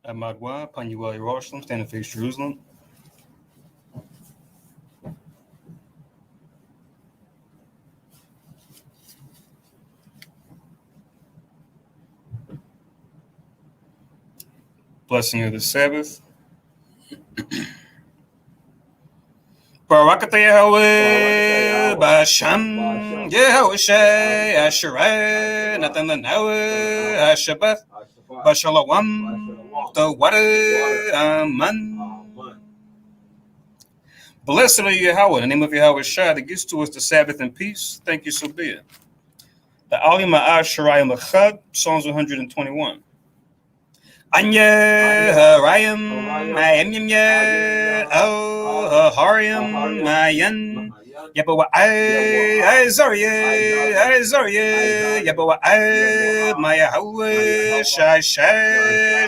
Amadwa, Panuel Jerusalem, stand and face Jerusalem. Blessing of the Sabbath. Barakatah Yahweh, Basham, Yehoshai, Asherah, Nathan Lanawe, Ashabeth, Bashalawam, the water, Amen. Blessed are you, Yahweh, in the name of Yahweh Shai, that gives to us the Sabbath and peace. Thank you, so be it. The Ali Ma'ah Shirayim Achad, Psalms 121. Anya Harayim Mayim Oh Hariam Mayan Yabawa Zarya Yabawa Maya Hawa Shai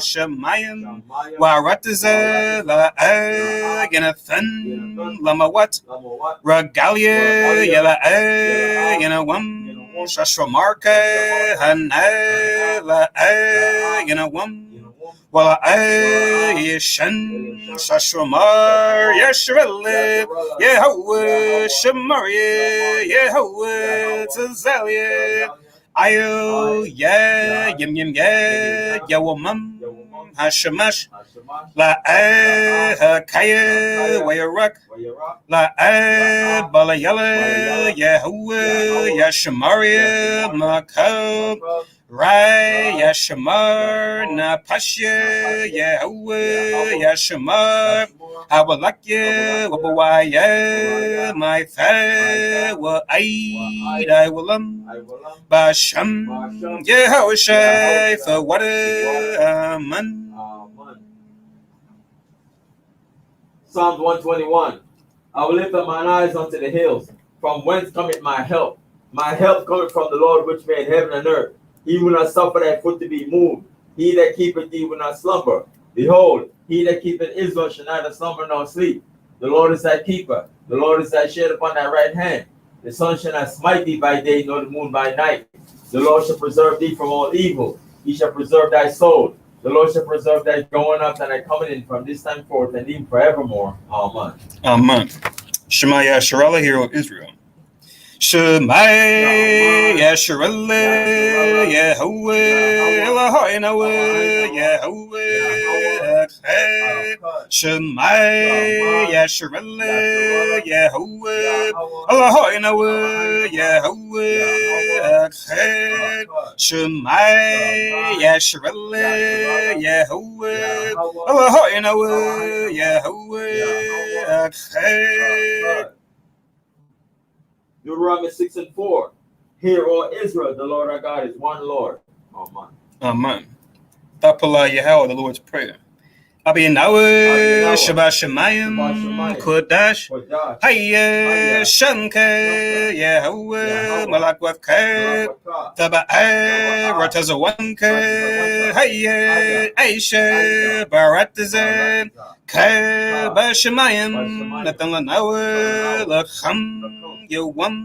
Shamayim Warataza La Ganathan Lamawat Regalia Yala Yanawam Shashramarka Hanala Yanawam Wala Yeshan Shashramar Yeshvele Yehawah Shamaria Yehawah Tazalia Ayo Ya Yim Yim Ya Yawamam Hashamash La Hakaya Wayarak La Balayala Yehawah Yashamaria Makab Rai Yashamar Na Pasha Yahweh Yashamar Hawalakya Wabawaya My Fa Wa Aid I Willam Basham Yehoshai for what Amen. Psalms 121. I will lift up mine eyes unto the hills, from whence cometh my help. My help cometh from the Lord which made heaven and earth. He will not suffer thy foot to be moved. He that keepeth thee will not slumber. Behold, he that keepeth Israel shall neither slumber nor sleep. The Lord is thy keeper. The Lord is thy shade upon thy right hand. The sun shall not smite thee by day, nor the moon by night. The Lord shall preserve thee from all evil. He shall preserve thy soul. The Lord shall preserve thy going out and thy coming in from this time forth and even forevermore. Amen. Amen. Shema Yasharallah, hero of Israel. Shema Yasharallah, Yahweh, Eloheinu, Yahweh, Shema Yasharallah, Yahweh, Eloheinu, Yahweh, Shema Yasharallah, Yahweh, Eloheinu, Yahweh. Deuteronomy 6 and 4. Hear, O Israel, the Lord our God is one Lord. Amen. Amen. Tapala Yahweh, the Lord's Prayer. Abiyanawa, Shabbat Shemayim, Kodash, Hayya, Shanka, Yahweh, Malakwaka, Taba'a, Ratazawanka, Hayya, Aisha, Baratazan, Kaba Shemayim, Natalanawa, Lacham, Yawam,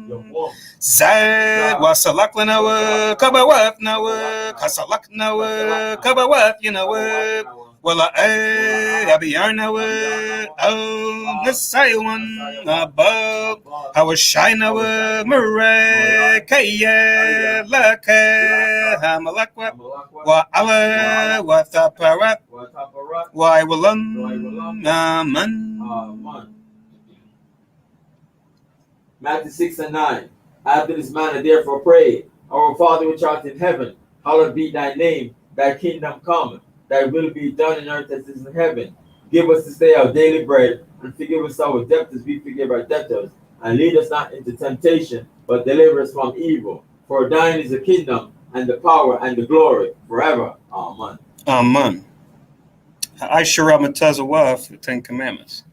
Zad, Wasalaklanawa, Kabawaf Nawa, Kasalak Nawa, Kabawaf, Yanawa. Well, Abiyarnawa, oh, Nasaiwan above, how was Shinawa, Murakaya, Laka, Hamalakwa, Wa Allah, Wa Thaparat, Wa Iwalam, Amen. Matthew 6 and 9. After this manner, therefore, pray, Our Father which art in heaven, hallowed be thy name, thy kingdom come. Thy will be done in earth as it is in heaven. Give us this day our daily bread, and forgive us our debts as we forgive our debtors. And lead us not into temptation, but deliver us from evil. For thine is the kingdom, and the power, and the glory, forever. Amen. Amen. Aishara Matazawaf, the Ten Commandments.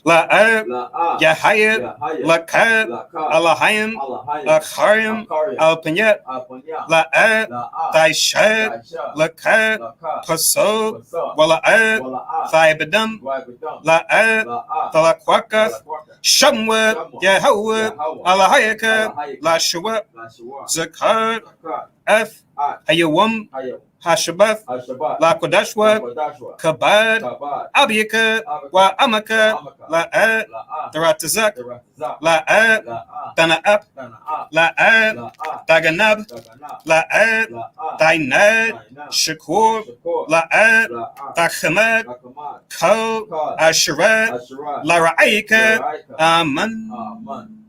La'ab, Yahayat, Lakab, Alahayim, Akharim, Alpanyat, La'ab, Thaishad, Lakab, Pasod, Wala'ab, Thaibadam, La'ab, Thalakwakas, Shamwat, Yahawat, Alahayaka, Lashawat, Zakar, F, Hayawam, Hashabath, Hashabat, La Kodashwa, Lakodashwa, Kabad, Kabad, Abiyaka, Abaka, Wa Amaka, Amaka, La'at, La'a, Daratazak, Teratazak, La'at, La'a, Tana'ap, Tana'ah, La'at, La'a, Daganab, Daganah, La'at, La'a, Dainad, Tainah, Shakur, Shakor, La'at, La'a, Dachamad, Lakamad, Kal, Kad, Asharat, Asherah, Lara'ika, Laraika, Aman. Aman.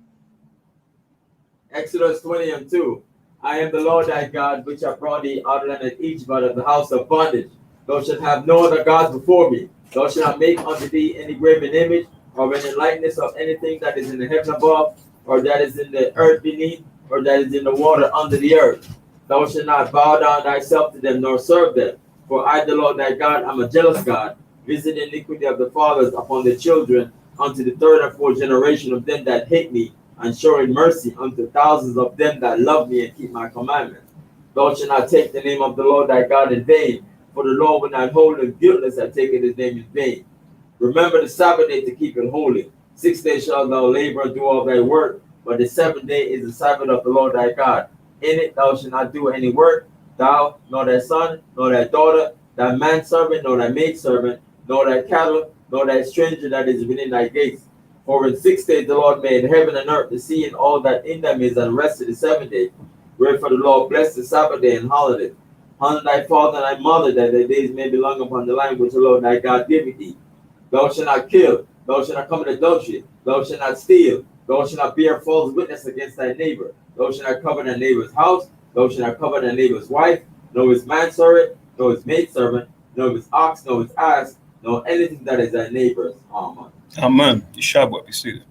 Exodus 20:2. I am the Lord thy God, which have brought thee out of the land of Egypt, out of the house of bondage. Thou shalt have no other gods before me. Thou shalt not make unto thee any graven image, or any likeness of anything that is in the heaven above, or that is in the earth beneath, or that is in the water under the earth. Thou shalt not bow down thyself to them, nor serve them. For I, the Lord thy God, am a jealous God, visiting iniquity of the fathers upon the children, unto the third and fourth generation of them that hate me, and showing mercy unto thousands of them that love me and keep my commandments. Thou shalt not take the name of the Lord thy God in vain, for the Lord will not hold him guiltless that taketh his name in vain. Remember the Sabbath day to keep it holy. 6 days shalt thou labor and do all thy work, but the seventh day is the Sabbath of the Lord thy God. In it thou shalt not do any work, thou, nor thy son, nor thy daughter, thy manservant, nor thy maidservant, nor thy cattle, nor thy stranger that is within thy gates. For in 6 days the Lord made heaven and earth, the sea, and all that in them is, and rested the seventh day. Wherefore the Lord blessed the Sabbath day and holiday. Honor thy father and thy mother, that thy days may be long upon the land which the Lord thy God giveth thee. Thou shalt not kill, thou shalt not commit adultery, thou shalt not steal, thou shalt not bear false witness against thy neighbor, thou shalt not covet thy neighbor's house, thou shalt not covet thy neighbor's wife, nor his manservant, nor his maidservant, nor his ox, nor his ass, nor anything that is thy neighbor's. Amen. Amen. Yeshabah, be seated.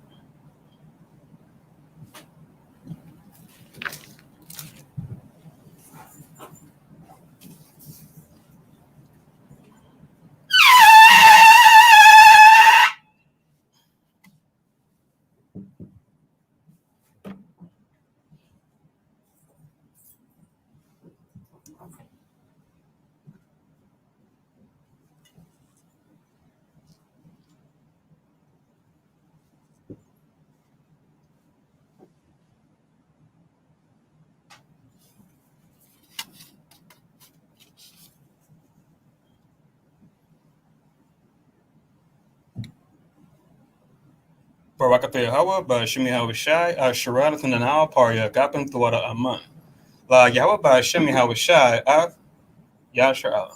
Barakatah Yahweh, Ba'ashemi Hawashai, Asherah, Tananao, Parya, Gapim, Thawada Aman. La Yahweh, Ba'ashemi Hawashai, Av, Yashar Allah.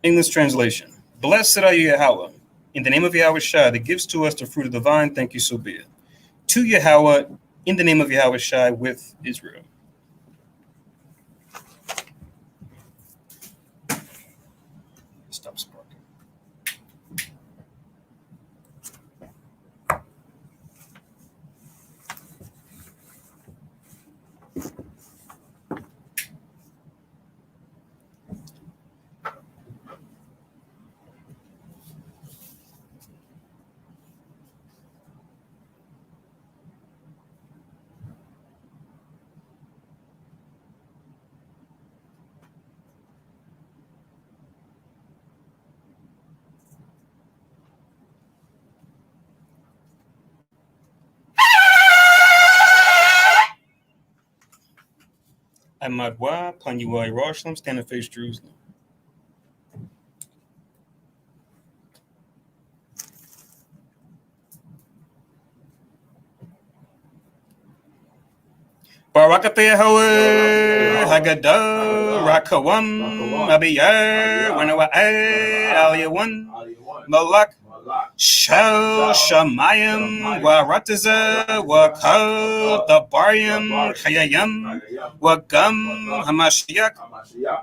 English translation. Blessed are you, Yahweh, in the name of Yahweh Shai, that gives to us the fruit of the vine, thank you, so be it. To Yahweh, in the name of Yahweh Shai, with Israel. Stop sparking. Amadwa, Panyua, Jerusalem, stand and face Jerusalem. Barakatah Yahweh, Haggadah, Rakawam, Abiyah, Wanawa'ad, Aliyawan, Malak, Shel, Shamayim, Warataza, Wakal, Tabaryam, Chayayam, Wagam, Hamashiach,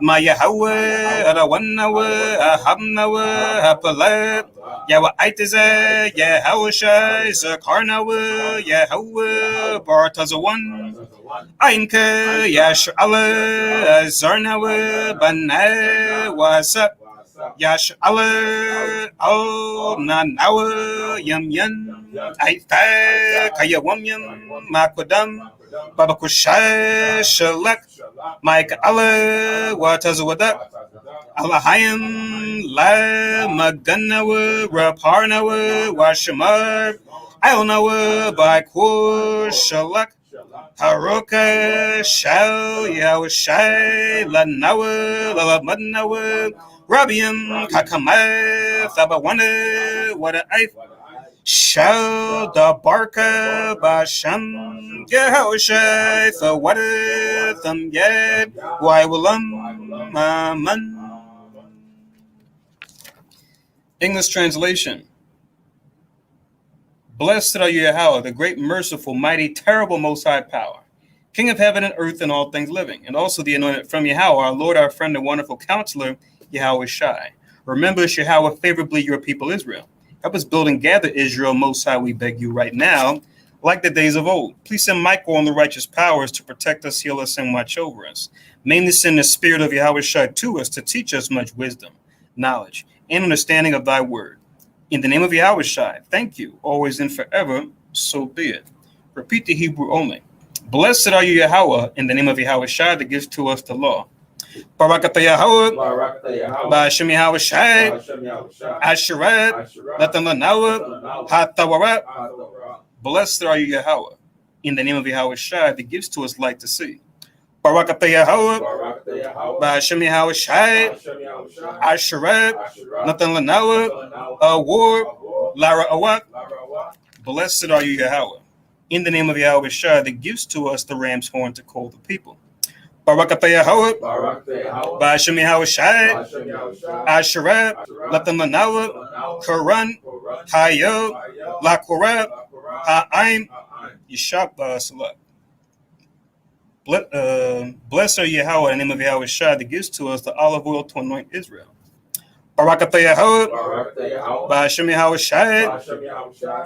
Mayahawe, Arawanawe, Ahabnawe, Hapalat, Yawaitaza, Yahawashai, Zakarnawe, Yahaweh, Bartazawan, Ainka, Yash'ala, Zarnawe, Bana, Wasa, Yash'ala, Al, Nanawe, Yam Yan, Aita, Kayawamyam, Makwadam, Babakusha, Shalak, Mike Allah, Watazawadak, Alahayim La Maganawa Raparnawa Washamar Ionawa Bakur Shalak Haroka Shal Yawashai Lanawa Lamadnawa Rabiam Kakama Thabawana Wada Aif Shal da Barka Basham Yahoshai Thawada Thum Yed Waiwalam Maman. English translation. Blessed are you, Yahweh, the great, merciful, mighty, terrible, most high power, King of heaven and earth and all things living, and also the anointed from Yahweh, our Lord, our friend, and wonderful counselor, Yahweh Shai. Remember us, Yahweh, favorably your people Israel. Help us build and gather Israel, most high, we beg you right now, like the days of old. Please send Michael and the righteous powers to protect us, heal us, and watch over us. Mainly send the spirit of Yahweh Shai to us to teach us much wisdom, knowledge, and understanding of thy word. In the name of Yahweh Shai, thank you, always and forever, so be it. Repeat the Hebrew only. Blessed are you, Yahweh, in the name of Yahweh Shai that gives to us the law. Barakata Yahweh, Ba'ashem Yahweh Shai, Asherat, Natan Lanawa, HaTawarat. Blessed are you, Yahweh, in the name of Yahweh Shai that gives to us light to see. Barakata Yahweh, Ba'ashem Yahweh Shai, Asherat, Natan Lanawa, Award, Lara Awat. Blessed are you, Yahweh, in the name of Yahweh Shai that gives to us the ram's horn to call the people. Barakata Yahweh, Ba'ashem Yahweh Shai, Asherat, Natan Lanawa, Quran, Hayo, La Korab, Ha'aim, Yishak Salat. Blessed are Yahweh in the name of Yahweh Shai that gives to us the olive oil to anoint Israel. Barakata Yahweh, Ba'ashem Yahweh Shai,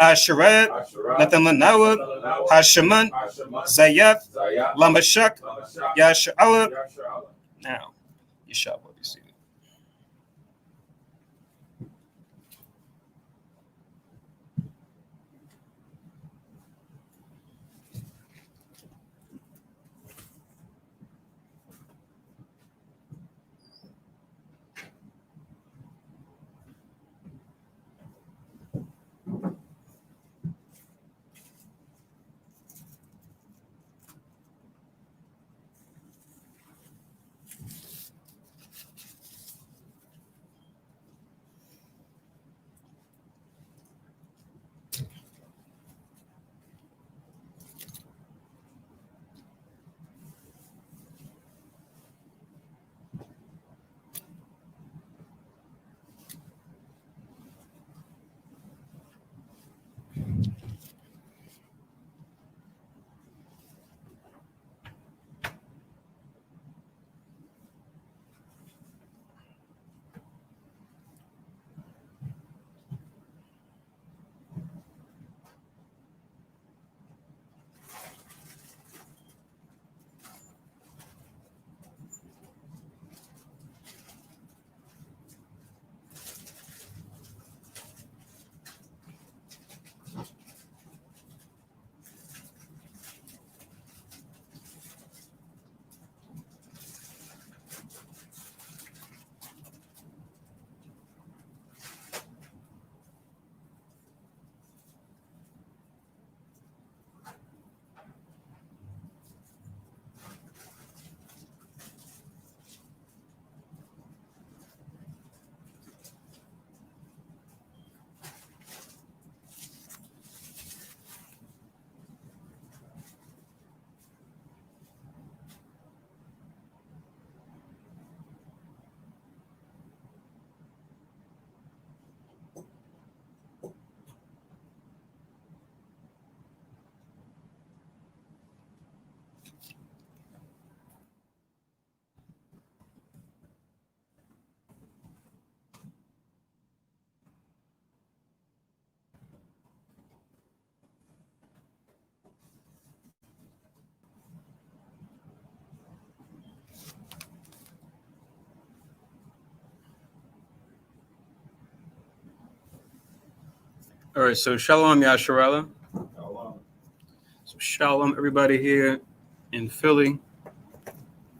Asherat, Natan Lanawa, Hasheman, Zayat, Lamashak, Yasha'ala. Now, Yeshua will be seated. All right, so Shalom Yasharala. So Shalom everybody here in Philly.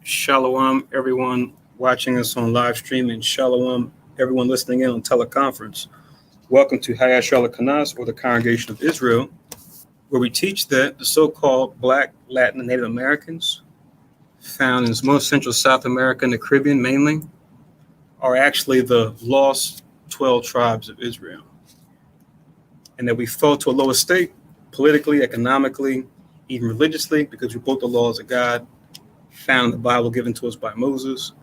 Shalom everyone watching us on live stream, and Shalom, everyone listening in on teleconference. Welcome to Hayat Shalom Kanas, or the Congregation of Israel, where we teach that the so-called Black, Latin, and Native Americans found in most Central South America and the Caribbean mainly are actually the lost 12 tribes of Israel, and that we fell to a lower state politically, economically, even religiously, because we broke the laws of God found in the Bible given to us by Moses.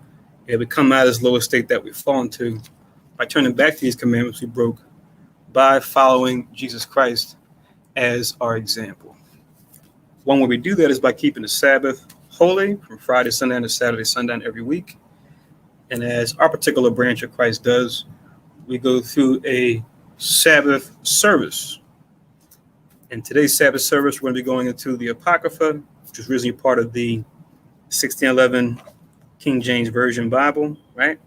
And we come out of this lower state that we've fallen to by turning back to these commandments we broke by following Jesus Christ as our example. One way we do that is by keeping the Sabbath holy from Friday sundown to Saturday sundown every week. And as our particular branch of Christ does, we go through a Sabbath service. In today's Sabbath service, we're going to be going into the Apocrypha, which was originally part of the 1611 King James Version Bible, right?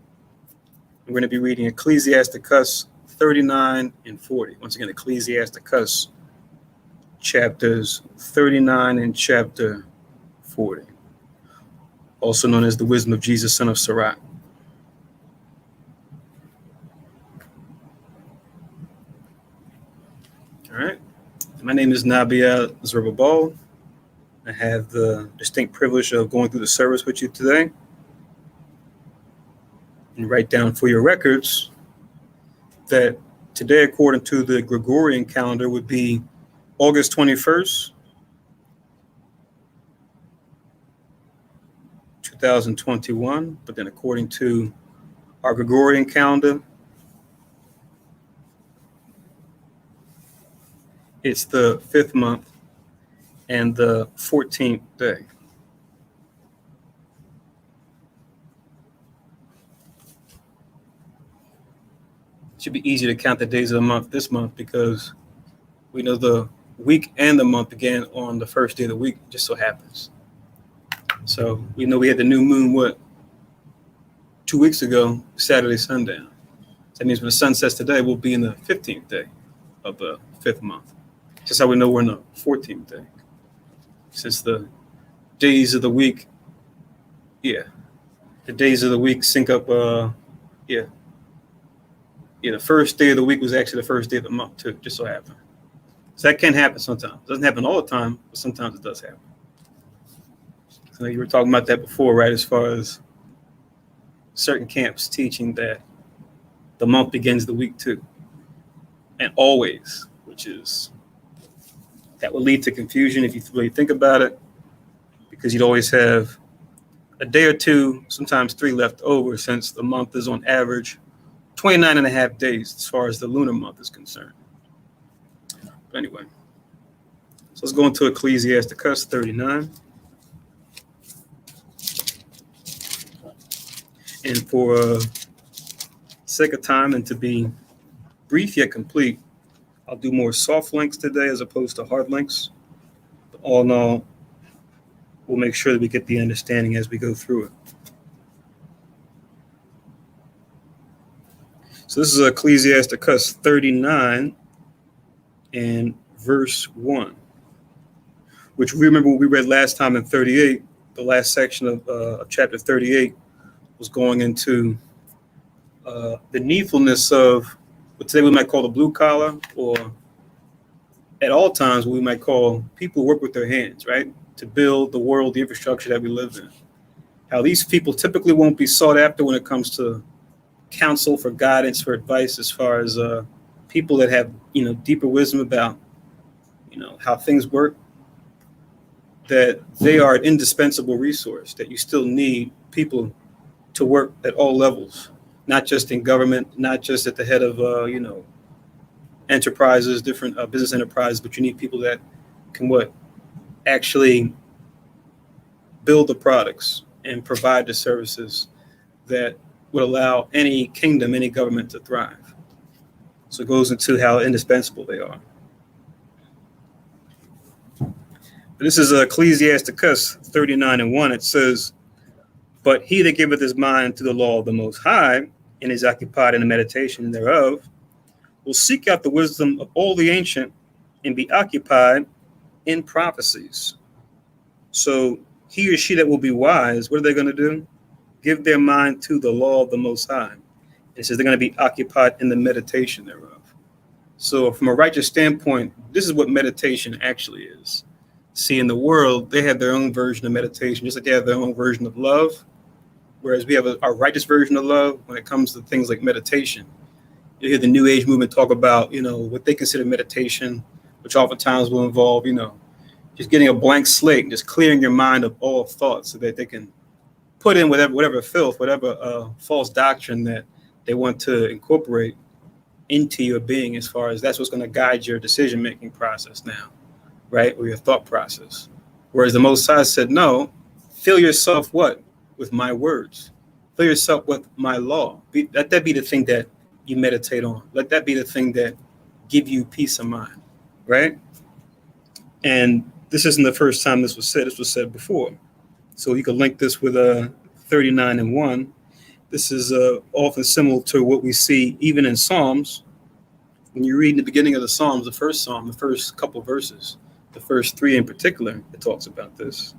We're going to be reading Ecclesiasticus 39 and 40. Once again, Ecclesiasticus chapters 39 and chapter 40, also known as the Wisdom of Jesus, son of Sirach. All right. My name is Nabia Zerubbabel. I have the distinct privilege of going through the service with you today. And write down for your records that today, according to the Gregorian calendar, would be August 21st, 2021. But then according to our Gregorian calendar, it's the 5th month and the 14th day. It should be easy to count the days of the month this month because we know the week and the month began on the first day of the week, just so happens. So we know we had the new moon, 2 weeks ago, Saturday sundown. That means when the sun sets today, we'll be in the 15th day of the 5th month. Just how we know we're in the 14th day. Since the days of the week, the days of the week sync up, the first day of the week was actually the first day of the month too, just so happened. So that can happen sometimes. It doesn't happen all the time, but sometimes it does happen. So you were talking about that before, right? As far as certain camps teaching that the month begins the week too. And always, that would lead to confusion if you really think about it, because you'd always have a day or two, sometimes 3 left over, since the month is on average 29 and a half days as far as the lunar month is concerned. But anyway, so let's go into Ecclesiasticus 39. And for sake of time and to be brief yet complete, I'll do more soft links today as opposed to hard links. But all in all, we'll make sure that we get the understanding as we go through it. So this is Ecclesiasticus 39 and verse 1, which we remember what we read last time in 38. The last section of chapter 38 was going into the needfulness of what today we might call the blue collar, or at all times what we might call people who work with their hands, right, to build the world, the infrastructure that we live in. How these people typically won't be sought after when it comes to counsel, for guidance, for advice, as far as people that have deeper wisdom about how things work. That they are an indispensable resource, that you still need people to work at all levels, not just in government, not just at the head of enterprises, different business enterprises, but you need people that can actually build the products and provide the services that would allow any kingdom, any government to thrive. So it goes into how indispensable they are. But this is Ecclesiasticus 39 and 1. It says, "But he that giveth his mind to the law of the Most High, and is occupied in the meditation thereof, will seek out the wisdom of all the ancient, and be occupied in prophecies." So he or she that will be wise, what are they going to do? give their mind to the law of the Most High. It says they're going to be occupied in the meditation thereof. So from a righteous standpoint, this is what meditation actually is. See, in the world, they have their own version of meditation, just like they have their own version of love. Whereas we have a righteous version of love when it comes to things like meditation. You hear the New Age movement talk about, what they consider meditation, which oftentimes will involve, just getting a blank slate and just clearing your mind of all thoughts so that they can put in whatever filth, whatever false doctrine that they want to incorporate into your being, as far as that's what's going to guide your decision-making process now, right? Or your thought process. Whereas the Most High said, no, fill yourself what? With my words. Fill yourself with my law. Let that be the thing that you meditate on. Let that be the thing that give you peace of mind, right? And this isn't the first time this was said. This was said before. So you could link this with 39:1. This is often similar to what we see even in Psalms. When you read in the beginning of the Psalms, the first Psalm, the first couple verses, the first 3 in particular, it talks about this.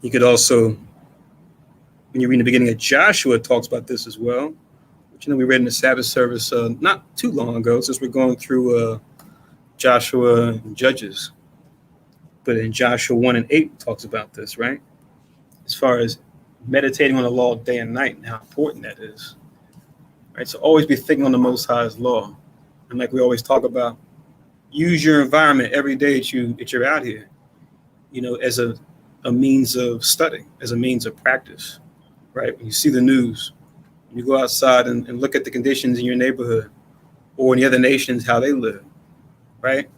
You could also, when you read in the beginning of Joshua, it talks about this as well. Which, we read in the Sabbath service not too long ago, since we're going through Joshua and Judges. But in Joshua 1:8, it talks about this, right? As far as meditating on the law day and night and how important that is, right? So always be thinking on the Most High's law. And like we always talk about, use your environment every day that you're out here, as a means of study, as a means of practice, right? When you see the news, you go outside and look at the conditions in your neighborhood or in the other nations, how they live, right?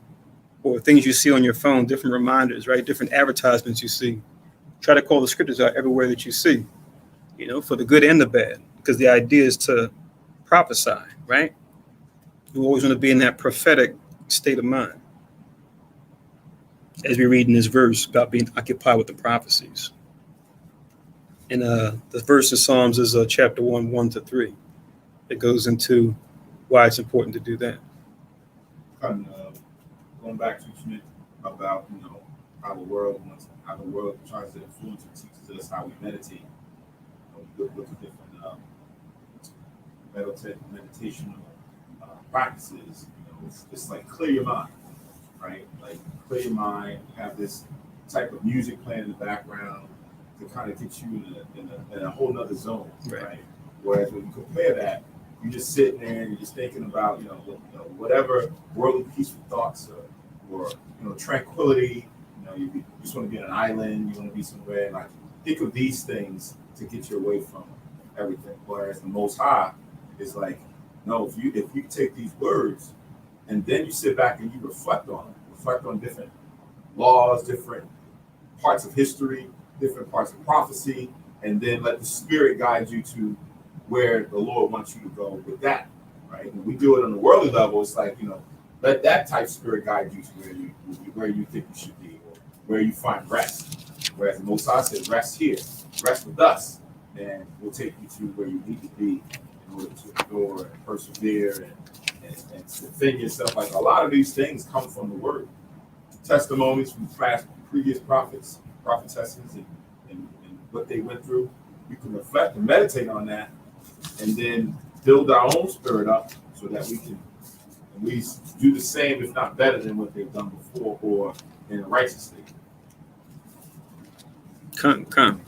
Or things you see on your phone, different reminders, right? Different advertisements you see. Try to call the scriptures out everywhere that you see, for the good and the bad, because the idea is to prophesy, right? You always want to be in that prophetic state of mind. As we read in this verse about being occupied with the prophecies. And the verse in Psalms is chapter 1, 1-3. It goes into why it's important to do that. Going back to what you meant about, how the world tries to influence and teaches us how we meditate. We look at different meditational practices. It's like clear your mind, right? Like clear your mind, have this type of music playing in the background to kind of get you in a whole nother zone, right? Whereas when you compare that, you're just sitting there and you're just thinking about, whatever worldly peaceful thoughts or tranquility. You just want to be on an island. You want to be somewhere. Like think of these things to get you away from everything. Whereas the Most High is like, no, if you take these words and then you sit back and you reflect on different laws, different parts of history, different parts of prophecy, and then let the Spirit guide you to where the Lord wants you to go with that, right? When we do it on the worldly level, it's like, let that type of spirit guide you to where you think you should be, or where you find rest. Whereas the Most High said, rest here, rest with us, and we'll take you to where you need to be in order to endure and persevere and defend yourself. Like a lot of these things come from the Word. Testimonies from previous prophets, prophetesses, and what they went through. We can reflect and meditate on that, and then build our own spirit up so that we can at least do the same, if not better than what they've done before, or in a righteous state. Come.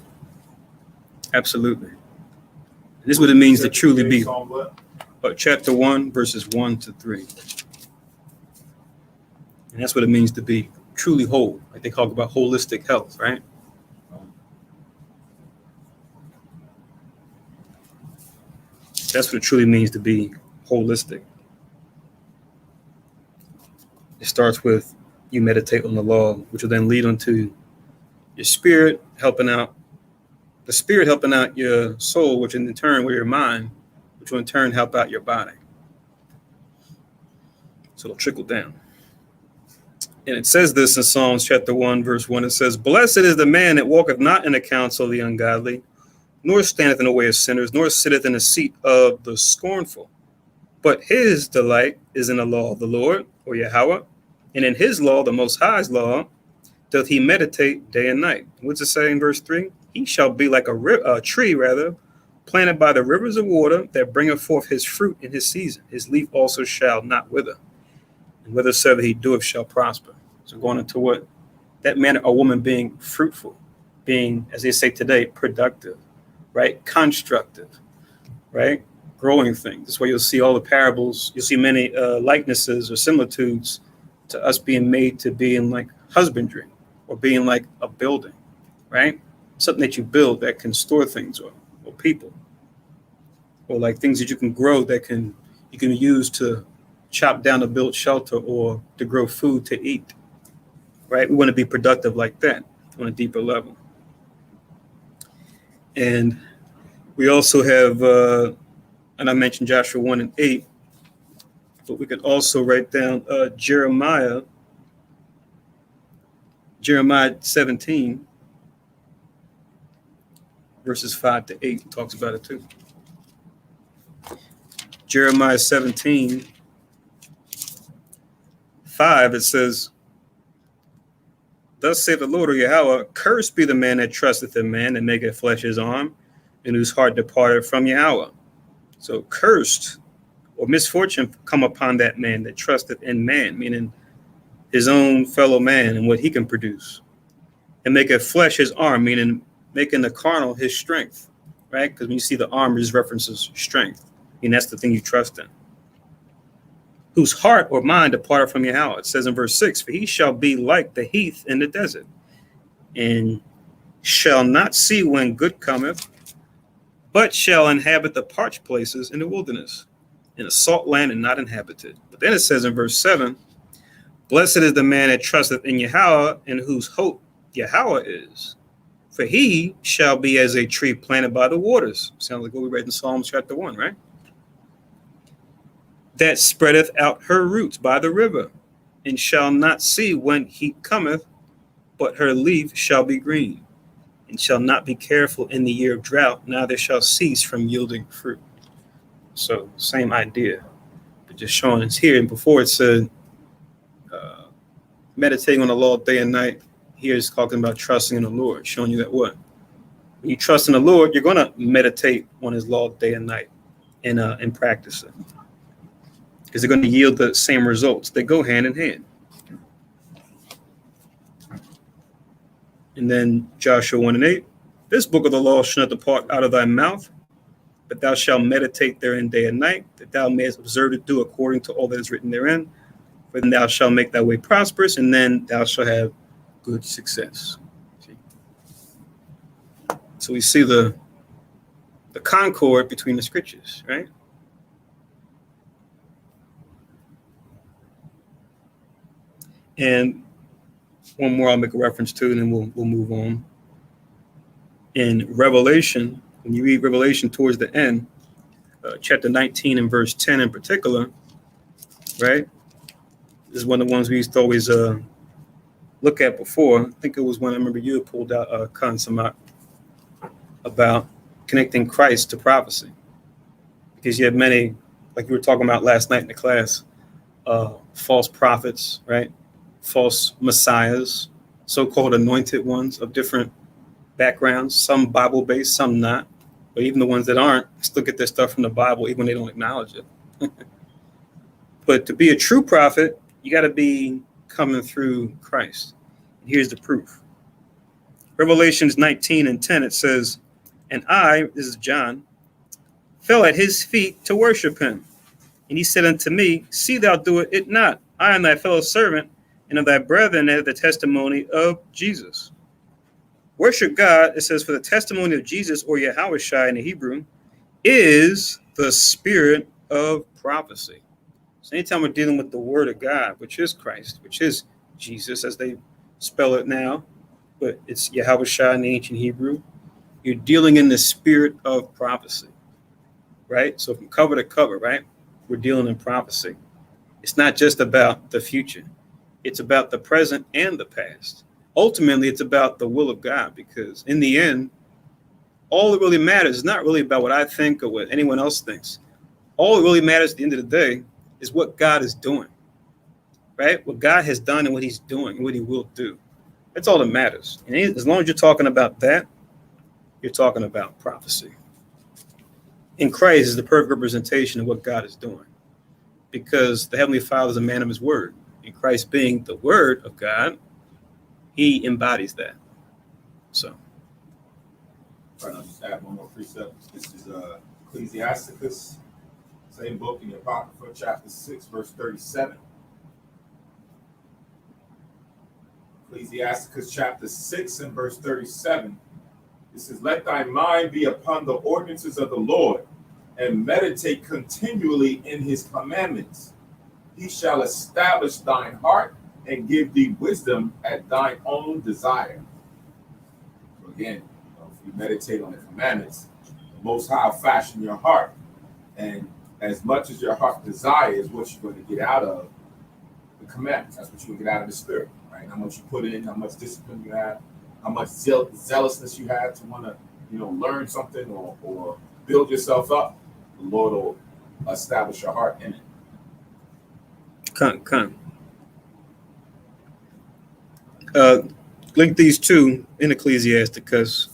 Absolutely. This is what it means to truly be. Chapter 1, verses 1-3. And that's what it means to be truly whole. Like they talk about holistic health, right? That's what it truly means to be holistic. It starts with you meditate on the law, which will then lead onto your spirit helping out, the spirit helping out your soul, which in turn will your mind, which will in turn help out your body. So it'll trickle down. And it says this in Psalms chapter 1, verse 1. It says, "Blessed is the man that walketh not in the counsel of the ungodly, nor standeth in the way of sinners, nor sitteth in the seat of the scornful. But his delight is in the law of the Lord," or Yahweh, "and in his law, the Most High's law, doth he meditate day and night. What's it say in verse 3? He shall be like a tree, planted by the rivers of water, that bringeth forth his fruit in his season. His leaf also shall not wither, and whithersoever he doeth shall prosper. So going into what that man or woman being fruitful, being, as they say today, productive, right? Constructive, right? Growing things. That's why you'll see all the parables. You'll see many likenesses or similitudes to us being made to be in like husbandry or being like a building, right? Something that you build that can store things or people, or like things that you can grow that you can use to chop down to build shelter or to grow food to eat, right? We want to be productive like that on a deeper level. And we also have, and I mentioned Joshua 1 and 8, but we could also write down Jeremiah 17, verses 5 to 8 talks about it too. Jeremiah 17, 5, it says, thus saith the Lord, or Yahweh, cursed be the man that trusteth in man and maketh flesh his arm, and whose heart departed from Yahweh. So cursed or misfortune come upon that man that trusteth in man, meaning his own fellow man and what he can produce, and maketh flesh his arm, meaning making the carnal his strength, right? Because when you see the arm, it just references strength, and that's the thing you trust in. Whose heart or mind departed from Yahweh. It says in verse 6, for he shall be like the heath in the desert, and shall not see when good cometh, but shall inhabit the parched places in the wilderness, in a salt land and not inhabited. But then it says in verse 7, blessed is the man that trusteth in Yahweh, in whose hope Yahweh is. For he shall be as a tree planted by the waters. Sounds like what we read in Psalms chapter 1, right? That spreadeth out her roots by the river, and shall not see when heat cometh, but her leaf shall be green, and shall not be careful in the year of drought, neither shall cease from yielding fruit. So same idea, but just showing it's here. And before it said meditating on the law day and night. Here it's talking about trusting in the Lord, showing you that what? When you trust in the Lord, you're going to meditate on his law day and night and practice it, because they're going to yield the same results. They go hand in hand. And then Joshua 1 and 8, this book of the law shall not depart out of thy mouth, but thou shalt meditate therein day and night, that thou mayest observe to do according to all that is written therein. For then thou shalt make thy way prosperous, and then thou shalt have good success. So we see the concord between the scriptures, right? And one more I'll make a reference to, and then we'll move on. In Revelation, when you read Revelation towards the end, chapter 19 and verse 10 in particular, right? This is one of the ones we used to always look at before. I think it was when I remember you had pulled out Khan Samat about connecting Christ to prophecy. Because you have many, like you were talking about last night in the class, false prophets, right? False messiahs, so-called anointed ones of different backgrounds, some Bible-based, some not. But even the ones that aren't still get their stuff from the Bible, even when they don't acknowledge it. But to be a true prophet, you got to be coming through Christ. Here's the proof. Revelations 19 and 10, it says, and I, this is John, fell at his feet to worship him. And he said unto me, see thou do it not. I am thy fellow servant, and of thy brethren have the testimony of Jesus. Worship God, it says, for the testimony of Jesus, or Yahweh in the Hebrew, is the spirit of prophecy. So anytime we're dealing with the word of God, which is Christ, which is Jesus, as they spell it now, but it's Yahweh in the ancient Hebrew, you're dealing in the spirit of prophecy, right? So from cover to cover, right, we're dealing in prophecy. It's not just about the future. It's about the present and the past. Ultimately, it's about the will of God, because in the end, all that really matters is not really about what I think or what anyone else thinks. All that really matters at the end of the day is what God is doing, right? What God has done and what he's doing and what he will do. That's all that matters. And as long as you're talking about that, you're talking about prophecy. In Christ is the perfect representation of what God is doing, because the Heavenly Father is a man of his word. And Christ being the word of God, he embodies that. So. All right, I'll just add one more precept. This is Ecclesiasticus, same book in the Apocrypha, chapter 6, verse 37. Ecclesiasticus chapter 6 and verse 37. It says, let thy mind be upon the ordinances of the Lord, and meditate continually in his commandments. He shall establish thine heart and give thee wisdom at thine own desire. So again, if you meditate on the commandments, the Most High will fashion your heart. And as much as your heart desires, what you're going to get out of the commandments. That's what you're going to get out of the spirit, right? How much you put in, how much discipline you have, how much zealousness you have to want to, learn something or build yourself up. The Lord will establish your heart in it. Come. Link these two in Ecclesiasticus.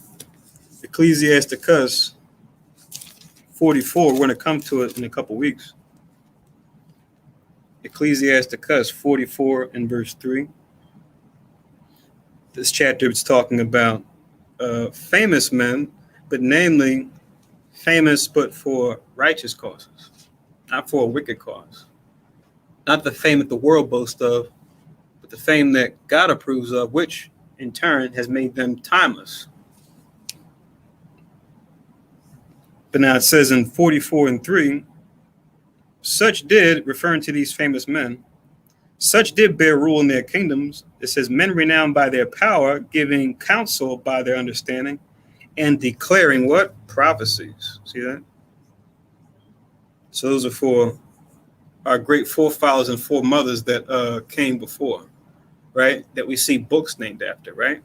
Ecclesiasticus 44. We're going to come to it in a couple weeks. Ecclesiasticus 44 and verse 3. This chapter is talking about famous men, but namely famous but for righteous causes, not for a wicked cause. Not the fame that the world boasts of, but the fame that God approves of, which in turn has made them timeless. But now it says in 44 and 3, such did, referring to these famous men, such did bear rule in their kingdoms. It says, men renowned by their power, giving counsel by their understanding, and declaring what? Prophecies. See that? So those are for our great forefathers and foremothers that came before, right? That we see books named after, right?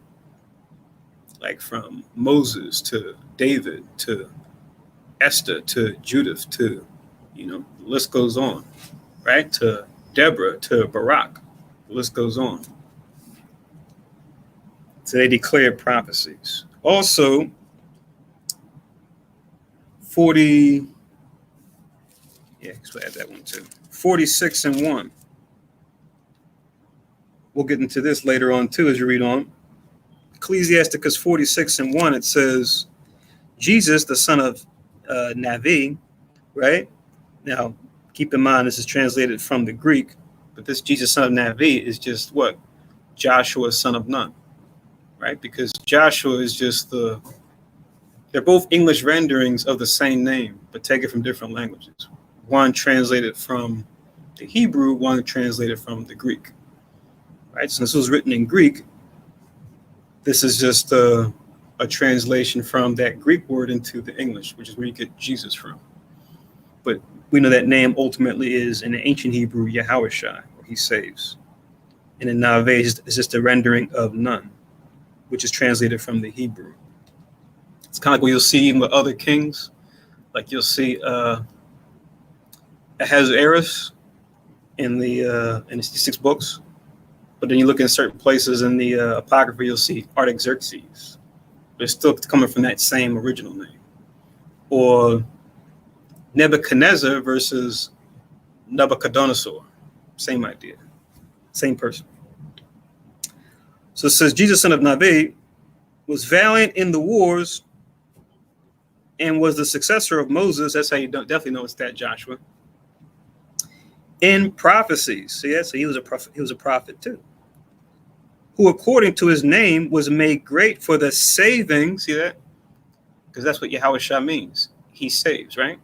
Like from Moses to David to Esther to Judith to, the list goes on, right? To Deborah to Barak, the list goes on. So they declared prophecies. Also, 40, let's add that one too. 46 and 1. We'll get into this later on too as you read on. Ecclesiasticus 46 and 1, it says, Jesus, the son of Navi, right? Now, keep in mind, this is translated from the Greek, but this Jesus, son of Navi, is just what? Joshua, son of Nun, right? Because Joshua is just they're both English renderings of the same name, but taken from different languages. One translated from the Hebrew, one translated from the Greek, right? So this was written in Greek. This is just a translation from that Greek word into the English, which is where you get Jesus from. But we know that name ultimately is in the ancient Hebrew, Yahushua, or he saves. And in Nave is just a rendering of Nun, which is translated from the Hebrew. It's kind of like what you'll see even with other kings. Like you'll see Ahasuerus in the 66 books. But then you look in certain places in the Apocrypha, you'll see Artaxerxes. But it's still coming from that same original name. Or Nebuchadnezzar versus Nebuchadnezzar. Same idea. Same person. So it says, Jesus, son of Navi, was valiant in the wars and was the successor of Moses. That's how you definitely know it's that Joshua. In prophecies. So he was a prophet. He was a prophet too. Who, according to his name, was made great for the saving. See that? Because that's what Yahushua means. He saves, right?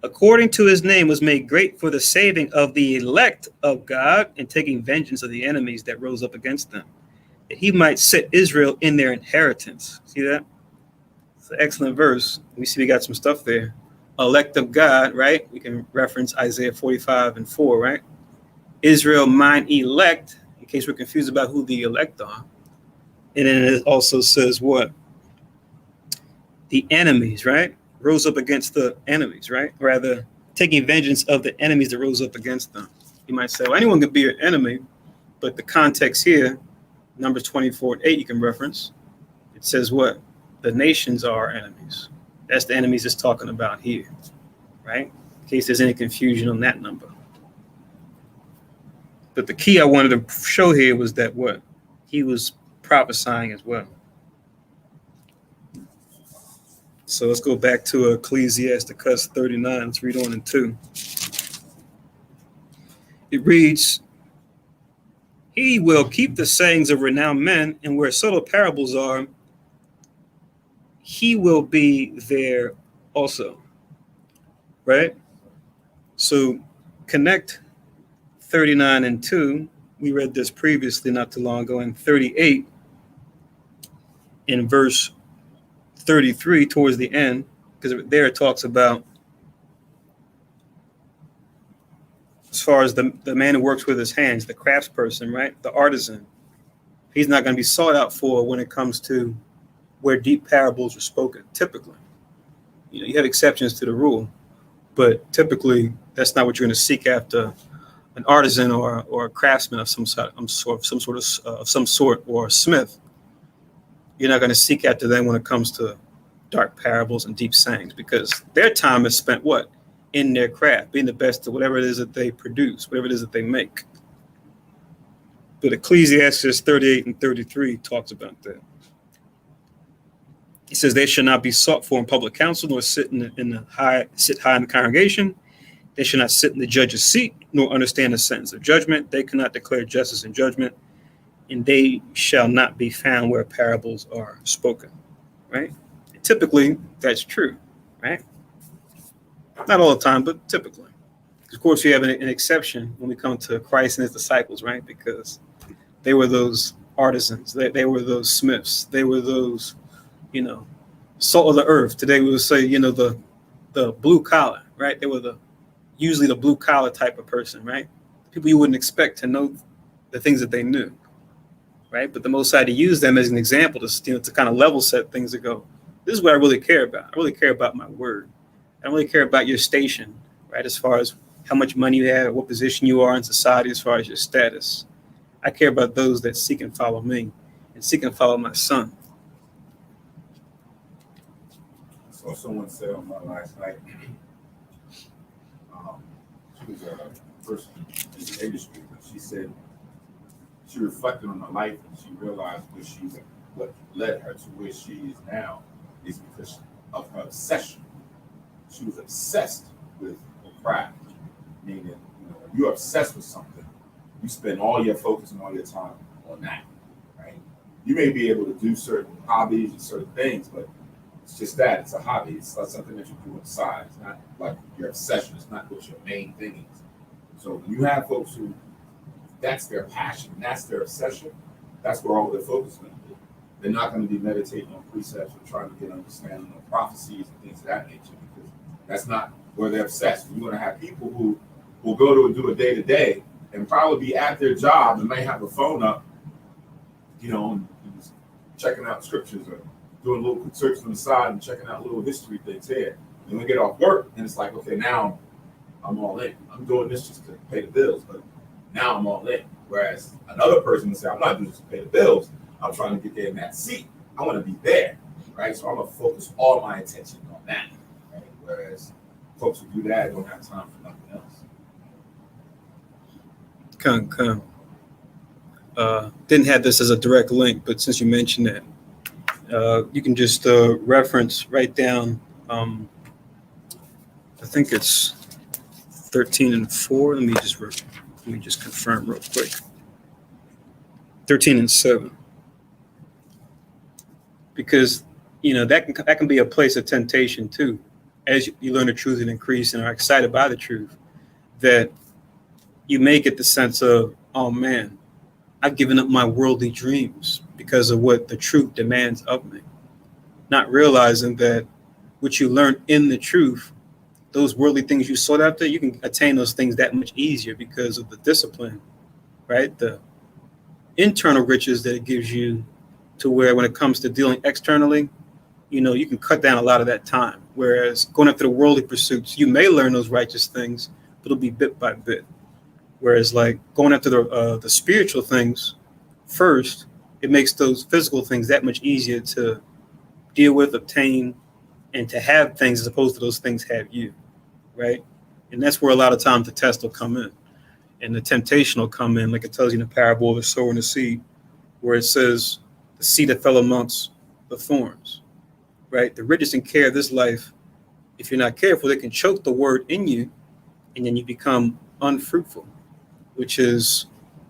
According to his name was made great for the saving of the elect of God and taking vengeance of the enemies that rose up against them, that he might set Israel in their inheritance. See that? It's an excellent verse. We see we got some stuff there. Elect of God, right? We can reference Isaiah 45 and 4, right? Israel, mine elect, in case we're confused about who the elect are. And then it also says what? The enemies, right? Rose up against the enemies, right? Rather, taking vengeance of the enemies that rose up against them. You might say, well, anyone could be an enemy. But the context here, Numbers 24:8, you can reference. It says what? The nations are our enemies. That's the enemies it's talking about here, right? In case there's any confusion on that number. But the key I wanted to show here was that what? He was prophesying as well. So let's go back to Ecclesiasticus 39. Let's read on in 2. It reads, he will keep the sayings of renowned men, and where subtle parables are, he will be there also. Right? So connect 39 and 2. We read this previously not too long ago in 38 in verse 33 towards the end, because there it talks about as far as the man who works with his hands, the craftsperson, right? The artisan. He's not going to be sought out for when it comes to where deep parables are spoken, typically. You know, you have exceptions to the rule, but typically that's not what you're going to seek after an artisan or a craftsman of some sort, or a smith. You're not going to seek after them when it comes to dark parables and deep sayings, because their time is spent what? In their craft, being the best at whatever it is that they produce, whatever it is that they make. But Ecclesiastes 38 and 33 talks about that. He says they should not be sought for in public council, nor sit high in the congregation. They should not sit in the judge's seat, nor understand the sentence of judgment. They cannot declare justice and judgment, and they shall not be found where parables are spoken. Right? And typically, that's true. Right? Not all the time, but typically. Of course, you have an exception when we come to Christ and his disciples, right? Because they were those artisans. They were those smiths. They were those, salt of the earth. Today we would say, the blue collar, right? They were usually the blue collar type of person, right? People you wouldn't expect to know the things that they knew, right? But the Most High to use them as an example to kind of level set things to go, this is what I really care about. I really care about my word. I don't really care about your station, right? As far as how much money you have, what position you are in society, as far as your status. I care about those that seek and follow me and seek and follow my son. So someone said on my last night, she was a person in the industry, but she said she reflected on her life and she realized what led her to where she is now is because of her obsession. She was obsessed with her craft, meaning, when you're obsessed with something, you spend all your focus and all your time on that, right? You may be able to do certain hobbies and certain things, but it's just that. It's a hobby. It's not something that you do on the side. It's not like your obsession. It's not what your main thing is. So when you have folks who, that's their passion, that's their obsession, that's where all their focus is going to be. They're not going to be meditating on precepts or trying to get understanding on prophecies and things of that nature, because that's not where they're obsessed. You're going to have people who will go to do a day-to-day and probably be at their job and may have a phone up, and just checking out scriptures or doing a little search on the side and checking out little history things here. And we get off work and it's like, okay, now I'm all in. I'm doing this just to pay the bills, but now I'm all in. Whereas another person would say, I'm not doing this to pay the bills. I'm trying to get there in that seat. I want to be there, right? So I'm going to focus all my attention on that, right? Whereas folks who do that don't have time for nothing else. Didn't have this as a direct link, but since you mentioned it, you can just write down, I think it's 13 and 4. Let me just confirm real quick. 13 and 7. Because, that can be a place of temptation too. As you learn the truth and increase and are excited by the truth, that you may get the sense of, oh man, I've given up my worldly dreams because of what the truth demands of me. Not realizing that what you learn in the truth, those worldly things you sought after, you can attain those things that much easier because of the discipline, right? The internal riches that it gives you, to where when it comes to dealing externally, you can cut down a lot of that time. Whereas going after the worldly pursuits, you may learn those righteous things, but it'll be bit by bit. Whereas like going after the spiritual things first, it makes those physical things that much easier to deal with, obtain, and to have things as opposed to those things have you, right? And that's where a lot of times the test will come in. And the temptation will come in, like it tells you in the parable of the sower and the seed, where it says the seed that fell amongst the thorns, right? The riches and care of this life, if you're not careful, they can choke the word in you, and then you become unfruitful, which is,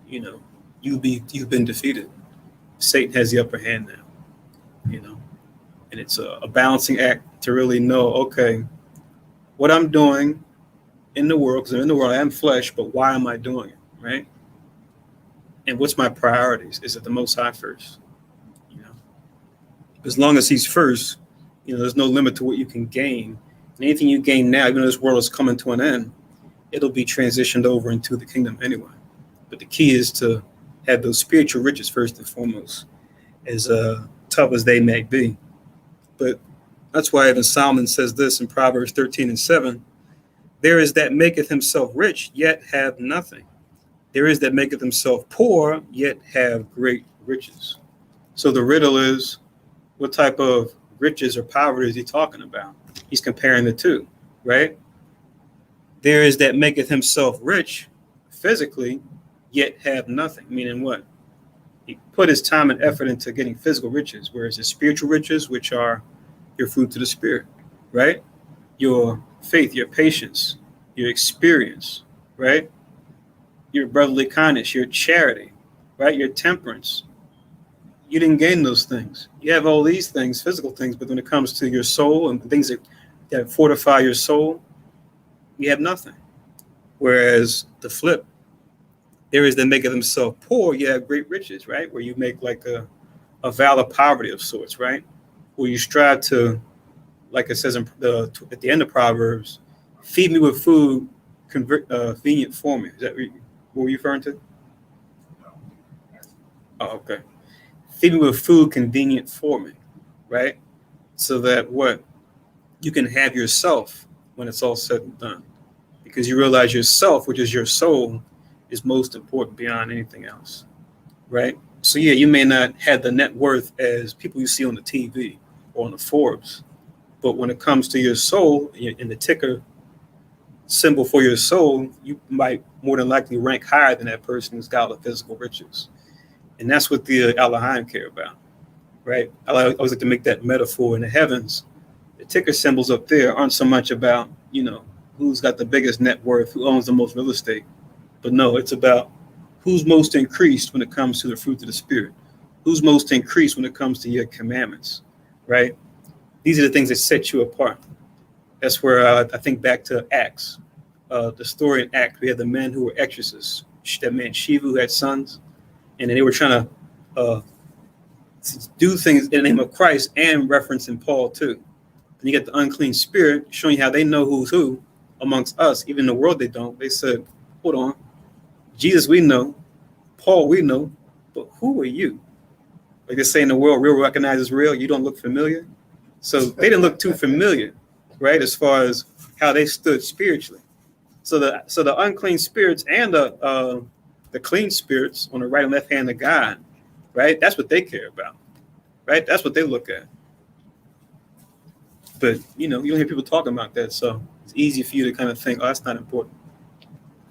you've been defeated. Satan has the upper hand now, and it's a balancing act to really know, okay, what I'm doing in the world, because I'm in the world, I am flesh, but why am I doing it, right? And what's my priorities? Is it the Most High first? As long as He's first, there's no limit to what you can gain. And anything you gain now, even though this world is coming to an end, it'll be transitioned over into the kingdom anyway. But the key is to have those spiritual riches first and foremost, as tough as they may be. But that's why even Solomon says this in Proverbs 13:7, there is that maketh himself rich, yet have nothing. There is that maketh himself poor, yet have great riches. So the riddle is, what type of riches or poverty is he talking about? He's comparing the two, right? There is that maketh himself rich physically, yet have nothing. Meaning what? He put his time and effort into getting physical riches, whereas the spiritual riches, which are your fruit to the spirit, right? Your faith, your patience, your experience, right? Your brotherly kindness, your charity, right? Your temperance. You didn't gain those things. You have all these things, physical things, but when it comes to your soul and things that fortify your soul, you have nothing. Whereas the flip, there is that maketh himself poor, you have great riches, right? Where you make like a vow of poverty of sorts, right? Where you strive to, like it says at the end of Proverbs, feed me with food convenient for me. Is that what were you referring to? Oh, okay. Feed me with food convenient for me, right? So that what? You can have yourself when it's all said and done. Because you realize yourself, which is your soul, is most important beyond anything else, right? So yeah, you may not have the net worth as people you see on the TV or on the Forbes, but when it comes to your soul and the ticker symbol for your soul, you might more than likely rank higher than that person who's got all the physical riches. And that's what the Elohim care about, right? I always like to make that metaphor in the heavens. The ticker symbols up there aren't so much about, who's got the biggest net worth, who owns the most real estate. But no, it's about who's most increased when it comes to the fruit of the Spirit, who's most increased when it comes to your commandments, right? These are the things that set you apart. That's where I think back to Acts, the story in Acts. We had the men who were exorcists, that man Shiva who had sons, and then they were trying to do things in the name of Christ and referencing Paul too. And you get the unclean spirit showing you how they know who's who amongst us. Even in the world they don't. They said, hold on, Jesus we know, Paul we know, but who are you? Like they say in the world, real recognizes real. You don't look familiar. So they didn't look too familiar, right? As far as how they stood spiritually. So the unclean spirits and the clean spirits on the right and left hand of God, right? That's what they care about, right? That's what they look at. But you don't hear people talking about that, so it's easy for you to kind of think, oh, that's not important,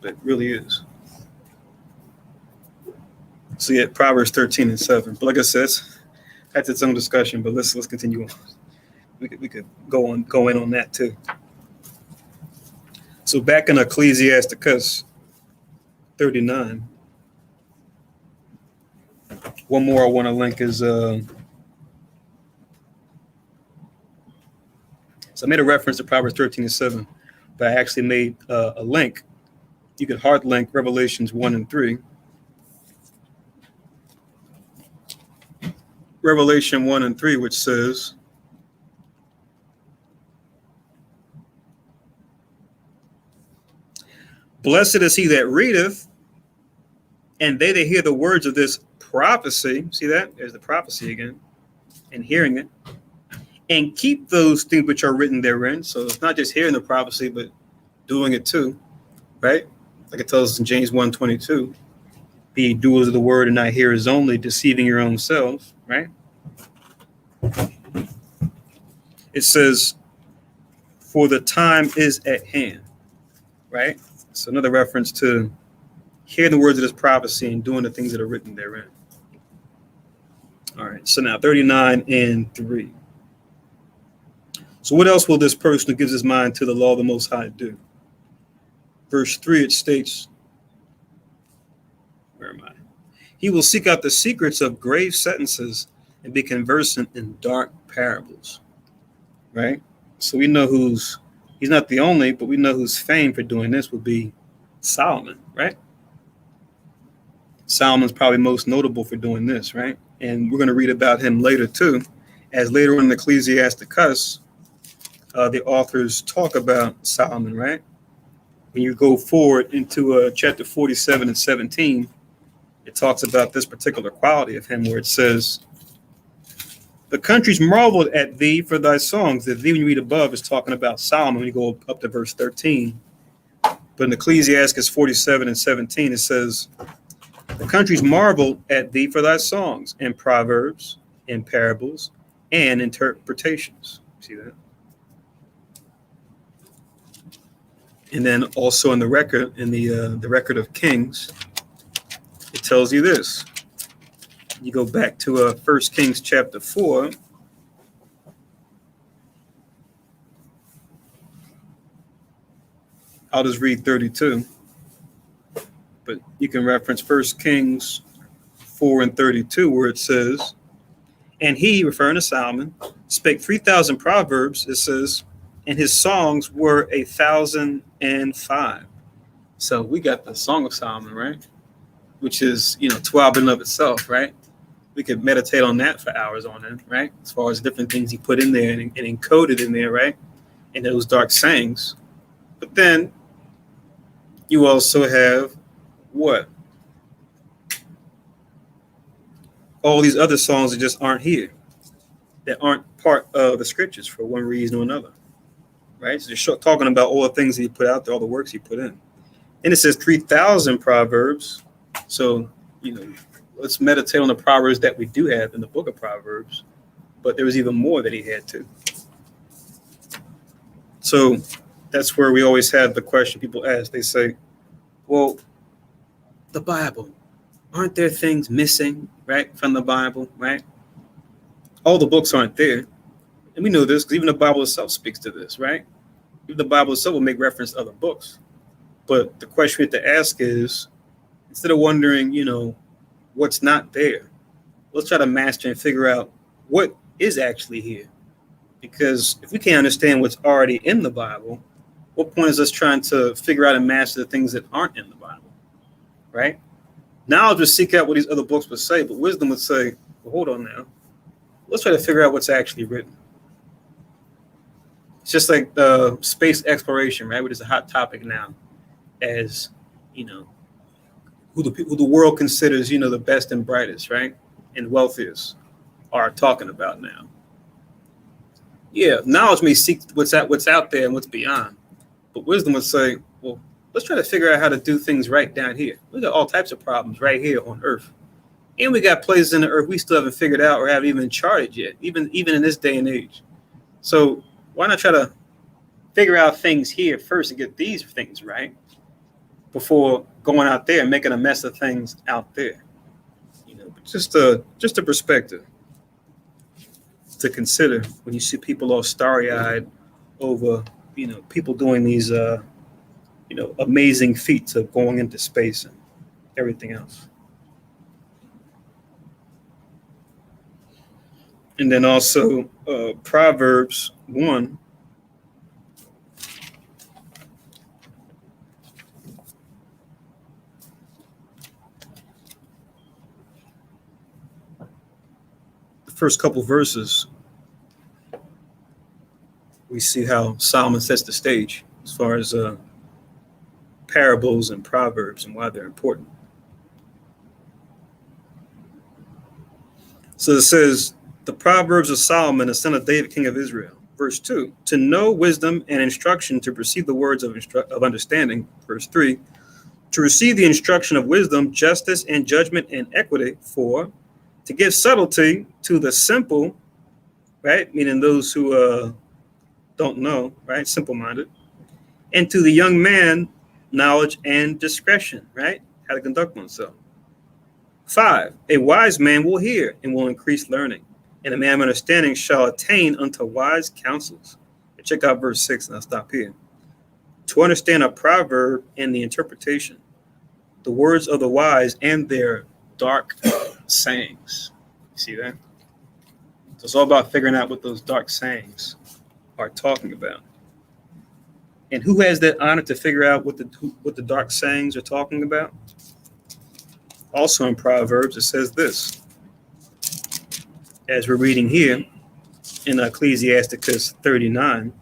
but it really is. So yeah, Proverbs 13:7. But like I said, that's its own discussion. But let's continue on. We could go in on that too. So back in Ecclesiasticus 39, one more I want to link is so I made a reference to Proverbs 13:7, but I actually made a link. You could hard link Revelations 1 and 3. Revelation 1 and 3, which says, blessed is he that readeth, and they that hear the words of this prophecy. See that? There's the prophecy again, and hearing it, and keep those things which are written therein. So it's not just hearing the prophecy, but doing it too, right? Like it tells us in James 1:22, be doers of the word and not hearers only, deceiving your own selves, right? It says, for the time is at hand, right? So another reference to hearing the words of this prophecy and doing the things that are written therein. All right, so now 39:3. So what else will this person who gives his mind to the law of the Most High do? Verse 3, it states, where am I? He will seek out the secrets of grave sentences and be conversant in dark parables, right? So we know he's not the only, but we know who's famed for doing this would be Solomon, right? Solomon's probably most notable for doing this, right? And we're going to read about him later too, as later on in Ecclesiasticus, the authors talk about Solomon, right? When you go forward into chapter 47 and 17, it talks about this particular quality of him where it says, the countries marveled at thee for thy songs. The thee when you read above is talking about Solomon when you go up to verse 13. But in Ecclesiasticus 47 and 17, it says, the countries marveled at thee for thy songs and proverbs and parables and interpretations. See that? And then also in the record, the record of Kings, it tells you this. You go back to 1 Kings chapter 4. I'll just read 32. But you can reference 1 Kings 4 and 32 where it says, and he, referring to Solomon, spake 3,000 proverbs, it says, and his songs were 1,005. So we got the Song of Solomon, right? Which is, 12 in and of itself, right? We could meditate on that for hours on end, right? As far as different things he put in there and encoded in there, right? In those dark sayings. But then you also have what? All these other songs that just aren't here, that aren't part of the scriptures for one reason or another, right? So they're talking about all the things he put out there, all the works he put in. And it says 3,000 proverbs. So, let's meditate on the proverbs that we do have in the book of Proverbs, but there was even more that he had too. So that's where we always have the question people ask. They say, well, the Bible, aren't there things missing, right, from the Bible, right? All the books aren't there. And we know this because even the Bible itself speaks to this, right? Even the Bible itself will make reference to other books. But the question we have to ask is, instead of wondering, what's not there, let's try to master and figure out what is actually here. Because if we can't understand what's already in the Bible, what point is us trying to figure out and master the things that aren't in the Bible, right? Knowledge would seek out what these other books would say, but wisdom would say, well, hold on now. Let's try to figure out what's actually written. It's just like space exploration, right? Which is a hot topic now, as, who the world considers, the best and brightest, right? And wealthiest are talking about now. Yeah, knowledge may seek what's out there and what's beyond. But wisdom would say, well, let's try to figure out how to do things right down here. We got all types of problems right here on Earth. And we got places in the Earth we still haven't figured out or haven't even charted yet, even in this day and age. So why not try to figure out things here first and get these things right before going out there and making a mess of things out there? Just a perspective to consider when you see people all starry-eyed over, people doing these, amazing feats of going into space and everything else. And then also Proverbs 1. The first couple verses, we see how Solomon sets the stage as far as parables and proverbs and why they're important. So it says, the Proverbs of Solomon, the son of David, king of Israel. Verse 2, to know wisdom and instruction, to perceive the words of understanding. Verse 3, To receive the instruction of wisdom, justice, and judgment and equity. 4, to give subtlety to the simple, right? Meaning those who don't know, right? Simple-minded. And to the young man, knowledge and discretion, right? How to conduct oneself. 5, a wise man will hear and will increase learning, and a man of understanding shall attain unto wise counsels. Check out verse 6, and I'll stop here. To understand a proverb and the interpretation, the words of the wise and their dark sayings. See that? So it's all about figuring out what those dark sayings are talking about. And who has that honor to figure out what the dark sayings are talking about? Also in Proverbs, it says this, as we're reading here in Ecclesiasticus 39.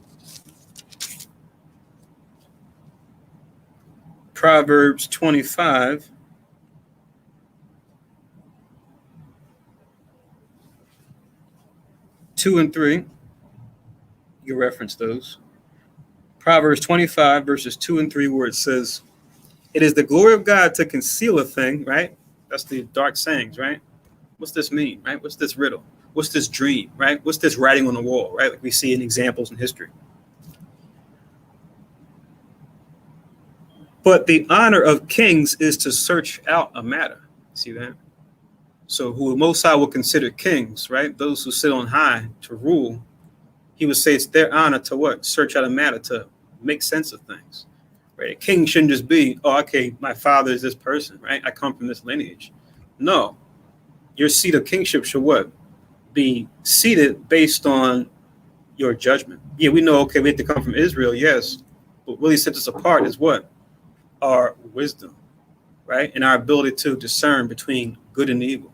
Proverbs 25. Two and 3. You reference those. Proverbs 25, verses 2 and 3, where it says, it is the glory of God to conceal a thing, right? That's the dark sayings, right? What's this mean, right? What's this riddle? What's this dream, right? What's this writing on the wall, right? Like we see in examples in history. But the honor of kings is to search out a matter. See that? So who Most High will consider kings, right? Those who sit on high to rule, he would say it's their honor to what? Search out a matter, to make sense of things. Right? A king shouldn't just be, oh, okay, my father is this person, right? I come from this lineage. No. Your seat of kingship should what? Be seated based on your judgment. Yeah, we know, okay, we have to come from Israel, yes. What really sets us apart is what? Our wisdom, right? And our ability to discern between good and evil,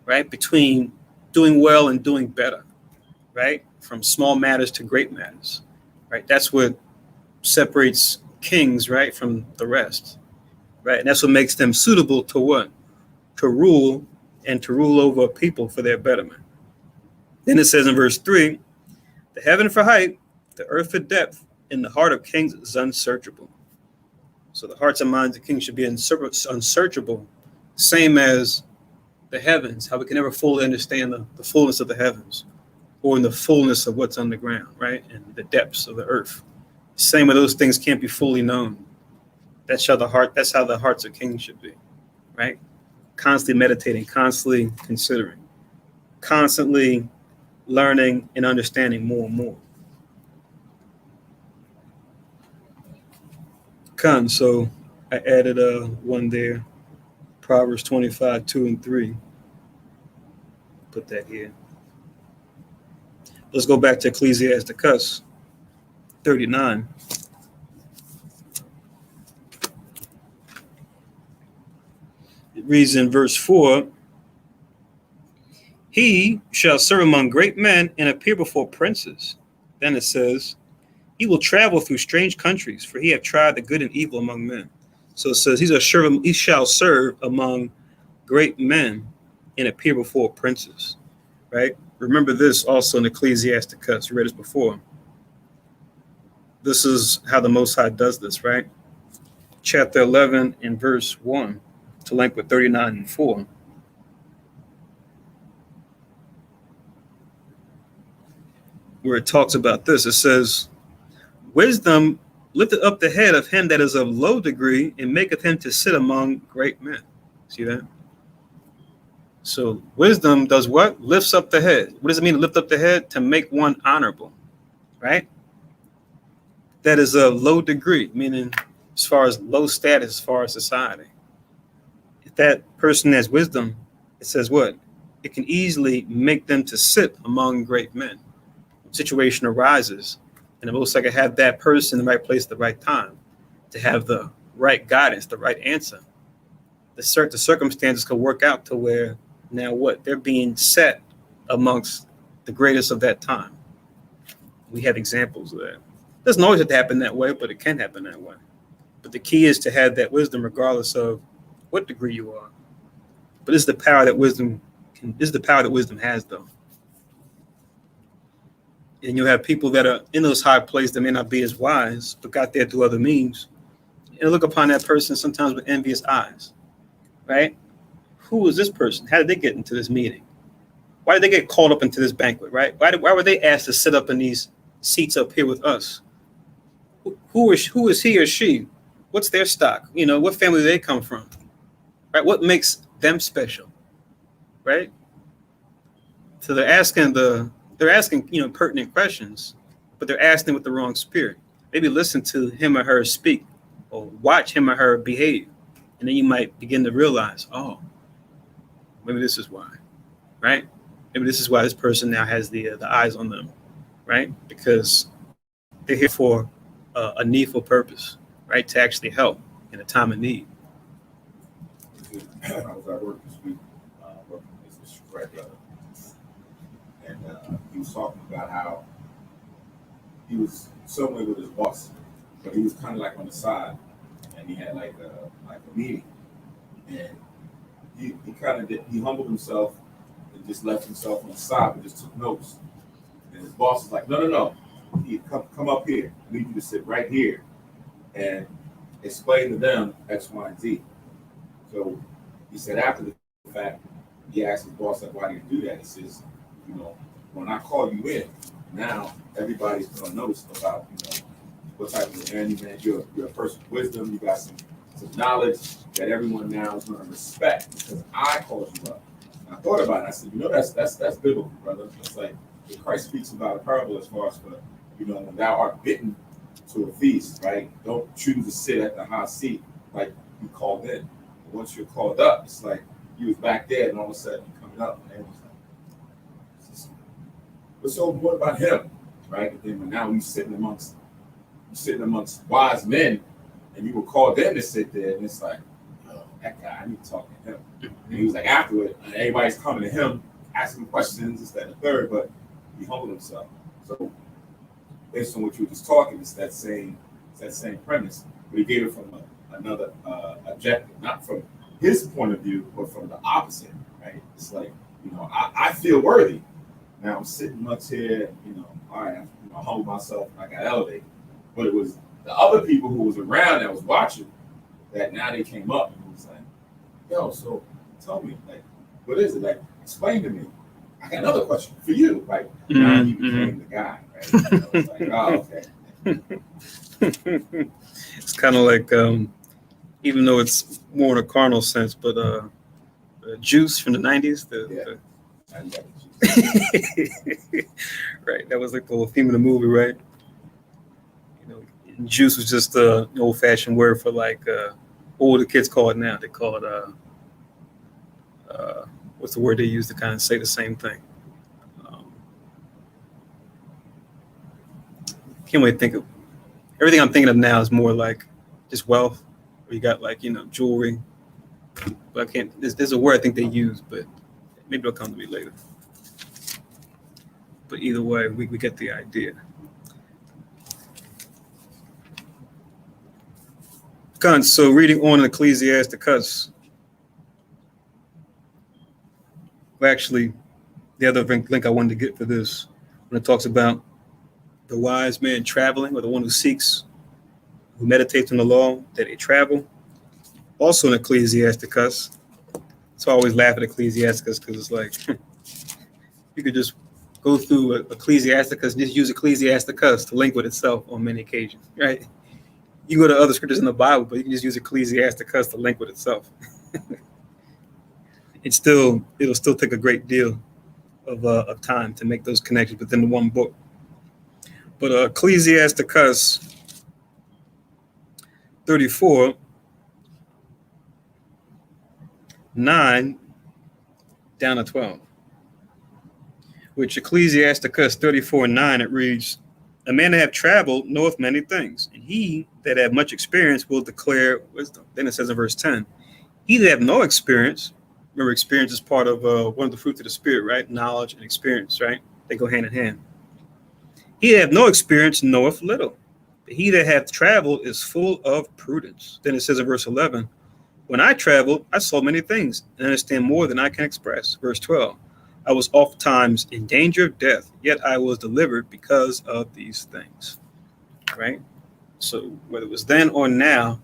right? Between doing well and doing better, right? From small matters to great matters, right? That's what separates kings, right, from the rest, right? And that's what makes them suitable to what? To rule and to rule over people for their betterment. Then it says in verse 3, the heaven for height, the earth for depth, and the heart of kings is unsearchable. So the hearts and minds of kings should be unsearchable, same as the heavens, how we can never fully understand the fullness of the heavens or in the fullness of what's underground, right? And the depths of the earth. Same with those things can't be fully known. That's how the hearts of kings should be, right? Constantly meditating, constantly considering, constantly learning and understanding more and more. So I added one there, Proverbs 25, 2 and 3. Put that here. Let's go back to Ecclesiasticus 39. It reads in verse 4, he shall serve among great men and appear before princes. Then it says, he will travel through strange countries, for he hath tried the good and evil among men. So it says he shall serve among great men and appear before princes, right? Remember this also in Ecclesiasticus. You read this before. This is how the Most High does this, right? Chapter 11 and verse 1 to link with 39 and 4. Where it talks about this, it says, wisdom lifted up the head of him that is of low degree and maketh him to sit among great men. See that? So wisdom does what? Lifts up the head. What does it mean to lift up the head? To make one honorable, right? That is a low degree, meaning as far as low status, as far as society. If that person has wisdom, it says what? It can easily make them to sit among great men. When situation arises, and the Most High can have that person in the right place at the right time to have the right guidance, the right answer. The circumstances can work out to where now what? They're being set amongst the greatest of that time. We have examples of that. It doesn't always have to happen that way, but it can happen that way. But the key is to have that wisdom regardless of what degree you are. But this is the power that wisdom has, though. And you have people that are in those high places that may not be as wise, but got there through other means. and look upon that person sometimes with envious eyes, right? Who is this person? How did they get into this meeting? Why did they get called up into this banquet, right? Why were they asked to sit up in these seats up here with us? Who is he or she? What's their stock? What family do they come from? Right? What makes them special? Right? So they're asking pertinent questions, but they're asking with the wrong spirit. Maybe listen to him or her speak, or watch him or her behave, and then you might begin to realize, oh, maybe this is why, right? Maybe this is why this person now has the eyes on them, right? Because they're here for a needful purpose, right? To actually help in a time of need. I was at work this week, working with Mr. Fred, and he was talking about how he was somewhere with his boss, but he was kind of like on the side, and he had like a meeting, and he humbled himself and just left himself on the side, but just took notes. And his boss was like, no, he come up here. I need you to sit right here and explain to them X, Y, and Z. So he said after the fact, he asked his boss, like, why do you do that? He says, when I call you in, now everybody's gonna notice about, what type of man you're a person of wisdom, you got some knowledge that everyone now is gonna respect because I called you up. And I thought about it, I said, that's biblical, brother. It's like Christ speaks about a parable as far as for, when thou art bidden to a feast, right? Don't choose to sit at the high seat like you called in. But once you're called up, it's like you was back there and all of a sudden you're coming up and it was like, what's so important about him, right? But then now you're sitting amongst wise men and you were called in to sit there and it's like, oh, that guy, I need to talk to him. And he was like, afterward, everybody's coming to him, asking questions, this, that, and the third, but he humbled himself. So based on what you were just talking, it's that same premise, but he gave it from another objective, not from his point of view, but from the opposite, right? It's like, I feel worthy. Now I'm sitting much here, all right, I humbled myself and I got elevated. But it was the other people who was around that was watching that now they came up and was like, yo, so tell me, like, what is it? Like, explain to me. I got another question for you. Like, now you became the guy, right? It's like, oh, okay. It's kind of like, even though it's more in a carnal sense, but Juice from the 90s. Right, that was like the whole theme of the movie, right? Juice was just an old-fashioned word for like, what do the kids call it now? They call it, what's the word they use to kind of say the same thing? Can't really think of, everything I'm thinking of now is more like just wealth, where you got like, jewelry. But I can't, there's a word I think they use, but maybe it'll come to me later. But either way, we get the idea. So reading on in Ecclesiasticus, well, actually, the other link I wanted to get for this, when it talks about the wise man traveling, or the one who seeks, who meditates on the law, that they travel. Also in Ecclesiasticus, so I always laugh at Ecclesiasticus because it's like, you could just go through Ecclesiasticus and just use Ecclesiasticus to link with itself on many occasions, right? You go to other scriptures in the Bible, but you can just use Ecclesiasticus to link with itself. It'll still take a great deal of time to make those connections within the one book. But Ecclesiasticus 34, 9 down to 12. Which Ecclesiasticus 34:9, it reads, a man that have traveled knoweth many things, and he that have much experience will declare wisdom. Then it says in verse 10, he that have no experience, remember experience is part of one of the fruits of the spirit, right? Knowledge and experience, right? They go hand in hand. He that have no experience knoweth little, but he that hath traveled is full of prudence. Then it says in verse 11, when I traveled, I saw many things and understand more than I can express. Verse 12, I was oftentimes in danger of death, yet I was delivered because of these things, right? So whether it was then or now,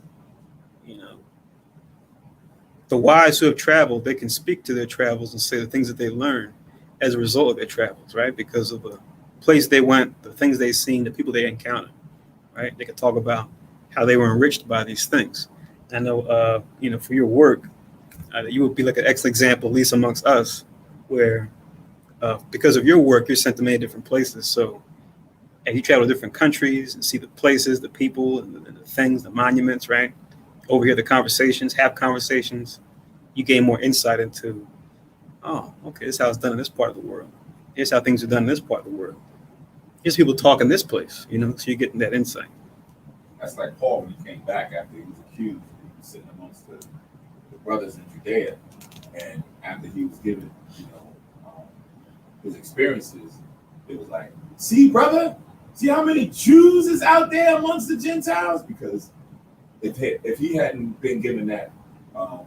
the wise who have traveled, they can speak to their travels and say the things that they learned as a result of their travels, right? Because of the place they went, the things they seen, the people they encountered, right? They could talk about how they were enriched by these things. I know, for your work, you would be like an excellent example, at least amongst us, where because of your work, you're sent to many different places. So, and you travel to different countries and see the places, the people, and the things, the monuments, right? Overhear the conversations, have conversations. You gain more insight into, oh, okay, this is how it's done in this part of the world. Here's how things are done in this part of the world. Here's people talk in this place, so you're getting that insight. That's like Paul when he came back after he was accused. He was sitting amongst the brothers in Judea, and after he was given, his experiences, it was like, see, brother, see how many Jews is out there amongst the Gentiles? Because if he hadn't been given that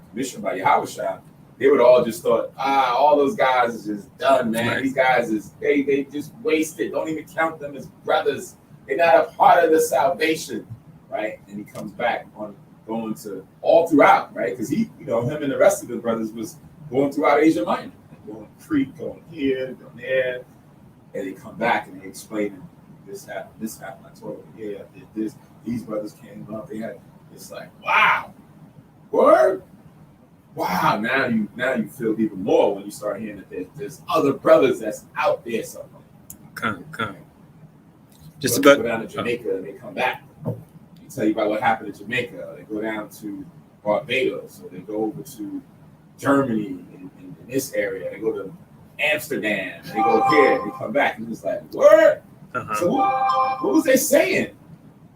commission by Yahushua, they would all just thought, all those guys is just done, man. Right. These guys they just wasted. Don't even count them as brothers. They're not a part of the salvation, right? And he comes back on going to all throughout, right? Because him and the rest of the brothers was going throughout Asia Minor, going to Crete, going here, going there, and they come back and they explain this happened. I told them, yeah, I did this. These brothers came up. They had. It's like, wow, word. Wow, now you feel even more when you start hearing that there's other brothers that's out there somewhere. Come. Just go down to Jamaica and they come back. They tell you about what happened in Jamaica. They go down to Barbados, or they go over to Germany in this area. They go to Amsterdam. They go here. They come back and it's like, word. Uh-huh. So what was they saying?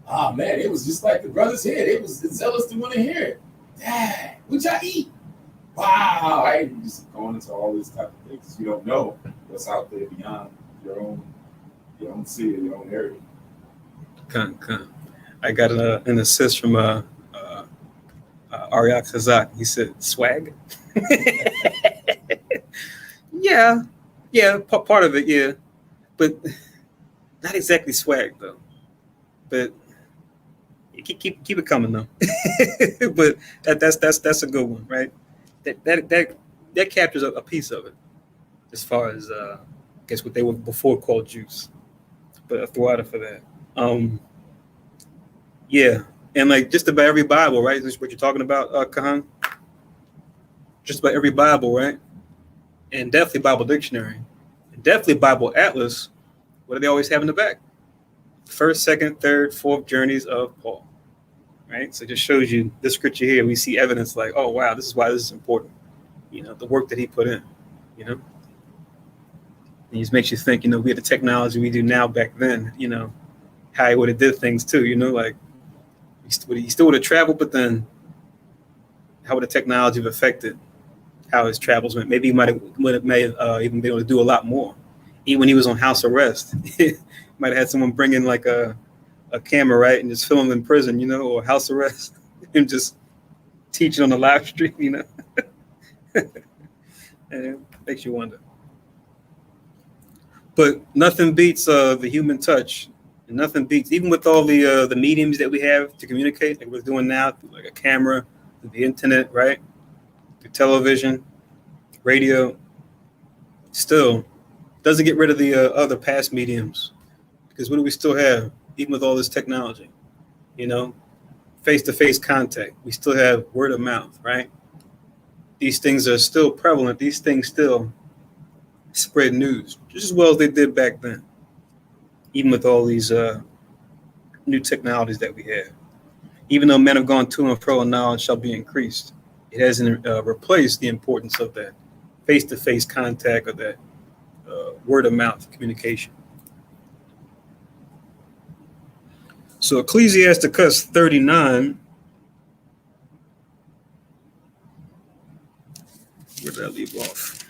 Oh man, it was just like the brothers here. They was zealous to want to hear it. Dad, what y'all eat? Wow, right? You just going into all this type of things. You don't know what's out there beyond your own city, your own area. Come. I got an assist from Ariak Hazak. He said, swag? Yeah, part of it, yeah. But not exactly swag, though. But keep it coming, though. But that's a good one, right? That captures a piece of it, as far as I guess what they were before called juice. But I throw out for that. Yeah, and like just about every Bible, right? This is what you're talking about, Kahan. Just about every Bible, right? And definitely Bible dictionary, and definitely Bible Atlas. What do they always have in the back? First, second, third, fourth journeys of Paul. Right, so it just shows you this scripture here. We see evidence like, oh wow, this is why this is important. The work that he put in. It just makes you think. We had the technology we do now back then. How he would have did things too. Like he still would have traveled, but then how would the technology have affected how his travels went? Maybe he may have even been able to do a lot more. Even when he was on house arrest, might have had someone bring in like a camera, right, and just film him in prison, or house arrest, and just teaching on the live stream, and it makes you wonder. But nothing beats the human touch, and nothing beats, even with all the mediums that we have to communicate, like we're doing now, through like a camera, through the internet, right, through television, radio. Still, doesn't get rid of the other past mediums, because what do we still have? Even with all this technology, face-to-face contact, we still have word of mouth, right? These things are still prevalent. These things still spread news just as well as they did back then, even with all these new technologies that we have. Even though men have gone to and fro and knowledge shall be increased, it hasn't replaced the importance of that face-to-face contact or that word of mouth communication. So Ecclesiasticus 39, where did I leave off?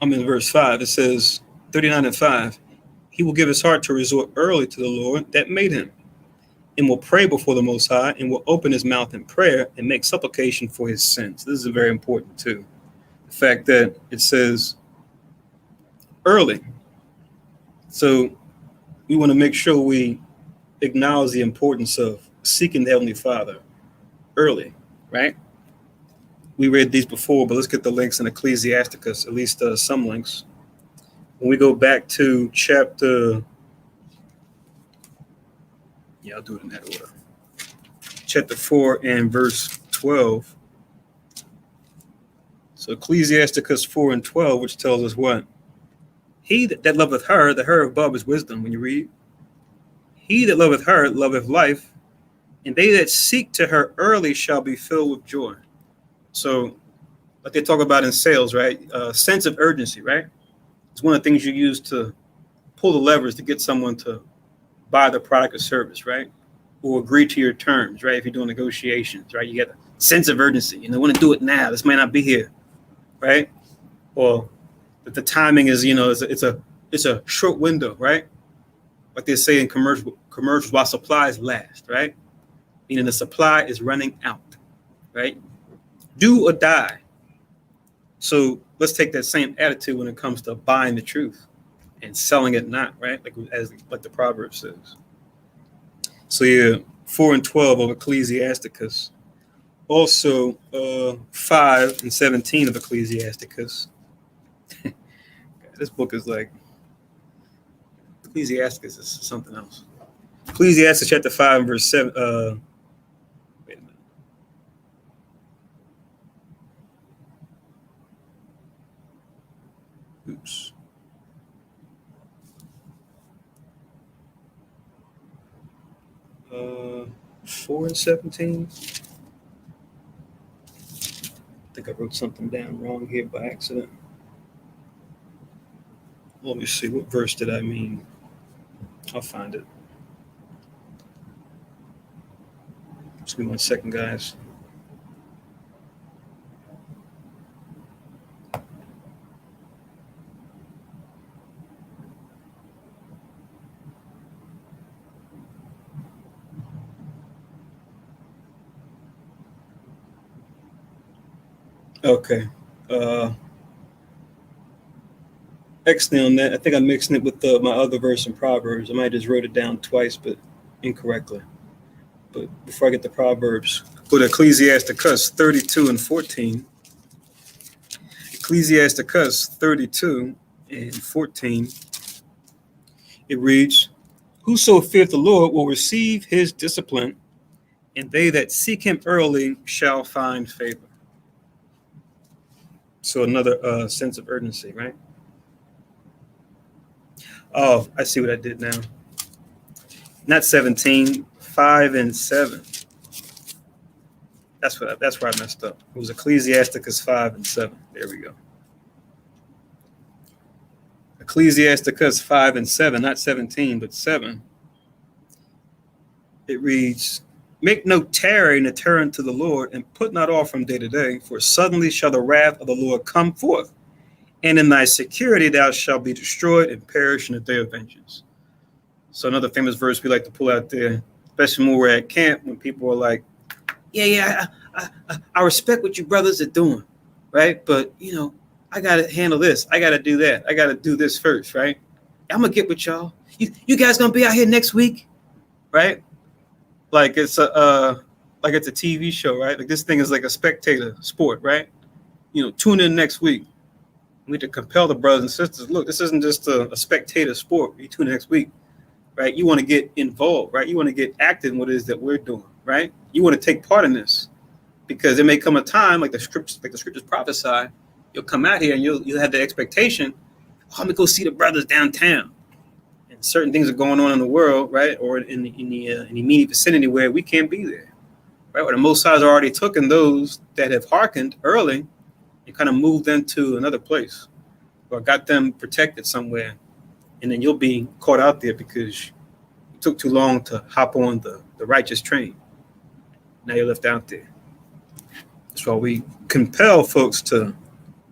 I'm in verse 5. It says, 39:5, he will give his heart to resort early to the Lord that made him, and will pray before the Most High, and will open his mouth in prayer and make supplication for his sins. This is very important too. The fact that it says early. So we want to make sure we acknowledge the importance of seeking the Heavenly Father early, right? We read these before, but let's get the links in Ecclesiasticus, at least some links. When we go back to chapter, I'll do it in that order. Chapter 4 and verse 12. So Ecclesiasticus 4 and 12, which tells us what? He that loveth her, the her above is wisdom, when you read. He that loveth her loveth life, and they that seek to her early shall be filled with joy. So, like they talk about in sales, right? Sense of urgency, right? It's one of the things you use to pull the levers to get someone to buy the product or service, right? Or agree to your terms, right? If you're doing negotiations, right? You get a sense of urgency. You know, want to do it now. This might not be here, right? Or that the timing is, it's a short window, right? Like they say in commercials, while supplies last, right? Meaning the supply is running out, right? Do or die. So let's take that same attitude when it comes to buying the truth and selling it not, right? Like the proverb says. So 4 and 12 of Ecclesiasticus. Also 5 and 17 of Ecclesiasticus. This book is like, Ecclesiasticus is something else. Ecclesiastes chapter 5 and verse 7. Wait a minute. Oops. Uh, 4 and 17. I think I wrote something down wrong here by accident. Let me see. What verse did I mean? I'll find it. Just give me 1 second, guys. Okay. Excellent on that. I think I'm mixing it with my other verse in Proverbs. I might have just wrote it down twice, but incorrectly. But before I get to Proverbs, go to Ecclesiasticus 32 and 14. Ecclesiasticus 32 and 14. It reads, whoso feareth the Lord will receive his discipline, and they that seek him early shall find favor. So another sense of urgency, right? Oh, I see what I did now. Not 17, 5 and 7. That's where I messed up. It was Ecclesiasticus 5 and 7. There we go. Ecclesiasticus 5 and 7, not 17, but 7. It reads, make no tarry to turn to the Lord, and put not off from day to day, for suddenly shall the wrath of the Lord come forth, and in thy security thou shalt be destroyed and perish in the day of vengeance. So another famous verse we like to pull out there, especially when we're at camp, when people are like, I respect what you brothers are doing, right? But, I got to handle this. I got to do that. I got to do this first, right? I'm going to get with y'all. You guys going to be out here next week, right? Like it's a TV show, right? Like this thing is like a spectator sport, right? Tune in next week. We need to compel the brothers and sisters. Look, this isn't just a spectator sport. You tune in next week, right? You want to get involved, right? You want to get active in what it is that we're doing, right? You want to take part in this, because there may come a time, like the scriptures prophesy, you'll come out here and you'll have the expectation, I'm gonna go see the brothers downtown, and certain things are going on in the world, right, or in the immediate vicinity where we can't be there, right? Or the Most High's already taken those that have hearkened early and kind of moved them to another place, or got them protected somewhere, and then you'll be caught out there because it took too long to hop on the righteous train. Now you're left out there. That's why we compel folks to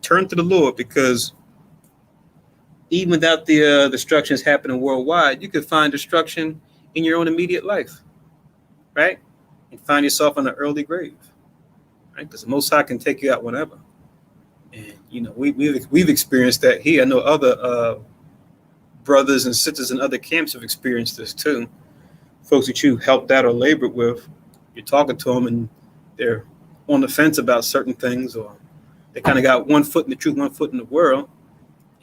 turn to the Lord, because even without the destructions happening worldwide, you could find destruction in your own immediate life, right? And find yourself in an early grave, right? Because the Most High can take you out whenever. And we've experienced that here. I know other brothers and sisters in other camps have experienced this too. Folks that you helped out or labored with, you're talking to them, and they're on the fence about certain things, or they kind of got one foot in the truth, one foot in the world,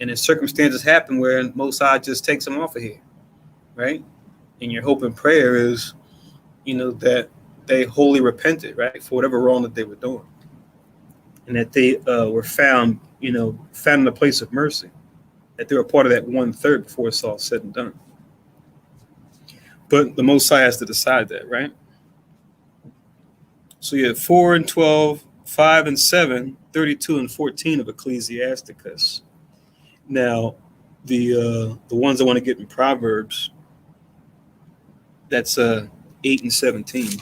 and then circumstances happen where Most High just takes them off of here, right? And your hope and prayer is, that they wholly repented, right, for whatever wrong that they were doing, and that they were found in a place of mercy, that they were part of that 1/3 before it's all said and done. But the Most High has to decide that, right? So you have 4 and 12, 5 and 7, 32 and 14 of Ecclesiasticus. Now, the ones I want to get in Proverbs, that's 8 and 17.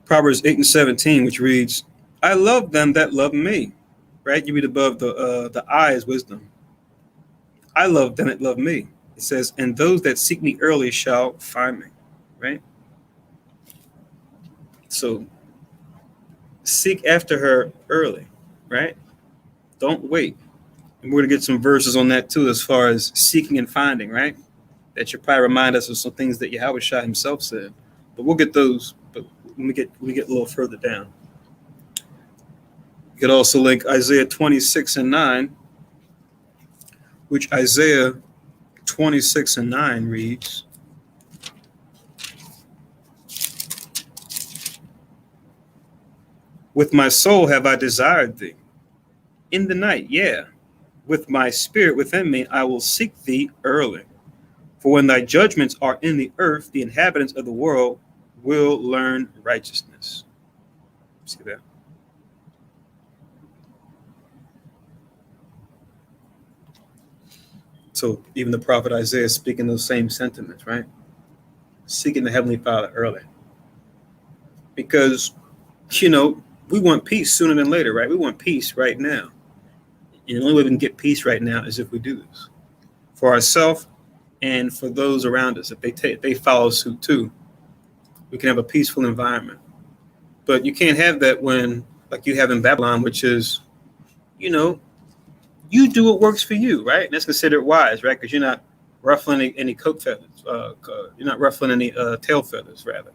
Proverbs 8 and 17, which reads, I love them that love me. Right? You read above the I is wisdom. I love them that love me. It says, and those that seek me early shall find me. Right? So seek after her early. Right? Don't wait. And we're going to get some verses on that too, as far as seeking and finding, right? That should probably remind us of some things that Yahweh Shai himself said. But we'll get those, but when we get a little further down. You could also link Isaiah 26 and 9, which Isaiah 26 and 9 reads, with my soul have I desired thee. In the night, yeah, with my spirit within me, I will seek thee early. For when thy judgments are in the earth, the inhabitants of the world will learn righteousness. See that? So even the prophet Isaiah is speaking those same sentiments, right? Seeking the Heavenly Father early. Because, we want peace sooner than later, right? We want peace right now. And the only way we can get peace right now is if we do this. For ourselves and for those around us. If they follow suit too, we can have a peaceful environment. But you can't have that when, like you have in Babylon, which is, you do what works for you, right? And that's considered wise, right? Because you're not ruffling any coat feathers. You're not ruffling any tail feathers, rather,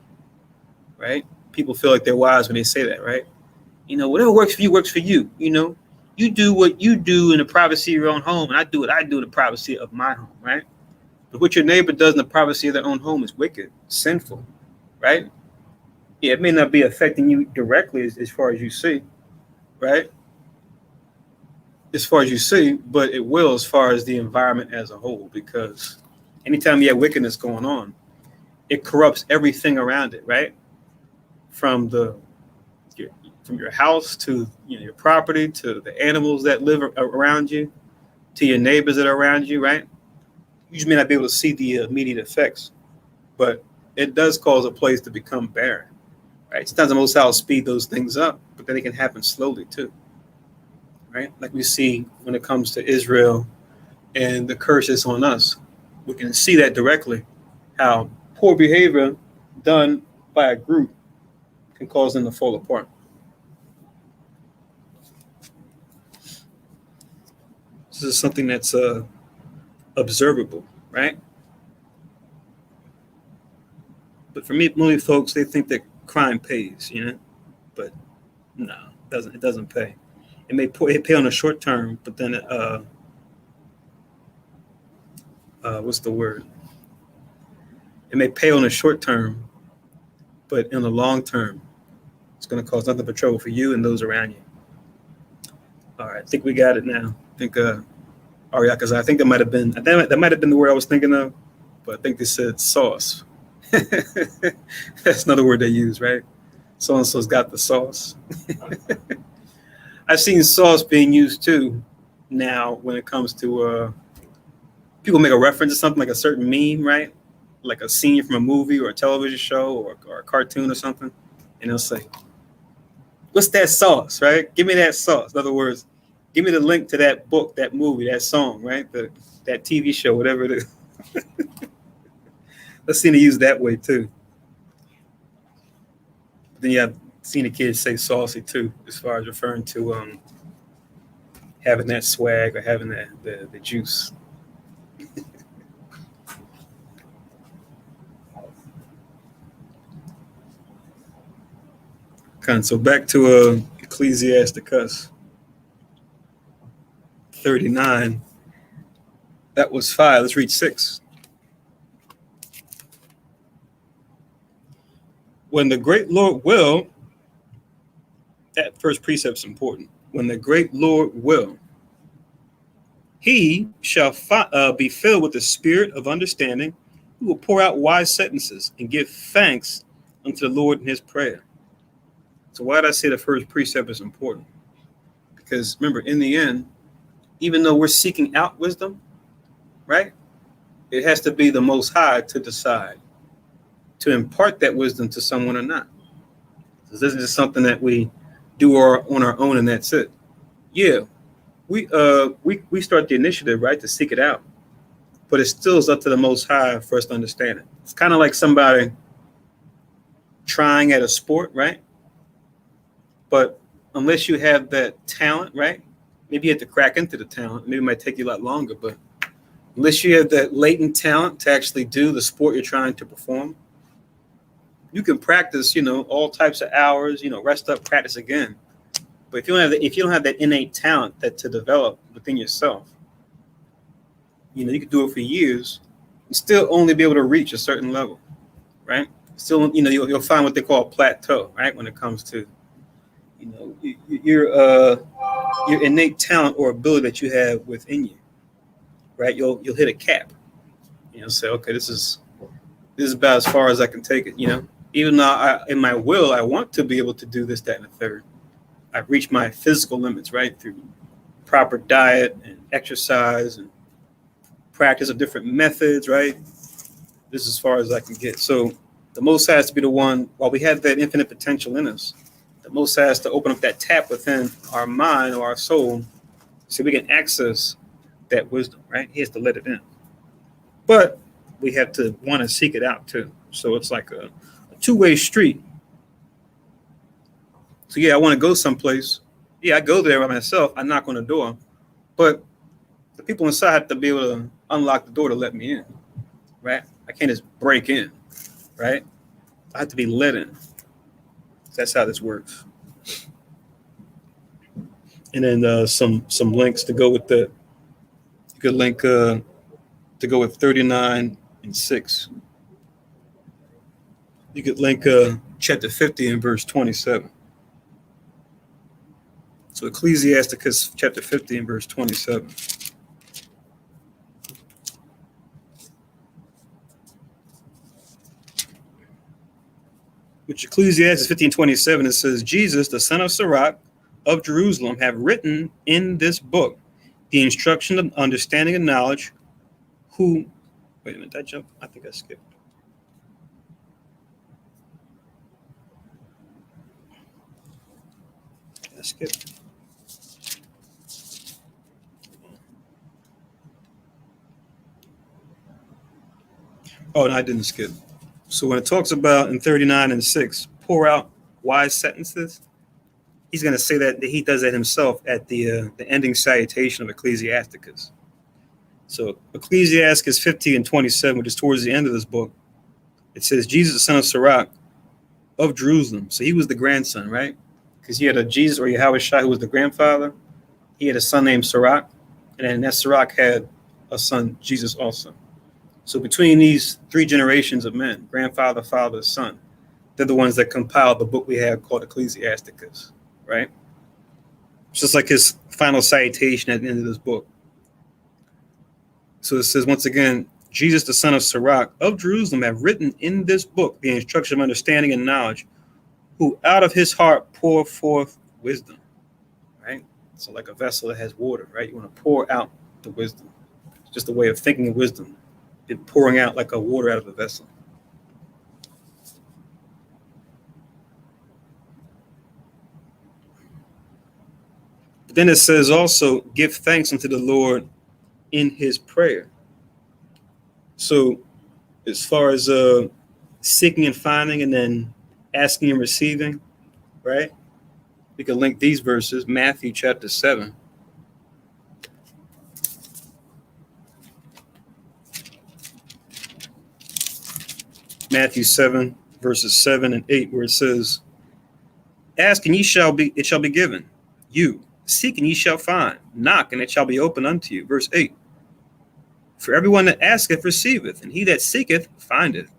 right? People feel like they're wise when they say that, right? Whatever works for you works for you. You do what you do in the privacy of your own home, and I do what I do in the privacy of my home, right? But what your neighbor does in the privacy of their own home is wicked, sinful, right? Yeah, it may not be affecting you directly as far as you see, right? As far as you see, but it will as far as the environment as a whole, because anytime you have wickedness going on, it corrupts everything around it, right? From your house to your property, to the animals that live around you, to your neighbors that are around you, right? You just may not be able to see the immediate effects, but it does cause a place to become barren, right? Sometimes the Most High will speed those things up, but then it can happen slowly too. Right? Like we see when it comes to Israel and the curses on us. We can see that directly, how poor behavior done by a group can cause them to fall apart. This is something that's observable, right? But for me, many folks, they think that crime pays, but no, it doesn't pay. It may pay on the short term, but then what's the word? It may pay on the short term, but in the long term, it's going to cause nothing but trouble for you and those around you. All right, I think we got it now. I think because I think that might have been the word I was thinking of, but I think they said sauce. That's another word they use, right? So and so's got the sauce. I've seen sauce being used too now when it comes to people make a reference to something like a certain meme, right? Like a scene from a movie or a television show or a cartoon or something. And they'll say, what's that sauce, right? Give me that sauce. In other words, give me the link to that book, that movie, that song, right? That TV show, whatever it is. Let's see to use that way too. Then you have seen the kids say saucy too, as far as referring to having that swag or having that the juice. Okay, so back to Ecclesiasticus 39. That was 5. Let's read 6. When the great Lord will, that first precept is important. When the great Lord will, he shall be filled with the spirit of understanding. He will pour out wise sentences and give thanks unto the Lord in his prayer. So why did I say the first precept is important? Because remember, in the end, even though we're seeking out wisdom, right? It has to be the Most High to decide to impart that wisdom to someone or not. This isn't just something that we do on our own and that's it. Yeah, we start the initiative, right, to seek it out, but it still is up to the Most High for us to understand it. It's kind of like somebody trying at a sport, right? But unless you have that talent, right? Maybe you have to crack into the talent. Maybe it might take you a lot longer, but unless you have that latent talent to actually do the sport you're trying to perform, you can practice, all types of hours, rest up, practice again. But if you don't have that innate talent that to develop within yourself, you could do it for years and still only be able to reach a certain level, right? Still, you'll find what they call a plateau, right? When it comes to, your innate talent or ability that you have within you, right? You'll hit a cap, say, okay, this is about as far as I can take it, even though in my will, I want to be able to do this, that, and the third. I've reached my physical limits, right? Through proper diet and exercise and practice of different methods, right? This is as far as I can get. So the Most High has to be the one, while we have that infinite potential in us, the Most High has to open up that tap within our mind or our soul so we can access that wisdom, right? He has to let it in. But we have to want to seek it out too. So it's like a two-way street. So yeah, I want to go someplace. Yeah, I go there by myself. I knock on the door, but the people inside have to be able to unlock the door to let me in, right? I can't just break in, right? I have to be let in. That's how this works. And then some links to go with that. You could link to go with 39 and 6. You could link chapter 50 and verse 27. So Ecclesiasticus chapter 50 and verse 27. Which Ecclesiastes 15:27, it says, Jesus, the son of Sirach of Jerusalem, have written in this book the instruction of understanding and knowledge, wait a minute, did I jump? I think I skipped. I skipped. Oh, no, I didn't skip. So when it talks about in 39 and 6, pour out wise sentences, he's going to say that he does that himself at the ending salutation of Ecclesiasticus. So Ecclesiasticus 50 and 27, which is towards the end of this book, it says, Jesus, the son of Sirach of Jerusalem. So he was the grandson, right? Because you had a Jesus or Yahweh Shai who was the grandfather. He had a son named Sirach, and then that Sirach had a son, Jesus also. So between these three generations of men, grandfather, father, son, they're the ones that compiled the book we have called Ecclesiasticus, right? It's just like his final citation at the end of this book. So it says, once again, Jesus, the son of Sirach of Jerusalem, have written in this book the instruction of understanding and knowledge, who out of his heart pour forth wisdom, right? So like a vessel that has water, right? You want to pour out the wisdom. It's just a way of thinking of wisdom. It pouring out like a water out of a vessel. But then it says also, give thanks unto the Lord in his prayer. So as far as seeking and finding and then asking and receiving, right? We can link these verses, Matthew chapter 7. Matthew 7, verses 7 and 8, where it says, ask and it shall be given you. Seek and ye shall find. Knock and it shall be opened unto you. Verse 8. For everyone that asketh receiveth, and he that seeketh findeth.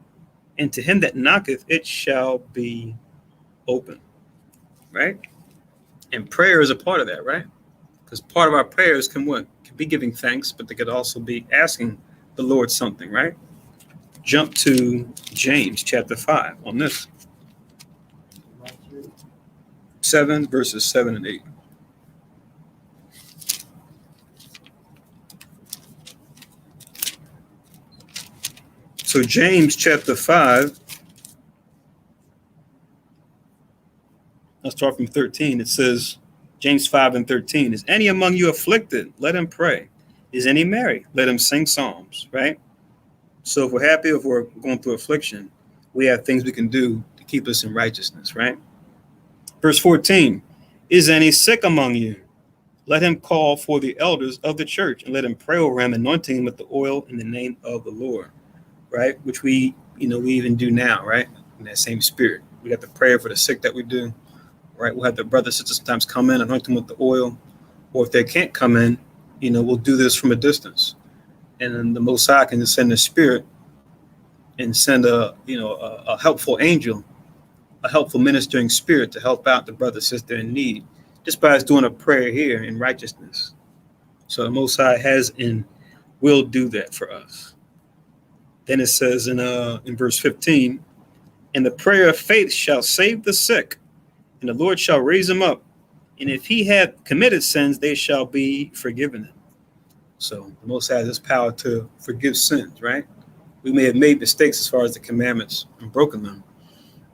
And to him that knocketh it shall be open. Right? And prayer is a part of that, right? Because part of our prayers can be giving thanks, but they could also be asking the Lord something, right? Jump to James chapter 5 on this. 7 verses 7 and 8. So James chapter 5, I'll start from 13. It says, James 5 and 13, is any among you afflicted? Let him pray. Is any merry? Let him sing psalms, right? So if we're happy, if we're going through affliction, we have things we can do to keep us in righteousness, right? Verse 14, is any sick among you? Let him call for the elders of the church and let him pray over him, anointing him with the oil in the name of the Lord, right? Which we even do now, right? In that same spirit. We got the prayer for the sick that we do, right? We'll have the brothers and sisters sometimes come in, anoint them with the oil, or if they can't come in, we'll do this from a distance. And then the Most High can just send the Spirit and send a helpful angel, a helpful ministering spirit to help out the brother, sister in need, just by us doing a prayer here in righteousness. So the Most High has and will do that for us. Then it says in verse 15, and the prayer of faith shall save the sick, and the Lord shall raise him up. And if he had committed sins, they shall be forgiven him. So the Most High has this power to forgive sins, right? We may have made mistakes as far as the commandments and broken them.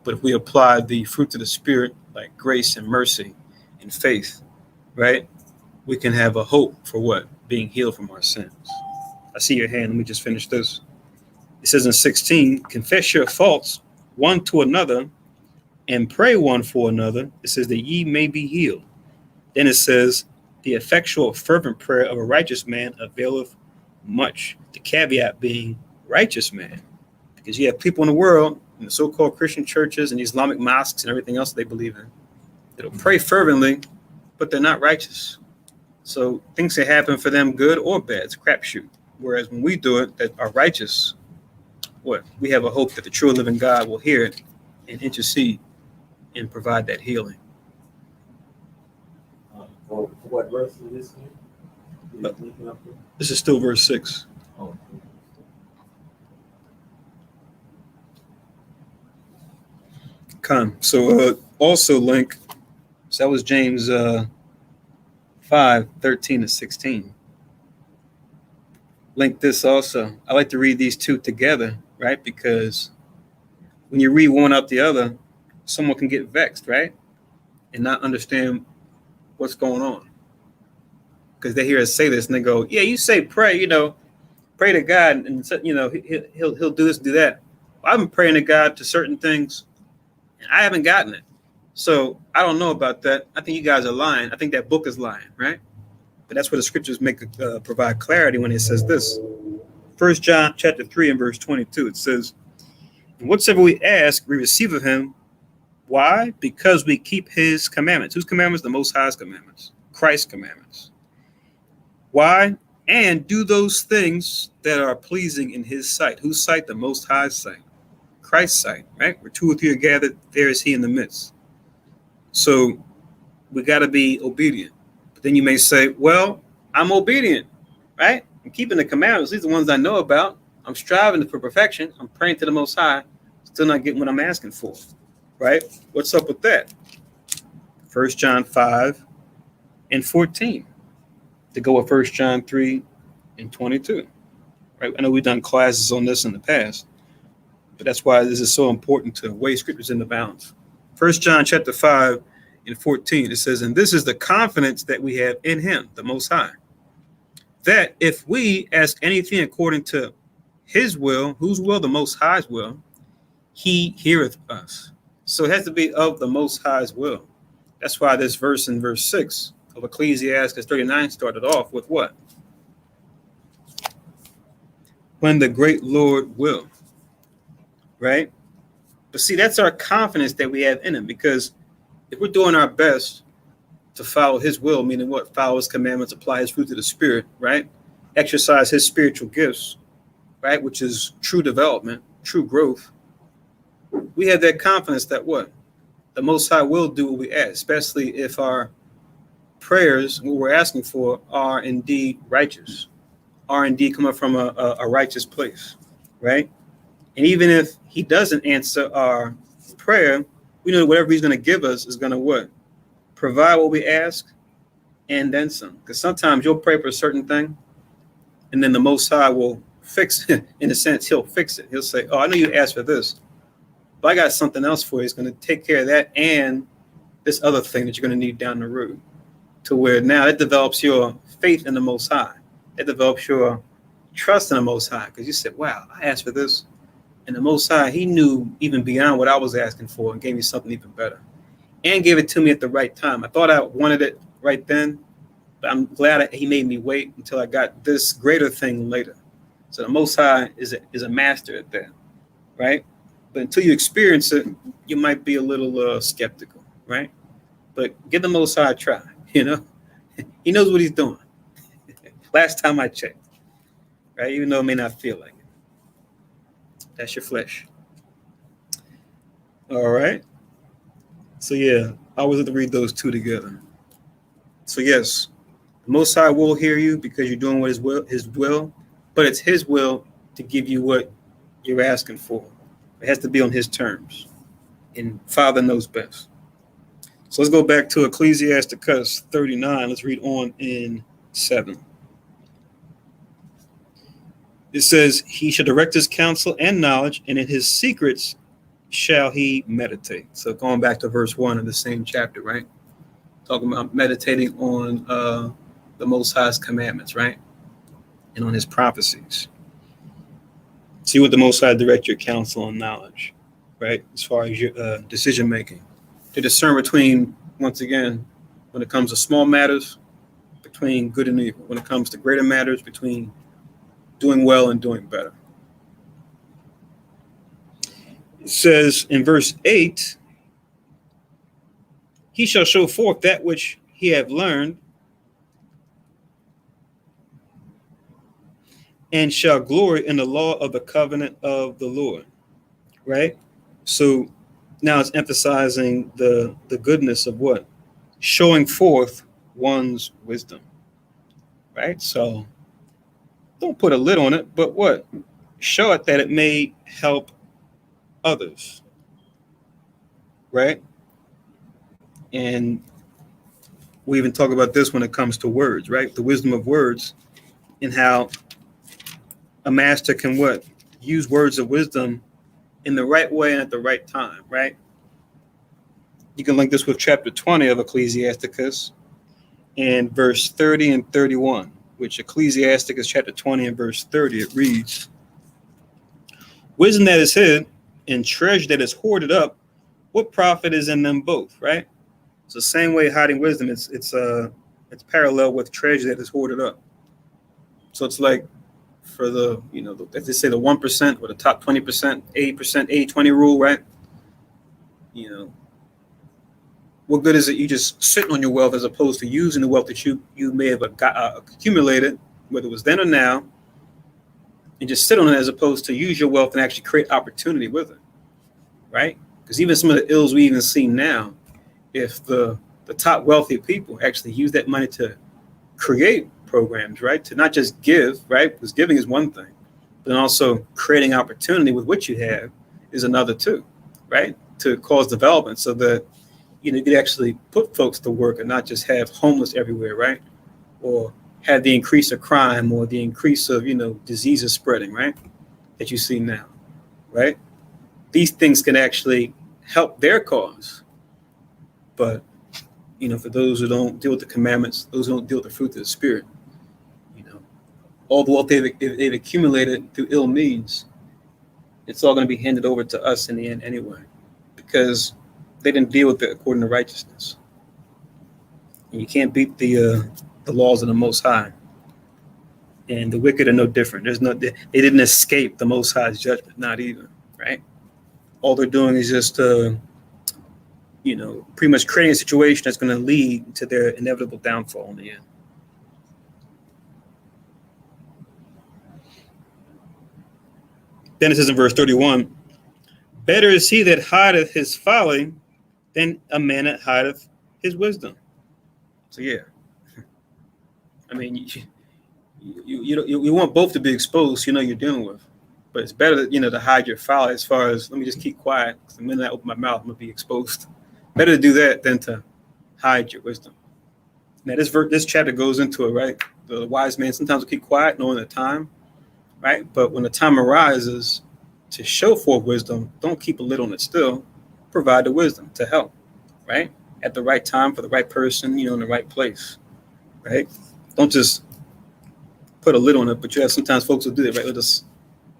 But if we apply the fruits of the Spirit, like grace and mercy and faith, right, we can have a hope for what? Being healed from our sins. I see your hand. Let me just finish this. It says in 16, confess your faults one to another and pray one for another. It says that ye may be healed. Then it says, the effectual fervent prayer of a righteous man availeth much. The caveat being righteous man. Because you have people in the world, in the so-called Christian churches and Islamic mosques and everything else they believe in, that'll pray fervently, but they're not righteous. So things can happen for them, good or bad. It's a crapshoot. Whereas when we do it, that are righteous, we have a hope that the true and living God will hear it and intercede and provide that healing. For what verse is this? This is still verse 6. Oh. Come. So also link, so that was James 5, 13 to 16. Link this also. I like to read these two together, right? Because when you read one up the other, someone can get vexed, right? And not understand what's going on. Because they hear us say this and they go, yeah, you say pray, pray to God and he'll do this, do that. Well, I've been praying to God to certain things and I haven't gotten it. So I don't know about that. I think you guys are lying. I think that book is lying, right? But that's where the scriptures provide clarity when it says this. 1 John chapter 3 and verse 22, it says, and whatsoever we ask, we receive of him. Why? Because we keep his commandments. Whose commandments? The Most High's commandments. Christ's commandments. Why? And do those things that are pleasing in his sight. Whose sight? The Most High's sight. Christ's sight, right? Where two or three are gathered, there is he in the midst. So we got to be obedient. But then you may say, well, I'm obedient, right? I'm keeping the commandments. These are the ones I know about. I'm striving for perfection. I'm praying to the Most High. Still not getting what I'm asking for, right? What's up with that? 1 John 5 and 14. To go with 1 John 3 and 22, right? I know we've done classes on this in the past, but that's why this is so important to weigh scriptures into balance. 1 John chapter 5 and 14, it says, and this is the confidence that we have in him, the Most High, that if we ask anything according to his will, whose will? The Most High's will, he heareth us. So it has to be of the Most High's will. That's why this verse in verse 6 of Ecclesiasticus 39 started off with what? When the great Lord will, right? But see, that's our confidence that we have in him, because if we're doing our best to follow his will, meaning what? Follow his commandments, apply his fruit to the spirit, right? Exercise his spiritual gifts, right? Which is true development, true growth. We have that confidence that what? The Most High will do what we ask, especially if our prayers, what we're asking for, are indeed righteous, are indeed coming from a righteous place, right? And even if he doesn't answer our prayer, we know that whatever he's going to give us is going to what? Provide what we ask and then some. Because sometimes you'll pray for a certain thing, and then the Most High will fix it. In a sense, he'll fix it. He'll say, oh, I know you asked for this, but I got something else for you. It's going to take care of that and this other thing that you're going to need down the road, to where now it develops your faith in the Most High. It develops your trust in the Most High, because you said, wow, I asked for this. And the Most High, he knew even beyond what I was asking for and gave me something even better, and gave it to me at the right time. I thought I wanted it right then, but I'm glad that he made me wait until I got this greater thing later. So the Most High is a master at that, right? But until you experience it, you might be a little skeptical, right? But give the Most High a try, you know? He knows what he's doing. Last time I checked, right? Even though it may not feel like it. That's your flesh. All right. So yeah, I always have to read those two together. So yes, the Most High will hear you because you're doing what his will, but it's his will to give you what you're asking for. It has to be on his terms, and Father knows best. So let's go back to Ecclesiasticus 39. Let's read on in 7. It says, he shall direct his counsel and knowledge, and in his secrets shall he meditate. So going back to verse 1 of the same chapter, right? Talking about meditating on the Most High's commandments, right? And on his prophecies. See what the Most High direct your counsel and knowledge, right? As far as your decision making. To discern between, once again, when it comes to small matters, between good and evil. When it comes to greater matters, between doing well and doing better. It says in verse 8, he shall show forth that which he have learned, and shall glory in the law of the covenant of the Lord. Right? So now it's emphasizing the goodness of what? Showing forth one's wisdom. Right? So don't put a lid on it, but what? Show it that it may help others. Right? And we even talk about this when it comes to words, right? The wisdom of words, and how a master can what? Use words of wisdom in the right way and at the right time, right? You can link this with chapter 20 of Ecclesiasticus and verse 30 and 31, which Ecclesiasticus chapter 20 and verse 30, it reads, wisdom that is hid and treasure that is hoarded up, what profit is in them both, right? It's the same way hiding wisdom. It's parallel with treasure that is hoarded up. So it's like for the, as they say, the 1% or the top 20%, 80%, 80-20 rule, right? What good is it you just sitting on your wealth as opposed to using the wealth that you may have accumulated, whether it was then or now, and just sit on it as opposed to use your wealth and actually create opportunity with it, right? Because even some of the ills we even see now, if the top wealthy people actually use that money to create programs, right? To not just give, right? Because giving is one thing, but also creating opportunity with what you have is another too, right? To cause development so that, you could actually put folks to work and not just have homeless everywhere, right? Or have the increase of crime or the increase of, diseases spreading, right? That you see now, right? These things can actually help their cause. But, for those who don't deal with the commandments, those who don't deal with the fruit of the Spirit, all the wealth they've accumulated through ill means, it's all going to be handed over to us in the end anyway, because they didn't deal with it according to righteousness. And you can't beat the laws of the Most High. And the wicked are no different. They didn't escape the Most High's judgment, not even, right? all they're doing is just, pretty much creating a situation that's going to lead to their inevitable downfall in the end. Then it says in verse 31, better is he that hideth his folly than a man that hideth his wisdom. So yeah, I mean, you want both to be exposed, you're dealing with, but it's better, to hide your folly as far as, let me just keep quiet, because the minute I open my mouth, I'm going to be exposed. Better to do that than to hide your wisdom. Now, this chapter goes into it, right? The wise man sometimes will keep quiet, knowing the time, right? But when the time arises to show forth wisdom, don't keep a lid on it still. Provide the wisdom to help, right? At the right time for the right person, in the right place, right? Don't just put a lid on it, but sometimes folks will do that, right? They'll just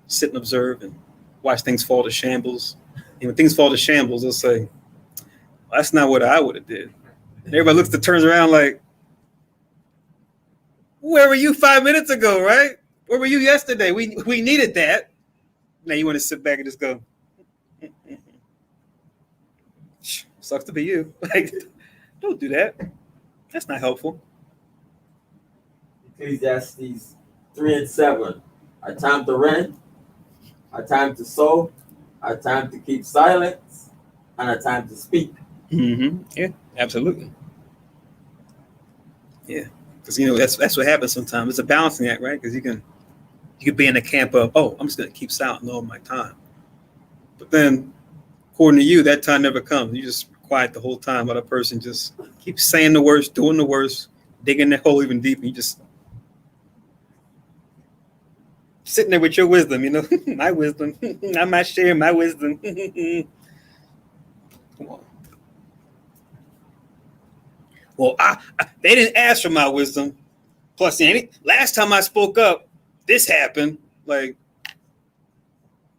sit and observe and watch things fall to shambles. And when things fall to shambles, they'll say, well, that's not what I would have did. And everybody turns around like, where were you 5 minutes ago, right? Where were you yesterday? We needed that. Now you want to sit back and just go, sucks to be you. Like, don't do that. That's not helpful. Ecclesiastes 3:7. A time to rent, a time to sow, a time to keep silence, and a time to speak. Mm-hmm. Yeah, absolutely. Yeah, because that's what happens sometimes. It's a balancing act, right? Because you can be in the camp of, oh, I'm just going to keep silent all my time, but then according to you, that time never comes. You just quiet the whole time, while the person just keeps saying the worst, doing the worst, digging the hole even deeper. You just sitting there with your wisdom, my wisdom. I'm not sharing my wisdom. Come on. Well, they didn't ask for my wisdom. Plus, last time I spoke up, this happened. Like,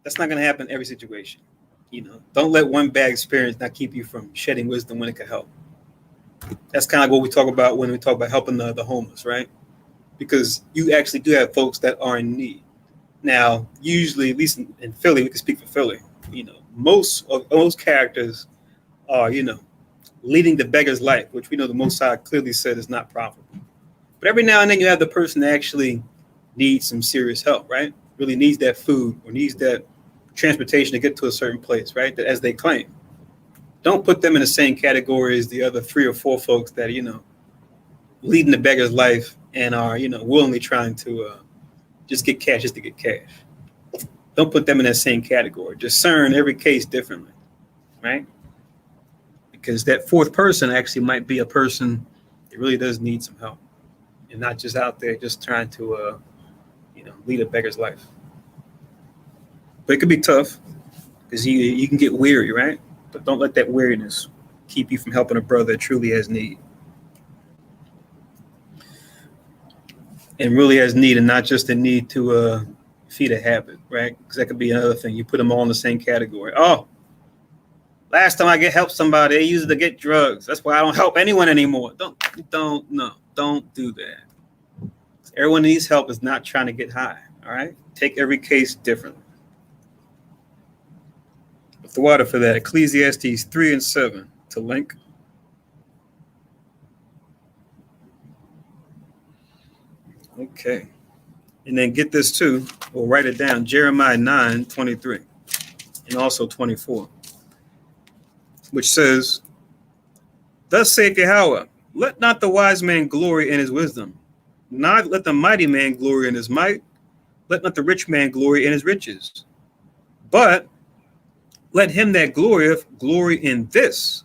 that's not going to happen in every situation. Don't let one bad experience not keep you from shedding wisdom when it could help. That's kind of what we talk about when we talk about helping the homeless, right? Because you actually do have folks that are in need. Now, usually, at least in Philly, we can speak for Philly, most of those characters are, leading the beggar's life, which we know the Most High clearly said is not profitable. But every now and then you have the person that actually needs some serious help, right? Really needs that food or needs that transportation to get to a certain place, right? That, as they claim. Don't put them in the same category as the other 3 or 4 folks that, leading the beggar's life and are, willingly trying to just get cash just to get cash. Don't put them in that same category. Discern every case differently, right? Because that 4th person actually might be a person that really does need some help and not just out there just trying to, lead a beggar's life. But it could be tough because you can get weary, right? But don't let that weariness keep you from helping a brother that truly has need. And really has need, and not just a need to feed a habit, right? Because that could be another thing. You put them all in the same category. Oh, last time I help somebody, they used it to get drugs. That's why I don't help anyone anymore. Don't do that. Everyone needs help is not trying to get high, all right? Take every case differently. With the water for that, Ecclesiastes 3:7 to link. Okay. And then get this too, or write it down, Jeremiah 9:23 and also 24, which says, thus saith Yahweh, let not the wise man glory in his wisdom, neither let the mighty man glory in his might, let not the rich man glory in his riches, but let him that glorieth glory in this,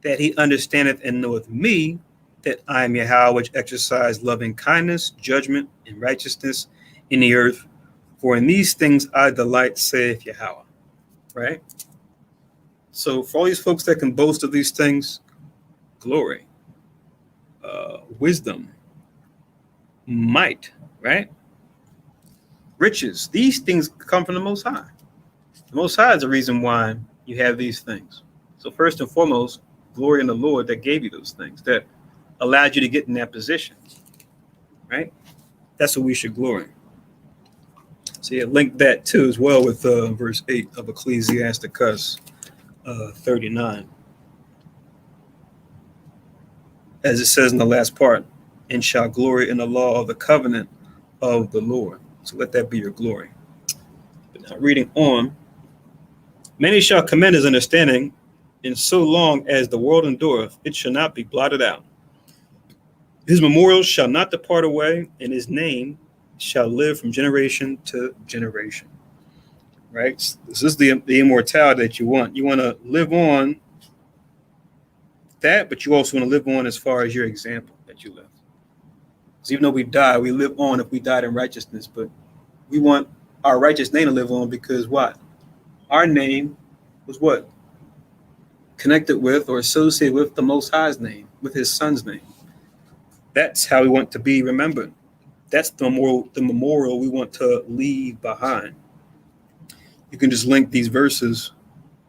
that he understandeth and knoweth me, that I am Yahweh, which exercise loving kindness, judgment, and righteousness in the earth. For in these things I delight, saith Yahweh. Right? So for all these folks that can boast of these things, glory, wisdom, might, right? Riches, these things come from the Most High. The Most High is the reason why you have these things. So first and foremost, glory in the Lord that gave you those things, that allowed you to get in that position, right? That's what we should glory. So yeah, link that too as well with verse 8 of Ecclesiasticus 39. As it says in the last part, and shall glory in the law of the covenant of the Lord. So let that be your glory. But now reading on, many shall commend his understanding, and so long as the world endureth, it shall not be blotted out. His memorials shall not depart away, and his name shall live from generation to generation. Right? This is the immortality that you want. You want to live on that, but you also want to live on as far as your example that you live. Because even though we die, we live on if we died in righteousness, but we want our righteous name to live on because what? Our name was what? Connected with or associated with the Most High's name, with his son's name. That's how we want to be remembered. That's the memorial we want to leave behind. You can just link these verses.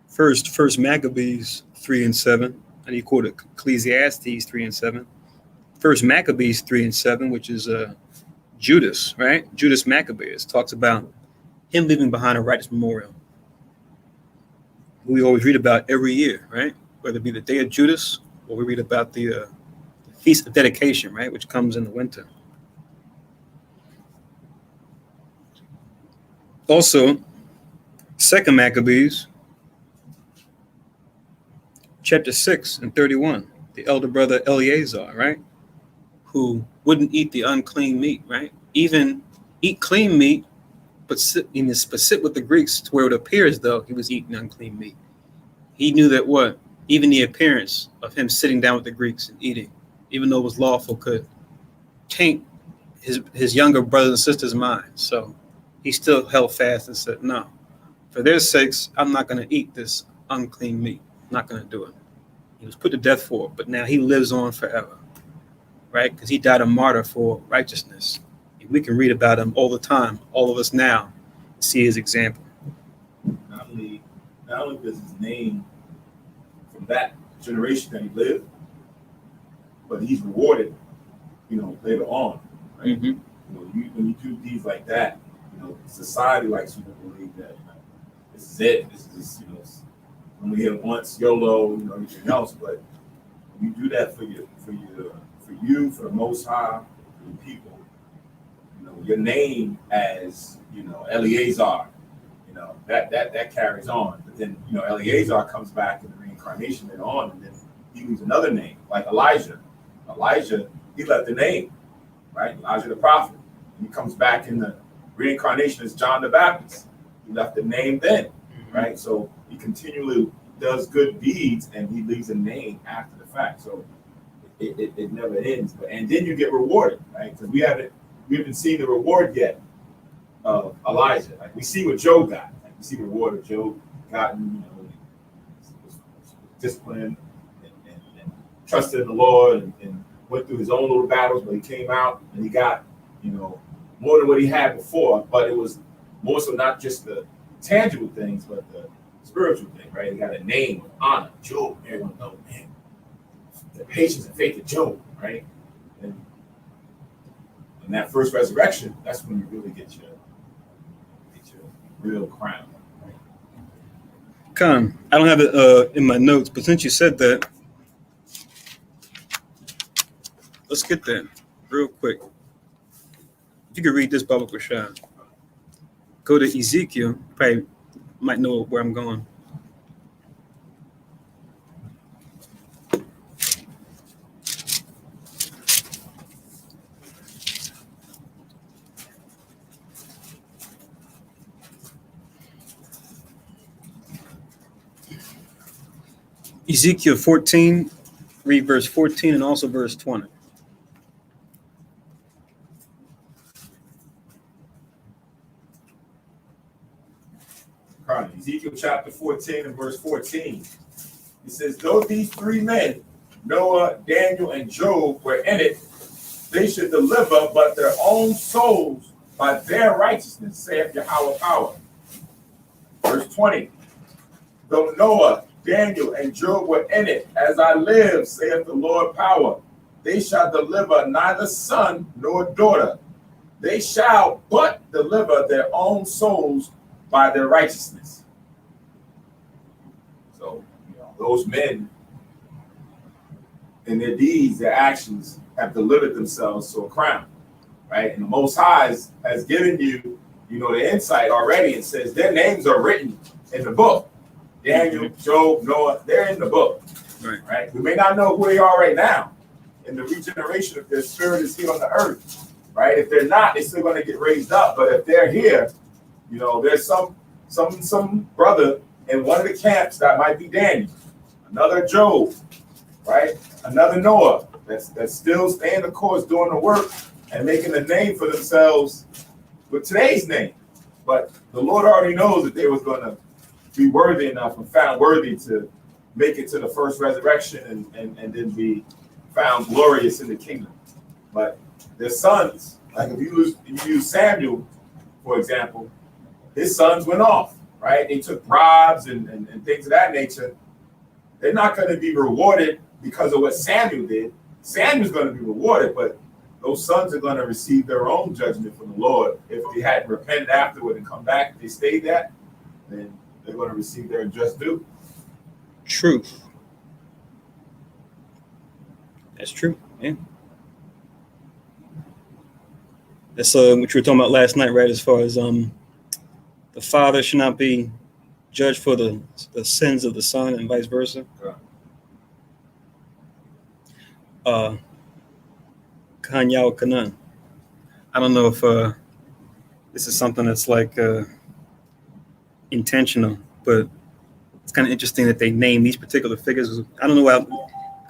First Maccabees 3 and 7. And you quote Ecclesiastes 3 and 7. First Maccabees 3 and 7, which is Judas, right? Judas Maccabeus talks about him leaving behind a righteous memorial. We always read about every year, right? Whether it be the day of Judas or we read about the Feast of Dedication, right? Which comes in the winter. Also, Second Maccabees, chapter 6 and 31, the elder brother Eleazar, right? Who wouldn't eat the unclean meat, right? Even eat clean meat, but sit with the Greeks to where it appears though he was eating unclean meat. He knew that what? Even the appearance of him sitting down with the Greeks and eating, even though it was lawful, could taint his younger brothers and sisters' minds. So he still held fast and said, no, for their sakes, I'm not going to eat this unclean meat. I'm not going to do it. He was put to death for it, but now he lives on forever, right? Because he died a martyr for righteousness. And we can read about him all the time, all of us now, see his example. Not only does his name from that generation that he lived, but he's rewarded, later on, right? Mm-hmm. When you do deeds like that, society likes you to believe that this is it. This is only here once, YOLO, everything else. But when you do that for you, for the Most High, for the people, your name as Eleazar, that carries on. But then Eleazar comes back in the reincarnation later on, and then he leaves another name like Elijah. Elijah, he left the name, right? Elijah the prophet. And he comes back in the reincarnation as John the Baptist. He left the name then, right? So he continually does good deeds and he leaves a name after the fact. So it never ends. And then you get rewarded, right? Because we haven't seen the reward yet of Elijah. Like we see what Job got. Like we see the reward of Job gotten, discipline and trusted in the Lord and went through his own little battles, but he came out and he got, more than what he had before. But it was more so not just the tangible things, but the spiritual thing, right? He got a name of honor, Job. Everyone knows, man, the patience and faith of Job, right? And that first resurrection, that's when you really get your real crown. Right? Con, I don't have it in my notes, but since you said that, let's get that real quick. If you could read this, Baba Rashad. Go to Ezekiel. You probably might know where I'm going. Ezekiel 14, read verse 14 and also verse 20. Ezekiel chapter 14 and verse 14. It says, though these three men, Noah, Daniel, and Job, were in it, they should deliver but their own souls by their righteousness, saith Yahweh power. Verse 20. Though Noah, Daniel, and Job were in it, as I live, saith the Lord power, they shall deliver neither son nor daughter, they shall but deliver their own souls by their righteousness. So, those men in their deeds, their actions have delivered themselves to a crown, right? And the Most High has given you, the insight already. It says their names are written in the book. Daniel, Job, Noah, they're in the book, right? We may not know who they are right now in the regeneration if their spirit is here on the earth, right? If they're not, they're still going to get raised up. But if they're here, there's some brother in one of the camps that might be Daniel, another Job, right? Another Noah that's still staying the course, doing the work and making a name for themselves with today's name. But the Lord already knows that they was going to be worthy enough and found worthy to make it to the first resurrection and then be found glorious in the kingdom. But their sons, like if you use Samuel, for example, his sons went off, right? They took bribes and things of that nature. They're not going to be rewarded because of what Samuel did. Samuel's going to be rewarded, but those sons are going to receive their own judgment from the Lord. If they hadn't repented afterward and come back, if they stayed that, then they're going to receive their just due. Truth. That's true. Yeah. That's what you were talking about last night, right? As far as the father should not be judged for the sins of the son and vice versa. Kanyao Kanan. I don't know if this is something that's like intentional, but it's kind of interesting that they name these particular figures. I don't know why.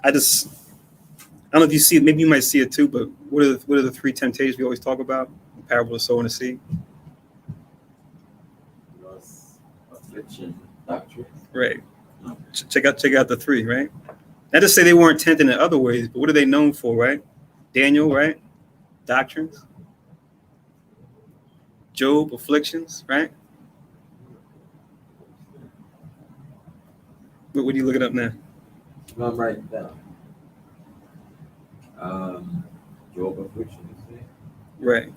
I don't know if you see it. Maybe you might see it too. But what are the three temptations we always talk about? The parable of sowing the seed. Affliction, doctrine. Right. Check out the three. Right. Not to say they weren't tempted in other ways, but what are they known for? Right. Daniel. Right. Doctrines. Job, afflictions. Right. What are you looking up now? I'm writing down. Job, affliction. Right.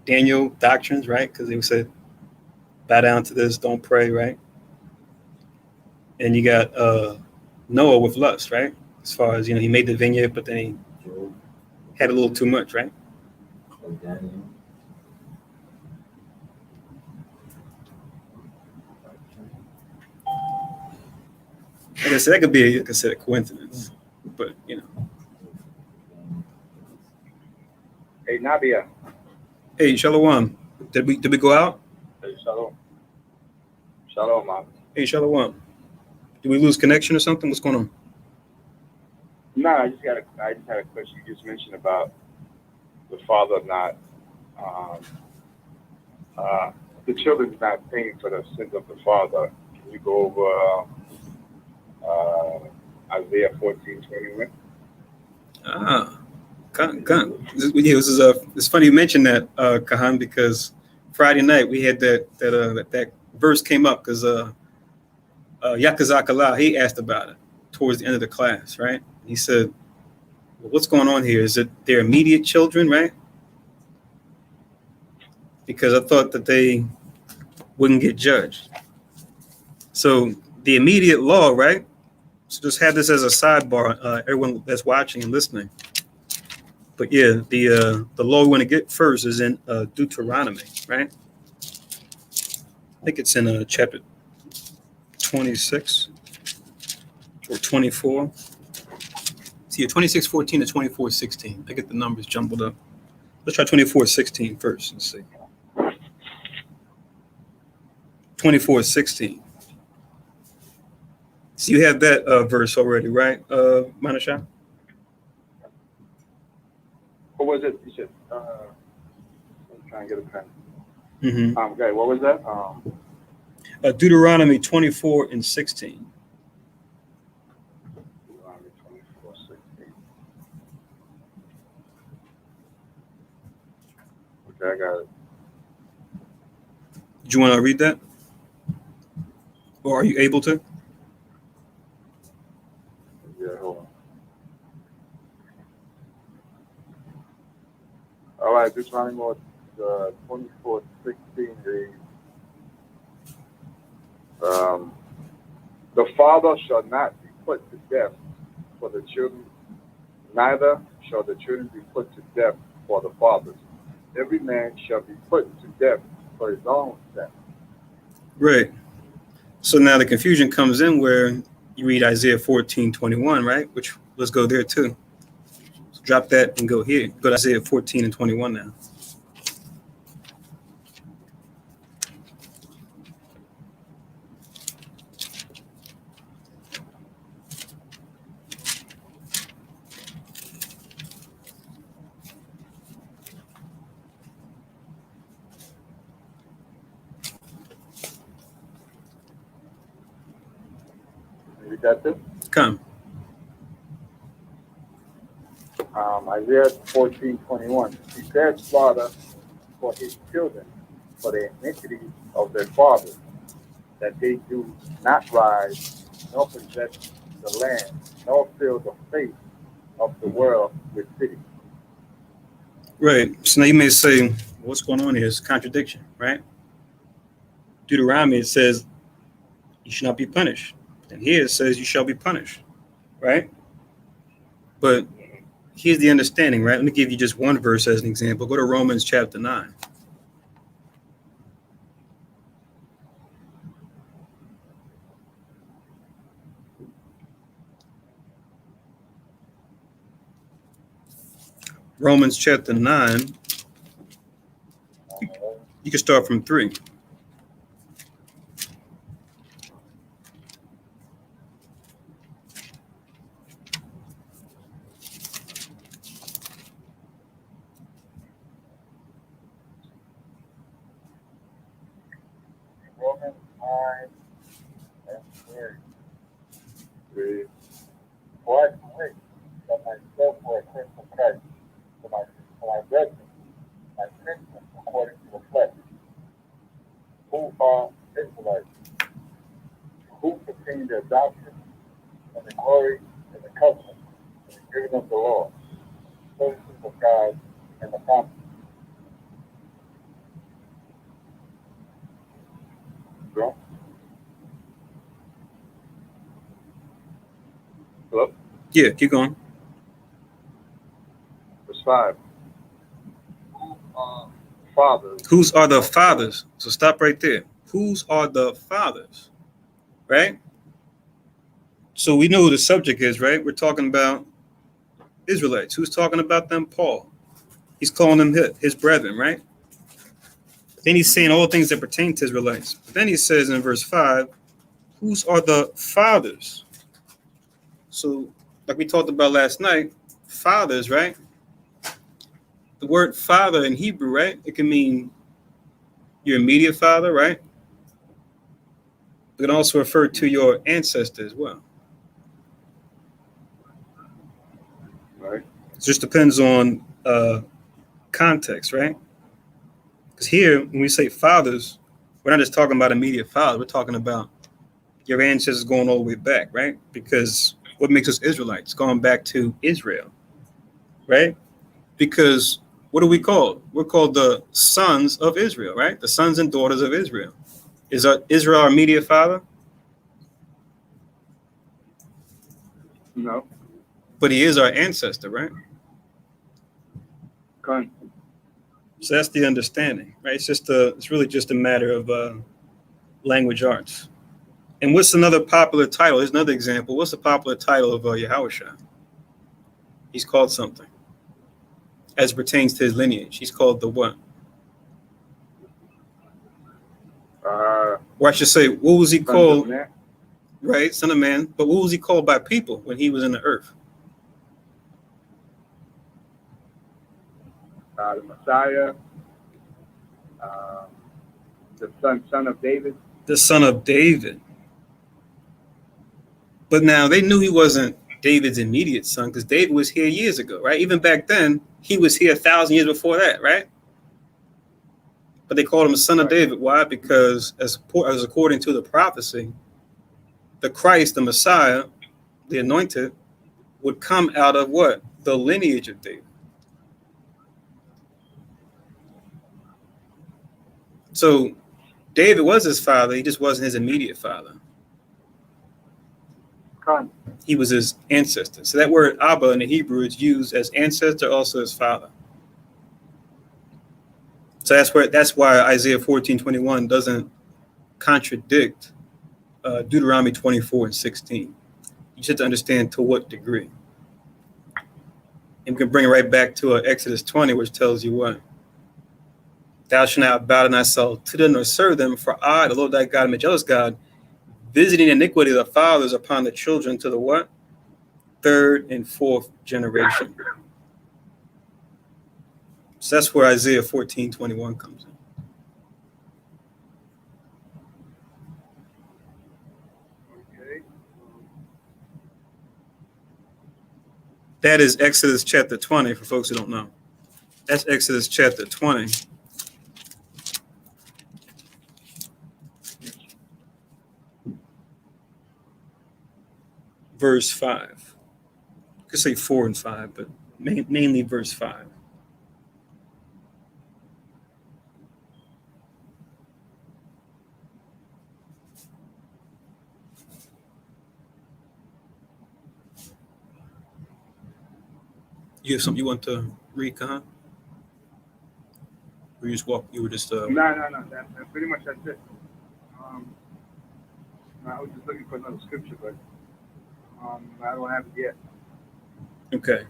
Daniel, doctrines. Right. Because they said, bow down to this, don't pray. Right. And you got Noah with lust. Right. As far as, he made the vineyard, but then he had a little too much. Right. Like I said, that could be a coincidence, but Hey, Nabia. Hey, Shalom. Did we go out? Hey, Shalom. Shalom, man. Hey, Shalom. Did we lose connection or something? What's going on? No, I just had a question. You just mentioned about the father not, the children not paying for the sins of the father. Can you go over Isaiah 14:21? It's funny you mentioned that, Kahan, because Friday night we had that verse came up because Yakazakala, he asked about it towards the end of the class, right? He said, well, what's going on here? Is it their immediate children, right? Because I thought that they wouldn't get judged. So the immediate law, right? So just have this as a sidebar, everyone that's watching and listening. But yeah, the law we want to get first is in Deuteronomy, right? I think it's in chapter 26 or 24. See, 26:14 to 24:16. I get the numbers jumbled up. Let's try 24:16 first. Let's see. 24:16. So you have that verse already, right, Manasha? What was it? You said, I'm trying to get a pen. Mm-hmm. Okay, what was that? Deuteronomy 24:16. Deuteronomy 24:16. Okay, I got it. Do you want to read that? Or are you able to? Yeah, hold All right, Deuteronomy 24:16 reads, the father shall not be put to death for the children, neither shall the children be put to death for the fathers. Every man shall be put to death for his own sin. Right. So now the confusion comes in where you read Isaiah 14:21, right? Which let's go there too. So drop that and go here. Go to Isaiah 14:21 now. You got this? Come. Isaiah 14:21. He bears slaughter for his children, for the iniquity of their fathers, that they do not rise, nor possess the land, nor fill the face of the world with cities. Right. So now you may say, what's going on here? It's a contradiction, right? Deuteronomy, it says you should not be punished. And here it says you shall be punished, right? But here's the understanding, right? Let me give you just one verse as an example. Go to Romans chapter 9. Romans chapter 9. You can start from 3. Romans 9:3. For I commit that myself for a sin for Christ, for my brethren, my kinsmen according to the flesh, who are Israelites, who pertain the adoption and the glory and the covenant and the giving of the law, services of God and the promise. Bro? Hello? Yeah, keep going. Verse 5. Fathers. Whose are the fathers? So stop right there. Whose are the fathers? Right? So we know who the subject is, right? We're talking about Israelites. Who's talking about them? Paul. He's calling them his brethren, right? Then he's saying all things that pertain to Israelites. But then he says in verse 5, whose are the fathers? So, like we talked about last night, fathers, right? The word father in Hebrew, right? It can mean your immediate father, right? It can also refer to your ancestor as well. Right. It just depends on context, right? Because here, when we say fathers, we're not just talking about immediate father. We're talking about your ancestors going all the way back, right? Because what makes us Israelites? Going back to Israel, right? Because what are we called? We're called the sons of Israel, right? The sons and daughters of Israel. Is Israel our immediate father? No. But he is our ancestor, right? Con. So that's the understanding, right? It's really just a matter of language arts. And what's another popular title? Here's another example. What's the popular title of Yahushua? He's called something. As it pertains to his lineage, he's called the what? Or I should say, what was he called? Right, son of man. But what was he called by people when he was in the earth? The Messiah, the son of David. The son of David. But now they knew he wasn't David's immediate son because David was here years ago, right? Even back then, he was here 1,000 years before that, right? But they called him a son of David. Why? Because as according to the prophecy, the Christ, the Messiah, the anointed, would come out of what? The lineage of David. So David was his father. He just wasn't his immediate father. He was his ancestor. So that word Abba in the Hebrew is used as ancestor, also as father. So that's why Isaiah 14:21 doesn't contradict Deuteronomy 24:16. You just have to understand to what degree. And we can bring it right back to Exodus 20, which tells you what? Thou shalt not bow thyself to them nor serve them, for I, the Lord thy God, am a jealous God, visiting iniquity of the fathers upon the children to the what? Third and fourth generation. So that's where Isaiah 14:21 comes in. Okay. That is Exodus chapter 20 for folks who don't know. That's Exodus chapter 20. Verse 5. You could say 4 and 5, but mainly verse 5. You have something you want to read, Kahan? Or you were just No. That pretty much that's it. I was just looking for another scripture, but I don't have it yet. Okay.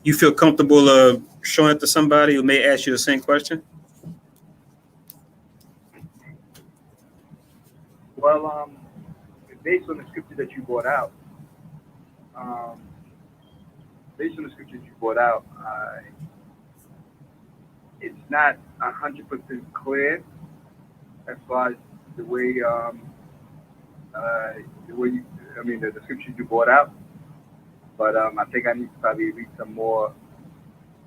You feel comfortable showing it to somebody who may ask you the same question? Well, based on the scripture that you brought out, it's not 100% clear as far as the way the scripture you brought out. But I think I need to probably read some more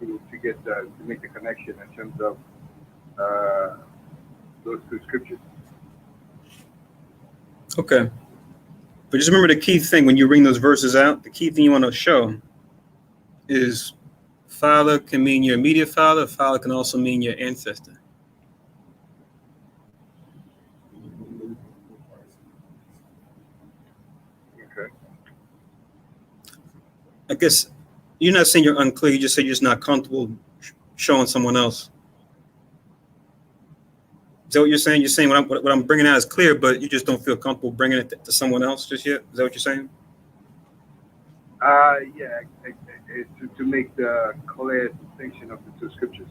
to make the connection in terms of those two scriptures. Okay. But just remember the key thing when you bring those verses out, the key thing you want to show is father can mean your immediate father. Father can also mean your ancestor. Okay. I guess you're not saying you're unclear. You just say you're just not comfortable showing someone else. Is that what you're saying? You're saying what I'm bringing out is clear, but you just don't feel comfortable bringing it to someone else just yet? Is that what you're saying? Yeah, to make the clear distinction of the two scriptures.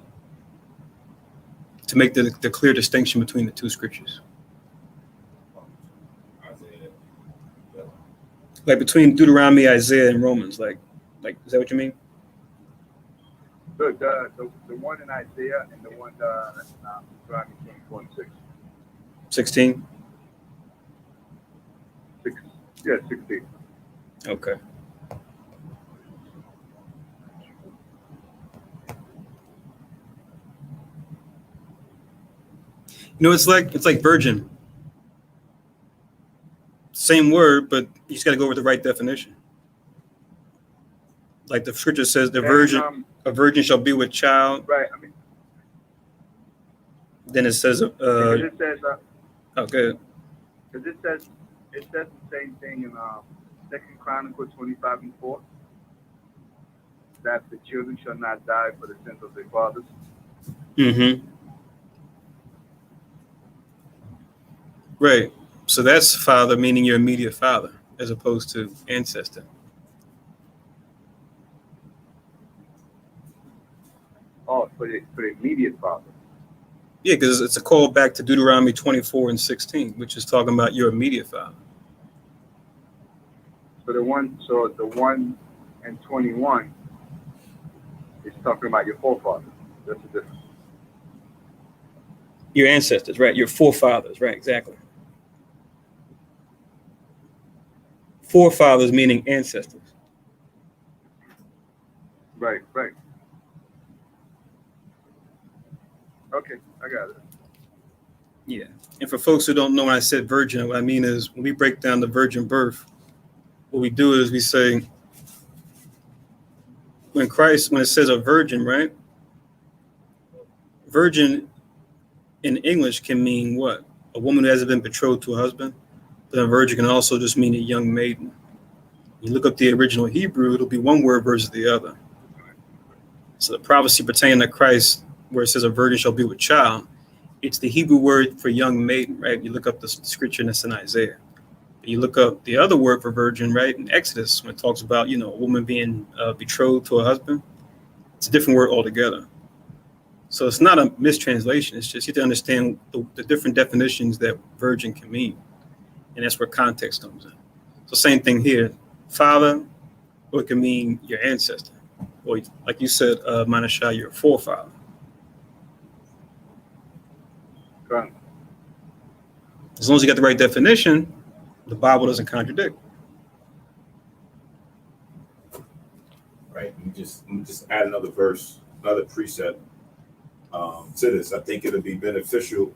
To make the clear distinction between the two scriptures. Like between Deuteronomy, Isaiah, and Romans. Like, is that what you mean? The one in Isaiah and the one in Deuteronomy 24:6. 16? 16. Okay. You know, it's like virgin. Same word, but you just got to go with the right definition. Like the scripture says, a virgin shall be with child. Right. I mean, then it says, because it says, okay. Because it says the same thing in 2 Chronicles 25:4, that the children shall not die for the sins of their fathers. Mm-hmm. Right. So that's father, meaning your immediate father, as opposed to ancestor. Oh, for the immediate father. Yeah, because it's a call back to Deuteronomy 24:16, which is talking about your immediate father. So the one and 21 is talking about your forefathers. That's the difference. Your ancestors, right? Your forefathers, right? Exactly. Forefathers meaning ancestors. Right. Okay, I got it. Yeah. And for folks who don't know, when I said virgin, what I mean is when we break down the virgin birth, what we do is we say, when it says a virgin, right? Virgin in English can mean what? A woman who hasn't been betrothed to a husband. But a virgin can also just mean a young maiden. You look up the original Hebrew, it'll be one word versus the other. So the prophecy pertaining to Christ, where it says a virgin shall be with child, it's the Hebrew word for young maiden, right? You look up the scripture that's in Isaiah. You look up the other word for virgin, right, in Exodus, when it talks about, a woman being betrothed to a husband. It's a different word altogether. So it's not a mistranslation. It's just you have to understand the different definitions that virgin can mean. And that's where context comes in. So same thing here. Father, or it can mean your ancestor. Or like you said, Manashah, your forefather. Right. As long as you got the right definition, the Bible doesn't contradict. Right. Let me just add another verse, another precept to this. I think it'll be beneficial,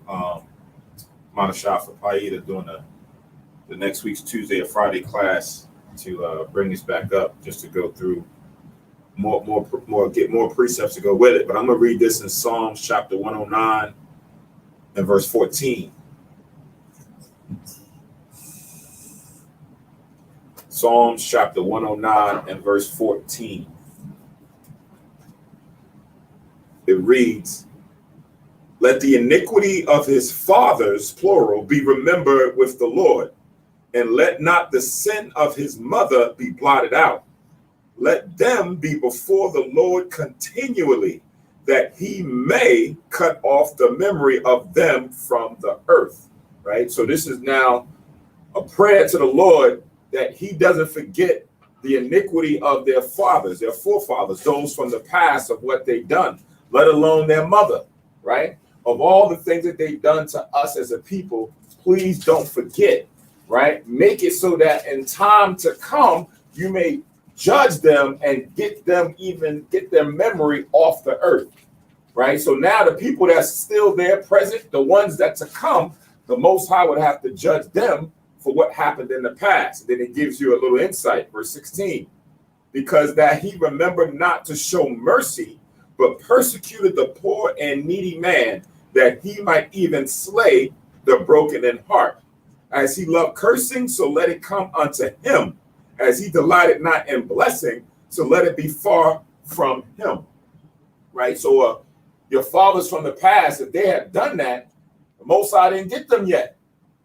Manashah, for Paida during the next week's Tuesday or Friday class to bring this back up, just to go through get more precepts to go with it. But I'm gonna read this in Psalms chapter 109 and verse 14. Psalms chapter 109 and verse 14. It reads, "Let the iniquity of his fathers, plural, be remembered with the Lord, and let not the sin of his mother be blotted out. Let them be before the Lord continually, that he may cut off the memory of them from the earth." Right? So this is now a prayer to the Lord that he doesn't forget the iniquity of their fathers, their forefathers, those from the past of what they've done, let alone their mother, right? Of all the things that they've done to us as a people, please don't forget, right? Make it so that in time to come, you may judge them and get their memory off the earth, right? So now the people that's still there present, the ones that to come, the Most High would have to judge them for what happened in the past. Then it gives you a little insight, verse 16, because that he remembered not to show mercy, but persecuted the poor and needy man, that he might even slay the broken in heart. As he loved cursing, so let it come unto him. As he delighted not in blessing, so let it be far from him. Right? So your fathers from the past, if they had done that, the Most High didn't get them yet.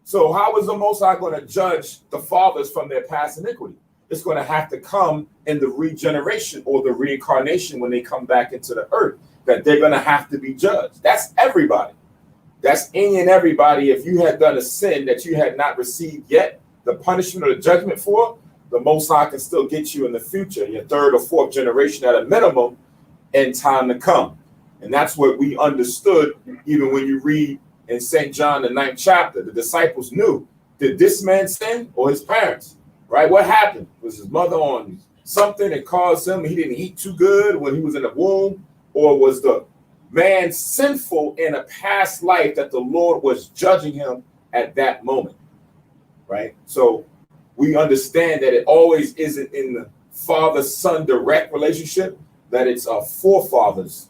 So how is the Most High going to judge the fathers from their past iniquity? It's going to have to come in the regeneration or the reincarnation when they come back into the earth, that they're going to have to be judged. That's everybody. That's any and everybody. If you had done a sin that you had not received yet, the punishment or the judgment for, the Most High can still get you in the future, your third or fourth generation at a minimum, in time to come. And that's what we understood even when you read in St. John, the 9th chapter. The disciples knew, did this man sin or his parents? Right? What happened? Was his mother on something that caused him, he didn't eat too good when he was in the womb? Or was the man sinful in a past life that the Lord was judging him at that moment? Right? So we understand that it always isn't in the father-son direct relationship, that it's a forefathers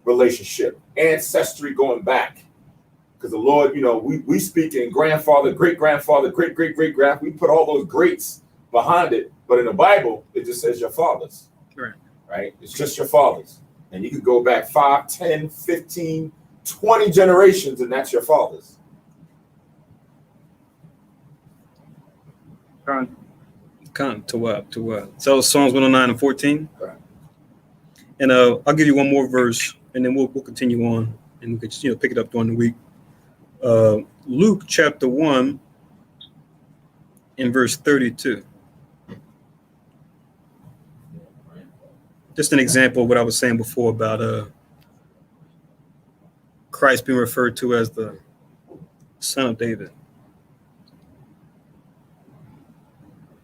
relationship, ancestry going back. Because the Lord, we speak in grandfather, great-grandfather, great-great-great-grand. We put all those greats behind it. But in the Bible, it just says your fathers. Right? It's just your fathers. And you can go back 5, 10, 15, 20 generations, and that's your fathers. Come to what? So Psalms 109 and 14. Right. And I'll give you one more verse, and then we'll continue on, and we could just pick it up during the week. Luke chapter 1 in verse 32. Just an example of what I was saying before about Christ being referred to as the Son of David.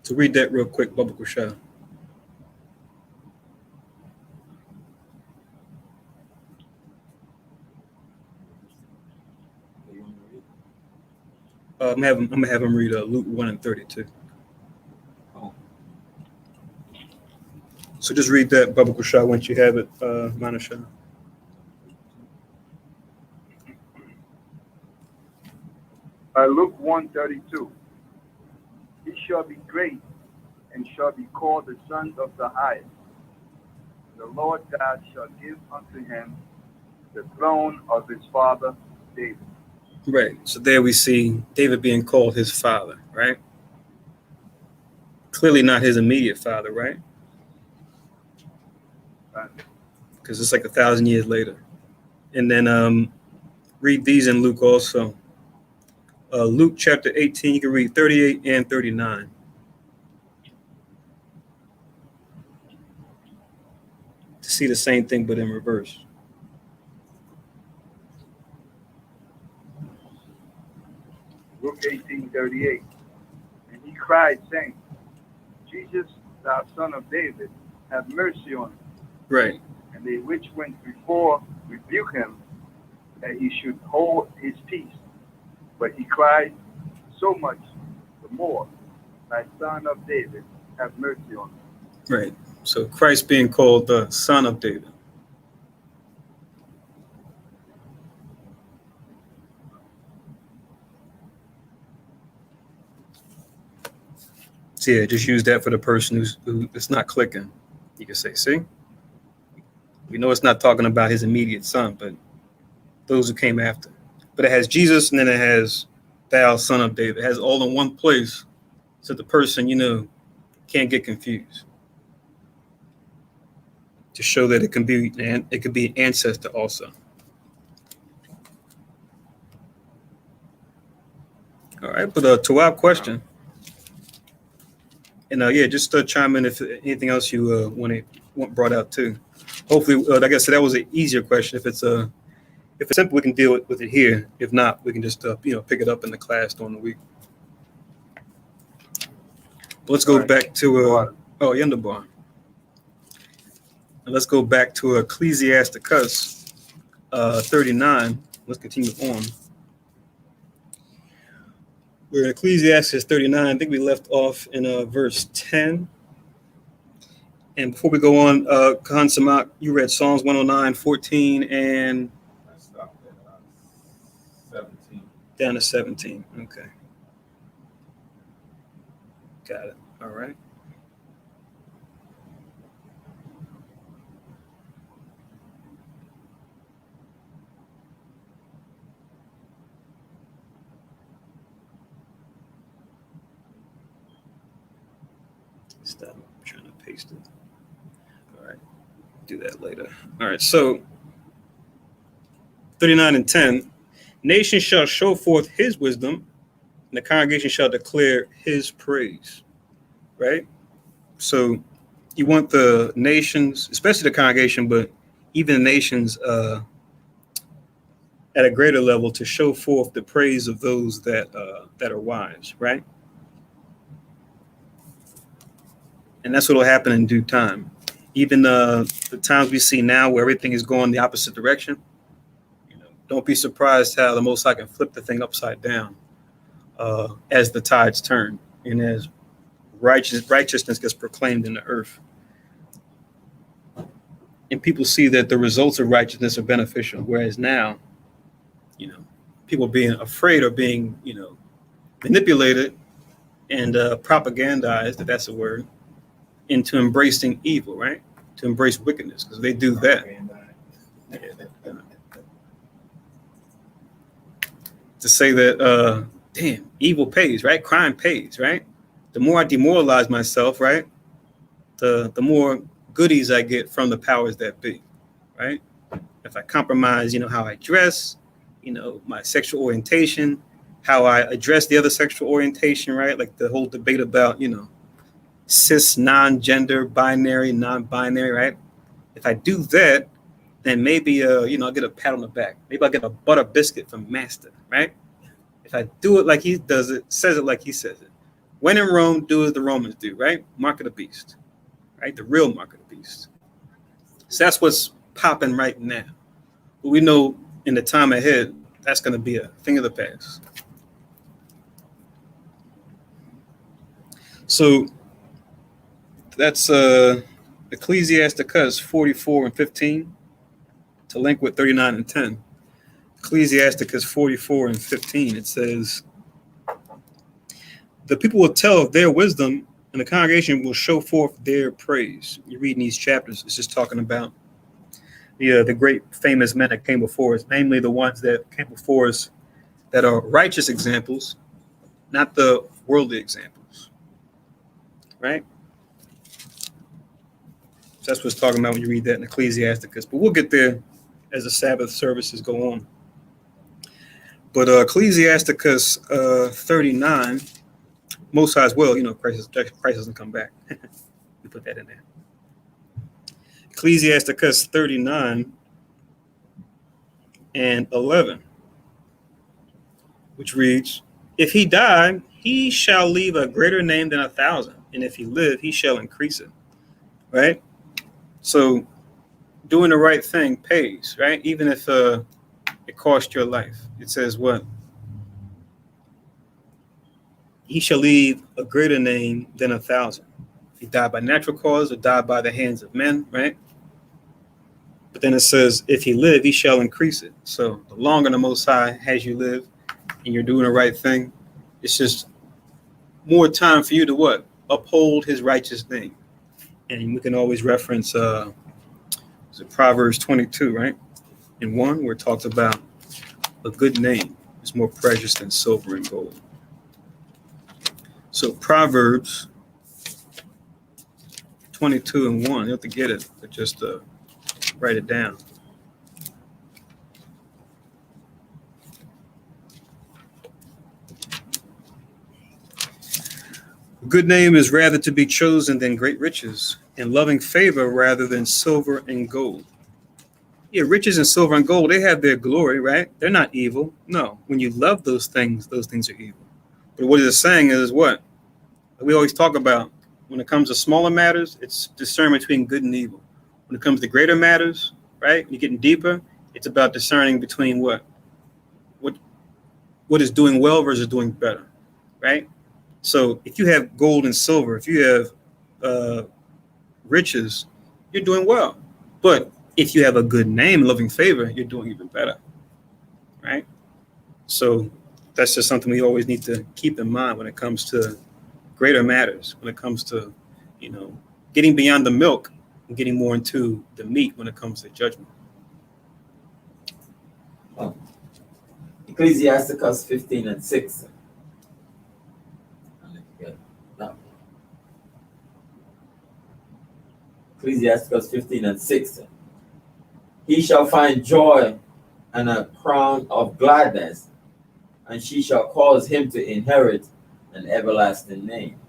So read that real quick, Baba Kushah. I'm gonna have him read Luke 1 and 32. So just read that, Baba Kushah, once you have it, Manashah. Luke 1:32. He shall be great and shall be called the Son of the Highest. The Lord God shall give unto him the throne of his father David. Right. So there we see David being called his father, right? Clearly not his immediate father, right? Because it's like 1,000 years later. And then read these in Luke also. Luke chapter 18, you can read 38 and 39. To see the same thing, but in reverse. Luke 18:38. And he cried, saying, Jesus, thou son of David, have mercy on him. Right. And they which went before rebuked him, that he should hold his peace. But he cried so much the more, thy son of David, have mercy on him. Right. So Christ being called the Son of David. So yeah, just use that for the person who it's not clicking. You can say, see, we know it's not talking about his immediate son, but those who came after. But it has Jesus and then it has thou son of David. It has all in one place, so the person, can't get confused. To show that it could be an ancestor also. All right, but to our question, and just chime in if anything else you want brought out too. Hopefully, like I said, that was an easier question. If it's simple, we can deal with it here. If not, we can just pick it up in the class during the week. Let's go back to Yundabar. Let's go back to Ecclesiasticus 39. Let's continue on. We're in Ecclesiastes 39. I think we left off in verse 10. And before we go on, Khan Samak, you read Psalms 109, 14, and I stopped at 17. Down to 17. Okay. Got it. All right. Stop. I'm trying to paste it. All right. Do that later. All right. So 39 and 10. Nation shall show forth his wisdom, and the congregation shall declare his praise. Right? So you want the nations, especially the congregation, but even the nations at a greater level, to show forth the praise of those that are wise, right? And that's what will happen in due time. Even the times we see now where everything is going the opposite direction, don't be surprised how the Most High can flip the thing upside down as the tides turn and as righteousness gets proclaimed in the earth. And people see that the results of righteousness are beneficial, whereas now, people being afraid or being, manipulated and propagandized, if that's a word, into embracing evil, right? To embrace wickedness, because they do that. To say that, damn, evil pays, right? Crime pays, right? The more I demoralize myself, right, the more goodies I get from the powers that be, right? If I compromise, how I dress, my sexual orientation, how I address the other sexual orientation, right? Like the whole debate about, cis, non-gender, binary, non-binary, right? If I do that, then maybe, I'll get a pat on the back. Maybe I'll get a butter biscuit from Master, right? If I do it like he does it, says it like he says it. When in Rome, do as the Romans do, right? Mark of the beast, right? The real mark of the beast. So that's what's popping right now. But we know in the time ahead, that's going to be a thing of the past. So that's Ecclesiasticus 44 and 15 to link with 39 and 10. Ecclesiasticus 44 and 15, it says, The people will tell of their wisdom, and the congregation will show forth their praise. You read in these chapters, it's just talking about the great famous men that came before us, namely the ones that came before us that are righteous examples, not the worldly examples, right? So that's what it's talking about when you read that in Ecclesiasticus. But we'll get there as the Sabbath services go on. But Ecclesiasticus 39, Most High as well, Christ doesn't come back. We put that in there. Ecclesiasticus 39 and 11, which reads, if he die, he shall leave a greater name than 1,000, and if he live, he shall increase it. Right? So doing the right thing pays, right? Even if it cost your life. It says what? He shall leave a greater name than 1,000. If he died by natural cause or died by the hands of men, right? But then it says, if he live, he shall increase it. So the longer the Most High has you live and you're doing the right thing, it's just more time for you to what? Uphold his righteous name. And we can always reference Proverbs 22, right? In 1, where it talks about a good name is more precious than silver and gold. So Proverbs 22 and 1, you have to get it, but just write it down. A good name is rather to be chosen than great riches, and loving favor rather than silver and gold. Yeah, riches and silver and gold, they have their glory, right? They're not evil. No, when you love those things are evil. But what it's saying is what? We always talk about when it comes to smaller matters, it's discernment between good and evil. When it comes to greater matters, right? You're getting deeper, it's about discerning between what is doing well versus doing better, right? So if you have gold and silver, if you have riches, you're doing well. But if you have a good name, loving favor, you're doing even better, right? So that's just something we always need to keep in mind when it comes to greater matters, when it comes to, getting beyond the milk and getting more into the meat when it comes to judgment. Ecclesiasticus 15 and 6. Ecclesiasticus 15 and 6. He shall find joy and a crown of gladness, and she shall cause him to inherit an everlasting name.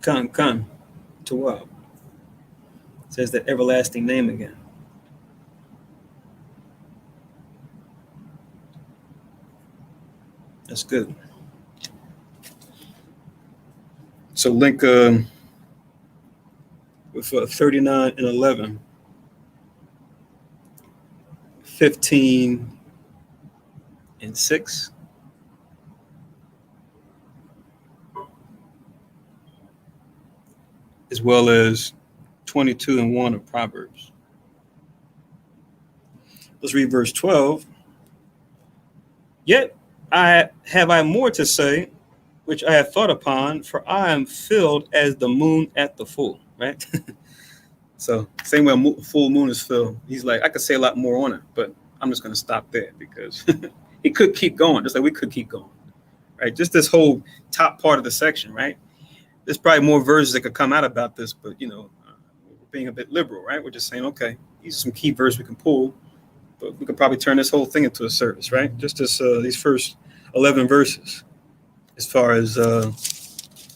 Come to what? It says the everlasting name again. That's good. So link with 39 and 11, 15 and 6. As well as 22 and 1 of Proverbs. Let's read verse 12. Yet I have more to say, which I have thought upon, for I am filled as the moon at the full, right? So same way a full moon is filled. He's like, I could say a lot more on it, but I'm just going to stop there because it could keep going, just like we could keep going, right? Just this whole top part of the section, right? There's probably more verses that could come out about this, but, we're being a bit liberal, right? We're just saying, okay, these are some key verses we can pull, but we could probably turn this whole thing into a service, right? Just this, these first 11 verses, as far as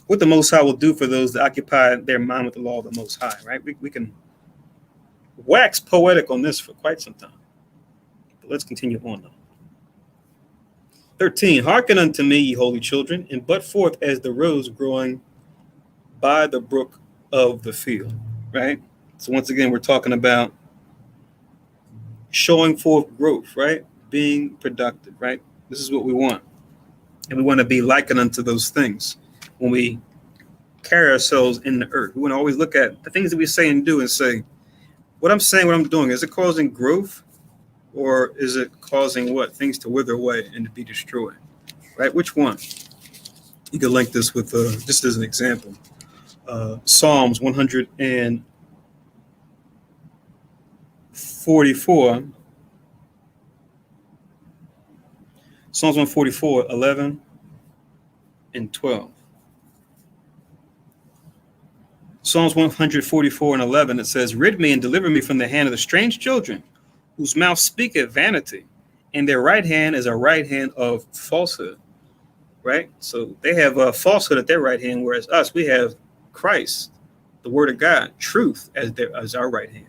what the Most High will do for those that occupy their mind with the law of the Most High, right? We can wax poetic on this for quite some time. But let's continue on, though. 13, hearken unto me, ye holy children, and bud forth as the rose growing by the brook of the field, right? So once again, we're talking about showing forth growth, right? Being productive, right? This is what we want. And we want to be likened unto those things when we carry ourselves in the earth. We want to always look at the things that we say and do and say, what I'm saying, what I'm doing, is it causing growth or is it causing what? Things to wither away and to be destroyed, right? Which one? You could link this with, just as an example, Psalms 144, Psalms 144, 11 and 12. Psalms 144 and 11, it says, rid me and deliver me from the hand of the strange children, whose mouth speaketh vanity, and their right hand is a right hand of falsehood. Right? So they have a falsehood at their right hand, whereas us, we have Christ, the word of God, truth as our right hand.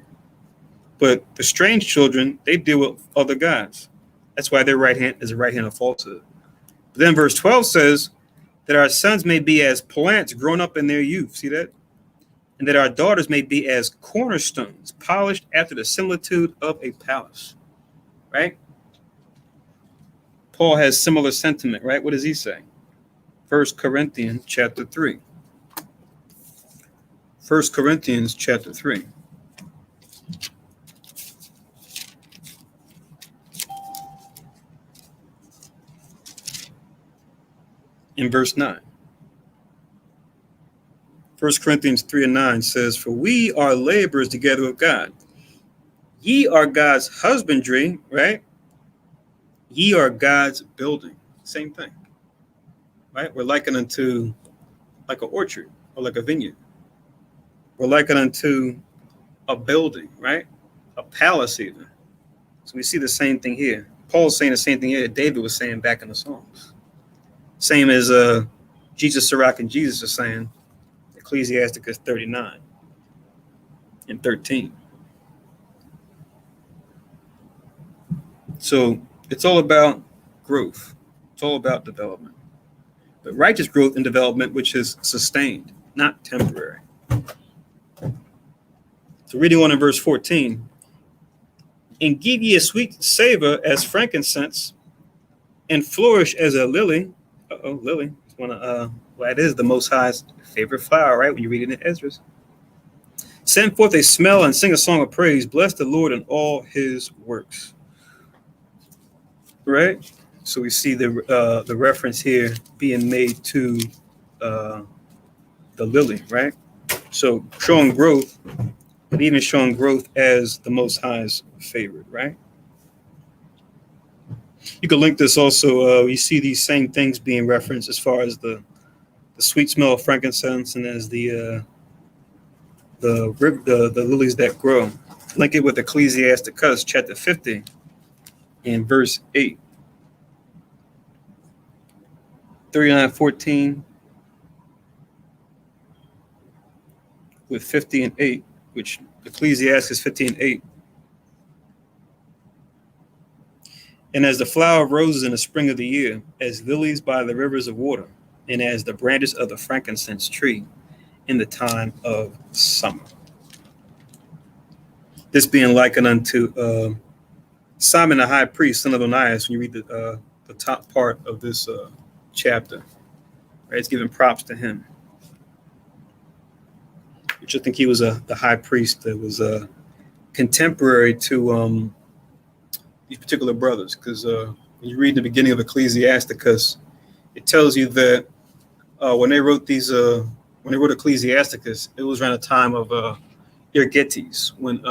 But the strange children, they deal with other gods. That's why their right hand is a right hand of falsehood. But then verse 12 says that our sons may be as plants grown up in their youth. See that? And that our daughters may be as cornerstones, polished after the similitude of a palace. Right? Paul has similar sentiment, right? What does he say? 1 Corinthians chapter 3. 1 Corinthians chapter 3. In verse 9. 1 Corinthians 3 and 9 says, for we are laborers together with God. Ye are God's husbandry, right? Ye are God's building. Same thing. Right? We're likened unto like an orchard or like a vineyard. We're likened unto a building, right? A palace even. So we see the same thing here. Paul's saying the same thing here that David was saying back in the Psalms. Same as Jesus, Sirach, and Jesus are saying, Ecclesiasticus 39 and 13. So it's all about growth. It's all about development. But righteous growth and development, which is sustained, not temporary. So reading on in verse 14, and give ye a sweet savor as frankincense, and flourish as a lily. Lily. Well, it is the Most High's favorite flower, right? When you read it in Esdras. Send forth a smell and sing a song of praise. Bless the Lord in all his works. Right? So we see the reference here being made to the lily, right? So showing growth, but even showing growth as the Most High's favorite, right? You could link this also. You see these same things being referenced as far as the sweet smell of frankincense and as the lilies that grow. Link it with Ecclesiasticus chapter 50 and verse 8. 39:14 with 50 and 8, which Ecclesiastes 50 and 8. And as the flower of roses in the spring of the year, as lilies by the rivers of water, and as the branches of the frankincense tree in the time of summer. This being likened unto Simon the high priest, son of Onias, when you read the top part of this chapter, right? It's giving props to him. Which I think he was the high priest that was contemporary to these particular brothers, because when you read the beginning of Ecclesiasticus, it tells you that when they wrote Ecclesiasticus, it was around the time of Ergetes, when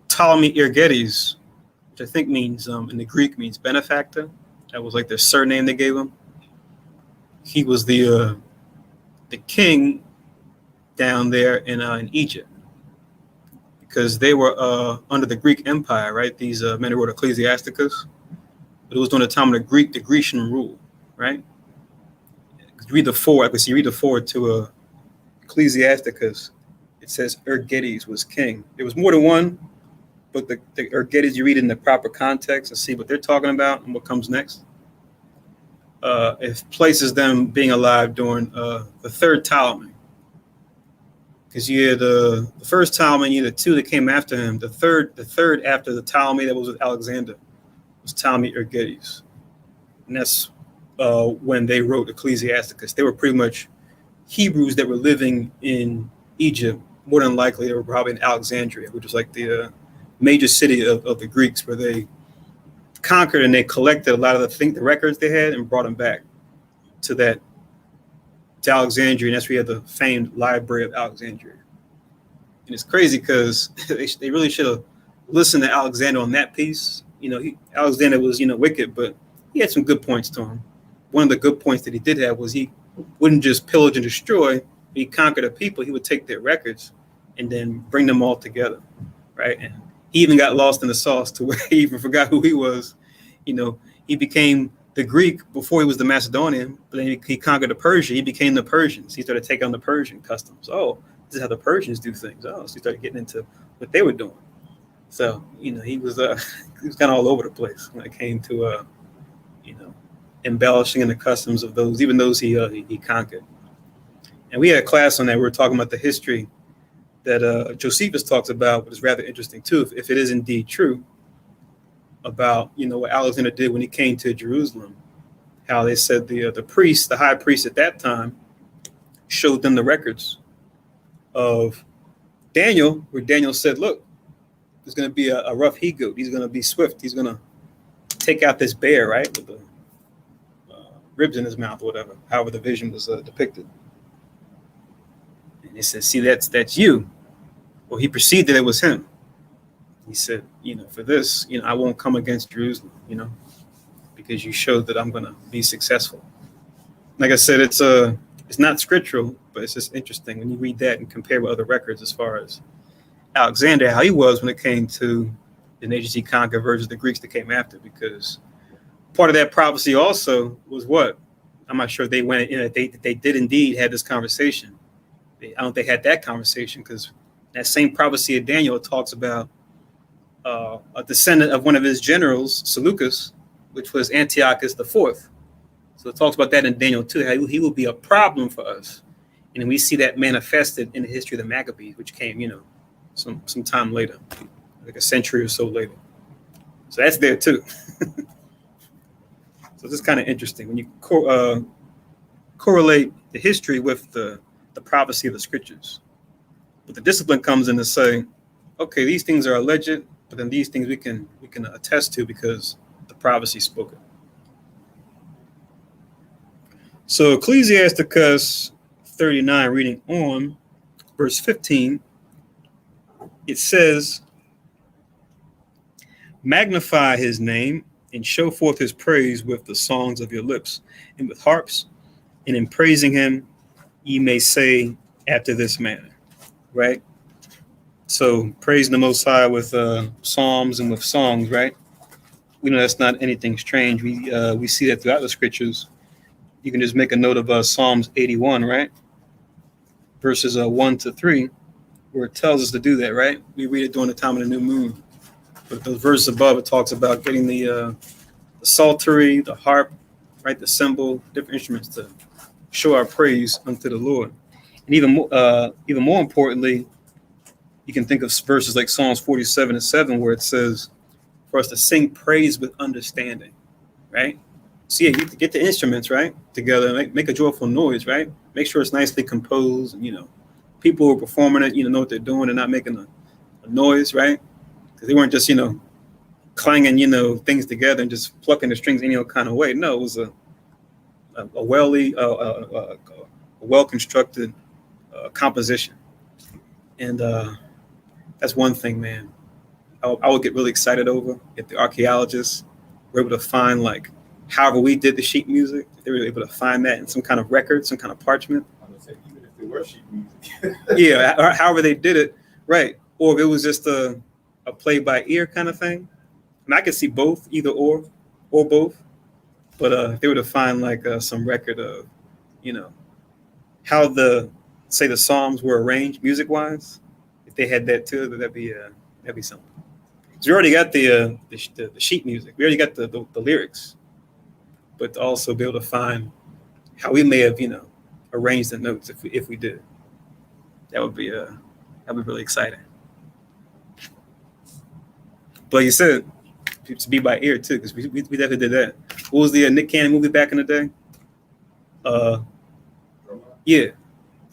Ptolemy Ergetes, which I think means in the Greek means benefactor. That was like their surname they gave him. He was the king down there in Egypt, because they were under the Greek Empire, right? These men who wrote Ecclesiasticus, but it was during the time of the Grecian rule, right? You read the forward to Ecclesiasticus. It says Ergetes was king. There was more than one, but the Ergetes, you read in the proper context and see what they're talking about and what comes next. It places them being alive during the third Ptolemy. Because you had the first Ptolemy, you had the two that came after him. The third after the Ptolemy that was with Alexander was Ptolemy Ergetes. And that's when they wrote Ecclesiasticus. They were pretty much Hebrews that were living in Egypt. More than likely, they were probably in Alexandria, which was like the major city of the Greeks, where they conquered and they collected a lot of the records they had and brought them back to Alexandria, and that's where you have the famed Library of Alexandria. And it's crazy because they really should have listened to Alexander on that piece. Alexander was, wicked, but he had some good points to him. One of the good points that he did have was he wouldn't just pillage and destroy. He conquered a people. He would take their records and then bring them all together, right? And he even got lost in the sauce to where he even forgot who he was. He became the Greek before he was the Macedonian, but then he conquered the Persia. He became the Persians. He started taking on the Persian customs. Oh, this is how the Persians do things. Oh, so he started getting into what they were doing. So, he was kind of all over the place when it came to, embellishing in the customs of those, even those he conquered. And we had a class on that. We were talking about the history that Josephus talks about, which is rather interesting too, if it is indeed true, about what Alexander did when he came to Jerusalem. How they said the priest, the high priest at that time, showed them the records of Daniel, where Daniel said, "Look, there's going to be a rough he-goat. He's going to be swift. He's going to take out this bear, right, with the ribs in his mouth, or whatever. However, the vision was depicted." And he said, "See, that's you." Well, he perceived that it was him. He said, "For this, I won't come against Jerusalem, because you showed that I'm going to be successful." Like I said, it's not scriptural, but it's just interesting when you read that and compare with other records as far as Alexander, how he was when it came to the nations he conquered versus the Greeks that came after, because part of that prophecy also was what? I'm not sure they went in. They did indeed have this conversation. I don't think they had that conversation, because that same prophecy of Daniel talks about a descendant of one of his generals, Seleucus, which was Antiochus IV. So it talks about that in Daniel 2, how he will be a problem for us. And we see that manifested in the history of the Maccabees, which came, some time later, like a century or so later. So that's there too. So this is kind of interesting when you correlate the history with the prophecy of the scriptures. But the discipline comes in to say, okay, these things are alleged, but then these things we can attest to because the prophecy spoke it. So Ecclesiasticus 39, reading on verse 15, it says, "Magnify his name and show forth his praise with the songs of your lips and with harps, and in praising him ye may say after this manner." Right? So praising the Most High with psalms and with songs, right? We know that's not anything strange. We see that throughout the scriptures. You can just make a note of Psalms 81, right? Verses 1 to 3, where it tells us to do that, right? We read it during the time of the new moon. But those verses above, it talks about getting the psaltery, the harp, right, the cymbal, different instruments to show our praise unto the Lord. And even more importantly, you can think of verses like Psalms 47 and 7, where it says for us to sing praise with understanding, right? So yeah, you get the instruments, right, together, make a joyful noise, right? Make sure it's nicely composed, and people who are performing it, know what they're doing and not making a noise, right? Because they weren't just, clanging, things together and just plucking the strings any kind of way. No, it was a well-constructed composition. And that's one thing, man, I would get really excited over if the archaeologists were able to find, like, however we did the sheet music, they were able to find that in some kind of record, some kind of parchment. I would say even if they were sheet music. Yeah, or however they did it, right? Or if it was just a play by ear kind of thing. And I could see both, either or both. But if they were to find like some record of, how the Psalms were arranged music wise, if they had that too, that'd be something. So we already got the sheet music. We already got the lyrics. But to also be able to find how we may have, arranged the notes if we did, that'd be really exciting. But like you said, to be by ear too, because we definitely did that. What was the Nick Cannon movie back in the day? Yeah,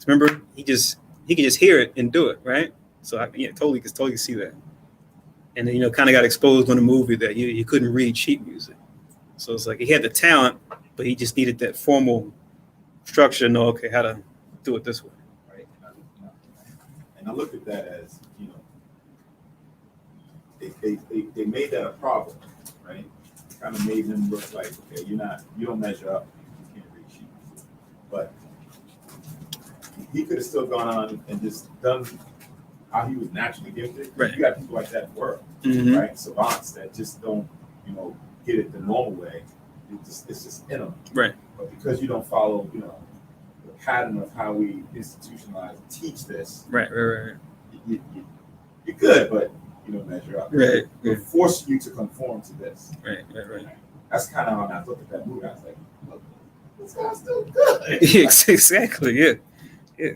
remember he could just hear it and do it, right? So I totally see that. And then kind of got exposed on the movie that you couldn't read sheet music. So it's like he had the talent, but he just needed that formal structure to know, okay, how to do it this way. Right? And I look at that as, they made that a problem, right? Kind of made him look like, okay, you don't measure up, you can't read sheet. But he could have still gone on and just done how he was naturally gifted. Right. You got people like that in the world, Mm-hmm. right? Savants that just don't, get it the normal way. It's just in them. Right. But because you don't follow, the pattern of how we institutionalize and teach this, Right. you're good, but you don't measure up. Right. We're forcing you to conform to this. Right. That's kind of how I looked at that movie. I was like, look, this guy's still good. Exactly. Yeah.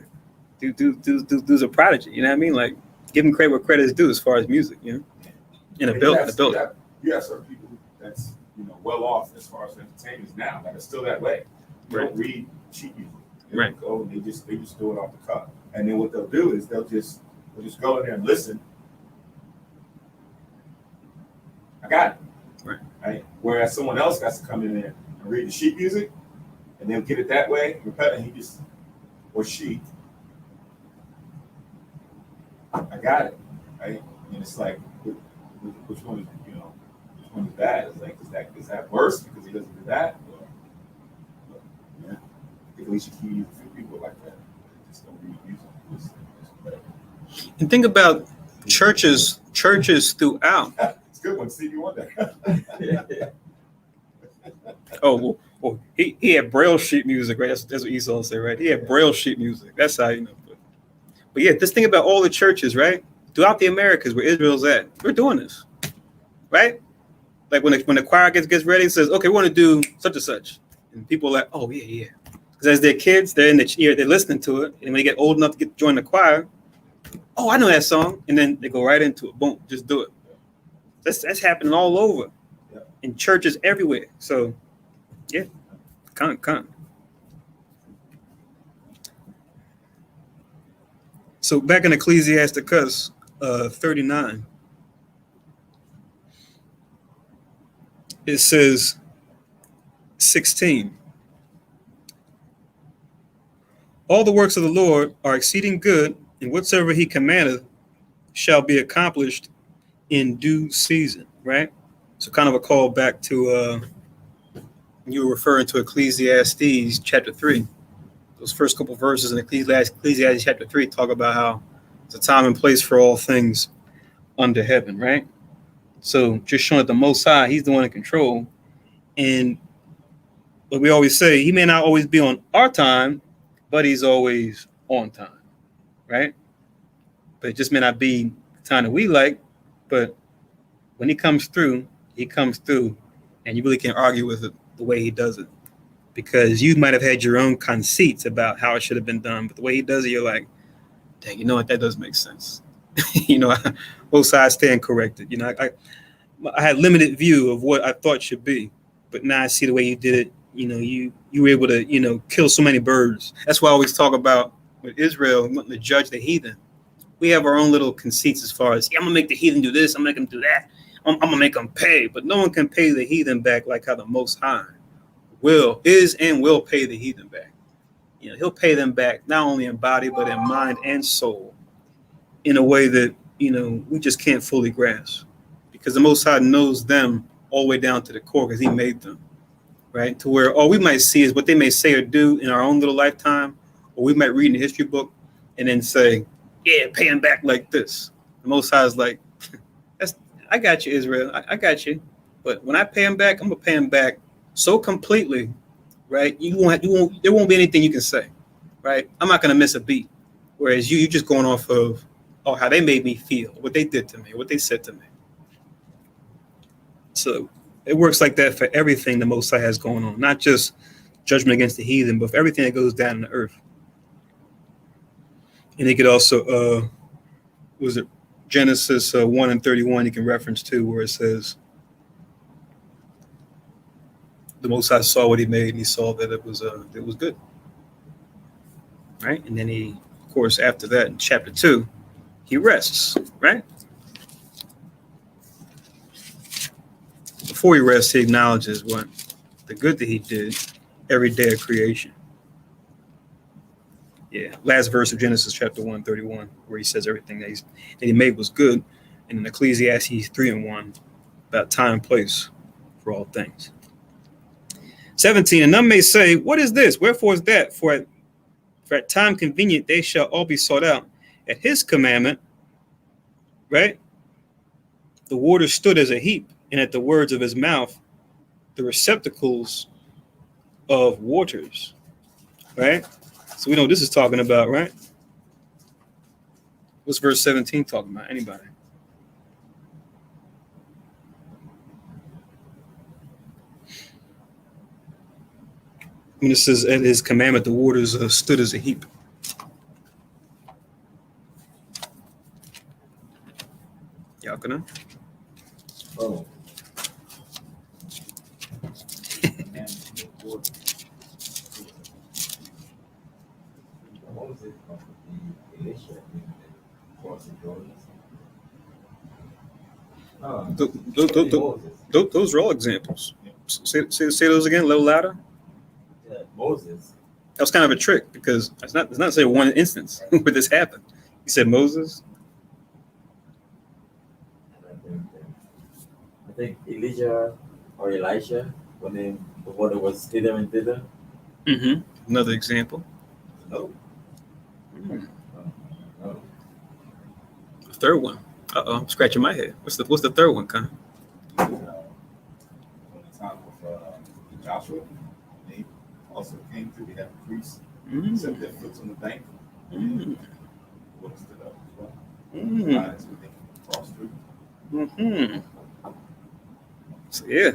Dude's a prodigy. You know what I mean? Like, give him credit where credit is due as far as music. In a building. You have certain people that's well off as far as entertainers now that are still that way. They don't read sheet music. They don't go and they just do it off the cuff. And then what they'll do is they'll just go in there and listen. I got it. Right. Whereas someone else got to come in there and read the sheet music, and they'll get it that way. Or she. I got it. Right. And it's like, which one is which one is bad? It's like, is that worse because he doesn't do that? I think at least you can use a few people like that. They just don't read music. And think about churches throughout. It's a good one, Stevie Wonder. Oh, well, he had Braille sheet music, right? That's what Esau said, right? He had Braille sheet music. That's how But yeah, just think about all the churches, right? Throughout the Americas, where Israel's at, we're doing this, right? Like when the choir gets ready, and says, "Okay, we want to do such and such," and people are like, "Oh yeah," because as they're kids, they're in the ear, they're listening to it, and when they get old enough to join the choir, "Oh, I know that song," and then they go right into it. Boom, just do it. That's happening all over, in churches everywhere. So, yeah, come. So back in Ecclesiasticus 39, it says 16. All the works of the Lord are exceeding good, and whatsoever he commandeth shall be accomplished in due season, right? So kind of a call back to you were referring to Ecclesiastes chapter 3. Those first couple verses in Ecclesiastes chapter 3 talk about how there's a time and place for all things under heaven, right? So just showing that the Most High, he's the one in control. And what we always say, he may not always be on our time, but he's always on time, right? But it just may not be the time that we like, but when he comes through, and you really can't argue with it the way he does it. Because you might have had your own conceits about how it should have been done, but the way he does it, you're like, dang, you know what, that does make sense. Both sides stand corrected. I had limited view of what I thought should be, but now I see the way you did it. You were able to, kill so many birds. That's why I always talk about with Israel wanting to judge the heathen. We have our own little conceits as far as, I'm gonna make the heathen do this, I'm gonna make them do that, I'm gonna make them pay, but no one can pay the heathen back like how the Most High will pay the heathen back. He'll pay them back not only in body but in mind and soul, in a way that we just can't fully grasp, because the Most High knows them all the way down to the core, because he made them, right? To where all we might see is what they may say or do in our own little lifetime, or we might read in the history book and then say, yeah, pay him back like this. The Most High is like, I got you, Israel, I got you, but when I pay him back, I'm gonna pay him back so completely, right? There won't be anything you can say, right? I'm not gonna miss a beat. Whereas you're just going off of how they made me feel, what they did to me, what they said to me. So it works like that for everything the Most High has going on, not just judgment against the heathen, but for everything that goes down in the earth. And it could also, was it Genesis 1:31? You can reference to where it says, the Most High saw what he made, and he saw that it was good, right? And then he, of course, after that in chapter 2, he rests, right? Before he rests, he acknowledges what the good that he did every day of creation. Yeah, last verse of Genesis chapter 1:31, where he says everything that he made was good. And in Ecclesiastes 3:1, about time and place for all things. 17, and none may say, what is this? Wherefore is that? For at time convenient they shall all be sought out. At his commandment, right? The waters stood as a heap, and at the words of his mouth, the receptacles of waters, right? So we know what this is talking about, right? What's verse 17 talking about? Anybody? When it says at his commandment, the waters stood as a heap. Y'all gonna? Oh, Moses, Elisha, crossing Jordan. Those are all examples. Say those again, a little louder. Yeah, Moses. That was kind of a trick because it's not say one instance where this happened. He said Moses. I think Elijah or Elisha, when the water was thither and thither. Mm-hmm. Another example. No. Mm. No. The third one. I'm scratching my head. What's the third one, Con? On the time of Joshua, they also came through. They had priests set their foot on the bank. Water stood up as well. So they can cross through. Mm-hmm. So yeah,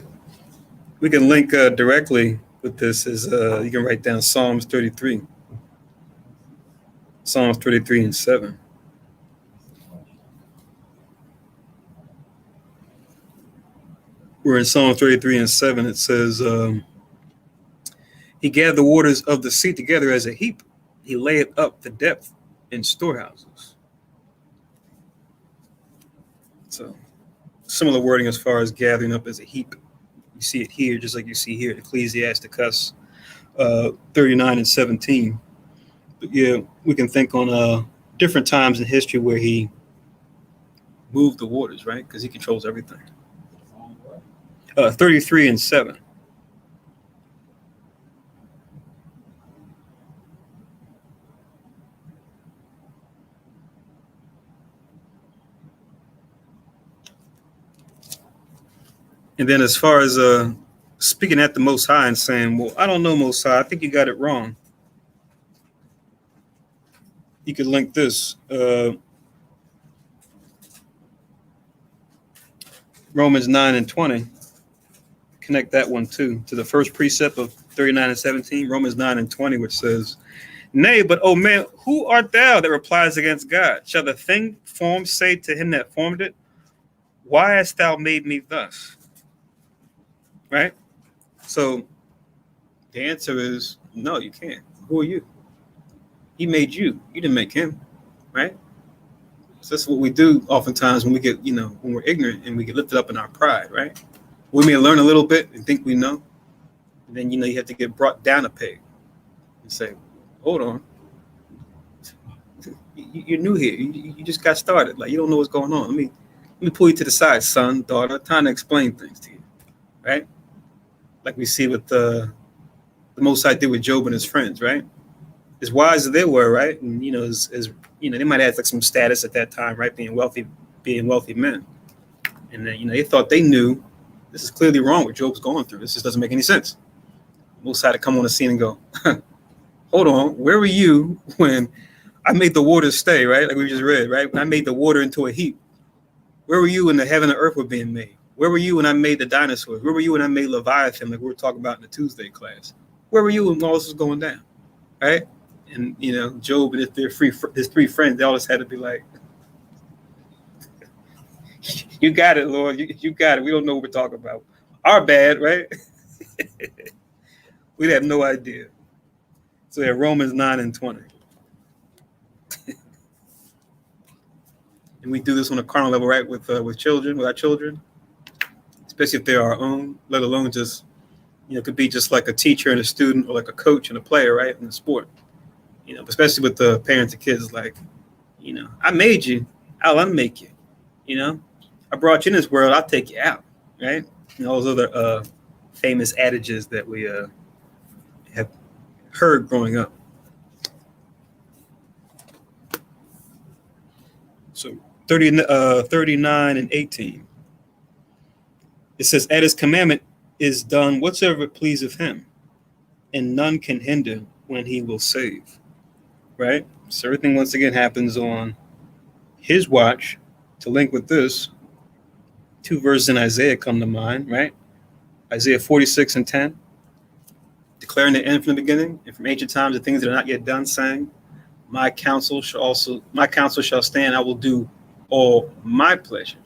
we can link directly with this. As you can write down Psalms 33. Psalms 33 and 7. We're in Psalm 33 and 7. It says, he gathered the waters of the sea together as a heap. He laid up the depth in storehouses. So similar wording as far as gathering up as a heap. You see it here, just like you see here, Ecclesiasticus 39 and 17. But yeah, we can think on different times in history where he moved the waters, right? Because he controls everything. 33 and 7. And then as far as speaking at the Most High and saying, well, I don't know, Most High, I think you got it wrong. You could link this. Romans 9 and 20. Connect that one too to the first precept of 39 and 17, Romans 9 and 20, which says, nay, but oh man, who art thou that replies against God? Shall the thing formed say to him that formed it, why hast thou made me thus? Right? So the answer is no, you can't. Who are you? He made you. You didn't make him. Right? So that's what we do oftentimes when we get, when we're ignorant and we get lifted up in our pride, right? We may learn a little bit and think we know. And then, you have to get brought down a peg and say, hold on. You're new here. You just got started. Like, you don't know what's going on. Let me pull you to the side, son, daughter, trying to explain things to you, right? Like we see with the Most High did with Job and his friends, right? As wise as they were, right? And, they might have like some status at that time, right? Being wealthy men. And then, they thought they knew this is clearly wrong what Job's going through. This just doesn't make any sense. Most High to come on the scene and go, hold on, where were you when I made the waters stay, right? Like we just read, right? When I made the water into a heap. Where were you when the heaven and earth were being made? Where were you when I made the dinosaurs? Where were you when I made Leviathan, like we were talking about in the Tuesday class? Where were you when all this was going down, right? And, Job and his three friends, they all just had to be like, you got it, Lord. You got it. We don't know what we're talking about. Our bad, right? We'd have no idea. So yeah, Romans 9 and 20. And we do this on a carnal level, right? With children, with our children, especially if they're our own, let alone just it could be just like a teacher and a student, or like a coach and a player, right, in the sport. Especially with the parents and kids, like, I made you, I'll unmake you. I brought you in this world, I'll take you out, right? All those other famous adages that we have heard growing up. So 39 and 18. It says, at his commandment is done whatsoever pleaseth him, and none can hinder when he will save. Right? So everything once again happens on his watch. To link with this, 2 verses in Isaiah come to mind, right? Isaiah 46 and 10. Declaring the end from the beginning, and from ancient times the things that are not yet done, saying, my counsel shall stand, I will do all my pleasure.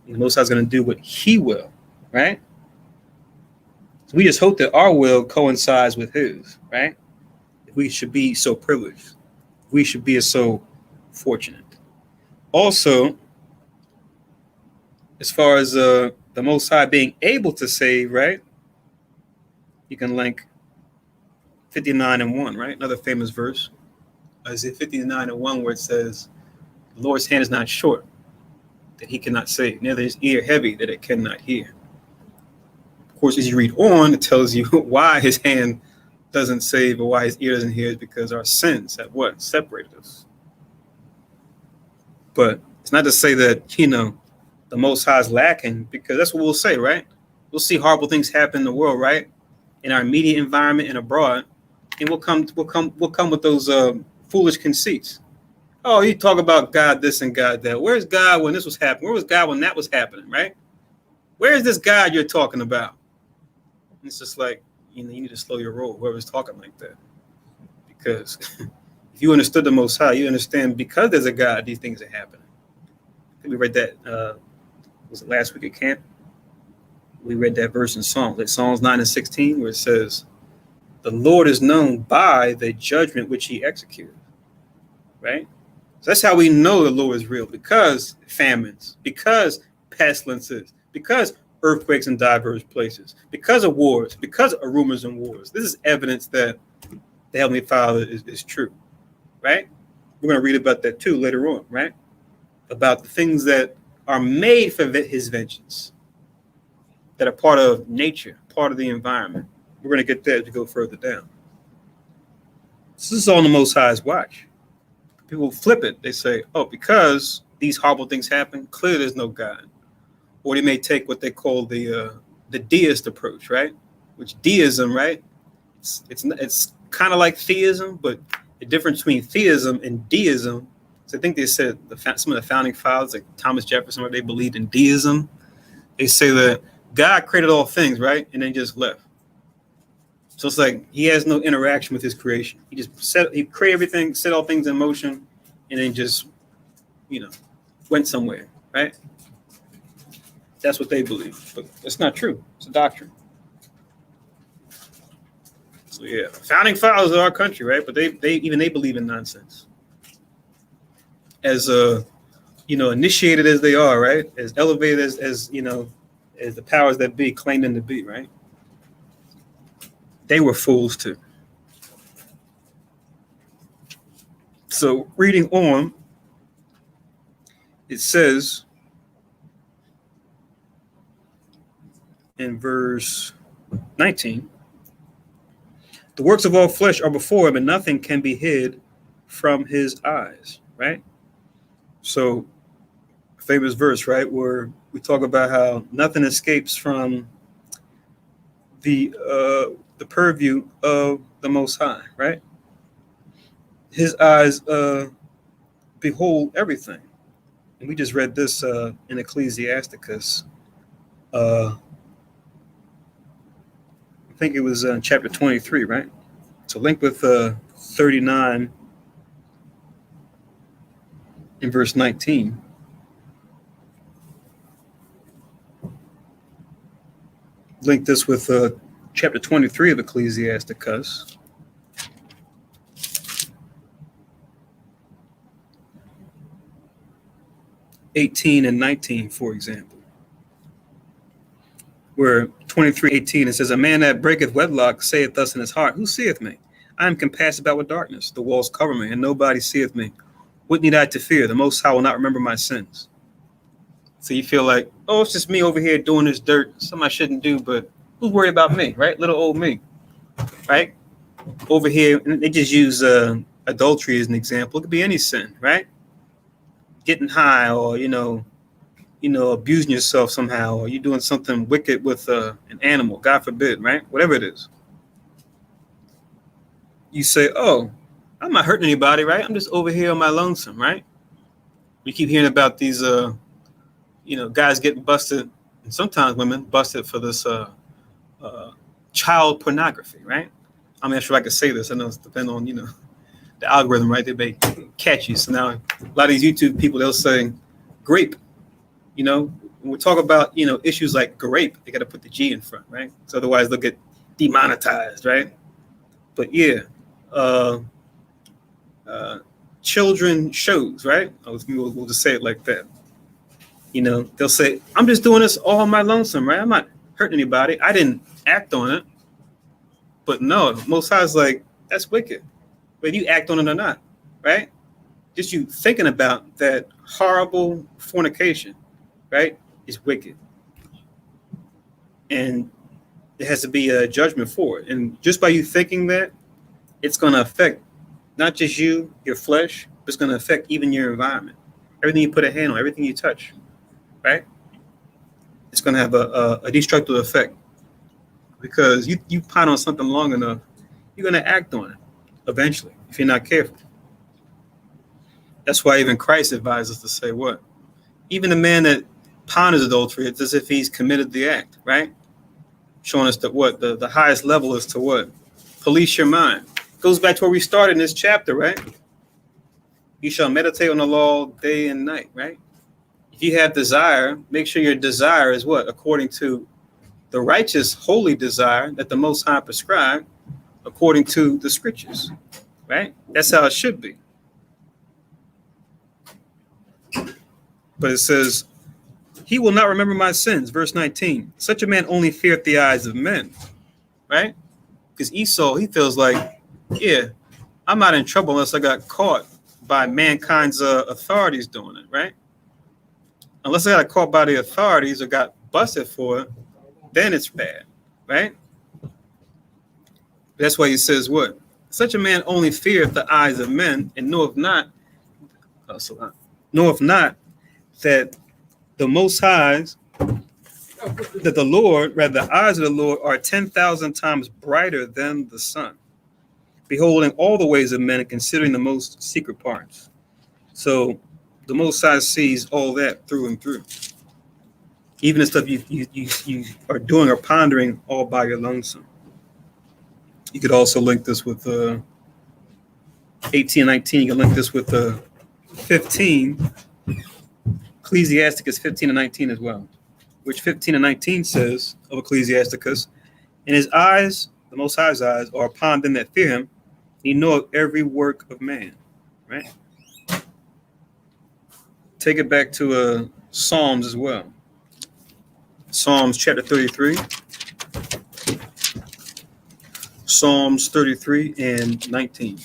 And the Most High is going to do what he will, right? So we just hope that our will coincides with his, right? We should be so privileged. We should be so fortunate. Also, as far as the Most High being able to save, right? You can link 59 and 1, right? Another famous verse. Isaiah 59 and 1, where it says, the Lord's hand is not short, that he cannot save, neither his ear heavy, that it cannot hear. Of course, as you read on, it tells you why his hand doesn't save, or why his ear doesn't hear, is because our sins have what? Separated us. But it's not to say that, the Most High is lacking, because that's what we'll say, right? We'll see horrible things happen in the world, right? In our immediate environment and abroad, and we'll come with those foolish conceits. Oh, you talk about God this and God that. Where's God when this was happening? Where was God when that was happening, right? Where is this God you're talking about? And it's just like, you need to slow your roll, whoever's talking like that. Because if you understood the Most High, you understand because there's a God, these things are happening. I think we read that, was it last week at camp? We read that verse in Psalms, like Psalms 9 and 16, where it says, the Lord is known by the judgment which he executed, right? So that's how we know the Lord is real, because famines, because pestilences, because earthquakes in diverse places, because of wars, because of rumors and wars. This is evidence that the Heavenly Father is true, right? We're going to read about that too later on, right? About the things that are made for his vengeance, that are part of nature, part of the environment. We're going to get there as we go further down. This is on the Most High's watch. People flip it. They say, oh, because these horrible things happen, clearly there's no God. Or they may take what they call the deist approach, right? Which deism, right? It's kind of like theism, but the difference between theism and deism. So I think they said some of the founding fathers, like Thomas Jefferson, where they believed in deism. They say that God created all things, right? And then just left. So it's like he has no interaction with his creation. He created everything, set all things in motion, and then just, went somewhere, right? That's what they believe, but it's not true. It's a doctrine. So yeah, founding fathers of our country, right? But they believe in nonsense. As initiated as they are, right? As elevated as as the powers that be claim them to be, right? They were fools too. So reading on, it says in verse 19, the works of all flesh are before him, and nothing can be hid from his eyes, right? So famous verse, right, where we talk about how nothing escapes from the purview of the Most High, right? His eyes behold everything. And we just read this in Ecclesiasticus. I think it was chapter 23, right? So link with 39 in verse 19. Link this with chapter 23 of Ecclesiasticus. (18 and 19), for example. where 23:18 it says, "A man that breaketh wedlock saith thus in his heart, Who seeth me? I am compassed about with darkness. The walls cover me, and nobody seeth me. What need I to fear? The Most High will not remember my sins." So you feel like, oh, it's just me over here doing this dirt, something I shouldn't do, but who's worried about me, right? Little old me, right? Over here, and they just use adultery as an example. It could be any sin, right? Getting high, or abusing yourself somehow, or you're doing something wicked with an animal, God forbid, right? Whatever it is. You say, oh, I'm not hurting anybody, right? I'm just over here on my lonesome, right? We keep hearing about these, guys getting busted, and sometimes women busted for this child pornography, right? I'm not sure I can say this. I know it's depending on, the algorithm, right? They may catch you. So now a lot of these YouTube people, they'll say grape. When we talk about, issues like grape, they got to put the G in front, right? So otherwise they'll get demonetized, right? But yeah, children shows, right? We'll just say it like that. They'll say, I'm just doing this all on my lonesome, right? I'm not hurting anybody. I didn't act on it. But no, Most High's like, that's wicked. Whether you act on it or not, right? Just you thinking about that horrible fornication, right, is wicked. And there has to be a judgment for it. And just by you thinking that, it's going to affect not just you, your flesh, but it's going to affect even your environment. Everything you put a hand on, everything you touch, right? It's going to have a destructive effect. Because you pine on something long enough, you're going to act on it eventually if you're not careful. That's why even Christ advises us to say what? Even a man that ponders adultery, it's as if he's committed the act, right? Showing us that what? The highest level is to what? Police your mind. Goes back to where we started in this chapter, right? You shall meditate on the law day and night, right? If you have desire, make sure your desire is what? According to the righteous, holy desire that the Most High prescribed according to the scriptures, right? That's how it should be. But it says, he will not remember my sins, verse 19. Such a man only feareth the eyes of men, right? Because Esau, he feels like, yeah, I'm not in trouble unless I got caught by mankind's authorities doing it, right? Unless I got caught by the authorities or got busted for it, then it's bad, right? That's why he says what? Such a man only feareth the eyes of men and knoweth not that the Most High's, that the Lord, rather the eyes of the Lord are 10,000 times brighter than the sun, beholding all the ways of men and considering the most secret parts. So the Most High sees all that through and through. Even the stuff you are doing or pondering all by your lonesome. You could also link this with 18 and 19. You can link this with 15. Ecclesiasticus 15 and 19 as well. Which 15 and 19 says of Ecclesiasticus, "And his eyes, the Most High's eyes, are upon them that fear him. He knoweth every work of man." Right? Take it back to Psalms as well. Psalms chapter 33. Psalms 33 and 19.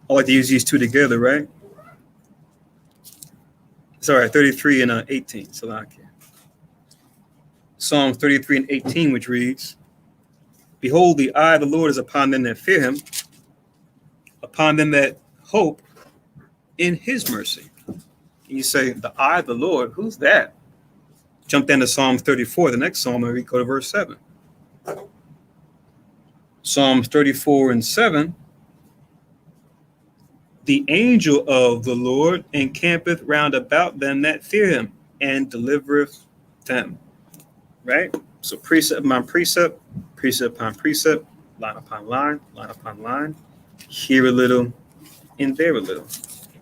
I like to use these two together, right? Sorry, 33 and 18. So I can. Psalms 33 and 18, which reads, "Behold, the eye of the Lord is upon them that fear him, upon them that hope in his mercy." You say, the eye of the Lord, who's that? Jump down to Psalm 34, the next psalm, and we go to verse 7. Psalms 34 and 7. "The angel of the Lord encampeth round about them that fear him, and delivereth them." Right? So precept upon precept, precept upon precept, line upon line, line upon line, here a little, and there a little,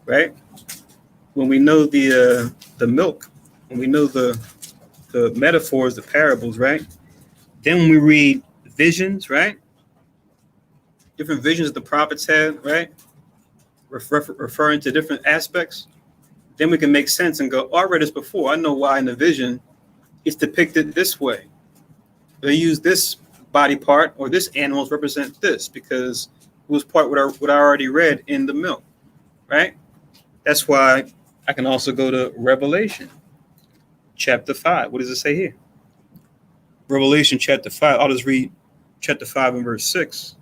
right? When we know the milk, when we know the metaphors, the parables, right? Then when we read visions, right? Different visions the prophets had, right? Referring to different aspects. then we can make sense and go, oh, I read this before. I know why in the vision it's depicted this way. They use this body part or this animals represent this because it was part what I already read in the milk, right? That's why I can also go to Revelation chapter 5. What does it say here? Revelation chapter 5. I'll just read chapter 5 and verse 6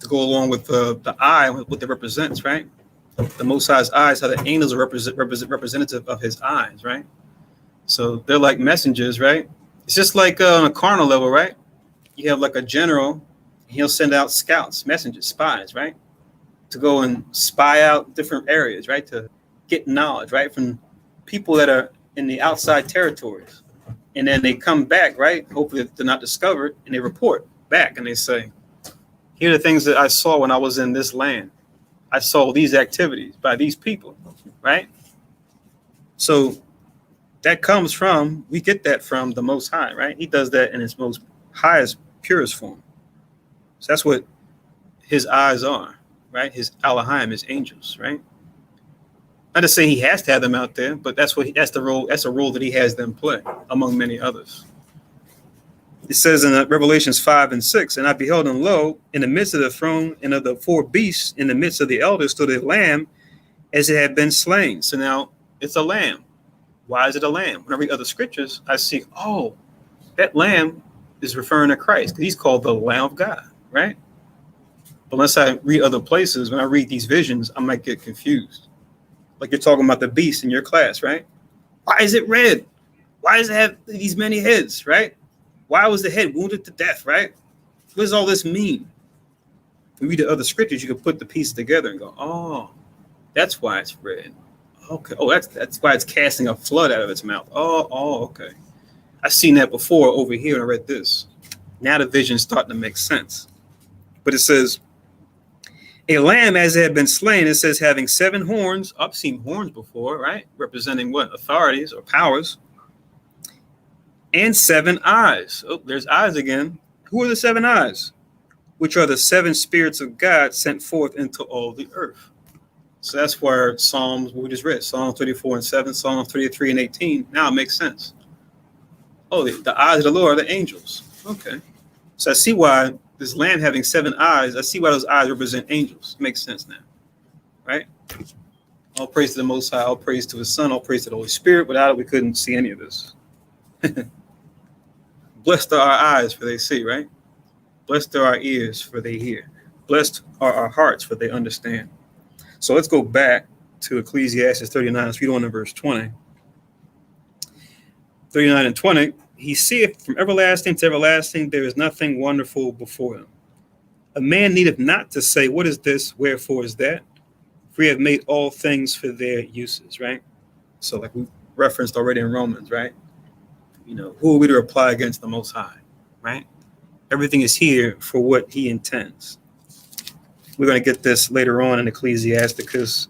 to go along with the eye, what it represents, right? The Most High's eyes, how the angels are representative of his eyes, right? So they're like messengers, right? It's just like on a carnal level, right? You have like a general, he'll send out scouts, messengers, spies, right? To go and spy out different areas, right? To get knowledge, right? From people that are in the outside territories. And then they come back, right? Hopefully they're not discovered, and they report back and they say, here are the things that I saw when I was in this land. I saw these activities by these people, right? So that comes from, we get that from the Most High, right? He does that in his most highest, purest form. So that's what his eyes are, right? His Elohim, his angels, right? Not to say he has to have them out there, but that's the role that he has them play, among many others. It says in Revelations 5 and 6, and I beheld, and lo, in the midst of the throne and of the four beasts, in the midst of the elders, stood a lamb as it had been slain. So now it's a lamb. Why is it a lamb? When I read other scriptures, I see, oh, that lamb is referring to Christ. He's called the Lamb of God, right? But unless I read other places, when I read these visions, I might get confused. Like you're talking about the beast in your class, right? Why is it red? Why does it have these many heads, right? Why was the head wounded to death, right? What does all this mean? If you read the other scriptures, you can put the pieces together and go, oh, that's why it's red. Okay. Oh, that's why it's casting a flood out of its mouth. Oh, okay. I've seen that before over here, and I read this. Now the vision's starting to make sense. But it says, a lamb as it had been slain, it says, having 7 horns. I've seen horns before, right? Representing what? Authorities or powers. And 7 eyes. Oh, there's eyes again. Who are the 7 eyes? Which are the 7 spirits of God sent forth into all the earth. So that's where Psalms, what we just read, Psalm 34 and 7, Psalm 33 and 18. Now it makes sense. Oh, the eyes of the Lord are the angels. Okay. So I see why this lamb having 7 eyes, I see why those eyes represent angels. It makes sense now. Right? All praise to the Most High, all praise to his Son, all praise to the Holy Spirit. Without it, we couldn't see any of this. Blessed are our eyes, for they see, right? Blessed are our ears, for they hear. Blessed are our hearts, for they understand. So let's go back to Ecclesiastes 39. Let's read on in verse 20. 39 and 20. He seeth from everlasting to everlasting, there is nothing wonderful before him. A man needeth not to say, what is this? Wherefore is that? For he have made all things for their uses, right? So like we referenced already in Romans, right? You know, who are we to reply against the Most High, right? Everything is here for what he intends. We're going to get this later on in Ecclesiasticus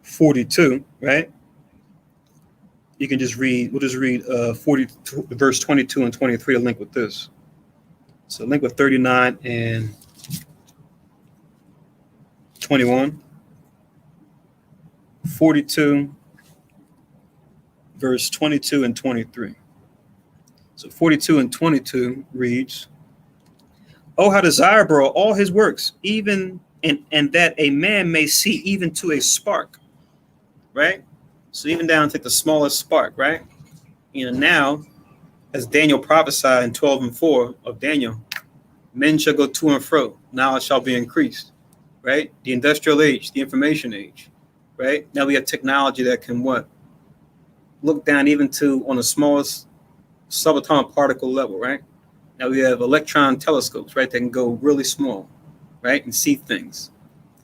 42, right? You can just read, we'll just read 42, verse 22 and 23 to link with this. So link with 39 and 21. 42, verse 22 and 23. So 42 and 22 reads, oh, how desirable are all his works, even and that a man may see even to a spark, right? So even down to the smallest spark, right? You know, now, as Daniel prophesied in 12 and 4 of Daniel, men shall go to and fro, knowledge shall be increased, right? The industrial age, the information age, right? Now we have technology that can what? Look down even to on the smallest subatomic particle level, right? Now we have electron telescopes, right? That can go really small, right? And see things.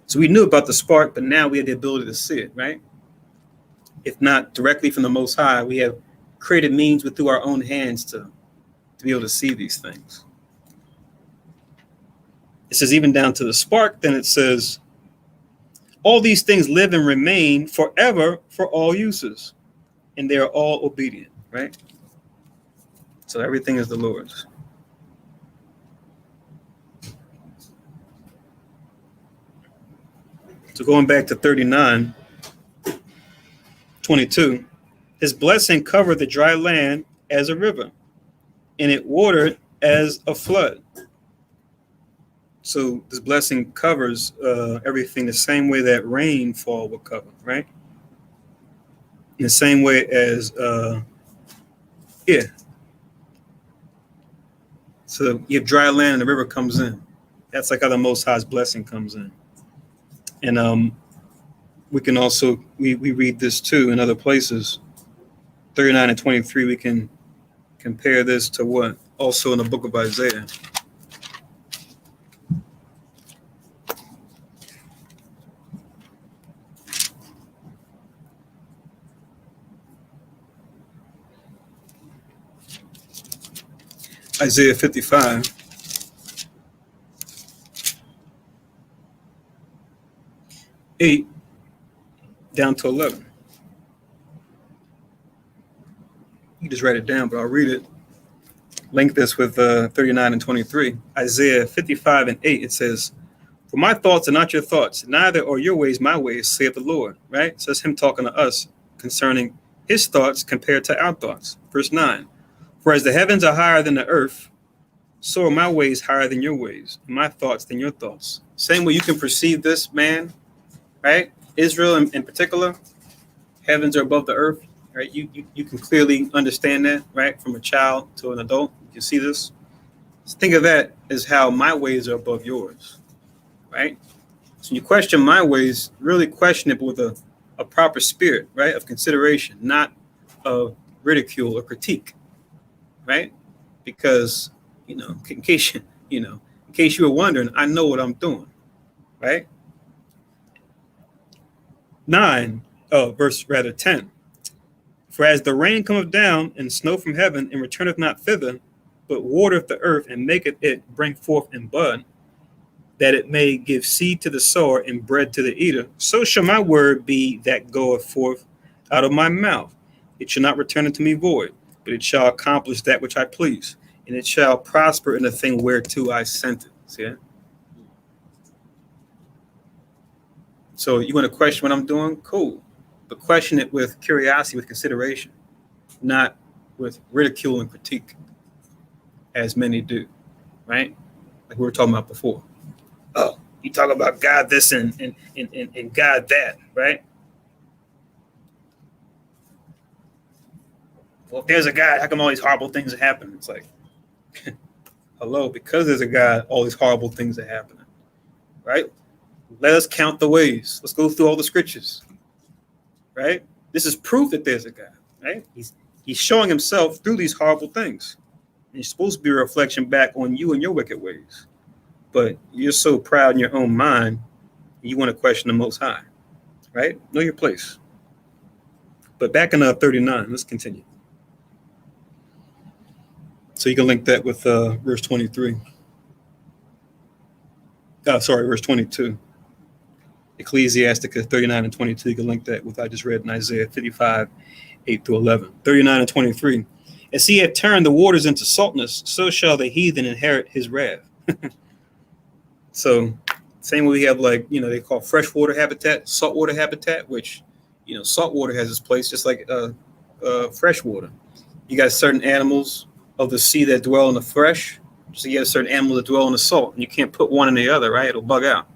So we knew about the spark, but now we have the ability to see it, right? If not directly from the Most High, we have created means with through our own hands to be able to see these things. It says even down to the spark, then it says, all these things live and remain forever for all uses, and they are all obedient, right? So everything is the Lord's. So going back to 39:22, his blessing covered the dry land as a river, and it watered as a flood. So this blessing covers everything the same way that rainfall would cover, right? In the same way as, So you have dry land and the river comes in. That's like how the Most High's blessing comes in. And we can also, we read this too in other places. 39:23, we can compare this to what? Also in the book of Isaiah. Isaiah 55. Eight down to 11. You just write it down, but I'll read it. Link this with 39 and 23. Isaiah 55:8. It says, "For my thoughts are not your thoughts, neither are your ways my ways, saith the Lord." Right? So that's him talking to us concerning his thoughts compared to our thoughts. Verse 9. "For as the heavens are higher than the earth, so are my ways higher than your ways, and my thoughts than your thoughts." Same way you can perceive this, man, right? Israel in particular, heavens are above the earth, right? You can clearly understand that, right? From a child to an adult, you can see this. Just think of that as how my ways are above yours, right? So when you question my ways, really question it with a proper spirit, right? Of consideration, not of ridicule or critique, right? Because in case you were wondering, I know what I'm doing, right? 10. "For as the rain cometh down and snow from heaven and returneth not thither, but watereth the earth and maketh it bring forth and bud, that it may give seed to the sower and bread to the eater, so shall my word be that goeth forth out of my mouth. It shall not return unto me void, but it shall accomplish that which I please, and it shall prosper in the thing whereto I sent it." See that? So you want to question what I'm doing? Cool. But question it with curiosity, with consideration, not with ridicule and critique, as many do, right? Like we were talking about before. Oh, you talk about God this and God that, right? Well, if there's a God, how come all these horrible things are happening? It's like, hello, because there's a God, all these horrible things are happening, right? Let us count the ways. Let's go through all the scriptures, right? This is proof that there's a God, right? He's showing himself through these horrible things. And he's supposed to be a reflection back on you and your wicked ways. But you're so proud in your own mind, you want to question the Most High, right? Know your place. But back in 39, let's continue. So you can link that with verse 23. Verse 22. Ecclesiasticus 39 and 22. You can link that with I just read in Isaiah 55, 8 through 11. 39 and 23. "As he hath turned the waters into saltness, so shall the heathen inherit his wrath." So same way we have they call freshwater habitat, saltwater habitat, which, saltwater has its place just like freshwater. You got certain animals of the sea that dwell in the fresh. So you have certain animals that dwell in the salt, and you can't put one in the other, right? It'll bug out.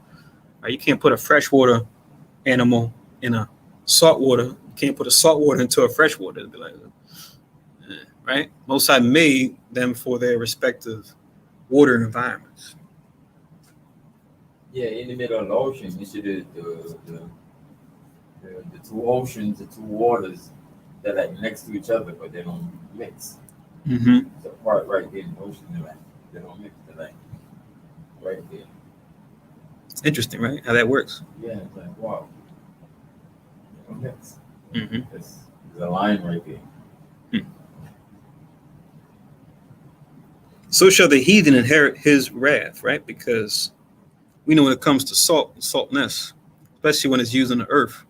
Right? You can't put a freshwater animal in a saltwater. You can't put a saltwater into a freshwater. It'll be like, right? Most High made them for their respective water environments. Yeah, in the middle of the ocean, you see the two oceans, the two waters, they're like next to each other, but they don't mix. Mm-hmm. The part right there in the ocean, they don't mix. They're like right there. It's interesting, right? How that works. Yeah, it's like, wow. They don't mix. Mm-hmm. There's a line right there. So shall the heathen inherit his wrath, right? Because we know when it comes to saltness, especially when it's used on the earth,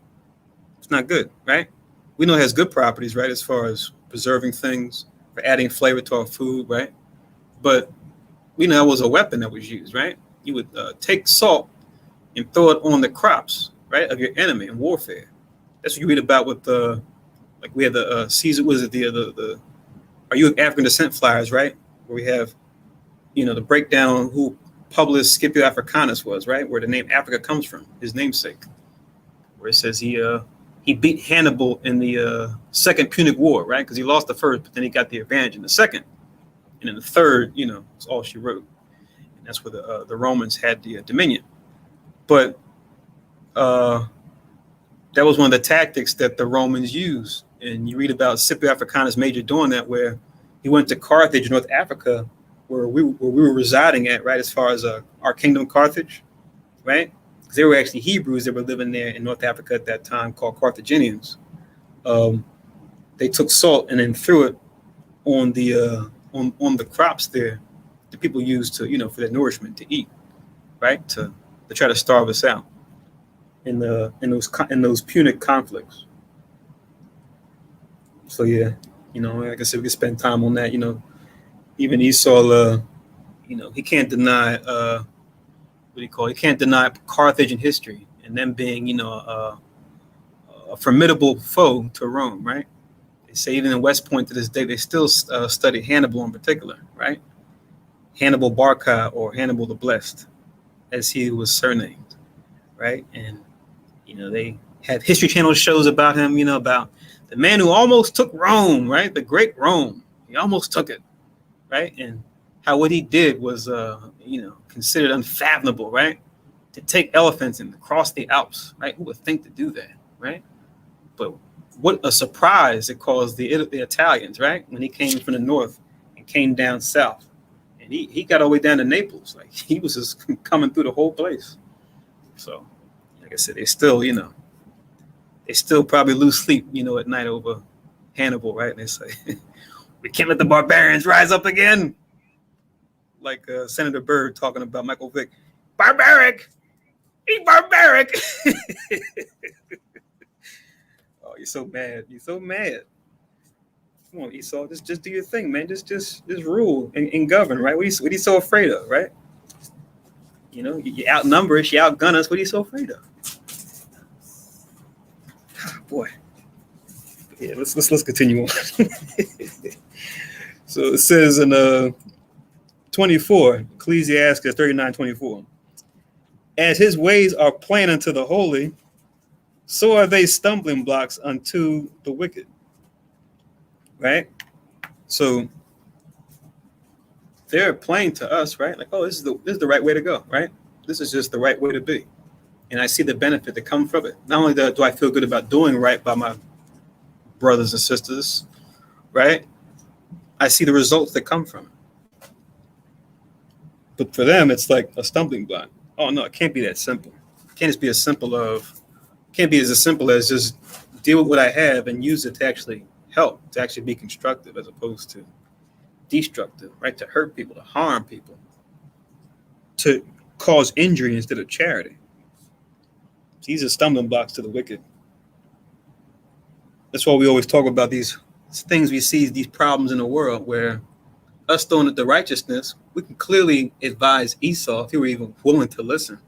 it's not good, right? We know it has good properties, right? As far as preserving things, for adding flavor to our food, right? But we know it was a weapon that was used, right? You would take salt and throw it on the crops, right, of your enemy in warfare. That's what you read about with the, like we had the Caesar, was it the Are You of African Descent flyers, right? Where we have, the breakdown on who Publius Scipio Africanus was, right? Where the name Africa comes from, his namesake. Where it says he beat Hannibal in the Second Punic War, right? Because he lost the first, but then he got the advantage in the second. And in the third, it's all she wrote. And that's where the Romans had the dominion. But that was one of the tactics that the Romans used. And you read about Scipio Africanus Major doing that, where he went to Carthage, North Africa, where we were residing at, right, as far as our kingdom, Carthage, right? Because they were actually Hebrews that were living there in North Africa at that time, called Carthaginians. They took salt and then threw it on the crops there that people used to, for their nourishment to eat, right? To try to starve us out in those Punic conflicts. So yeah, like I said, we could spend time on that. Even Esau, he can't deny he can't deny Carthage in history and them being, a formidable foe to Rome, right? They say even in West Point to this day, they still study Hannibal in particular, right? Hannibal Barca, or Hannibal the Blessed, as he was surnamed, right? And, they have History Channel shows about him, about the man who almost took Rome, right? The great Rome. He almost took it, right? And how what he did was, considered unfathomable, right? To take elephants and cross the Alps, right? Who would think to do that, right? But what a surprise it caused the Italians, right? When he came from the north and came down south. And he got all the way down to Naples. Like, he was just coming through the whole place. So, like I said, they still probably lose sleep, at night over Hannibal, right? And they say, we can't let the barbarians rise up again. Like Senator Byrd talking about Michael Vick. Barbaric! He's barbaric! Oh, you're so mad. You're so mad. Come on, Esau, just do your thing, man. Just rule and govern, right? What are you so afraid of, right? You outnumber us, you outgun us. What are you so afraid of? Boy. Yeah, let's continue on. So it says in 24, Ecclesiasticus 39:24. As his ways are plain unto the holy, so are they stumbling blocks unto the wicked. Right? So they're plain to us, right? Like, oh, this is the right way to go, right? This is just the right way to be. And I see the benefit that comes from it. Not only do I feel good about doing right by my brothers and sisters, right? I see the results that come from it. But for them, it's like a stumbling block. Oh no, it can't be that simple. It can't just be as simple as just deal with what I have and use it to actually help, to actually be constructive as opposed to destructive, right? To hurt people, to harm people, to cause injury instead of charity. These are stumbling blocks to the wicked. That's why we always talk about these things we see, these problems in the world, where us throwing at the righteousness, we can clearly advise Esau, if he were even willing to listen,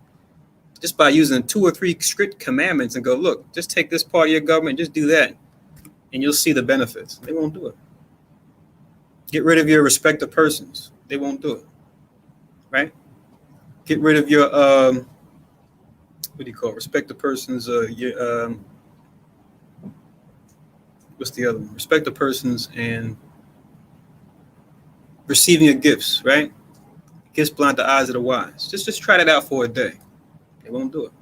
just by using 2 or 3 strict commandments and go, look, just take this part of your government, just do that, and you'll see the benefits. They won't do it. Get rid of your respect of persons. They won't do it, right? Get rid of your, what do you call it? Respect of persons, what's the other one? Respect of persons and receiving of gifts, right? Gifts blind the eyes of the wise. Just try that out for a day. They won't do it.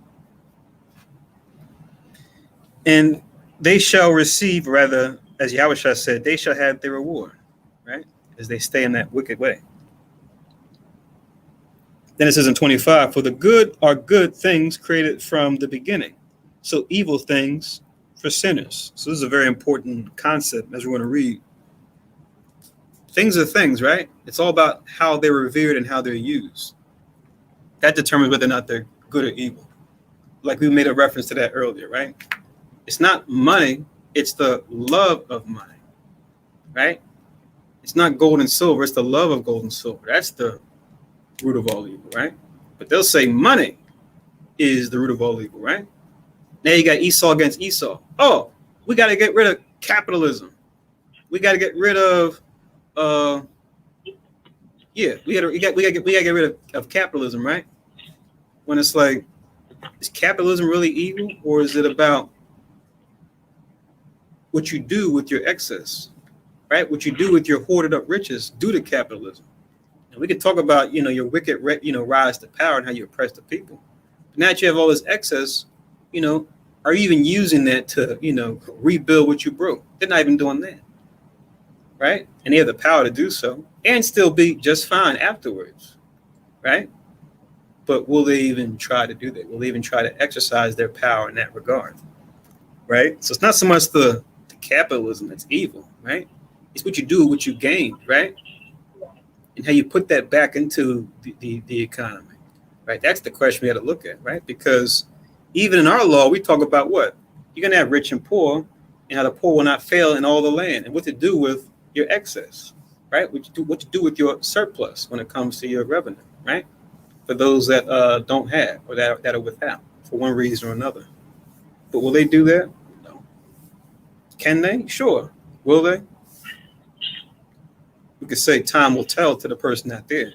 And they shall receive, rather, as Yahushua said, they shall have their reward, right? As they stay in that wicked way. Then it says in 25, for the good are good things created from the beginning. So evil things for sinners. So this is a very important concept as we're going to read. Things are things, right? It's all about how they're revered and how they're used. That determines whether or not they're good or evil. Like we made a reference to that earlier, right? It's not money, it's the love of money, right? It's not gold and silver, it's the love of gold and silver. That's the root of all evil, right? But they'll say money is the root of all evil, right? Now you got Esau against Esau. Oh, we got to get rid of capitalism. We got to get rid of, we got to get rid of capitalism, right? When it's like, is capitalism really evil, or is it about what you do with your excess, right? What you do with your hoarded up riches due to capitalism. And we could talk about, your wicked, rise to power and how you oppress the people. But now that you have all this excess, are you even using that to, rebuild what you broke? They're not even doing that, right? And they have the power to do so and still be just fine afterwards, right? But will they even try to do that? Will they even try to exercise their power in that regard, right? So it's not so much the capitalism that's evil, right? It's what you do, what you gain, right? And how you put that back into the economy, right? That's the question we got to look at, right? Because even in our law, we talk about what? You're going to have rich and poor, and how the poor will not fail in all the land, and what to do with your excess, right? What to do with your surplus when it comes to your revenue, right? For those that don't have, or that are without for one reason or another. But will they do that? No. Can they? Sure. Will they? We could say time will tell to the person not there.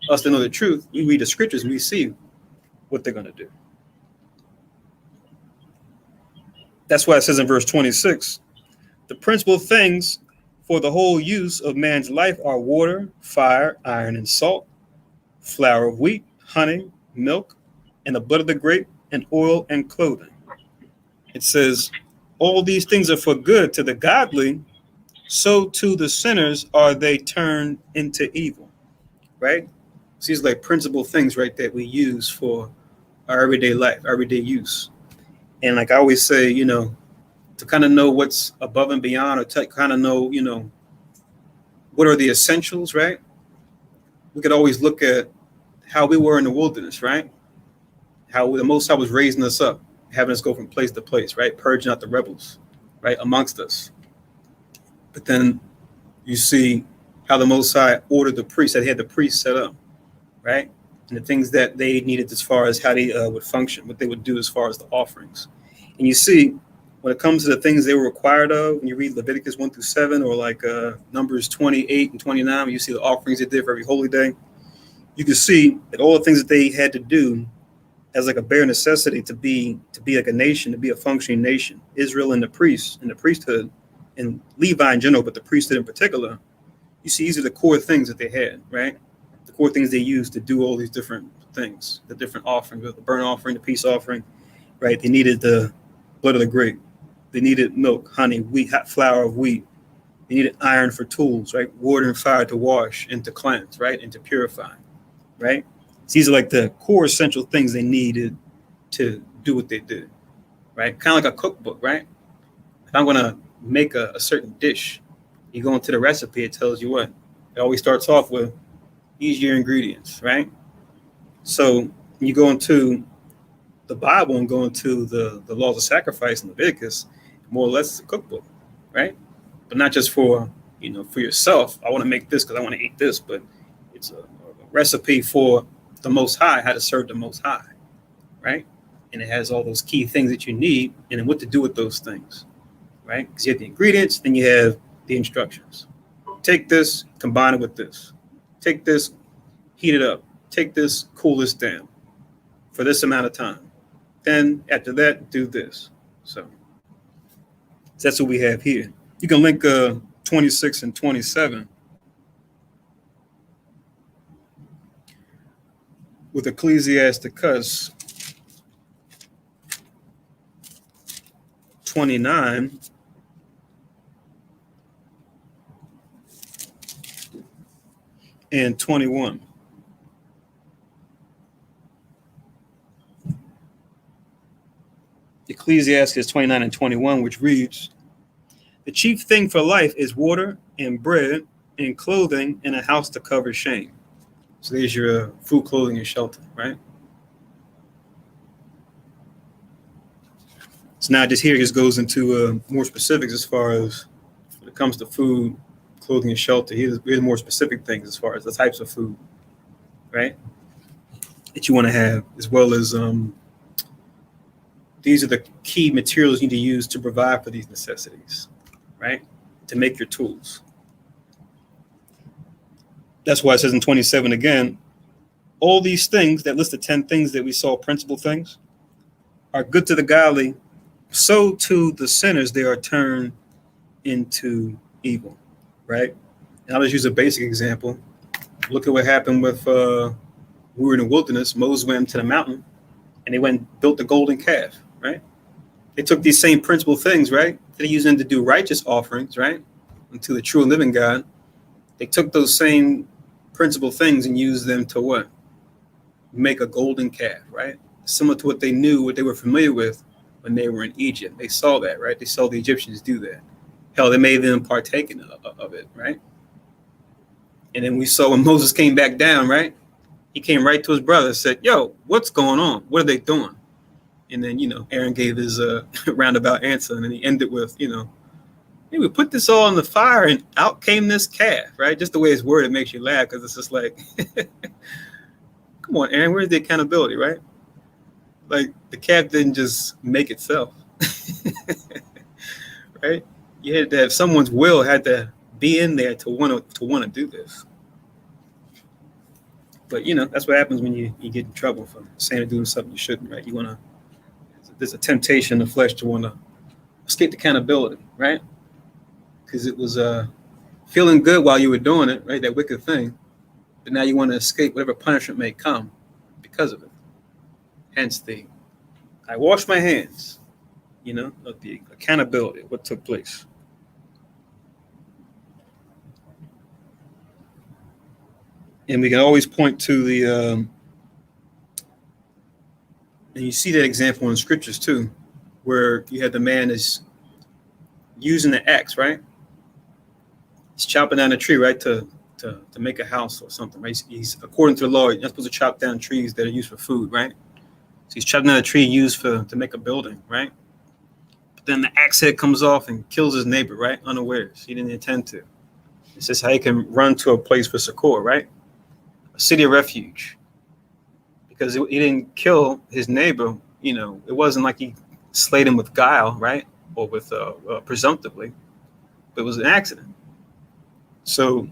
Us to know the truth, we read the scriptures and we see what they're going to do. That's why it says in verse 26, the principal things for the whole use of man's life are water, fire, iron, and salt, flour of wheat, honey, milk, and the blood of the grape, and oil and clothing. It says, all these things are for good to the godly, so to the sinners are they turned into evil, right? So these are like principal things, right, that we use for our everyday life, everyday use. And like I always say, to kind of know what's above and beyond, or to kind of know, what are the essentials, right? We could always look at how we were in the wilderness, right? How the Most High was raising us up, having us go from place to place, right? Purging out the rebels, right, amongst us. But then you see how the Most High ordered the priests, that he had the priests set up, right? And the things that they needed as far as how they would function, what they would do as far as the offerings. And you see, when it comes to the things they were required of, when you read Leviticus 1-7, or like Numbers 28 and 29, when you see the offerings they did for every holy day, you can see that all the things that they had to do as like a bare necessity to be like a nation, to be a functioning nation. Israel and the priests and the priesthood, and Levi in general, but the priesthood in particular, you see these are the core things that they had, right? The core things they used to do all these different things, the different offerings, the burnt offering, the peace offering, right? They needed the blood of the grape. They needed milk, honey, wheat, hot flour of wheat. They needed iron for tools, right? Water and fire to wash and to cleanse, right? And to purify, right? So these are like the core essential things they needed to do what they did, right? Kind of like a cookbook, right? If I'm going to make a certain dish, you go into the recipe, it tells you what. It always starts off with, these are your ingredients, right? So you go into the Bible and go into the laws of sacrifice in Leviticus, more or less it's a cookbook, right? But not just for, for yourself. I want to make this because I want to eat this, but it's a recipe for the Most High, how to serve the Most High, right? And it has all those key things that you need and then what to do with those things, right? Because you have the ingredients, then you have the instructions. Take this, combine it with this. Take this, heat it up. Take this, cool this down for this amount of time. Then after that, do this. So that's what we have here. You can link 26 and 27 with Ecclesiasticus 29 and 21. Ecclesiasticus 29 and 21, which reads, the chief thing for life is water and bread and clothing and a house to cover shame. So there's your food, clothing, and shelter, right? So now just here just goes into more specifics as far as when it comes to food, clothing, and shelter. Here's more specific things as far as the types of food, right, that you want to have, as well as these are the key materials you need to use to provide for these necessities, right? To make your tools. That's why it says in 27 again, all these things that list the 10 things that we saw, principal things, are good to the godly. So to the sinners, they are turned into evil, right? And I'll just use a basic example. Look at what happened with, we were in the wilderness, Moses went to the mountain, and they went and built the golden calf, right? They took these same principal things, right? They used them to do righteous offerings, right? Unto the true and living God. They took those same principal things and used them to what? Make a golden calf, right? Similar to what they knew, what they were familiar with when they were in Egypt. They saw that, right? They saw the Egyptians do that. Hell, they made them partaking of it, right? And then we saw when Moses came back down, right? He came right to his brother and said, yo, what's going on? What are they doing? And then, Aaron gave his roundabout answer, and then he ended with, hey, we put this all in the fire and out came this calf, right? Just the way it's worded makes you laugh because it's just like, come on, Aaron, where's the accountability, right? Like the calf didn't just make itself, right? You had to have someone's will had to be in there to want to do this. But that's what happens when you get in trouble for saying or doing something you shouldn't, right? There's a temptation in the flesh to want to escape accountability, right? Because it was feeling good while you were doing it, right? That wicked thing. But now you want to escape whatever punishment may come because of it. Hence I wash my hands, of the accountability of what took place. And we can always point to and you see that example in scriptures too, where you had the man is using the axe, right? He's chopping down a tree, right, to make a house or something, right? He's according to the law, you're not supposed to chop down trees that are used for food, right? So he's chopping down a tree used to make a building, right? But then the axe head comes off and kills his neighbor, right? Unawares. He didn't intend to. It's just how he can run to a place for succor, right? A city of refuge. Because he didn't kill his neighbor, it wasn't like he slayed him with guile, right? Or with presumptively, but it was an accident. So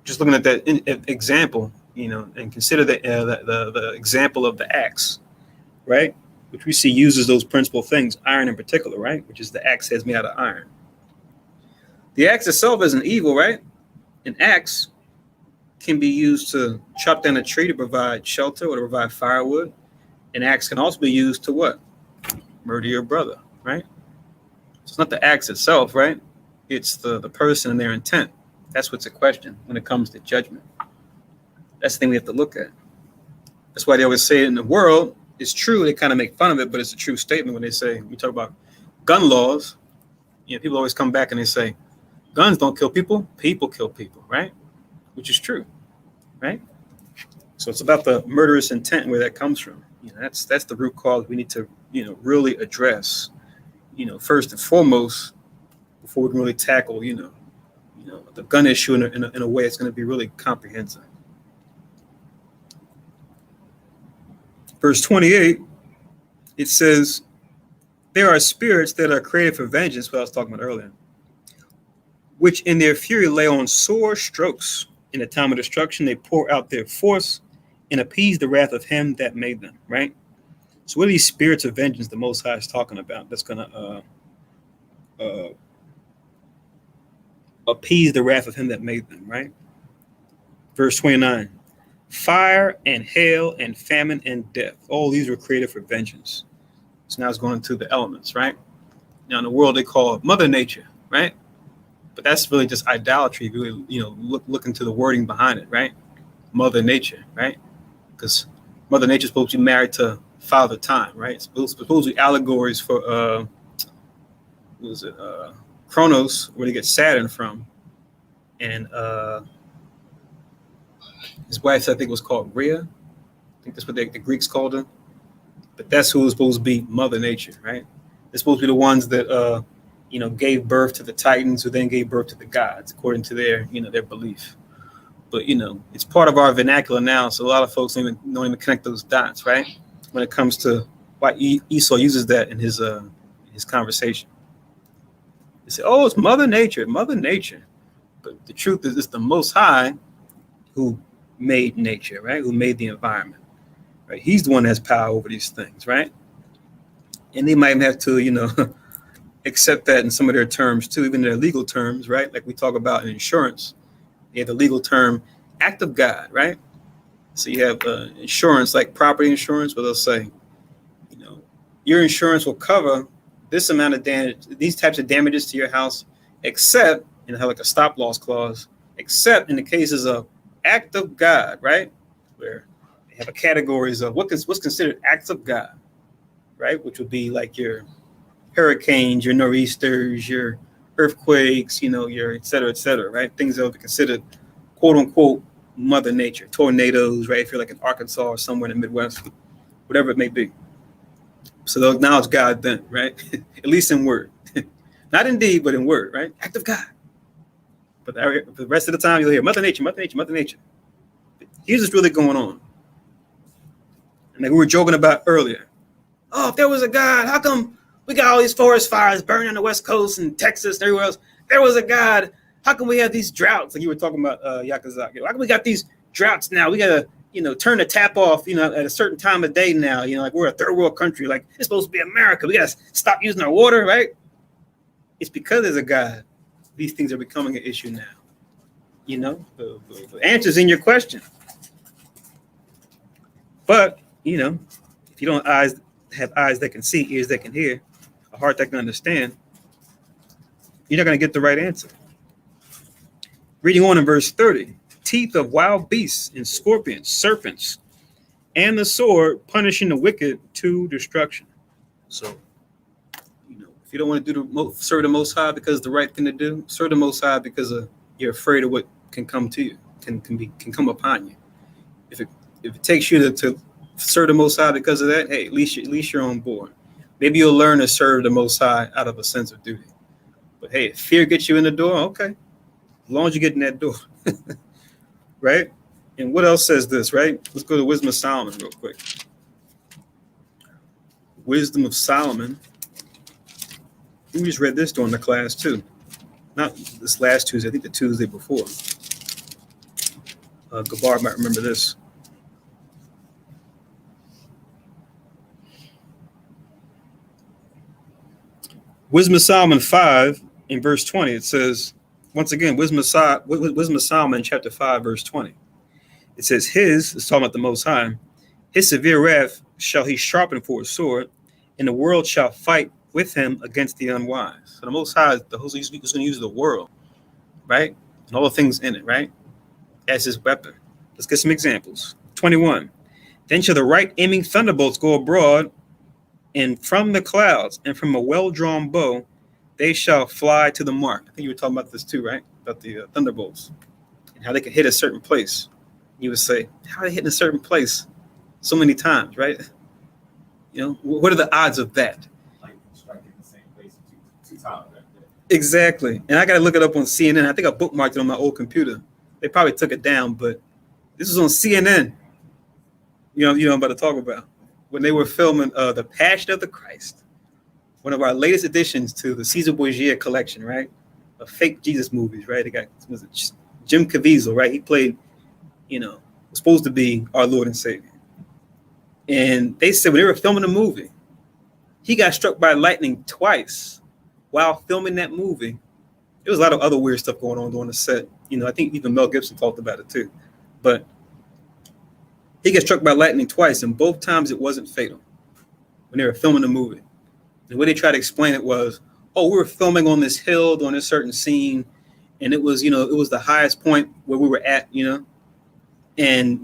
just looking at that example, and consider the example of the axe, right? Which we see uses those principal things, iron in particular, right? Which is the axe heads made out of iron. The axe itself isn't evil, right? An axe can be used to chop down a tree to provide shelter or to provide firewood. An axe can also be used to what? Murder your brother, right? So it's not the axe itself, right? It's the person and their intent. That's what's a question when it comes to judgment. That's the thing we have to look at. That's why they always say in the world, it's true. They kind of make fun of it, but it's a true statement when they say, we talk about gun laws. People always come back and they say, guns don't kill people. People kill people, right? Which is true, right? So it's about the murderous intent and where that comes from. That's the root cause we need to, really address, first and foremost, before we can really tackle, the gun issue in a way it's going to be really comprehensive. Verse 28, it says, there are spirits that are created for vengeance, what I was talking about earlier, which in their fury lay on sore strokes. In the time of destruction, they pour out their force and appease the wrath of him that made them, right? So what are these spirits of vengeance the Most High is talking about that's going to appease the wrath of him that made them, right? Verse 29, fire and hail and famine and death. All these were created for vengeance. So now it's going to the elements, right? Now in the world, they call it Mother Nature, right? But that's really just idolatry. Really, look into the wording behind it, right? Mother Nature, right? Because Mother Nature is supposed to be married to Father Time, right? It's supposed to be allegories for Kronos, where they get Saturn from, and his wife, I think, was called Rhea. I think that's what the Greeks called her. But that's who was supposed to be Mother Nature, right? They're supposed to be the ones that gave birth to the Titans, who then gave birth to the gods, according to their belief. But it's part of our vernacular now, so a lot of folks don't even connect those dots, right? When it comes to why Esau uses that in his conversation. He said, "Oh, it's Mother Nature, Mother Nature." But the truth is, it's the Most High who made nature, right? Who made the environment, right? He's the one that has power over these things, right? And they might have to, accept that in some of their terms too, even their legal terms, right? Like we talk about in insurance, they have the legal term "act of God," right? So you have insurance, like property insurance, where they'll say, your insurance will cover this amount of damage, these types of damages to your house, except, and have like a stop loss clause, except in the cases of act of God, right? Where they have a categories of what's considered acts of God, right? Which would be like your hurricanes, your nor'easters, your earthquakes, your et cetera, right? Things that would be considered quote unquote Mother Nature, tornadoes, right? If you're like in Arkansas or somewhere in the Midwest, whatever it may be. So they'll acknowledge God then, right? At least in word. Not in deed, but in word, right? Act of God. But the rest of the time, you'll hear Mother Nature, Mother Nature, Mother Nature. Here's what's really going on. And like we were joking about earlier. Oh, if there was a God, how come we got all these forest fires burning on the West Coast and Texas and everywhere else? If there was a God, how come we have these droughts? Like you were talking about Yakazaki. How come we got these droughts now? We got to turn the tap off, at a certain time of day now, like we're a third world country, like it's supposed to be America. We got to stop using our water, right? It's because there's a God. These things are becoming an issue now. The answer's in your question. But, if you don't have eyes that can see, ears that can hear, a heart that can understand, you're not going to get the right answer. Reading on in verse 30. Teeth of wild beasts and scorpions, serpents, and the sword punishing the wicked to destruction. So, if you don't want to serve the Most High because it's the right thing to do, serve the Most High because you're afraid of what can come to you, can come upon you. If it takes you to serve the Most High because of that, hey, at least you're on board. Maybe you'll learn to serve the Most High out of a sense of duty. But hey, if fear gets you in the door, okay, as long as you get in that door. Right? And what else says this, right? Let's go to Wisdom of Solomon real quick. Wisdom of Solomon. We just read this during the class too. Not this last Tuesday, I think the Tuesday before. Gabar might remember this. Wisdom of Solomon 5 in verse 20, it says, once again, Wisdom of Solomon, chapter 5, verse 20. It says, it's talking about the Most High, his severe wrath shall he sharpen for a sword, and the world shall fight with him against the unwise. So the Most High, he's going to use the world, right? And all the things in it, right? As his weapon. Let's get some examples. 21. Then shall the right aiming thunderbolts go abroad, and from the clouds, and from a well-drawn bow, they shall fly to the mark. I think you were talking about this too, right? About the thunderbolts and how they can hit a certain place. You would say, how are they hitting a certain place so many times, right? What are the odds of that? Like striking the same place two times. Right? Exactly. And I got to look it up on CNN. I think I bookmarked it on my old computer. They probably took it down, but this was on CNN. I'm about to talk about when they were filming The Passion of the Christ, one of our latest additions to the Caesar Borgia collection, right? Of fake Jesus movies, right? They got Jim Caviezel, right? He played, was supposed to be our Lord and Savior. And they said when they were filming the movie, he got struck by lightning twice while filming that movie. There was a lot of other weird stuff going on during the set. I think even Mel Gibson talked about it too. But he got struck by lightning twice, and both times it wasn't fatal when they were filming the movie. The way they tried to explain it was, we were filming on this hill during a certain scene, and it was, it was the highest point where we were at, and,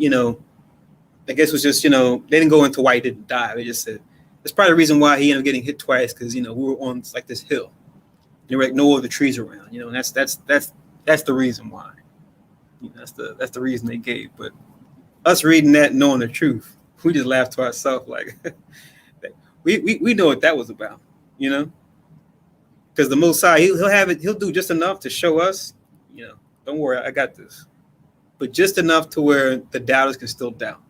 I guess it was just, they didn't go into why he didn't die. They just said, that's probably the reason why he ended up getting hit twice, because, we were on like this hill. There were like no other trees around, and that's the reason why. That's the reason they gave. But us reading that, knowing the truth, we just laughed to ourselves like, we know what that was about, because the Most High, he'll do just enough to show us, don't worry, I got this, but just enough to where the doubters can still doubt,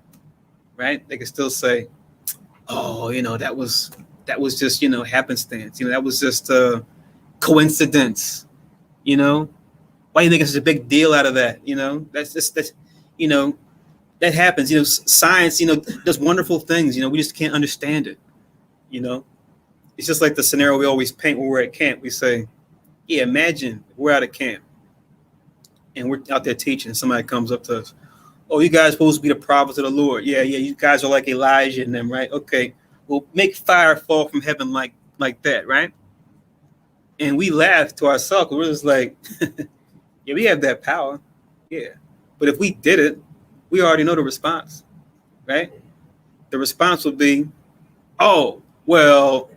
right? They can still say, oh, that was just, happenstance. That was just a coincidence. Why are you making such a big deal out of that? That's that happens. Science, does wonderful things. We just can't understand it. It's just like the scenario we always paint when we're at camp. We say, yeah, imagine we're out of camp and we're out there teaching. And somebody comes up to us. Oh, you guys supposed to be the prophets of the Lord. Yeah, you guys are like Elijah and them, right? Okay, well, make fire fall from heaven like that, right? And we laugh to ourselves. We're just like, yeah, we have that power. Yeah. But if we did it, we already know the response, right? The response would be, oh, well,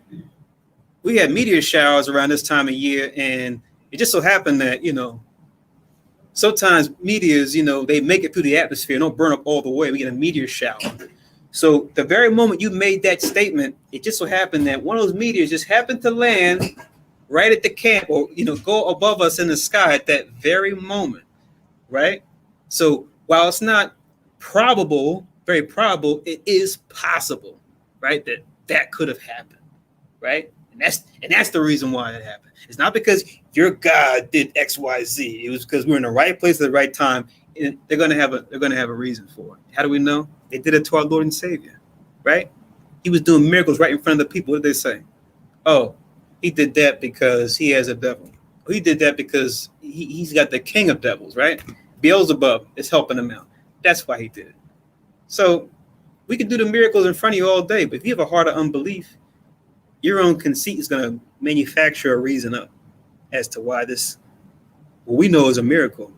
we had meteor showers around this time of year, and it just so happened that, sometimes meteors, they make it through the atmosphere, don't burn up all the way. We get a meteor shower. So the very moment you made that statement, it just so happened that one of those meteors just happened to land right at the camp, or go above us in the sky at that very moment, right? So while it's not probable, very probable, it is possible, right? That could have happened, right? And that's the reason why it happened. It's not because your God did X, Y, Z. It was because we're in the right place at the right time. And they're gonna have a reason for it. How do we know? They did it to our Lord and Savior, right? He was doing miracles right in front of the people. What did they say? Oh, he did that because he has a devil. He did that because he's got the king of devils, right? Beelzebub is helping him out. That's why he did it. So we can do the miracles in front of you all day, but if you have a heart of unbelief, your own conceit is going to manufacture a reason up as to why this, what we know is a miracle.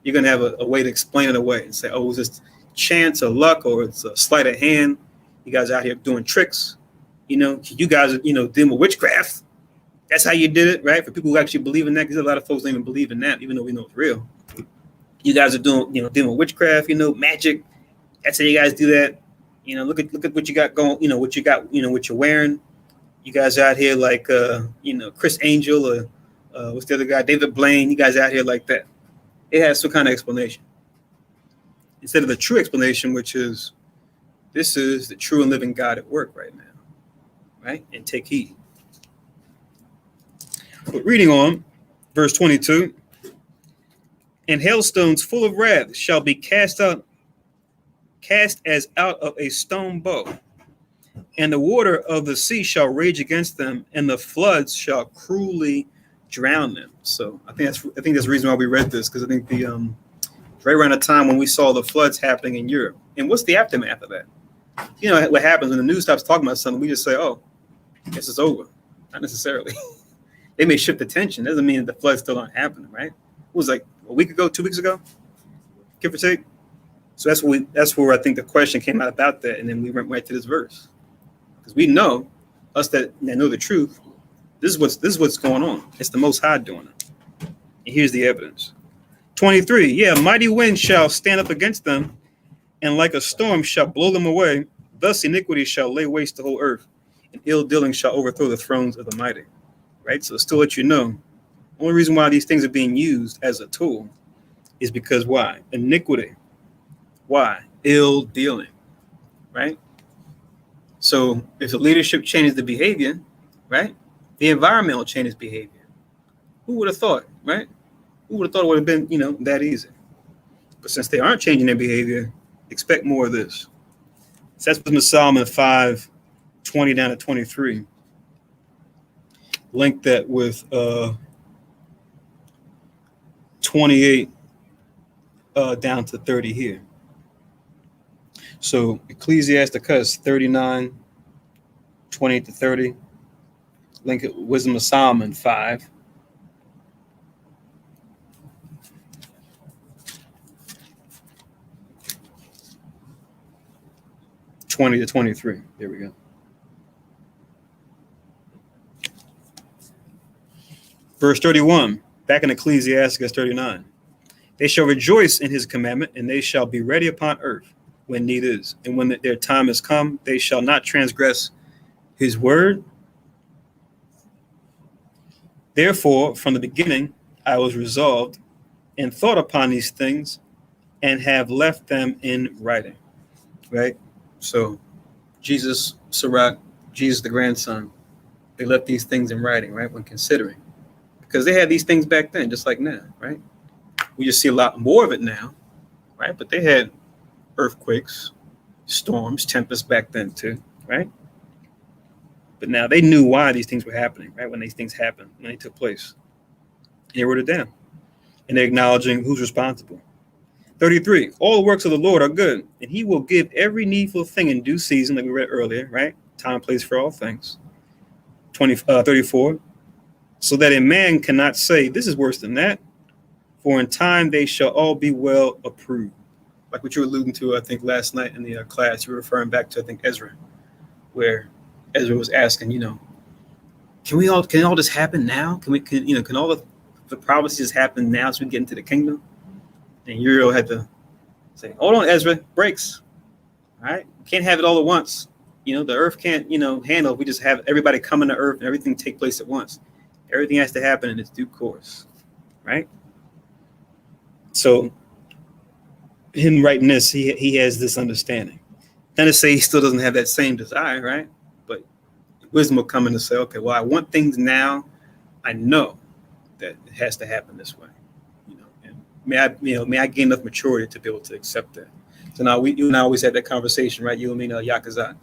You're going to have a way to explain it away and say, oh, it was just chance or luck, or it's a sleight of hand. You guys out here doing tricks. You guys are, dealing with witchcraft. That's how you did it, right? For people who actually believe in that, because a lot of folks don't even believe in that, even though we know it's real. You guys are doing, dealing with witchcraft, magic. That's how you guys do that. Look at what you got going, what you got, what you're wearing. You guys out here like, Chris Angel or what's the other guy, David Blaine. You guys out here like that. It has some kind of explanation instead of the true explanation, which is this is the true and living God at work right now, right? And take heed. But reading on, verse 22, and hailstones full of wrath shall be cast as out of a stone bow. And the water of the sea shall rage against them, and the floods shall cruelly drown them. So I think that's the reason why we read this, because I think the right around the time when we saw the floods happening in Europe. And what's the aftermath of that? What happens when the news stops talking about something, we just say, oh, I guess it's over. Not necessarily. They may shift attention. Doesn't mean that the floods still aren't happening, right? It was like a week ago, 2 weeks ago, give or take. So that's where I think the question came out about that, and then we went right to this verse. Because we know, us that know the truth, this is what's going on. It's the Most High doing it. And here's the evidence. 23, yeah, mighty wind shall stand up against them, and like a storm shall blow them away. Thus iniquity shall lay waste the whole earth, and ill dealing shall overthrow the thrones of the mighty. Right? So still let you know, only reason why these things are being used as a tool is because why? Iniquity. Why? Ill dealing. Right? So if the leadership changes the behavior, right, the environment will change its behavior. Who would have thought, right? Who would have thought it would have been, that easy? But since they aren't changing their behavior, expect more of this. So that's what's in Solomon 5:20 down to 23. Link that with 28 down to 30 here. So Ecclesiasticus 39, 28 to 30. Link it with Wisdom of Solomon 5. (20 to 23). There we go. Verse 31, back in Ecclesiasticus 39. They shall rejoice in his commandment, and they shall be ready upon earth when need is. And when their time is come, they shall not transgress his word. Therefore, from the beginning, I was resolved and thought upon these things and have left them in writing. Right? So Jesus, Sirach, Jesus the grandson, they left these things in writing, right, when considering. Because they had these things back then, just like now, right? We just see a lot more of it now, right? But they had earthquakes, storms, tempests back then too, right? But now they knew why these things were happening, right? When these things happened, when they took place. And they wrote it down. And they're acknowledging who's responsible. 33, all the works of the Lord are good, and he will give every needful thing in due season, like we read earlier, right? Time and place for all things. 34, so that a man cannot say, this is worse than that, for in time they shall all be well approved. Like what you were alluding to, I think, last night in the class, you were referring back to, I think, Ezra, where Ezra was asking, can all this happen now? Can all the prophecies happen now so we get into the kingdom? And Uriel had to say, hold on, Ezra, breaks. All right. Can't have it all at once. The earth can't, handle if we just have everybody come into earth and everything take place at once. Everything has to happen in its due course. Right. So him writing this, he has this understanding. Not to say he still doesn't have that same desire, right? But wisdom will come in to say, okay, well, I want things now. I know that it has to happen this way. May I gain enough maturity to be able to accept that. So now you and I always had that conversation, right? You and me, Yakazat.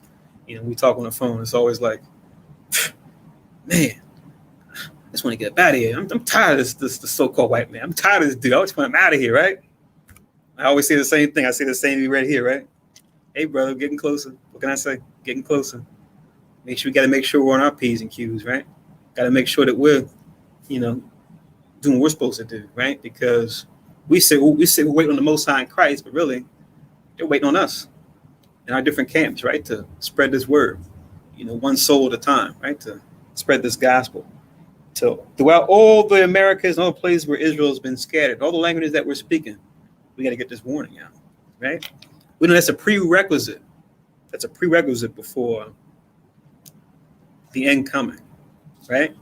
We talk on the phone. It's always like, man, I just want to get up out of here. I'm tired of this so-called white man. I'm tired of this dude. I just want him out of here, right? I always say the same thing. I say the same thing right here, right? Hey, brother, getting closer. What can I say? Getting closer. We got to make sure we're on our P's and Q's, right? Got to make sure that we're, doing what we're supposed to do, right? Because we say we're waiting on the Most High in Christ, but really, they're waiting on us in our different camps, right, to spread this word, one soul at a time, right, to spread this gospel. So throughout all the Americas and all the places where Israel has been scattered, all the languages that we're speaking, we got to get this warning out, right? We know that's a prerequisite. That's a prerequisite before the end coming, right?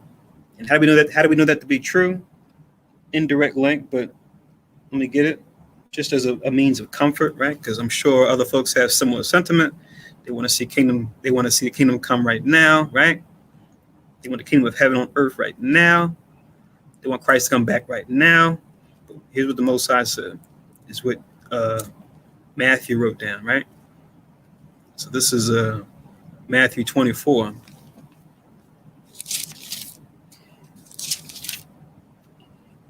And how do we know that? How do we know that to be true? Indirect link, but let me get it just as a means of comfort, right? Because I'm sure other folks have similar sentiment. They want to see kingdom. They want to see the kingdom come right now, right? They want the kingdom of heaven on earth right now. They want Christ to come back right now. But here's what the Most High said. Is what Matthew wrote down, right? So this is Matthew 24.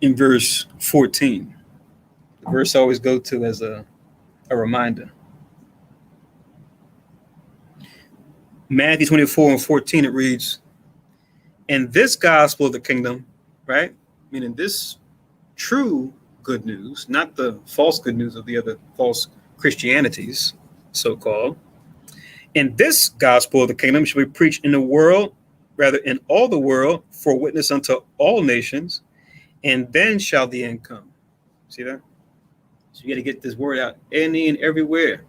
In verse 14. The verse I always go to as a reminder. Matthew 24 and 14, it reads, and this gospel of the kingdom, right? Meaning this true good news, not the false good news of the other false Christianities, so-called. And this gospel of the kingdom shall be preached in the world, rather in all the world, for witness unto all nations, and then shall the end come. See that? So you got to get this word out any and everywhere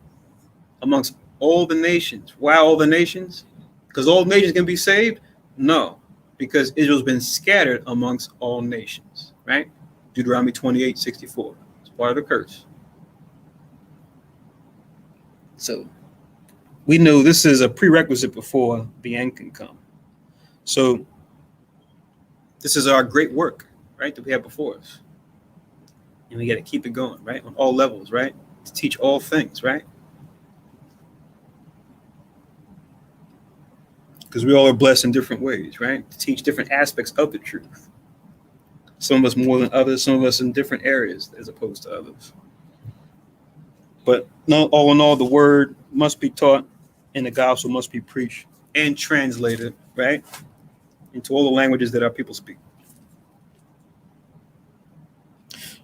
amongst all the nations. Why all the nations? Because all nations can be saved? No, because Israel's been scattered amongst all nations, right? Deuteronomy 28:64. It's part of the curse. So we know this is a prerequisite before the end can come. So this is our great work, right, that we have before us. And we got to keep it going, right, on all levels, right, to teach all things, right? Because we all are blessed in different ways, right, to teach different aspects of the truth. Some of us more than others, some of us in different areas as opposed to others. But no, all in all, the word must be taught and the gospel must be preached and translated, right, into all the languages that our people speak.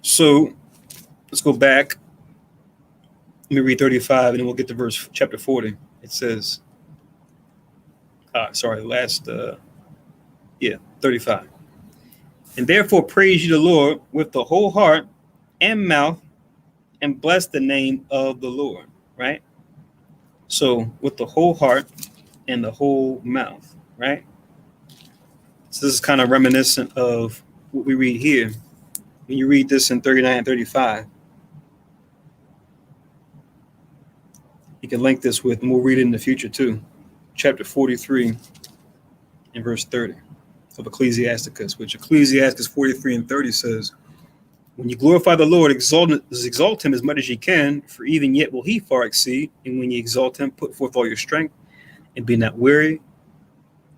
So let's go back. Let me read 35 and then we'll get to verse chapter 40. It says, 35. And therefore praise you the Lord with the whole heart and mouth and bless the name of the Lord, right? So with the whole heart and the whole mouth, right? So this is kind of reminiscent of what we read here. When you read this in 39 and 35, You can link this with, and we'll read it in the future too, chapter 43 and verse 30 of Ecclesiasticus, which Ecclesiasticus 43 and 30 says, when you glorify the Lord, exalt him as much as you can, for even yet will he far exceed. And when you exalt him, put forth all your strength and be not weary,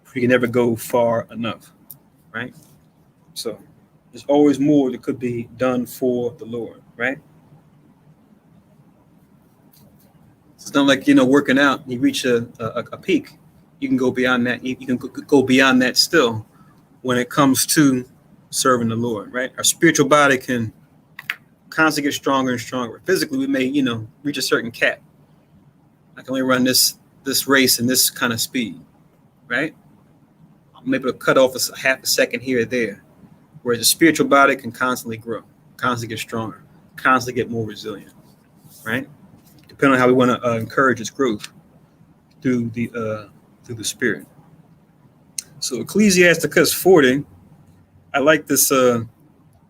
for you can never go far enough, right? So there's always more that could be done for the Lord, right? It's not like, working out, you reach a peak. You can go beyond that. You can go beyond that still when it comes to serving the Lord, right? Our spiritual body can constantly get stronger and stronger. Physically, we may, reach a certain cap. I can only run this race in this kind of speed, right? I'm able to cut off a half a second here or there, whereas the spiritual body can constantly grow, constantly get stronger, constantly get more resilient, right? Depending on how we want to encourage its growth through the Spirit. So Ecclesiasticus 40, I like this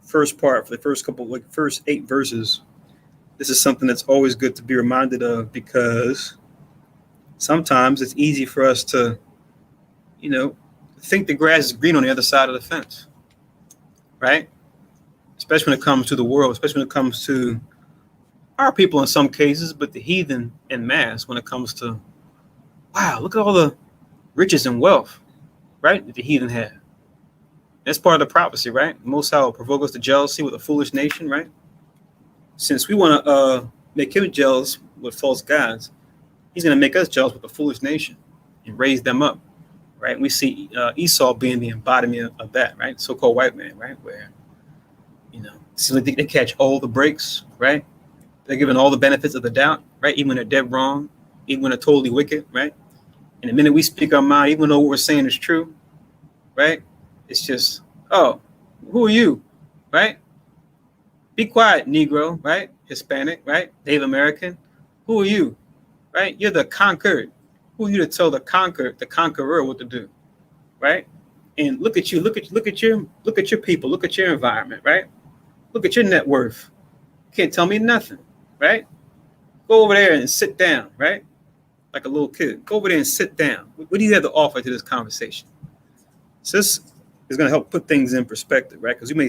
first part for the first 8 verses. This is something that's always good to be reminded of, because sometimes it's easy for us to, think the grass is green on the other side of the fence, right? Especially when it comes to the world, especially when it comes to our people in some cases, but the heathen en masse when it comes to, wow, look at all the riches and wealth, right, that the heathen have. That's part of the prophecy, right? Most High will provoke us to jealousy with a foolish nation, right? Since we want to make him jealous with false gods, he's going to make us jealous with a foolish nation and raise them up, right? And we see Esau being the embodiment of that, right? So-called white man, right? Where, it seems like they catch all the breaks, right? They're given all the benefits of the doubt, right? Even when they're dead wrong, even when they're totally wicked, right? And the minute we speak our mind, even though what we're saying is true, right? It's just, oh, who are you, right? Be quiet, Negro, right? Hispanic, right? Native American. Who are you, right? You're the conquered. Who are you to tell the conqueror what to do, right? And look at you, look at your people, look at your environment, right? Look at your net worth. You can't tell me nothing, right? Go over there and sit down, right? Like a little kid. Go over there and sit down. What do you have to offer to this conversation? So this is going to help put things in perspective, right? Because it may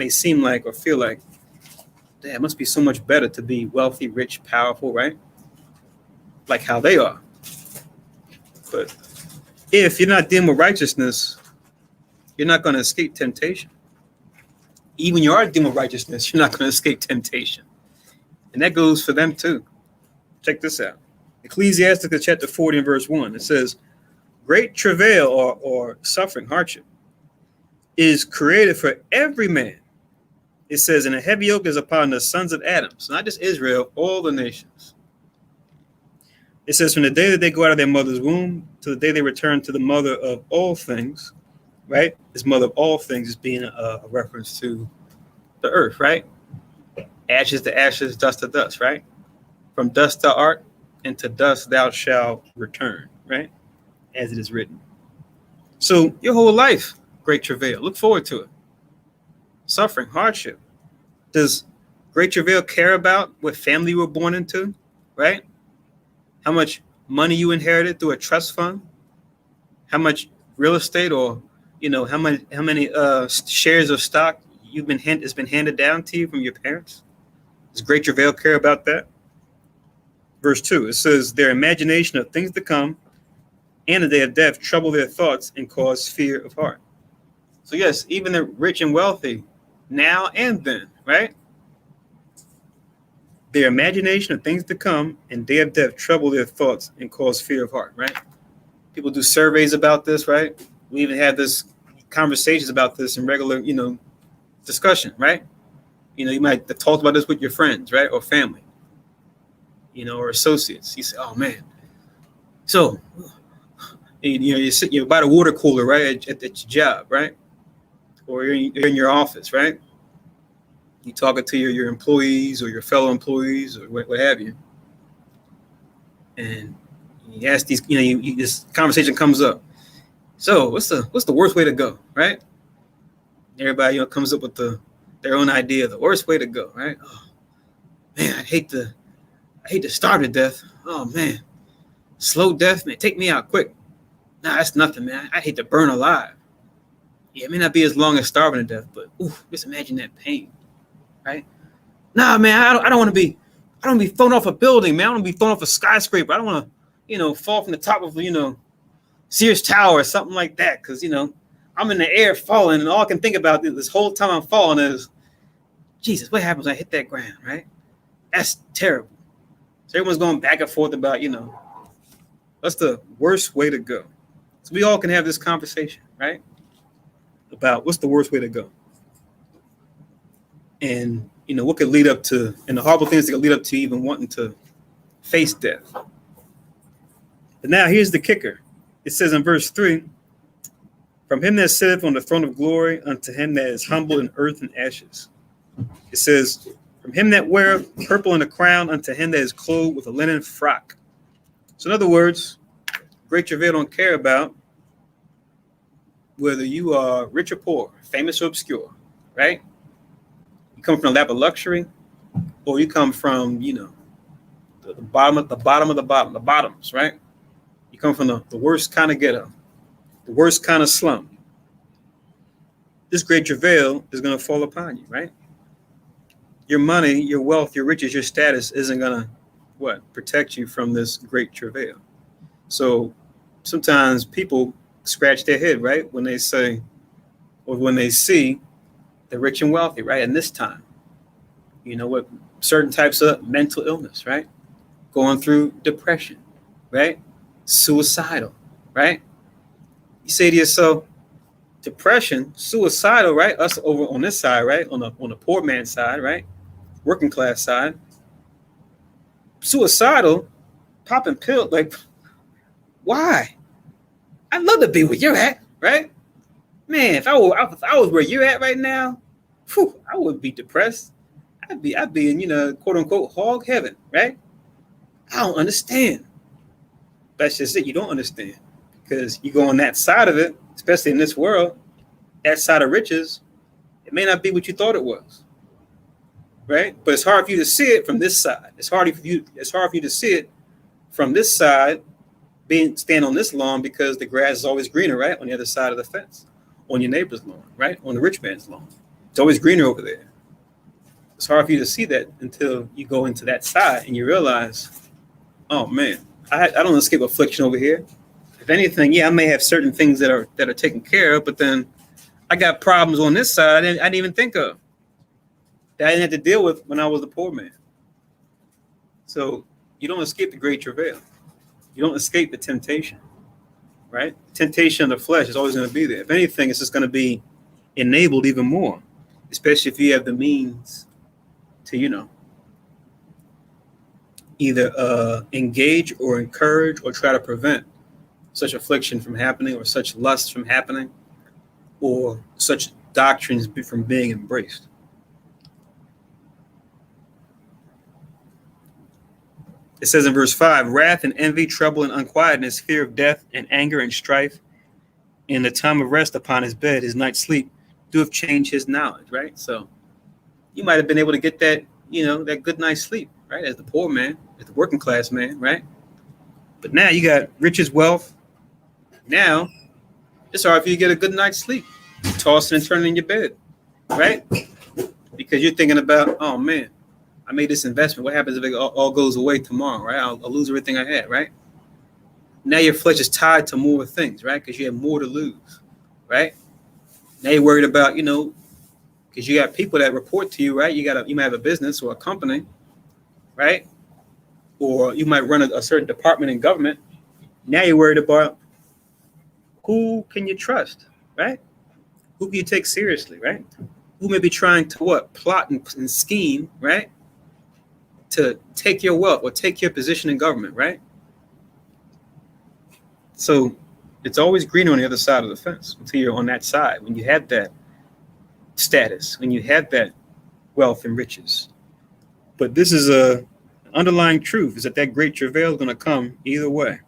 seem like or feel like, damn, it must be so much better to be wealthy, rich, powerful, right? Like how they are. But if you're not dealing with righteousness, you're not going to escape temptation. Even you are dealing with righteousness, you're not going to escape temptation. And that goes for them too. Check this out. Ecclesiasticus chapter 40 and verse 1. It says, great travail or suffering, hardship, is created for every man. It says, and a heavy yoke is upon the sons of Adam. So not just Israel, all the nations. It says, from the day that they go out of their mother's womb to the day they return to the mother of all things, right? This mother of all things is being a reference to the earth, right? Ashes to ashes, dust to dust, right? From dust thou art, and to dust thou shalt return, right? As it is written. So your whole life, great travail. Look forward to it. Suffering, hardship. Does great travail care about what family you were born into, right? How much money you inherited through a trust fund? How much real estate, or how many shares of stock has been handed down to you from your parents? Does great travail care about that? Verse 2, it says, their imagination of things to come and the day of death trouble their thoughts and cause fear of heart. So yes, even the rich and wealthy, now and then, right? Their imagination of things to come and day of death trouble their thoughts and cause fear of heart, right? People do surveys about this, right? We even have this conversations about this in regular, discussion, right? You might talk about this with your friends, right? Or family, or associates. You say, oh man. So, you're by the water cooler, right? At your job, right? Or you're in your office, right? You talking to your employees or your fellow employees or what have you. And you ask these, this conversation comes up. So what's the worst way to go, right? Everybody, comes up with their own idea of the worst way to go, right? Oh, man, I hate to starve to death. oh man, slow death, man, take me out quick. Nah, that's nothing, man. I hate to burn alive. Yeah, it may not be as long as starving to death, but just imagine that pain, right? Nah, man, I don't want to be thrown off a building, man. I don't want to be thrown off a skyscraper. I don't want to, fall from the top of, Sears Tower or something like that, because, I'm in the air falling, and all I can think about this whole time I'm falling is, Jesus, what happens when I hit that ground, right? That's terrible. So everyone's going back and forth about, what's the worst way to go? So we all can have this conversation, right? About what's the worst way to go. And, what could lead up to, and the horrible things that could lead up to even wanting to face death. But now here's the kicker. It says in verse 3, from him that sitteth on the throne of glory unto him that is humble in earth and ashes. It says, from him that weareth purple in a crown unto him that is clothed with a linen frock. So in other words, great travail don't care about whether you are rich or poor, famous or obscure, right? You come from a lap of luxury, or you come from, the bottom of the bottoms, right? You come from the worst kind of ghetto, the worst kind of slum. This great travail is going to fall upon you, right? Your money, your wealth, your riches, your status isn't going to, protect you from this great travail. So sometimes people scratch their head, right? When they say, or when they see the rich and wealthy, right? And this time, with certain types of mental illness, right? Going through depression, right? Suicidal, right? You say to yourself, depression, suicidal, right? Us over on this side, right? On the poor man's side, right? Working class side. Suicidal, popping pills, like, why? I'd love to be where you're at, right? Man, if I was where you're at right now, I would be depressed. I'd be in, quote unquote, hog heaven, right? I don't understand. That's just it. You don't understand, because you go on that side of it, especially in this world, that side of riches, it may not be what you thought it was, right? But it's hard for you to see it from this side. It's hard for you to see it from this side, stand on this lawn, because the grass is always greener, right? On the other side of the fence, on your neighbor's lawn, right? On the rich man's lawn. It's always greener over there. It's hard for you to see that until you go into that side and you realize, oh man, I don't escape affliction over here. If anything, I may have certain things that are taken care of, but then I got problems on this side and I didn't even think of that I didn't have to deal with when I was a poor man. So you don't escape the great travail. You don't escape the temptation, right? Temptation of the flesh is always going to be there. If anything, it's just going to be enabled even more, especially if you have the means to, either engage or encourage or try to prevent such affliction from happening, or such lust from happening, or such doctrines from being embraced. It says in verse 5, wrath and envy, trouble and unquietness, fear of death and anger and strife, in the time of rest upon his bed, his night's sleep, doeth change his knowledge, right? So you might have been able to get that, that good night's sleep, right? As the poor man, as the working class man, right? But now you got riches, wealth. Now it's hard for you to get a good night's sleep, tossing and turning in your bed, right? Because you're thinking about, oh man, I made this investment. What happens if it all goes away tomorrow, right? I'll lose everything I had, right? Now your flesh is tied to more things, right? Because you have more to lose, right? Now you're worried about, because you got people that report to you, right? You might have a business or a company, right? Or you might run a certain department in government. Now you're worried about who can you trust, right? Who can you take seriously, right? Who may be trying to plot and scheme, right? To take your wealth or take your position in government, right? So it's always greener on the other side of the fence until you're on that side. When you have that status, when you have that wealth and riches. But this is an underlying truth, is that great travail is going to come either way,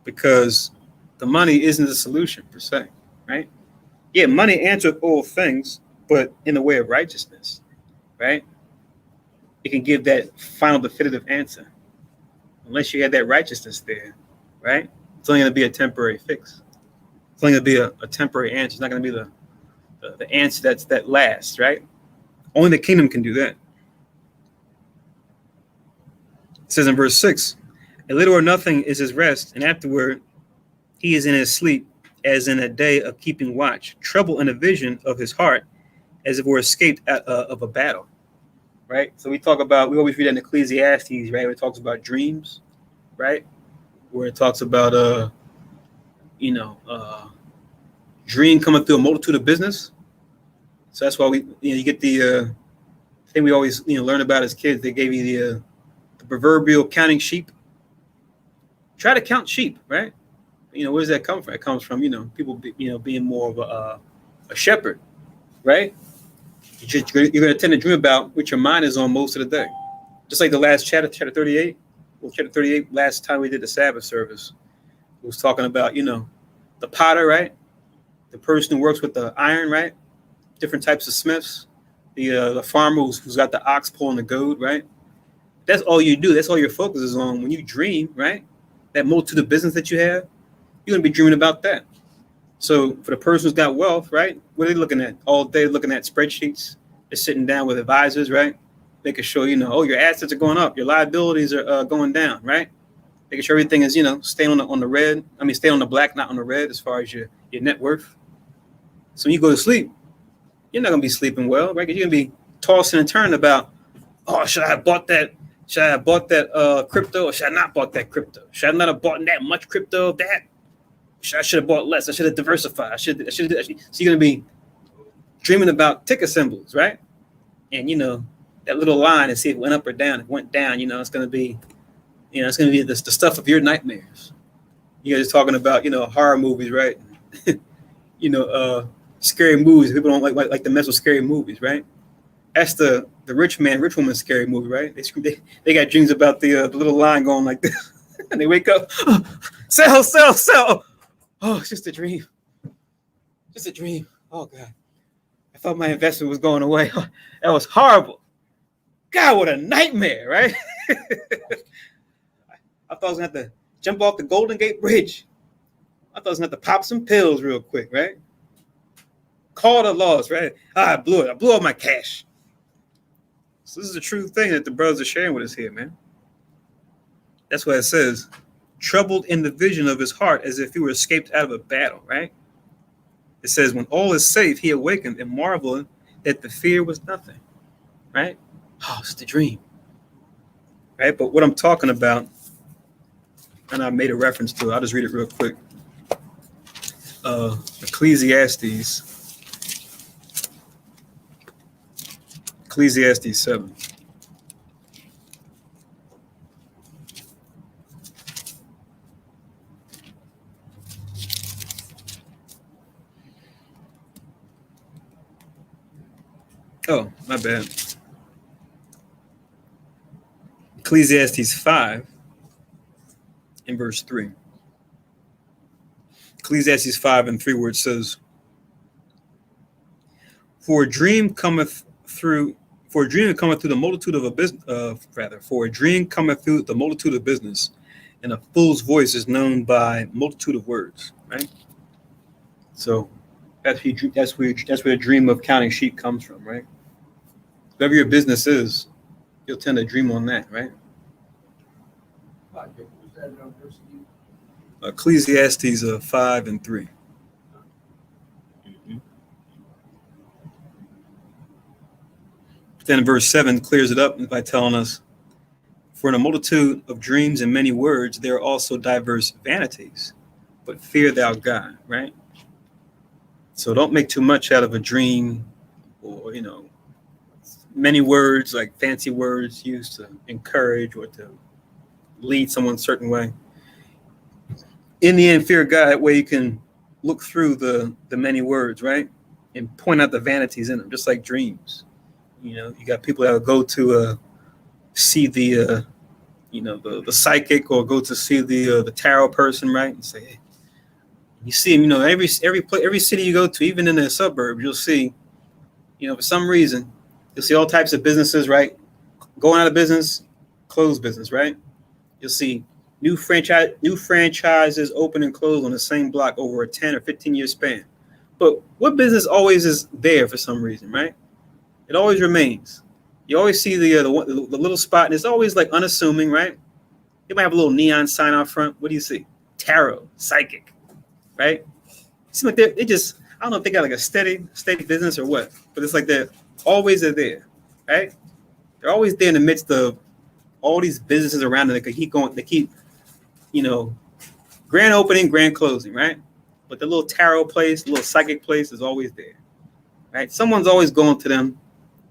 because the money isn't the solution per se, right? Yeah, money answers all things, but in the way of righteousness, right? It can give that final definitive answer unless you had that righteousness there, right? It's only going to be a temporary fix. It's only going to be a temporary answer. It's not going to be the answer that lasts, right? Only the kingdom can do that. It says in verse 6, a little or nothing is his rest, and afterward he is in his sleep, as in a day of keeping watch, trouble in a vision of his heart, as if it were escaped of a battle, right? So we always read that in Ecclesiastes, right? Where it talks about dreams, right? Where it talks about, dream coming through a multitude of business. So that's why you get the thing we always, learn about as kids. They gave you the proverbial counting sheep. Try to count sheep, right? Where does that come from? It comes from, people, being more of a shepherd, right? You're going to tend to dream about what your mind is on most of the day. Just like the last chapter 38. Well, chapter 38, last time we did the Sabbath service, it was talking about, the potter, right? The person who works with the iron, right? Different types of smiths. The farmer who's got the ox pulling the goad, right? That's all you do. That's all your focus is on when you dream, right? That multitude of business that you have, you're going to be dreaming about that. So for the person who's got wealth, right? What are they looking at? All day looking at spreadsheets. They're sitting down with advisors, right? Making sure, your assets are going up. Your liabilities are going down, right? Making sure everything is, staying on the red. Stay on the black, not on the red as far as your net worth. So when you go to sleep, you're not going to be sleeping well, right? Because you're going to be tossing and turning about, oh, should I have bought that? Should I have bought that crypto, or should I not bought that crypto? Should I not have bought that much crypto of that? I should have bought less. I should have diversified. I should. So you're going to be dreaming about ticker symbols, right? And that little line and see if it went up or down. If it went down, it's going to be, the stuff of your nightmares. You guys talking about, horror movies, right? Scary movies. People don't like to mess with scary movies, right? That's the rich woman scary movie, right? They got dreams about the little line going like this, and they wake up, oh, sell. Oh, it's just a dream. Just a dream. Oh God, I thought my investment was going away. Oh, that was horrible. God, what a nightmare, right? I thought I was gonna have to jump off the Golden Gate Bridge. I thought I was gonna have to pop some pills real quick, right? Call the loss, right? I blew it. I blew all my cash. So this is a true thing that the brothers are sharing with us here, man. That's what it says. Troubled in the vision of his heart, as if he were escaped out of a battle, right? It says, when all is safe, he awakened and marveled that the fear was nothing, right? Oh, it's the dream, right? But what I'm talking about, and I made a reference to it, I'll just read it real quick. Ecclesiastes 7. Oh, my bad. Ecclesiastes 5 in verse 3. Ecclesiastes 5 and 3, where it says, For a dream cometh through the multitude of for a dream cometh through the multitude of business, and a fool's voice is known by multitude of words, right? So that's where the dream of counting sheep comes from, right? Whatever your business is, you'll tend to dream on that, right? Ecclesiastes 5 and 3. Then verse 7 clears it up by telling us, for in a multitude of dreams and many words, there are also diverse vanities, but fear thou God, right? So don't make too much out of a dream or, many words, like fancy words used to encourage or to lead someone a certain way. In the end, fear God. That way you can look through the many words, right? And point out the vanities in them, just like dreams. You got people that will go to see the psychic, or go to see the tarot person, right? And say, hey, you see him, every city you go to, even in the suburbs, you'll see, for some reason, you'll see all types of businesses, right? Going out of business, closed business, right? You'll see new franchises open and close on the same block over a 10 or 15-year span. But what business always is there for some reason, right? It always remains. You always see the little spot, and it's always like unassuming, right? You might have a little neon sign out front. What do you see? Tarot, psychic, right? It seems like they just, I don't know if they got like a steady business or what, but it's like they're always there, right? They're always there in the midst of all these businesses around them that could keep going. They keep, grand opening, grand closing, right? But the little tarot place, the little psychic place is always there, right? Someone's always going to them,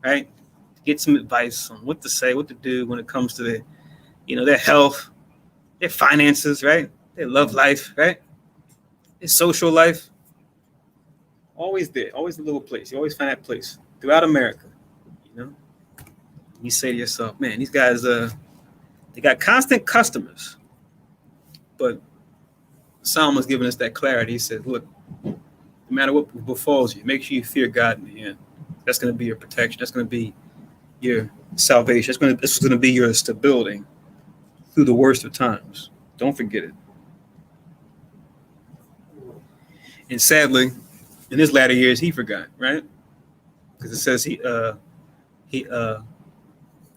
right? To get some advice on what to say, what to do when it comes to their health, their finances, right? Their love life, right? Their social life. Always there, always a little place. You always find that place throughout America, You say to yourself, man, these guys, they got constant customers. But Psalm was giving us that clarity. He said, look, no matter what befalls you, make sure you fear God in the end. That's going to be your protection. That's going to be your salvation. This is going to be your stability through the worst of times. Don't forget it. And sadly, in his latter years, he forgot, right? Because it says he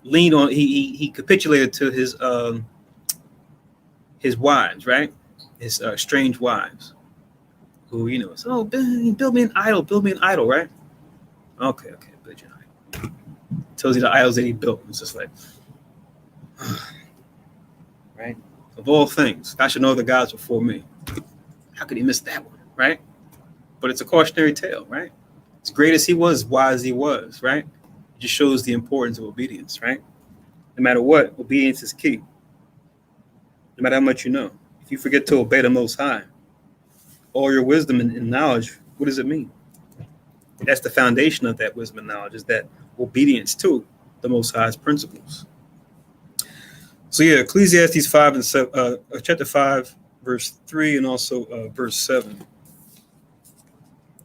leaned on, he capitulated to his wives, right? His strange wives, who build me an idol, right? Okay, build you an idol. Tells you the idols that he built. It's just like, right? Of all things, I should know the gods before me. How could he miss that one, right? But it's a cautionary tale, right? As great as he was, wise as he was, right? It just shows the importance of obedience, right? No matter what, obedience is key. No matter how much you know. If you forget to obey the Most High, all your wisdom and knowledge, what does it mean? That's the foundation of that wisdom and knowledge, is that obedience to the Most High's principles. So yeah, Ecclesiastes 5 and 7, chapter 5, verse 3, and also verse 7.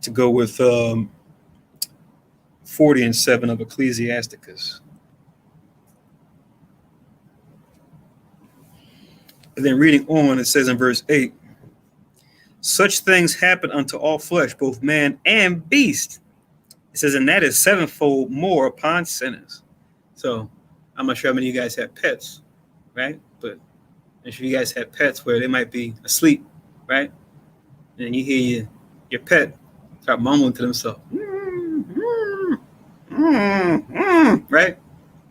To go with 40 and 7 of Ecclesiasticus. And then reading on, it says in verse 8, such things happen unto all flesh, both man and beast. It says, and that is sevenfold more upon sinners. So I'm not sure how many of you guys have pets, right? But I'm sure you guys have pets where they might be asleep, right? And you hear your pet start mumbling to themselves, right?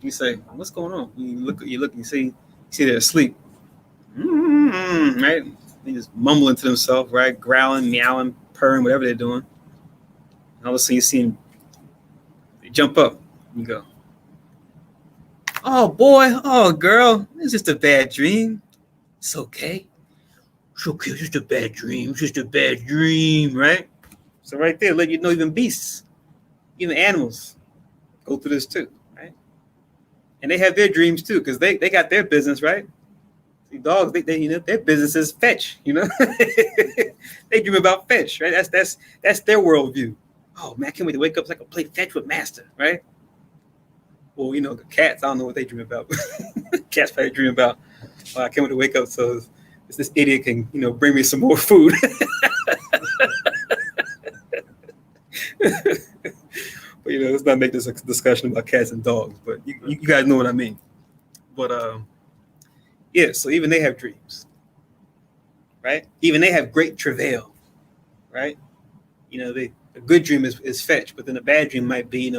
You say, what's going on? You look, and you see they're asleep, right? They just mumbling to themselves, right? Growling, meowing, purring, whatever they're doing. And all of a sudden you see them, they jump up and you go, oh boy, oh girl, it's just a bad dream. It's okay. It's okay, it's just a bad dream. It's just a bad dream, right? So right there, let you know even beasts, even animals go through this too, right? And they have their dreams too, because they got their business, right? See, dogs, they their business is fetch, They dream about fetch, right? That's their worldview. Oh man, I can't wait to wake up so I can play fetch with master, right? Well, cats, I don't know what they dream about. Cats probably dream about, oh, I can't wait to wake up so this idiot can, bring me some more food. But let's not make this a discussion about cats and dogs, but you guys know what I mean. But yeah, so even they have dreams, right? Even they have great travail, right? A good dream is fetch, but then a bad dream might be,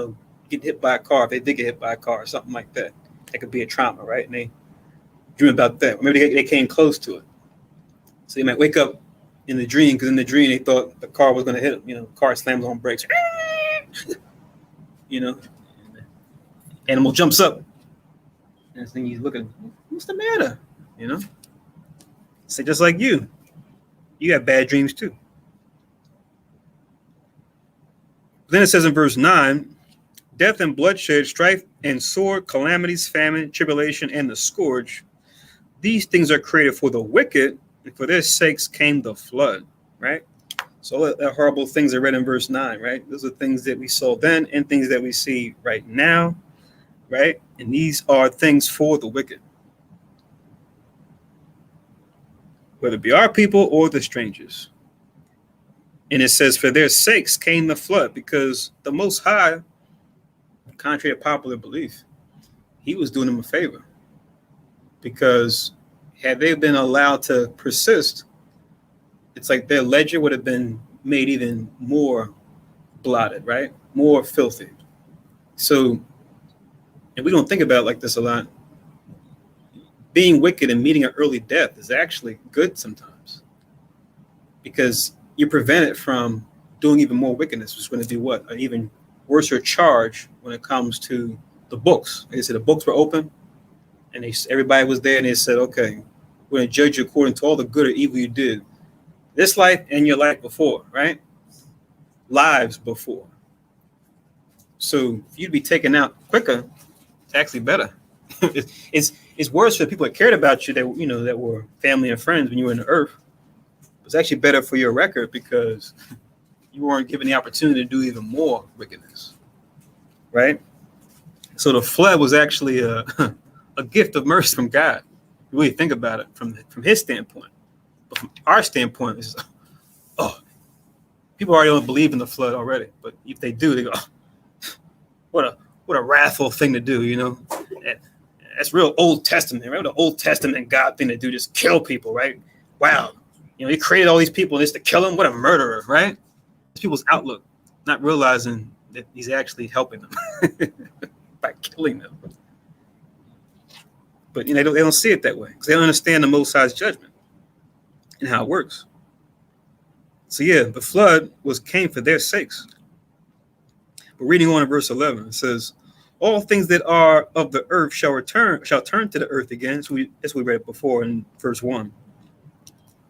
get hit by a car, if they did get hit by a car or something like that. That could be a trauma, right? And they dream about that. Or maybe they came close to it. So you might wake up in the dream, because in the dream they thought the car was going to hit them. The car slams on brakes. Animal jumps up. And then he's looking, what's the matter? Say, just like you have bad dreams too. Then it says in verse 9, death and bloodshed, strife and sword, calamities, famine, tribulation, and the scourge. These things are created for the wicked, and for their sakes came the flood, right? So all the horrible things are read in verse 9, right? Those are things that we saw then and things that we see right now, right? And these are things for the wicked. whether it be our people or the strangers. And it says, for their sakes came the flood, because the Most High, contrary to popular belief, he was doing them a favor. Because had they been allowed to persist, it's like their ledger would have been made even more blotted, right? More filthy. So, and we don't think about it like this a lot. Being wicked and meeting an early death is actually good sometimes, because you prevent it from doing even more wickedness, which is going to be what? An even worse charge when it comes to the books. Like I said, the books were open, and everybody was there, and they said, okay, we're going to judge you according to all the good or evil you did this life and your life before, right? Lives before. So if you'd be taken out quicker, it's actually better. It's worse for the people that cared about you, that were family and friends when you were in the earth. It's actually better for your record, because you weren't given the opportunity to do even more wickedness, right? So the flood was actually a gift of mercy from God. You really think about it from his standpoint. But from our standpoint, it's just, oh, people already don't believe in the flood already. But if they do, they go, oh, what a wrathful thing to do, That's real Old Testament, right? The Old Testament God thing to do, just kill people, right? Wow. He created all these people just to kill them. What a murderer, right? It's people's outlook, not realizing that he's actually helping them by killing them. But they don't see it that way, because they don't understand the Most High's judgment and how it works. So yeah, the flood came for their sakes. But reading on in verse 11, it says, all things that are of the earth shall turn to the earth again. So as we read before in verse 1.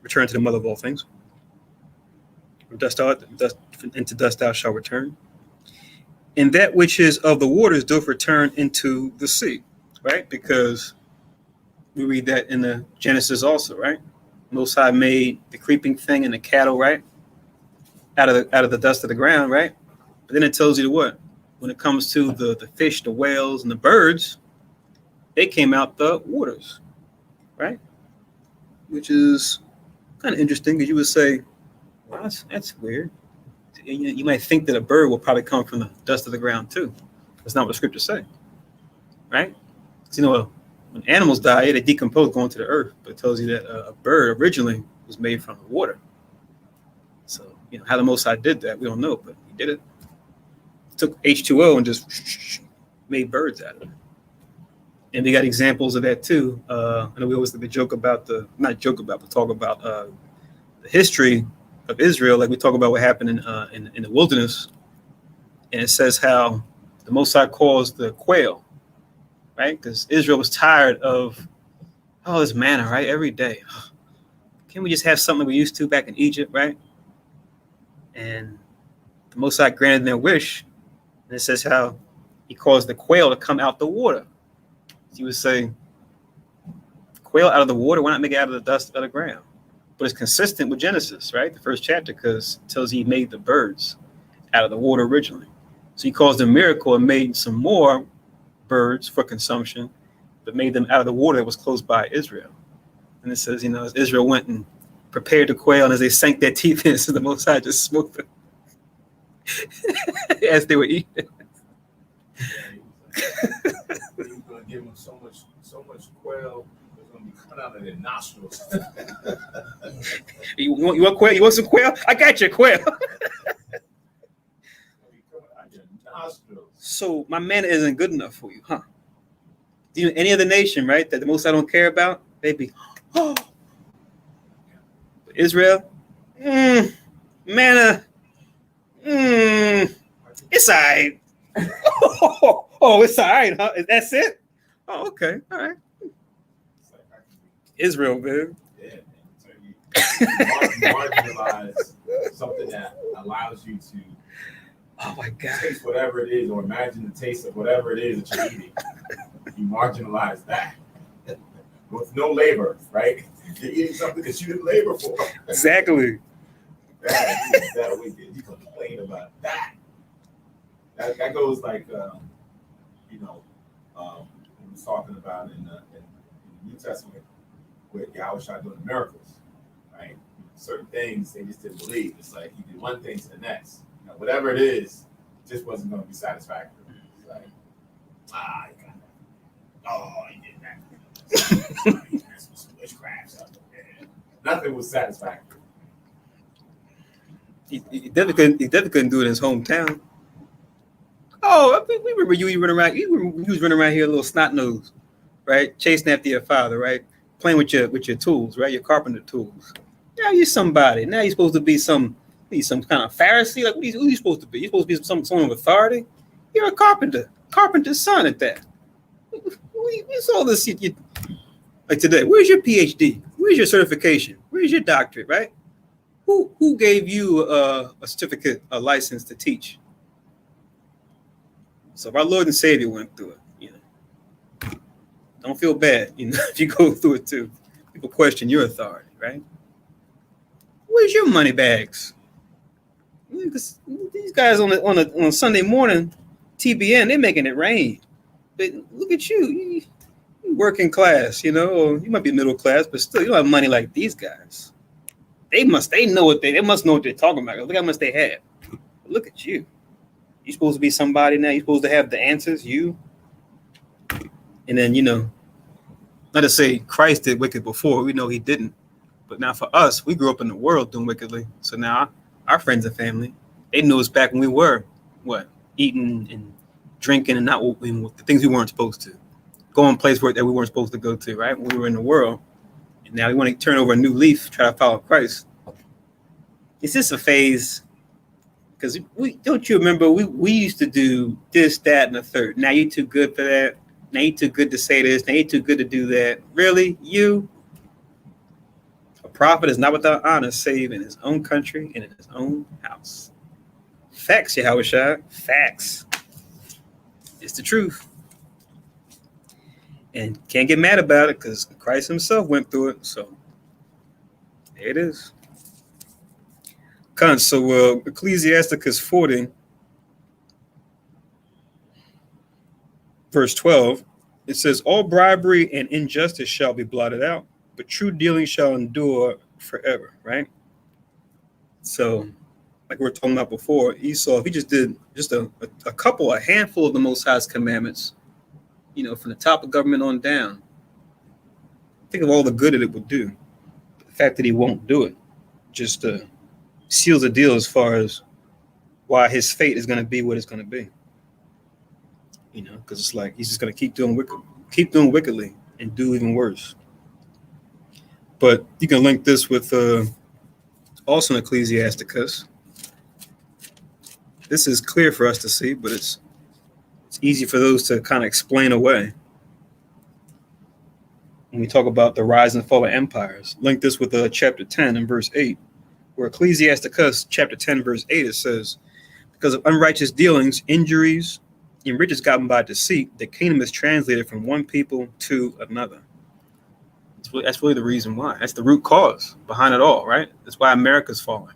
Return to the mother of all things. Into dust thou shalt return. And that which is of the waters doth return into the sea, right? Because we read that in the Genesis also, right? Most High made the creeping thing and the cattle, right? Out of the dust of the ground, right? But then it tells you to what? When it comes to the fish, the whales, and the birds, they came out the waters, right? Which is kind of interesting, because you would say, well, that's weird. You might think that a bird will probably come from the dust of the ground too. That's not what the scriptures say, right? So, when animals die, they decompose going to the earth, but it tells you that a bird originally was made from the water. So, how the Most High did that, we don't know, but he did it. He took H2O and just made birds out of it. And we got examples of that too. I know we always talk about the history of Israel, like we talk about what happened in the wilderness, and it says how the Most High caused the quail, right? Because Israel was tired of all this manna, right? Every day. Can't we just have something we used to back in Egypt, right? And the Most High granted their wish, and it says how he caused the quail to come out the water. So you would say, quail out of the water, why not make it out of the dust of the ground? But it's consistent with Genesis, right? The first chapter, because it tells you he made the birds out of the water originally. So he caused a miracle and made some more birds for consumption, but made them out of the water that was close by Israel. And it says, as Israel went and prepared the quail, and as they sank their teeth in, so the Most High just smoked them as they were eating. He was going to give them so much quail. Out of their nostrils. You want quail? You want some quail? I got your quail. So my manna isn't good enough for you, huh? Any other nation, right, that the Most I don't care about, they'd be, oh. Israel, manna, it's all right. Oh, it's all right, huh? That's it? Oh, okay, all right. Israel, man. Yeah, man. Marginalize something that allows you to taste whatever it is, or imagine the taste of whatever it is that you're eating. You marginalize that with no labor, right? You're eating something that you didn't labor for. Exactly. That wicked. You complain about that. That goes like, we was talking about in the New Testament, with Yahweh doing the miracles, right? Certain things they just didn't believe. It's like you do one thing to the next. You know, whatever it is, just wasn't going to be satisfactory. It's like, you got that. Oh, you did that. You had some witchcraft stuff. Nothing was satisfactory. He definitely couldn't do it in his hometown. Oh, we remember you running around. You was running around here a little snot nose, right? Chasing after your father, right? Playing with your tools, right? Your carpenter tools. Now you're somebody. Now you're supposed to be some kind of Pharisee. Like who are you supposed to be? You're supposed to be someone of authority. You're a carpenter's son at that. We saw this like today. Where's your PhD? Where's your certification? Where's your doctorate? Right? Who gave you a certificate, a license to teach? So if our Lord and Savior went through it, don't feel bad, if you go through it too. People question your authority, right? Where's your money bags? Because these guys on a Sunday morning, TBN, they're making it rain. But look at you, you working class, or you might be middle class, but still you don't have money like these guys. They must know what they're talking about. Look how much they have. But look at you. You're supposed to be somebody now. You're supposed to have the answers. And then, not to say Christ did wicked before. We know he didn't. But now for us, we grew up in the world doing wickedly. So now our friends and family, they knew us back when we were, eating and drinking and not the things we weren't supposed to. Going places that we weren't supposed to go to, right? When we were in the world. And now we want to turn over a new leaf, try to follow Christ. It's just a phase. Because don't you remember, we used to do this, that, and the third. Now you're too good for that. Now you're too good to say this. Now you're too good to do that. Really? You? A prophet is not without honor, save in his own country and in his own house. Facts, Yahushua. Facts. It's the truth. And can't get mad about it because Christ himself went through it. So there it is. So Ecclesiasticus 40, verse 12, it says, all bribery and injustice shall be blotted out, but true dealing shall endure forever, right? So, like we were talking about before, Esau, if he just did just a handful of the Most High's commandments, from the top of government on down, think of all the good that it would do. The fact that he won't do it just seals the deal as far as why his fate is going to be what it's going to be. Because it's like he's just going to keep doing wickedly and do even worse. But you can link this with also in Ecclesiasticus. This is clear for us to see, but it's easy for those to kind of explain away. When we talk about the rise and fall of empires, link this with chapter 10 and verse 8, where Ecclesiasticus chapter 10 verse 8, it says, because of unrighteous dealings, injuries, and riches gotten by deceit, the kingdom is translated from one people to another. That's really the reason why. That's the root cause behind it all, right? That's why America's falling,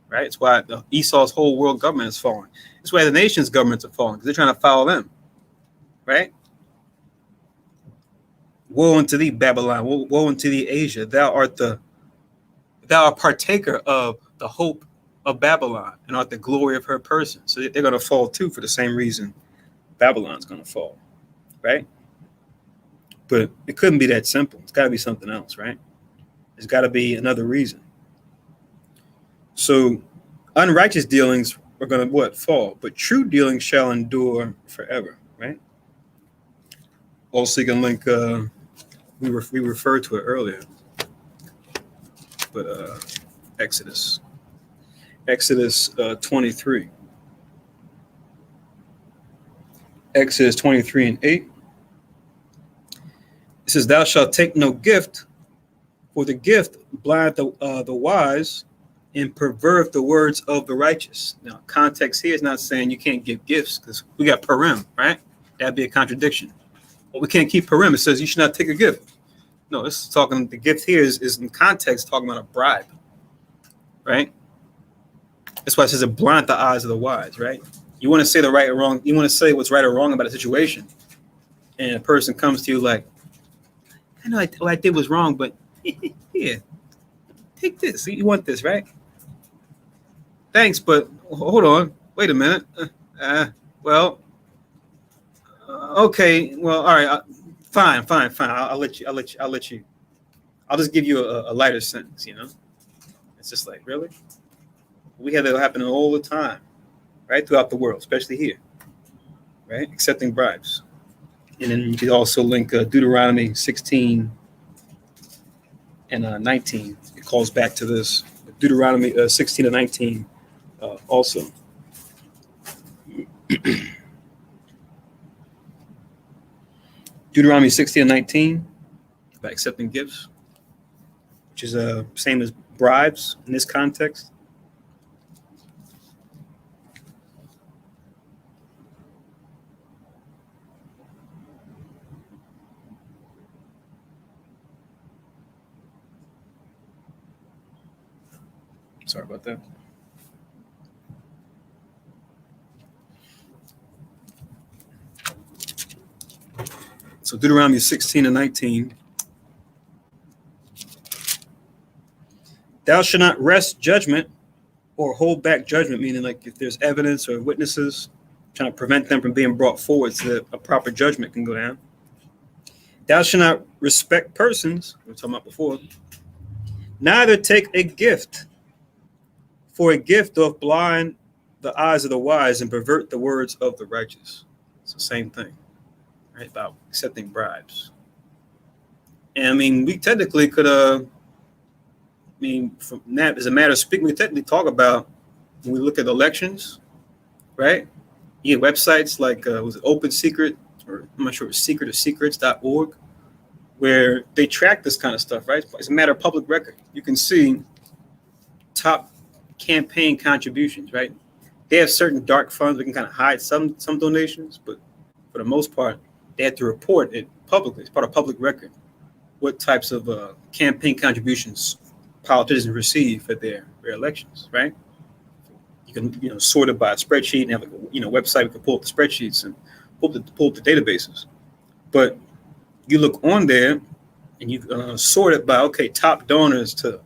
right? It's why Esau's whole world government is falling. It's why the nation's governments are falling, because they're trying to follow them, right? Woe unto thee, Babylon. Woe unto thee, Asia. Thou art a partaker of the hope of Babylon and art the glory of her person. So they're going to fall too for the same reason Babylon's going to fall, right? But it couldn't be that simple. It's got to be something else, right? There's got to be another reason. So unrighteous dealings are going to fall? But true dealings shall endure forever, right? Also, you can link, we referred to it earlier, but Exodus 23. Exodus 23 and 8. It says, thou shalt take no gift, for the gift blind the wise and pervert the words of the righteous. Now, context here is not saying you can't give gifts, because we got Purim, right? That'd be a contradiction. Well, we can't keep Purim. It says you should not take a gift. No, it's talking, the gift here is in context talking about a bribe, right? That's why it says it blind the eyes of the wise, right? You want to say the right or wrong, you want to say what's right or wrong about a situation. And a person comes to you like, I know what I did was wrong, but yeah, Take this. You want this, right? Thanks, but hold on. Wait a minute. Well, okay. Well, all right. Fine. I'll let you. I'll just give you a lighter sentence. It's just like, really? We have that happening all the time, right? Throughout the world, especially here, right? Accepting bribes. And then you could also link Deuteronomy 16 and 19. It calls back to this. Deuteronomy 16 and 19 also. Deuteronomy 16 and 19 about accepting gifts, which is same as bribes in this context. Sorry about that. So Deuteronomy 16 and 19. Thou shalt not wrest judgment or hold back judgment, meaning like if there's evidence or witnesses, trying to prevent them from being brought forward so that a proper judgment can go down. Thou shalt not respect persons, we were talking about before, neither take a gift, for a gift doth blind the eyes of the wise and pervert the words of the righteous. It's the same thing, right? About accepting bribes. And I mean, we technically could, from that, as a matter of speaking, we technically talk about when we look at elections, right? You have websites like, was it Open Secret, or I'm not sure, it's secret or secrets.org, where they track this kind of stuff, right? It's a matter of public record. You can see top campaign contributions, right? They have certain dark funds. We can kind of hide some donations, but for the most part, they have to report it publicly. It's part of public record. What types of campaign contributions politicians receive for their elections, right? You can sort it by a spreadsheet and have like a website. We can pull up the spreadsheets and pull up the databases. But you look on there and you sort it by top donors to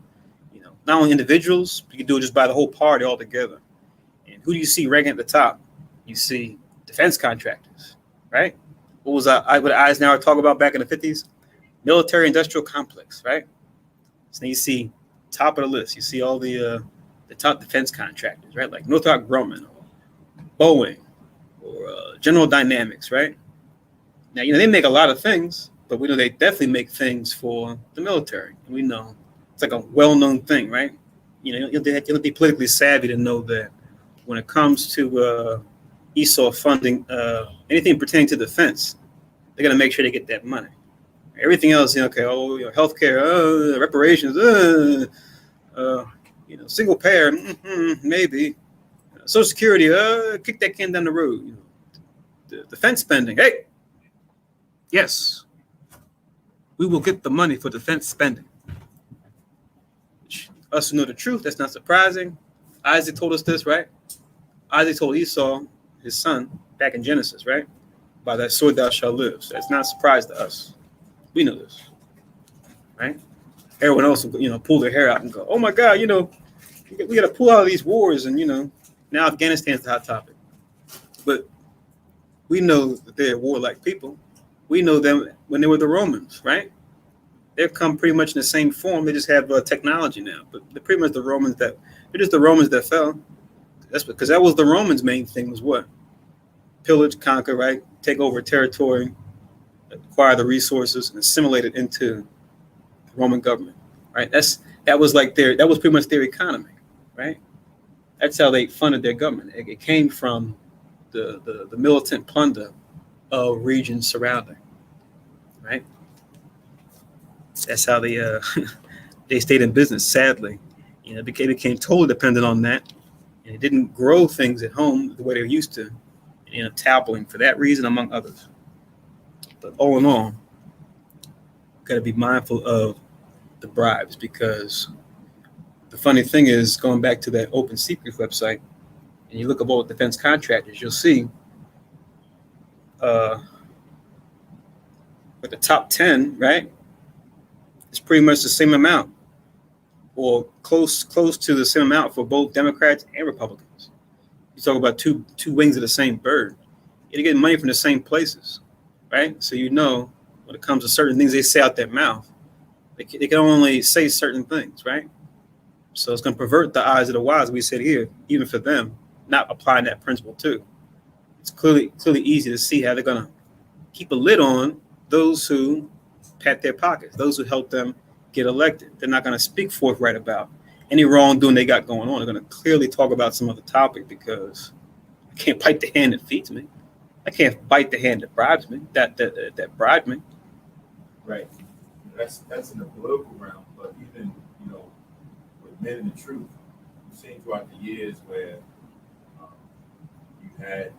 not only individuals, but you can do it just by the whole party altogether. And who do you see ranking at the top? You see defense contractors, right? What was what Eisenhower talk about back in the 50s? Military industrial complex, right? So you see top of the list. You see all the top defense contractors, right? Like Northrop Grumman, or Boeing, or General Dynamics, right? Now they make a lot of things, but we know they definitely make things for the military. And we know it's like a well-known thing, right? You have to be politically savvy to know that when it comes to ESOL funding, anything pertaining to defense, they're gonna make sure they get that money. Everything else, healthcare, reparations, single payer, maybe. Social Security, kick that can down the road. The defense spending, hey, yes, we will get the money for defense spending. Us who know the truth, that's not surprising. Isaac told us this, right? Isaac told Esau, his son, back in Genesis, right? By that sword thou shalt live. So it's not a surprise to us. We know this, right? Everyone else will, pull their hair out and go, oh my God, we got to pull out of these wars. And, now Afghanistan's the hot topic. But we know that they're warlike people. We know them when they were the Romans, right? They've come pretty much in the same form. They just have technology now. But they're pretty much they're just the Romans that fell. That's because that was the Romans' main thing was what? Pillage, conquer, right? Take over territory, acquire the resources, and assimilate it into the Roman government, right? That was pretty much their economy, right? That's how they funded their government. It came from the militant plunder of regions surrounding, right? That's how they they stayed in business. Sadly, became totally dependent on that, and it didn't grow things at home the way they used to. And ended up toppling for that reason, among others. But all in all, got to be mindful of the bribes, because the funny thing is, going back to that Open Secret website, and you look at all the defense contractors, you'll see with the top 10, right? It's pretty much the same amount or close to the same amount for both Democrats and Republicans. You talk about two wings of the same bird. You're getting money from the same places, right? So when it comes to certain things they say out their mouth, they can only say certain things, right? So it's going to pervert the eyes of the wise. We said here, even for them, not applying that principle too. It's clearly easy to see how they're going to keep a lid on those who pat their pockets, those who help them get elected. They're not going to speak forthright about any wrongdoing they got going on. They're going to clearly talk about some other topic because I can't bite the hand that feeds me. I can't bite the hand that bribes me. That bribed me. Right. That's in the political realm, but even with men in the truth, we've seen throughout the years where you had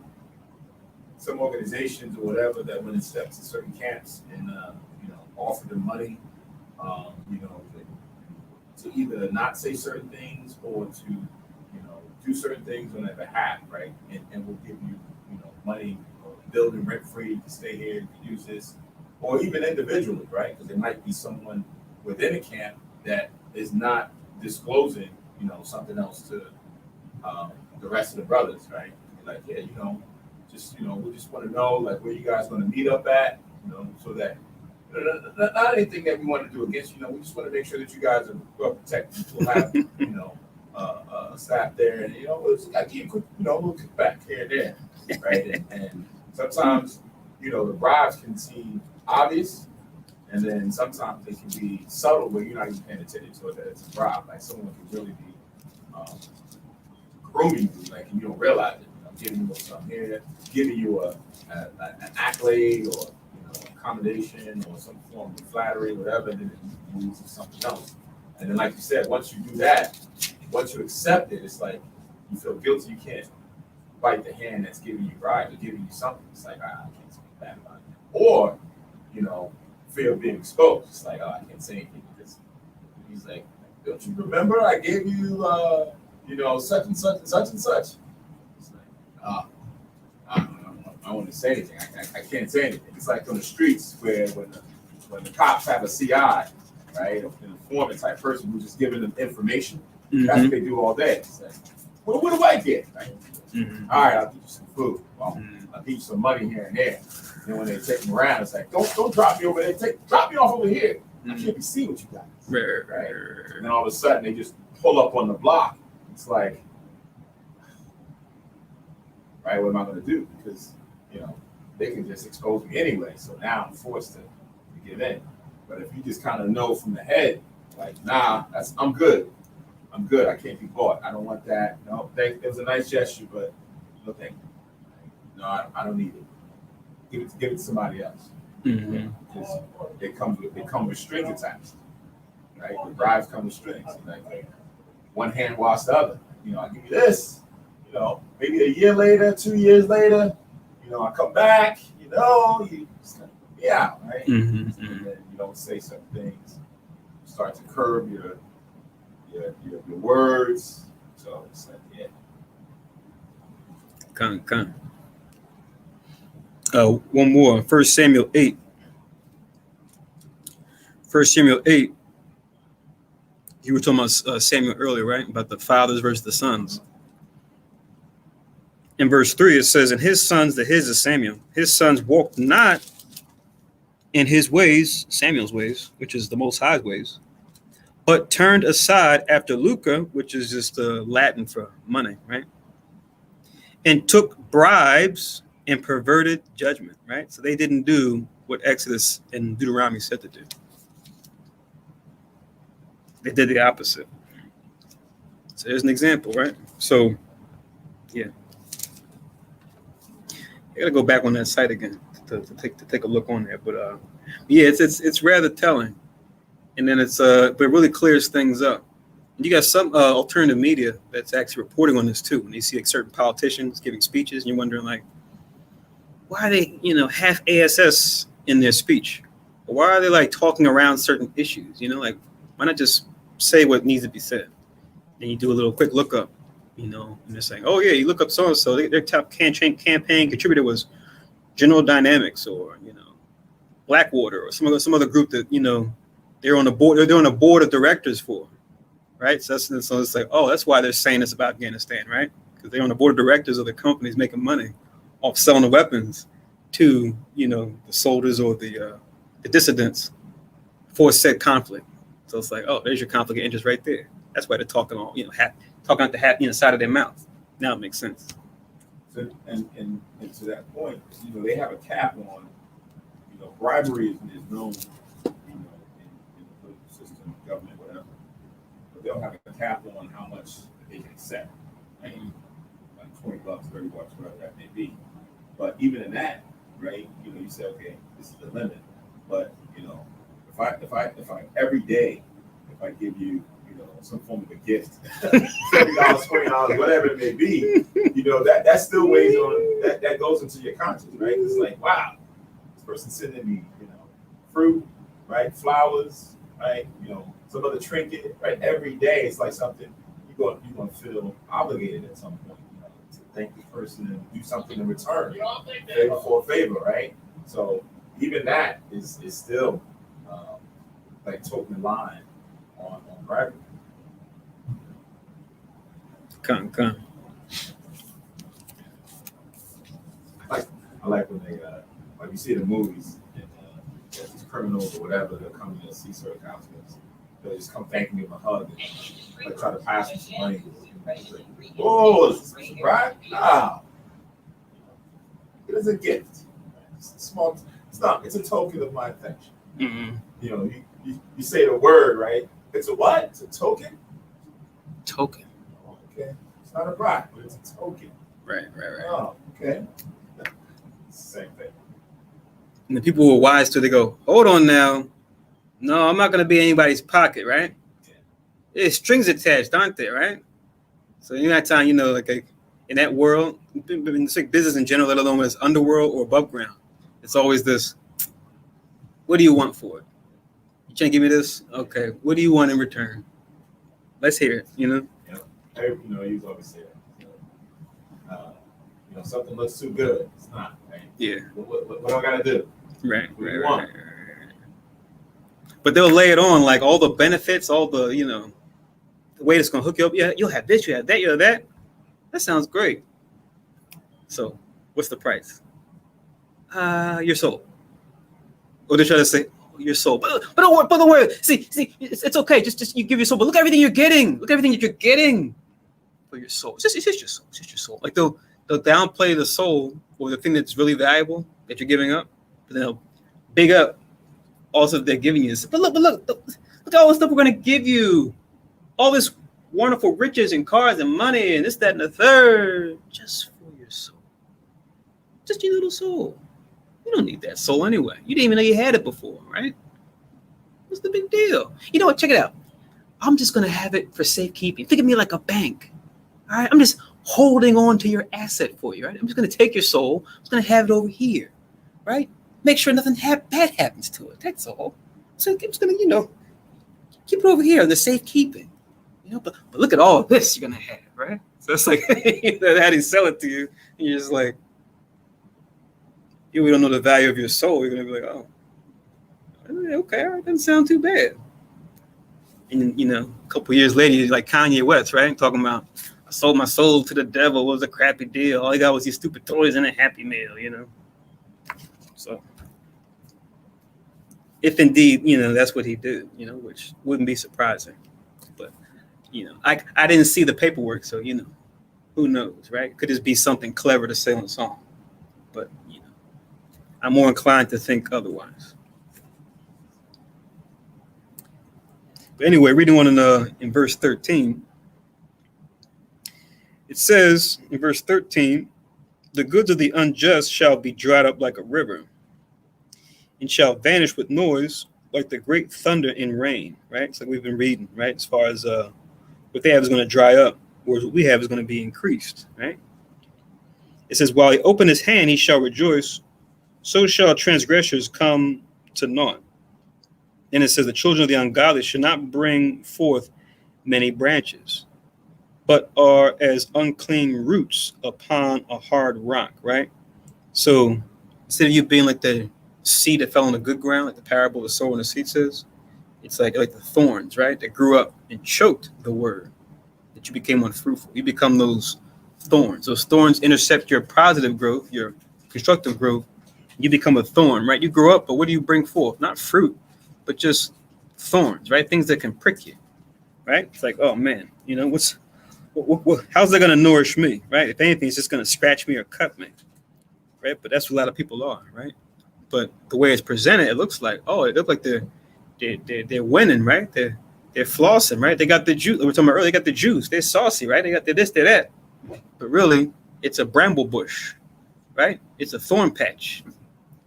some organizations or whatever that went and stepped to certain camps and offered them money, to either not say certain things or to do certain things on their behalf, right? And we'll give you money, building rent free to stay here, you can use this, or even individually, right? Because there might be someone within a camp that is not disclosing something else to the rest of the brothers, right? Like, yeah, we just want to know like where you guys going to meet up at, so that not anything that we want to do against we just want to make sure that you guys are well protected. We'll have staff there, and I give you a quick little kickback here and there, right? And sometimes the bribes can seem obvious, and then sometimes they can be subtle where you're not even paying attention to it that it's a bribe. Like someone can really be grooming you, like, and you don't realize it. Giving you something here, giving you an accolade or accommodation or some form of flattery, whatever, and then you use something else. And then, like you said, once you do that, once you accept it, it's like you feel guilty. You can't bite the hand that's giving you bribes or giving you something. It's like, I can't speak bad about it. Or, fear of being exposed. It's like, I can't say anything because he's like, don't you remember I gave you, such and such and such and such? I don't want to say anything. I can't say anything. It's like on the streets where when the cops have a CI, right, an informant type person who's just giving them information. Mm-hmm. That's what they do all day. It's like, well, what do I get? Right? Mm-hmm. All right, I'll give you some food. Well, I'll give you some money here and there. And then when they take them around, it's like, don't drop me over there. Drop me off over here. Mm-hmm. I can't even see what you got. Right? And then all of a sudden they just pull up on the block. It's like, right, what am I going to do? Because they can just expose me anyway. So now I'm forced to give in. But if you just kind of know from the head, like, nah, I'm good. I'm good. I can't be bought. I don't want that. No, it was a nice gesture, but no thank you. No, I don't need it. Give it to somebody else. Mm-hmm. Because it comes with strings attached. Right? The bribes come with strings. Like one hand wash the other. I'll give you this. Maybe a year later, 2 years later, I come back, you just kind of be out, right? Mm-hmm. And then you don't say certain things. You start to curb your words. So it's like, yeah. Come. One more. 1 Samuel 8. 1 Samuel 8. You were talking about Samuel earlier, right? About the fathers versus the sons. In verse 3, it says, and his sons, his is Samuel, his sons walked not in his ways, Samuel's ways, which is the Most High's ways, but turned aside after lucre, which is just Latin for money, right? And took bribes and perverted judgment, right? So they didn't do what Exodus and Deuteronomy said to do. They did the opposite. So there's an example, right? So, yeah. I gotta go back on that site again to take a look on there, but yeah, it's rather telling, and then but it really clears things up. And you got some alternative media that's actually reporting on this too. When you see like certain politicians giving speeches, and you're wondering like, why are they half ASS in their speech, or why are they like talking around certain issues? Like why not just say what needs to be said? Then you do a little quick lookup. And they're saying, oh, yeah, you look up so-and-so, their top campaign contributor was General Dynamics or, Blackwater or some other group that, they're on the board of directors for. right? So it's like, oh, that's why they're saying this about Afghanistan, right? Because they're on the board of directors of the companies making money off selling the weapons to, the soldiers or the dissidents for said conflict. So it's like, oh, there's your conflict of interest right there. That's why they're talking all, talking out the side of their mouth. Now it makes sense. So, and to that point, they have a cap on, bribery is known, in the political system, government, whatever. But they'll have a cap on how much they can accept, right? Like $20, $30, whatever that may be. But even in that, right? You say, okay, this is the limit. But if I every day, if I give you, some form of a gift, $30, $20, whatever it may be, that still weighs on that goes into your conscience, right? It's like, wow, this person's sending me, fruit, right? Flowers, right? Some other trinket, right? Every day, it's like something you're going to feel obligated at some point, to thank the person and do something in return, favor for a favor, right? So even that is still like token line on bribery. Come. I like when they like you see the movies and these criminals or whatever, they'll come in and see certain houses. They'll just come thanking me with a hug and like try to pass me some money. Like, whoa, is this a bribe? No. It is a gift. It's small. It's not. It's a token of my affection. Mm-hmm. You say the word, right? It's a what? It's a token. Token. Okay. It's not a bribe, but it's a token. Right. Oh, okay. Same thing. And the people who are wise to, they go, hold on now. No, I'm not going to be in anybody's pocket, right? Yeah. There's strings attached, aren't there, right? So you got time, like in that world, it's like business in general, let alone when it's underworld or above ground. It's always this, what do you want for it? You can't give me this? Okay. What do you want in return? Let's hear it, Yeah. You always say that. Something looks too good. It's not, right? Yeah. What do I got to do? Right. Right. But they'll lay it on like all the benefits, all the, the way it's going to hook you up. Yeah, you'll have this, you have that, you have that. That sounds great. So what's the price? Your soul. Or they try to say, your soul. But don't worry. See, it's okay. Just you give your soul. But look at everything you're getting. Look at everything that you're getting for your soul. It's just your soul. It's just your soul. Like they'll downplay the soul or the thing that's really valuable that you're giving up, but they'll big up also they're giving you. But look at all the stuff we're going to give you. All this wonderful riches and cars and money and this, that, and the third, just for your soul. Just your little soul. You don't need that soul anyway. You didn't even know you had it before, right? What's the big deal? You know what? Check it out. I'm just going to have it for safekeeping. Think of me like a bank. All right? I'm just holding on to your asset for you, right? I'm just going to take your soul. I'm just going to have it over here, right? Make sure nothing bad happens to it. That's all. So I'm just going to, keep it over here in the safekeeping. But look at all of this you're going to have, right? So it's like, how do you sell it to you? And you're just like, we don't know the value of your soul. You're going to be like, oh, okay, all right, doesn't sound too bad. And, a couple years later, you're like Kanye West, right? Talking about, I sold my soul to the devil. It was a crappy deal. All he got was these stupid toys and a Happy Meal, So if indeed, that's what he did, which wouldn't be surprising. But, I didn't see the paperwork. So, who knows, right? Could just be something clever to say on a song. But, I'm more inclined to think otherwise. But anyway, reading on in verse 13, it says in verse 13, the goods of the unjust shall be dried up like a river and shall vanish with noise like the great thunder in rain, right? It's like we've been reading, right? As far as what they have is going to dry up, whereas what we have is going to be increased, right? It says, while he opened his hand, he shall rejoice. So shall transgressors come to naught. And it says the children of the ungodly should not bring forth many branches, but are as unclean roots upon a hard rock, right? So instead of you being like the seed that fell on the good ground, like the parable of the sower and the seed says, It's like the thorns, right? That grew up and choked the word, that you became unfruitful. You become those thorns. Those thorns intercept your positive growth, your constructive growth. You become a thorn, right? You grow up, but what do you bring forth? Not fruit, but just thorns, right? Things that can prick you, right? It's like, oh man, how's that going to nourish me, right? If anything, it's just going to scratch me or cut me, right? But that's what a lot of people are, right? But the way it's presented, it looks like, it looks like they're winning, right? They're flossing, right? They got the juice. We were talking about earlier. They got the juice. They're saucy, right? They got the this, they're that. But really, it's a bramble bush, right? It's a thorn patch,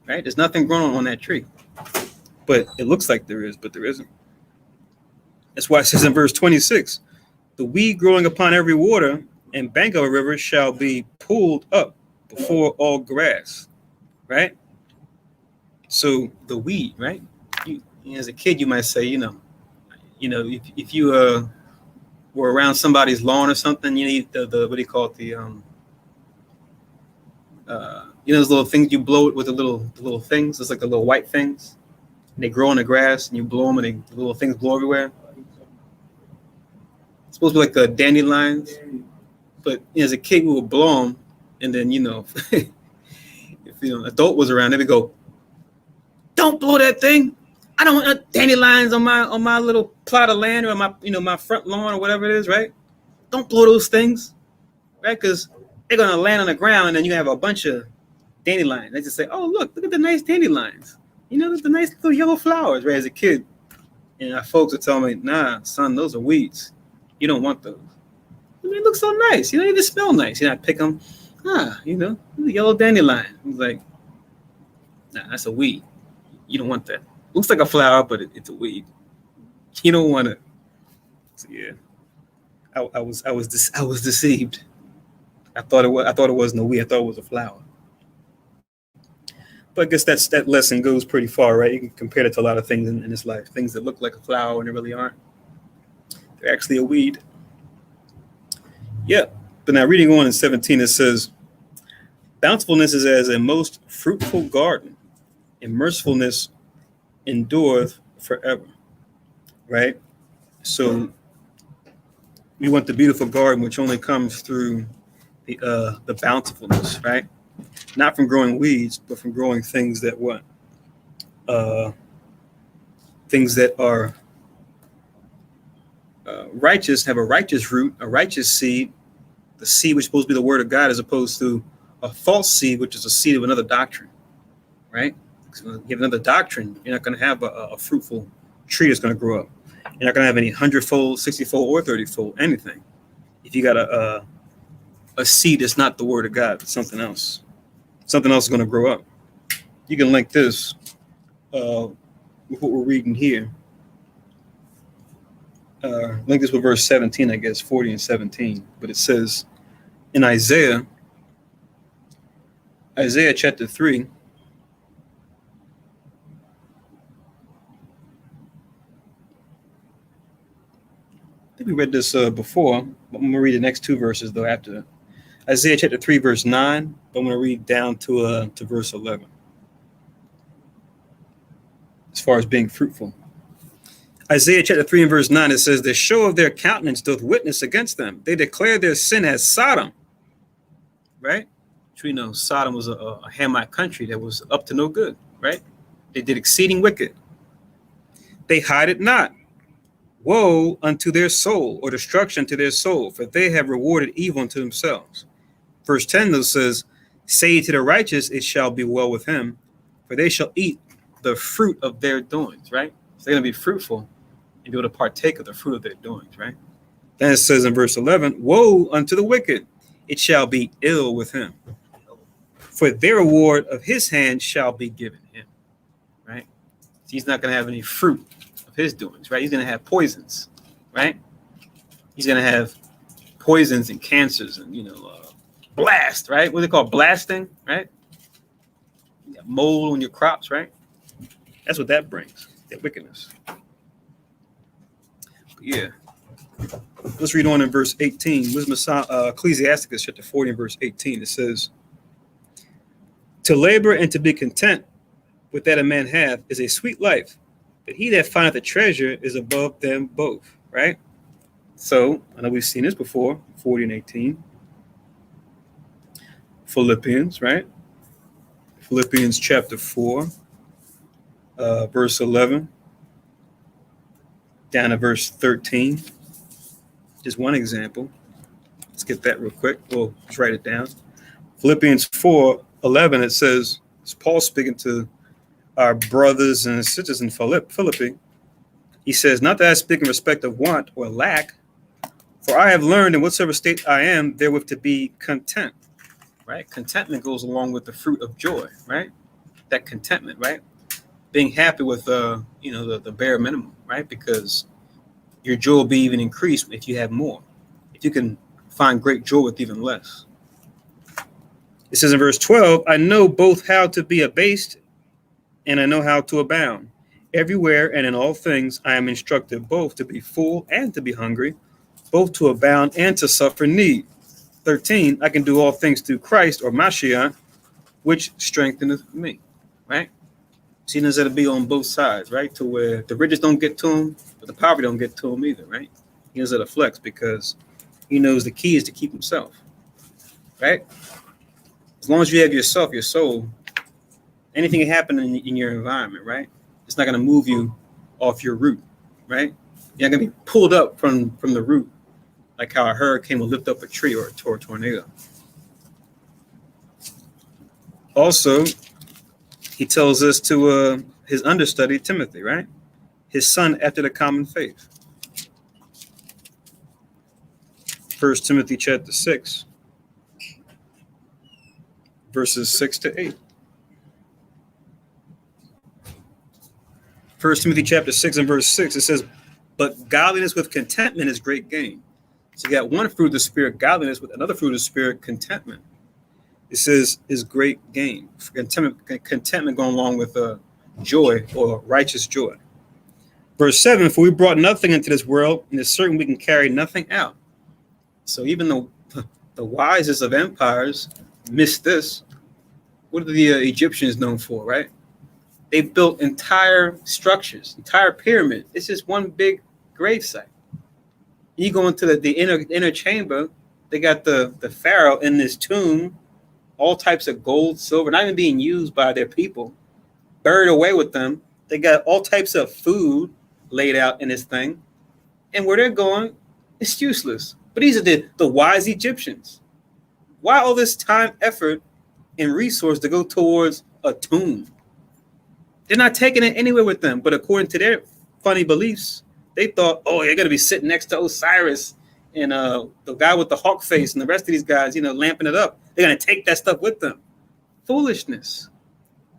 right? There's nothing growing on that tree. But it looks like there is, but there isn't. That's why it says in verse 26, the weed growing upon every water and bank of a river shall be pulled up before all grass, right? So the weed, right? As a kid, you might say, if you were around somebody's lawn or something, you need the what do you call it? Those little things you blow it with the little things. It's like the little white things. And they grow in the grass, and you blow them, and the little things blow everywhere. It's supposed to be like the dandelions, but as a kid, we would blow them, and then if an adult was around, they would go, "Don't blow that thing! I don't want dandelions on my little plot of land or my front lawn or whatever it is, right? Don't blow those things, right? Because they're gonna land on the ground, and then you have a bunch of dandelions. They just say, "Oh, look at the nice dandelions. The nice little yellow flowers." Right? As a kid, and our folks would tell me, "Nah, son, those are weeds. You don't want those. They look so nice. They just smell nice. I pick them. The yellow dandelion." I was like, "Nah, that's a weed. You don't want that. Looks like a flower, but it's a weed. You don't want it." So yeah, I was deceived. I thought it wasn't a weed. I thought it was a flower. But I guess that lesson goes pretty far, right? You can compare it to a lot of things in this life. Things that look like a flower and they really aren't. They're actually a weed. Yeah. But now reading on in 17, it says, bountifulness is as a most fruitful garden, and mercifulness endureth forever. Right? So we want the beautiful garden, which only comes through the bountifulness, right? Not from growing weeds, but from growing things that things that are righteous, have a righteous root, a righteous seed, the seed which is supposed to be the word of God, as opposed to a false seed, which is a seed of another doctrine, right? So you have another doctrine, you're not going to have a fruitful tree that's going to grow up. You're not going to have any 100-fold, 60-fold, or 30-fold, anything. If you got a seed that's not the word of God, it's something else. Something else is going to grow up. You can link this with what we're reading here. Link this with verse 17, I guess, 40 and 17. But it says in Isaiah chapter 3, I think we read this before, but I'm going to read the next two verses, though, after that. Isaiah chapter 3, verse 9, but I'm going to read down to verse 11. As far as being fruitful. Isaiah chapter 3 and verse 9, it says, the show of their countenance doth witness against them. They declare their sin as Sodom. Right? Which we know Sodom was a Hamite country that was up to no good. Right? They did exceeding wicked. They hide it not. Woe unto their soul, or destruction to their soul, for they have rewarded evil unto themselves. Verse 10 though says, say to the righteous, it shall be well with him, for they shall eat the fruit of their doings, right? So they're going to be fruitful and be able to partake of the fruit of their doings, right? Then it says in verse 11, woe unto the wicked, it shall be ill with him, for their reward of his hand shall be given him, right? So he's not going to have any fruit of his doings, right? He's going to have poisons, right? He's going to have poisons and cancers and, blast, right? What do they call blasting, right? You got mold on your crops, right? That's what that brings, that wickedness. But yeah. Let's read on in verse 18. Ecclesiasticus chapter 40 and verse 18. It says, to labor and to be content with that a man hath is a sweet life, but he that findeth the treasure is above them both, right? So I know we've seen this before, 40 and 18. Philippians, right? Philippians chapter 4, verse 11, down to verse 13. Just one example. Let's get that real quick. We'll just write it down. Philippians 4:11, it says, it's Paul speaking to our brothers and sisters in Philippi. He says, not that I speak in respect of want or lack, for I have learned in whatsoever state I am, therewith to be content. Right? Contentment goes along with the fruit of joy, right? That contentment, right? Being happy with the bare minimum, right? Because your joy will be even increased if you have more. If you can find great joy with even less. It says in verse 12, I know both how to be abased and I know how to abound. Everywhere and in all things I am instructed both to be full and to be hungry, both to abound and to suffer need. 13, I can do all things through Christ or Mashiach, which strengtheneth me, right? So he knows how to be on both sides, right? To where the riches don't get to him, but the poverty don't get to him either, right? He knows how to flex because he knows the key is to keep himself, right? As long as you have yourself, your soul, anything can happen in your environment, right? It's not going to move you off your root, right? You're not going to be pulled up from the root, like how a hurricane will lift up a tree or a tornado. Also, he tells us to his understudy, Timothy, right? His son after the common faith. 1 Timothy chapter 6, verses 6 to 8. 1 Timothy chapter 6 and verse 6, it says, but godliness with contentment is great gain. So you got one fruit of the Spirit, godliness, with another fruit of the Spirit, contentment. It says is great gain. Contentment going along with joy or righteous joy. Verse 7, for we brought nothing into this world, and it's certain we can carry nothing out. So even the wisest of empires missed this. What are the Egyptians known for, right? They built entire structures, entire pyramid. It's just one big gravesite. You go into the inner chamber, they got the pharaoh in this tomb, all types of gold, silver, not even being used by their people, buried away with them. They got all types of food laid out in this thing. And where they're going, it's useless. But these are the wise Egyptians. Why all this time, effort, and resource to go towards a tomb? They're not taking it anywhere with them. But according to their funny beliefs, they thought, oh, they're going to be sitting next to Osiris and the guy with the hawk face and the rest of these guys, lamping it up. They're going to take that stuff with them. Foolishness.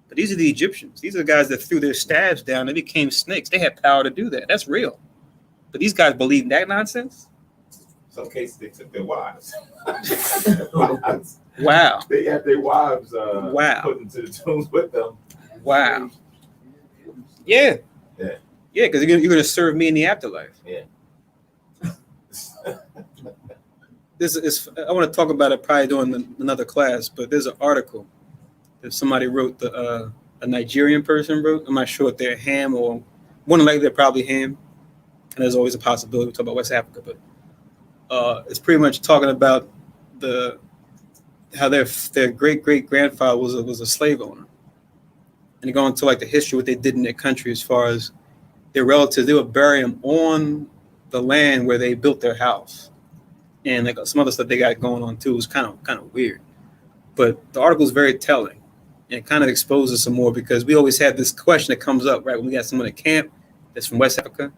But these are the Egyptians. These are the guys that threw their staves down. They became snakes. They had power to do that. That's real. But these guys believe that nonsense? Some cases they took their wives. Wow. They had their wives Wow. put into the tombs with them. Wow. Yeah. Yeah. Yeah, because you're going to serve me in the afterlife. Yeah. This is. I want to talk about it probably during another class, but there's an article that somebody wrote, a Nigerian person wrote. I'm not sure if they're Ham or more than likely they're probably Ham. And there's always a possibility we talk about West Africa, but it's pretty much talking about how their great grandfather was a slave owner, and they go into like the history what they did in their country as far as their relatives. They would bury them on the land where they built their house, and like some other stuff they got going on too. It was kind of weird, but the article is very telling, and it kind of exposes some more because we always have this question that comes up right when we got someone at camp that's from West Africa,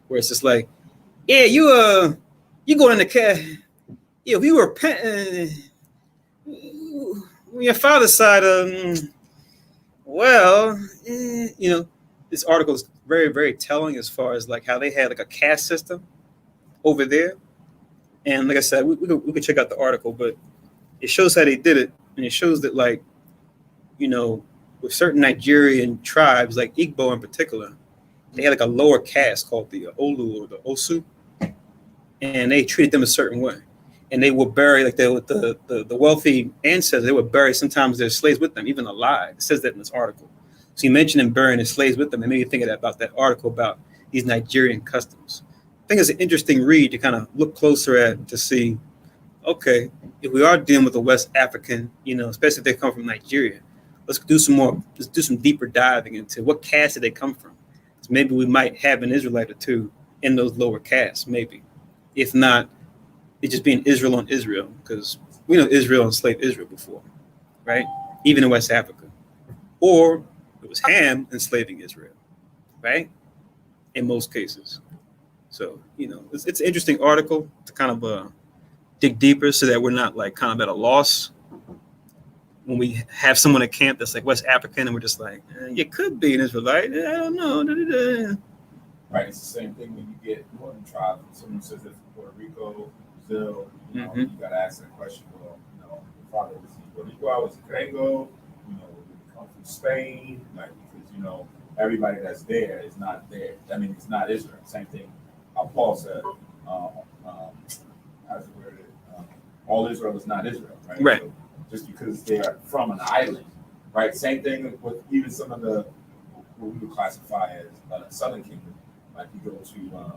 where it's just like, yeah, you go in the cat. Yeah, we were on your father's side. This article is very, very telling as far as like how they had like a caste system over there. And like I said, we could check out the article, but it shows how they did it, and it shows that with certain Nigerian tribes, like Igbo in particular, they had like a lower caste called the Olu or the Osu, and they treated them a certain way. And they would bury like the wealthy ancestors. They would bury sometimes their slaves with them, even alive. It says that in this article. So you mentioned him burying his slaves with them. It made me think of about that article about these Nigerian customs. I think it's an interesting read to kind of look closer at to see, okay, if we are dealing with a West African, especially if they come from Nigeria, let's do some deeper diving into what caste did they come from. So maybe we might have an Israelite or two in those lower castes, maybe. If not, it's just being Israel on Israel, because we know Israel enslaved Israel before, right? Even in West Africa. Or it was Ham enslaving Israel, right? In most cases. So, it's an interesting article to kind of dig deeper so that we're not like kind of at a loss when we have someone at camp that's like West African and we're just like, you could be an Israelite. I don't know. Right. It's the same thing when you get northern tribes. When someone says that from Puerto Rico, Brazil, you got to ask that question. Well, your father was he Boricua, was he Gringo? Did he come from Spain? Like, because, everybody that's there is not there. I mean, it's not Israel. Same thing. Paul said, how's it worded? All Israel is not Israel, right? Right. So just because they are from an island, right? Same thing with even some of the what we would classify as Southern Kingdom. Like you go to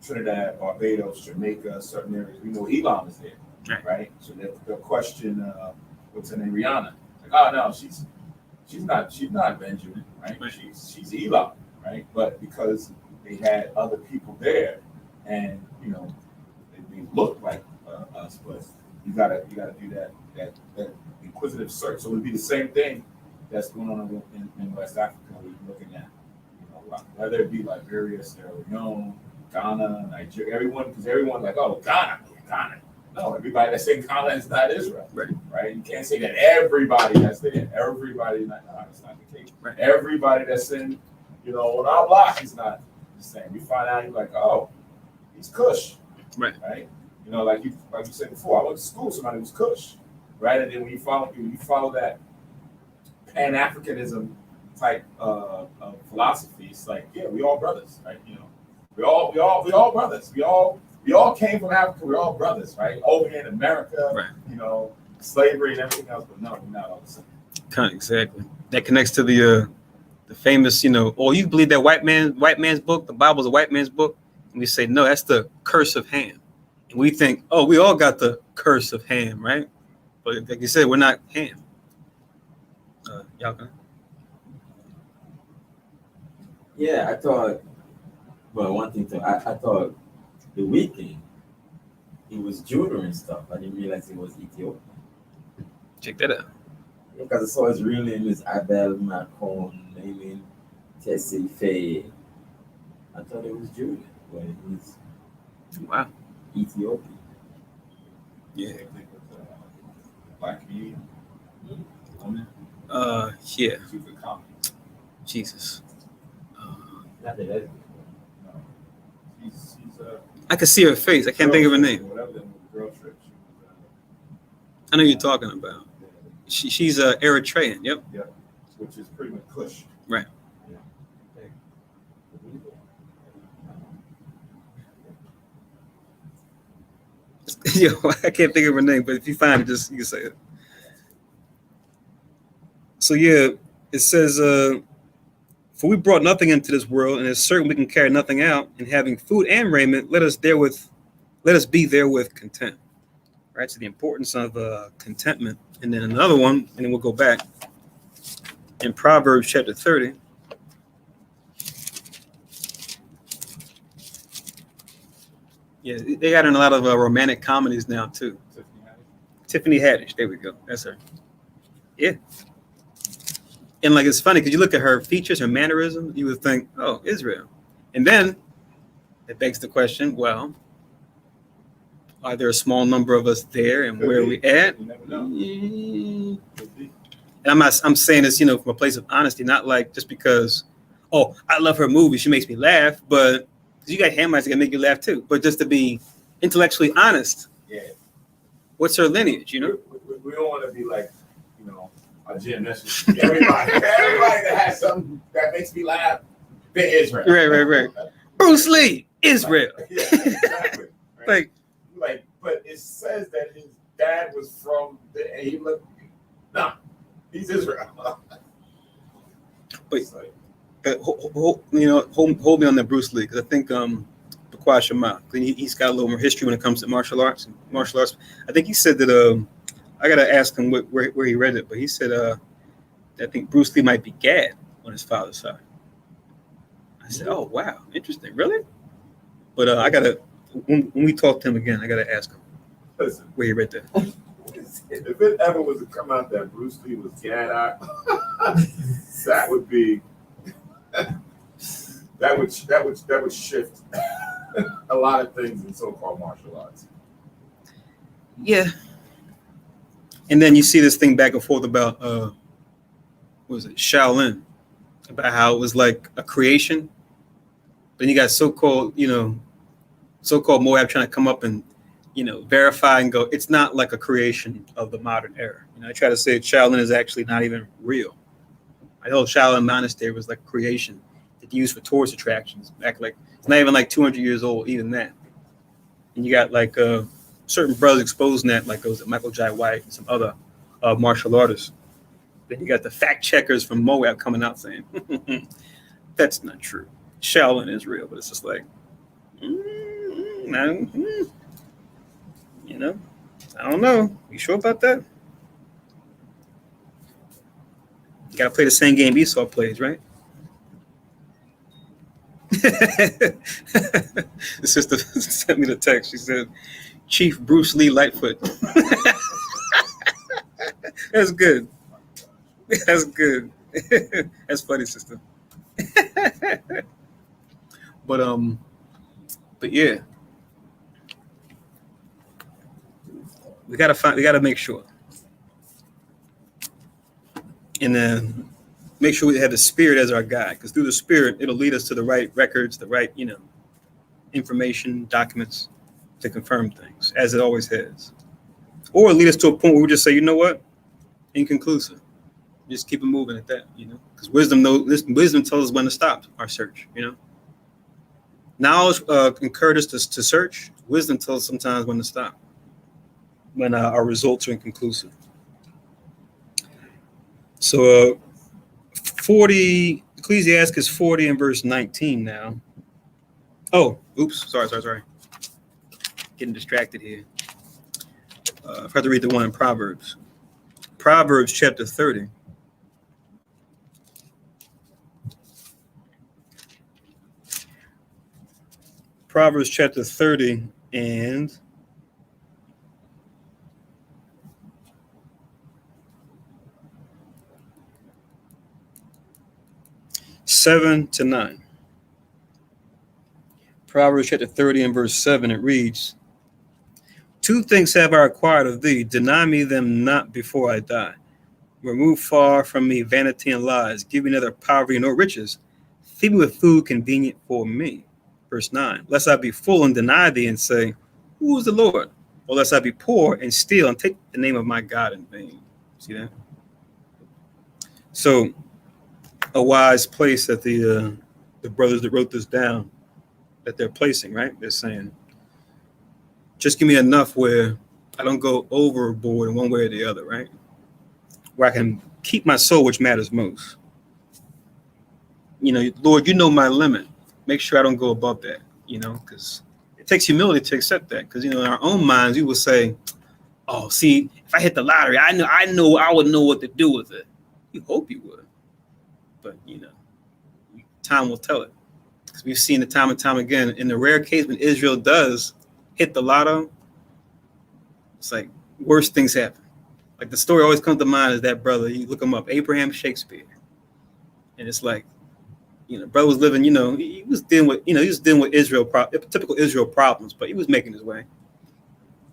Trinidad, Barbados, Jamaica, certain areas. We know Elam is there, right? So they'll question what's her name, Rihanna. Like, oh no, she's not Benjamin, right? She's Elam, right? But because they had other people there, and they look like us, but you gotta do that inquisitive search. So it would be the same thing that's going on in West Africa. We're looking at, whether it be Liberia, Sierra Leone, Ghana, Nigeria, everyone like, oh, Ghana. No, everybody that's in Ghana is not Israel, right? You can't say that everybody that's there, everybody, that's not the case. Right. Everybody that's in, on our block is not the same. We find out, you're like, oh, he's Kush, right? Like you said before, I went to school with somebody who was Kush, right? And then when you follow that Pan-Africanism type of philosophy, it's like, yeah, we all brothers, right? We all brothers. We all came from Africa. We're all brothers, right? Over here in America, right. Slavery and everything else, but no, we're not all the same. Kind of exactly. That connects to the famous, you believe that white man's book, the Bible's a white man's book, and we say no, that's the curse of Ham, and we think, oh, we all got the curse of Ham, right? But like you said, we're not Ham. Y'all can. Yeah, I thought. Well, one thing too, I thought the weekend it was Judah and stuff. I didn't realize it was Ethiopia. Check that out. Because I saw his real name is Abel Macron, naming Tessie Faye. I thought it was Judah, but it was Ethiopia. Yeah. Black community. Yeah. Jesus. Not that that's I can see her face. I can't think of her name. I know you're talking about. She's Eritrean. Yep. Yeah. Which is pretty much Kush. Right. Yo, I can't think of her name, but if you find it, you can say it. So yeah, it says, for we brought nothing into this world, and it's certain we can carry nothing out, and having food and raiment, let us be therewith content. Right? So the importance of contentment. And then another one, and then we'll go back. In Proverbs chapter 30. Yeah, they got in a lot of romantic comedies now too. Tiffany Haddish. There we go. That's her. Yeah. And like, it's funny because you look at her features, her mannerisms, you would think, oh, Israel. And then it begs the question, well, are there a small number of us there, and where are we at? You never know. And I'm saying this, from a place of honesty, not like just because, oh, I love her movie, she makes me laugh, but because you got Hamites that can make you laugh too. But just to be intellectually honest, what's her lineage, We don't want to be like, a Jim. Everybody that has something that makes me laugh, they're Israel. Right. Bruce Lee, Israel. Yeah, exactly. Right? Like, but it says that his dad was from he's Israel. But It's like, hold me on that Bruce Lee, because I think Bakwa Shama, he's got a little more history when it comes to martial arts. I think he said that I gotta ask him where he read it, but he said I think Bruce Lee might be Gad on his father's side. I said, oh wow, interesting, really? But I gotta when we talk to him again, I gotta ask him listen, where he read that. if it ever was to come out that Bruce Lee was Gad, that would be that would shift a lot of things in so-called martial arts. Yeah. And then you see this thing back and forth about what was it, Shaolin, about how it was like a creation. Then you got so-called Moab trying to come up and verify and go, it's not like a creation of the modern era. I try to say Shaolin is actually not even real. I know Shaolin Monastery was like a creation that used for tourist attractions back, like it's not even like 200 years old, even that. And you got like certain brothers exposing that, like those Michael Jai White and some other martial artists. Then you got the fact checkers from Moab coming out saying that's not true. Shaolin is real, but it's just like, I don't know. You sure about that? You gotta play the same game Esau plays, right? The sister sent me the text. She said, Chief Bruce Lee Lightfoot. That's good. That's good. That's funny, sister. But yeah. We gotta make sure. And then make sure we have the spirit as our guide, because through the spirit, it'll lead us to the right records, the right, information, documents to confirm things, as it always has. Or lead us to a point where we just say, you know what? Inconclusive. Just keep it moving at that, because wisdom tells us when to stop our search, Knowledge encourages us to search. Wisdom tells us sometimes when to stop, when our results are inconclusive. So 40, Ecclesiasticus 40 and verse 19 now. Oh, oops, sorry. Getting distracted here. I have to read the one in Proverbs. Proverbs chapter 30. Proverbs chapter 30 and 7 to 9. Proverbs chapter 30 and verse 7, it reads, 2 things have I required of thee, deny me them not before I die. Remove far from me vanity and lies, give me neither poverty nor riches. Feed me with food convenient for me. Verse 9, lest I be full and deny thee and say, who is the Lord? Or lest I be poor and steal and take the name of my God in vain. See that? So a wise place that the brothers that wrote this down, that they're placing, right? They're saying, just give me enough where I don't go overboard in one way or the other, right? Where I can keep my soul, which matters most. Lord, you know my limit. Make sure I don't go above that, because it takes humility to accept that. Because, in our own minds, we will say, oh, see, if I hit the lottery, I know I would know what to do with it. You hope you would. But, time will tell it. Because we've seen it time and time again. In the rare case when Israel does hit the lotto, it's like worse things happen. Like the story always comes to mind is that brother, you look him up, Abraham Shakespeare. And it's like, brother was living, he was dealing with Israel, typical Israel problems, but he was making his way.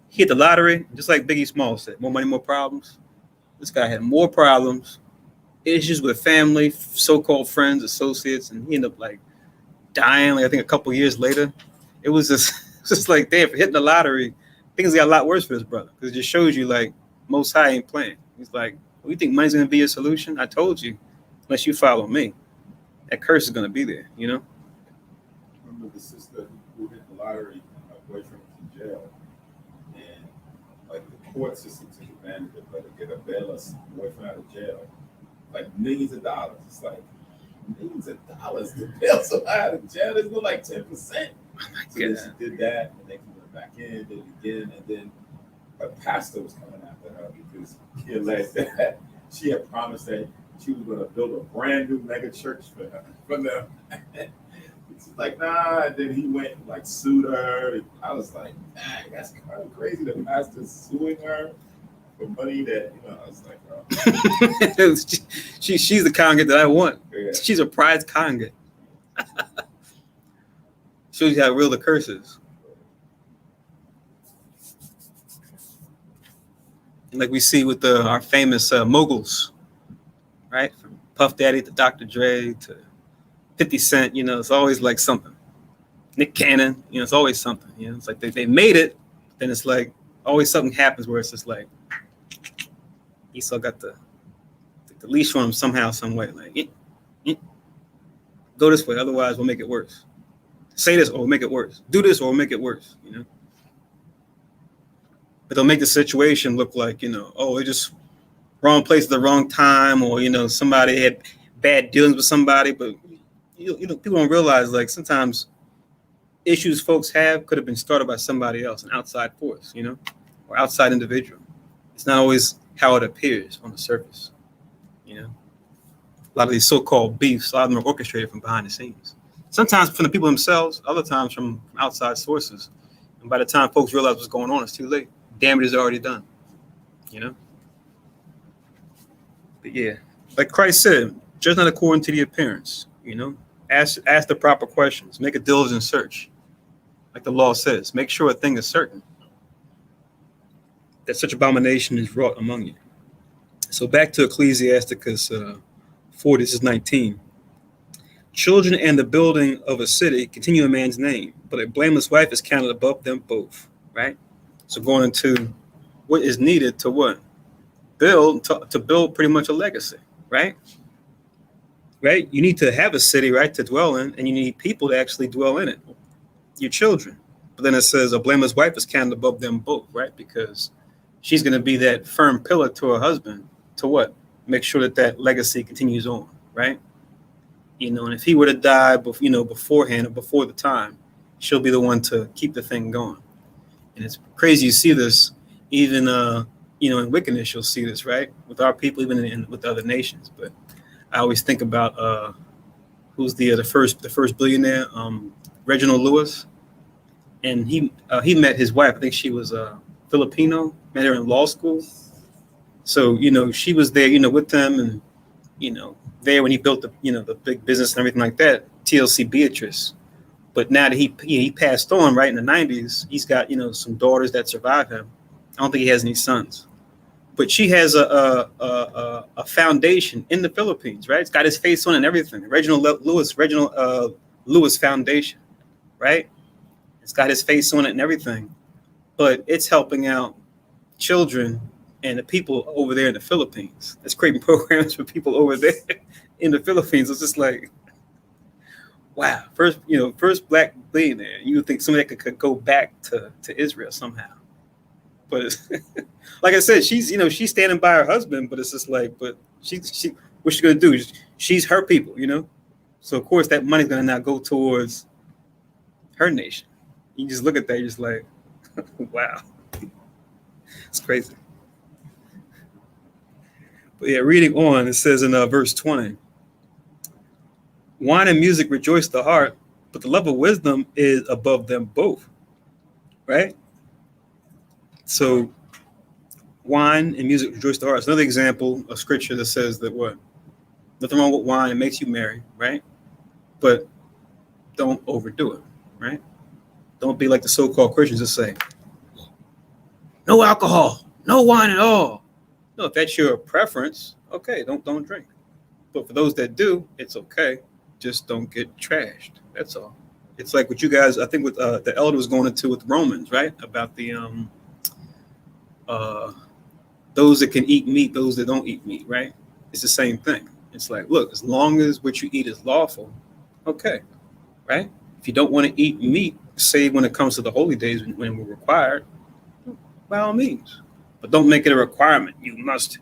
He hit the lottery, just like Biggie Smalls said, more money, more problems. This guy had more problems, issues with family, so-called friends, associates, and he ended up like dying, like I think a couple years later. It was just like, damn, for hitting the lottery, things got a lot worse for this brother, because it just shows you like Most High ain't playing. He's like, well, you think money's gonna be a solution? I told you, unless you follow me, that curse is gonna be there, Remember the sister who hit the lottery, her boyfriend was in jail, and like the court system took advantage of her to get a bail boyfriend out of jail, like millions of dollars. It's like, millions of dollars to bail somebody out of jail. It's like 10%. So then she did that, and then he went back in, did it again, and then a pastor was coming after her because he alleged that she had promised that she was going to build a brand new mega church for her, for them. She's like, nah. And then he went and like sued her. And I was like, dang, that's kind of crazy. The pastor's suing her for money that, you know, I was like, oh. She's the congregant that I want. Yeah. She's a prize congregant. Shows you how real the curse is. Like we see with our famous moguls, right? From Puff Daddy to Dr. Dre to 50 Cent, you know, it's always like something. Nick Cannon, you know, it's always something. You know, it's like they made it, then it's like always something happens where it's just like Esau got the leash on him somehow, some way. Like, go this way, otherwise we'll make it worse. Say this or we'll make it worse. Do this or we'll make it worse, you know. But they'll make the situation look like, you know, oh, it's just wrong place at the wrong time, or, you know, somebody had bad dealings with somebody. But, you know, people don't realize, like, sometimes issues folks have could have been started by somebody else, an outside force, you know, or outside individual. It's not always how it appears on the surface, you know. A lot of these so-called beefs, a lot of them are orchestrated from behind the scenes. Sometimes from the people themselves, other times from outside sources. And by the time folks realize what's going on, it's too late. Damage is already done, you know. But yeah, like Christ said, judge not according to the appearance, you know. Ask the proper questions. Make a diligent search, like the law says. Make sure a thing is certain that such abomination is wrought among you. So back to Ecclesiasticus 4, this is 19. Children and the building of a city continue a man's name, but a blameless wife is counted above them both, right? So going into what is needed to what? To build pretty much a legacy, right? Right? You need to have a city, right, to dwell in, and you need people to actually dwell in it, your children. But then it says a blameless wife is counted above them both, right? Because she's going to be that firm pillar to her husband to what? Make sure that legacy continues on, right? You know, and if he were to die, you know, beforehand or before the time, she'll be the one to keep the thing going. And it's crazy. You see this even, you know, in wickedness, you'll see this, right? With our people, even with other nations. But I always think about who's the first billionaire, Reginald Lewis. And he met his wife. I think she was Filipino, met her in law school. So, you know, she was there, you know, with them and, you know, there when he built the big business and everything like that, TLC Beatrice. But now that he passed on, right, in the 90s, he's got, you know, some daughters that survive him. I don't think he has any sons. But she has a foundation in the Philippines, right? It's got his face on it and everything. Reginald Lewis Foundation, right? It's got his face on it and everything. But it's helping out children and the people over there in the Philippines. It's creating programs for people over there in the Philippines. It's just like, wow, first black billionaire. You would think somebody could go back to Israel somehow. But it's, like I said, she's standing by her husband, but it's just like, but she what's she gonna do? She's her people, you know. So of course that money's gonna now go towards her nation. You just look at that, you're just like, wow, it's crazy. But yeah, reading on, it says in verse 20, wine and music rejoice the heart, but the love of wisdom is above them both, right? So wine and music rejoice the heart. It's another example of scripture that says that what? Nothing wrong with wine. It makes you merry, right? But don't overdo it, right? Don't be like the so-called Christians that say, no alcohol, no wine at all. No, if that's your preference, okay, don't drink. But for those that do, it's okay. Just don't get trashed. That's all. It's like what you guys, I think what the elder was going into with Romans, right? About the those that can eat meat, those that don't eat meat, right? It's the same thing. It's like, look, as long as what you eat is lawful, okay, right? If you don't want to eat meat, say when it comes to the holy days when we're required, by all means. But don't make it a requirement. You must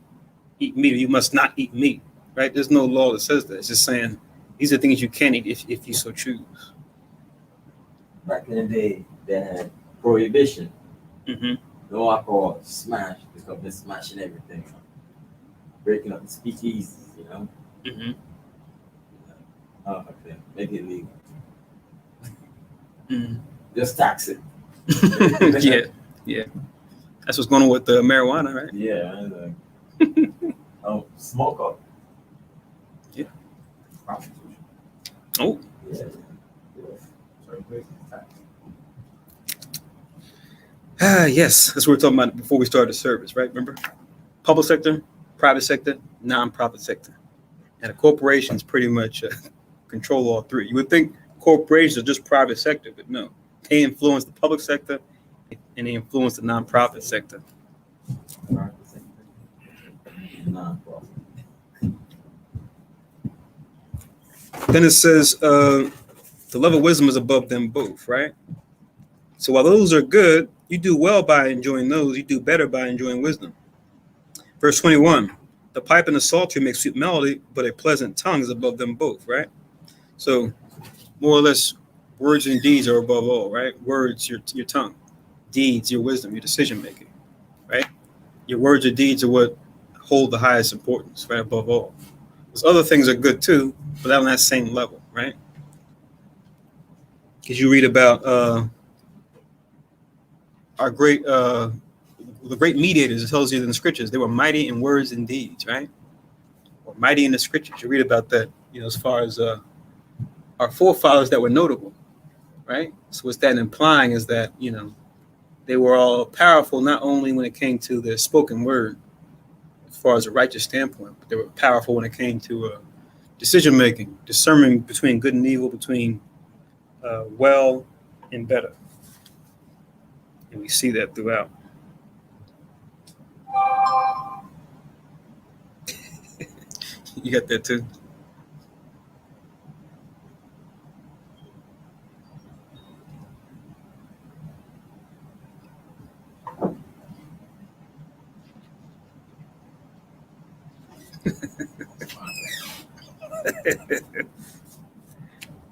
eat meat or you must not eat meat, right? There's no law that says that. It's just saying These are things you can eat if you so choose. Back in the day, they had prohibition. Mm-hmm. No alcohol, smash. Because they're smashing everything. Breaking up the speakeasies, you know. Mm-hmm. Okay, make it legal. Mm-hmm. Just tax it. Yeah. That's what's going on with the marijuana, right? Yeah. Smoke up. Yeah. Prostitution. Oh. Yeah. Certain places, tax. Yes. That's what we're talking about before we started the service, right? Remember? Public sector, private sector, non-profit sector. And the corporations pretty much control all three. You would think corporations are just private sector, but no. They influence the public sector and they influence the non-profit sector. Non-profit. Then it says, the love of wisdom is above them both, right? So while those are good, you do well by enjoying those. You do better by enjoying wisdom. Verse 21, the pipe and the psaltery make sweet melody, but a pleasant tongue is above them both, right? So more or less, words and deeds are above all, right? Words, your tongue. Deeds, your wisdom, your decision making, right? Your words or deeds are what hold the highest importance, right? Above all. Those other things are good too, but not on that same level, right? Because you read about our great, the great mediators. It tells you in the scriptures they were mighty in words and deeds, right? Or mighty in the scriptures. You read about that, as far as our forefathers that were notable, right? So what's that implying is that they were all powerful not only when it came to their spoken word, as far as a righteous standpoint, but they were powerful when it came to decision making, discerning between good and evil, between well and better. And we see that throughout. You got that too?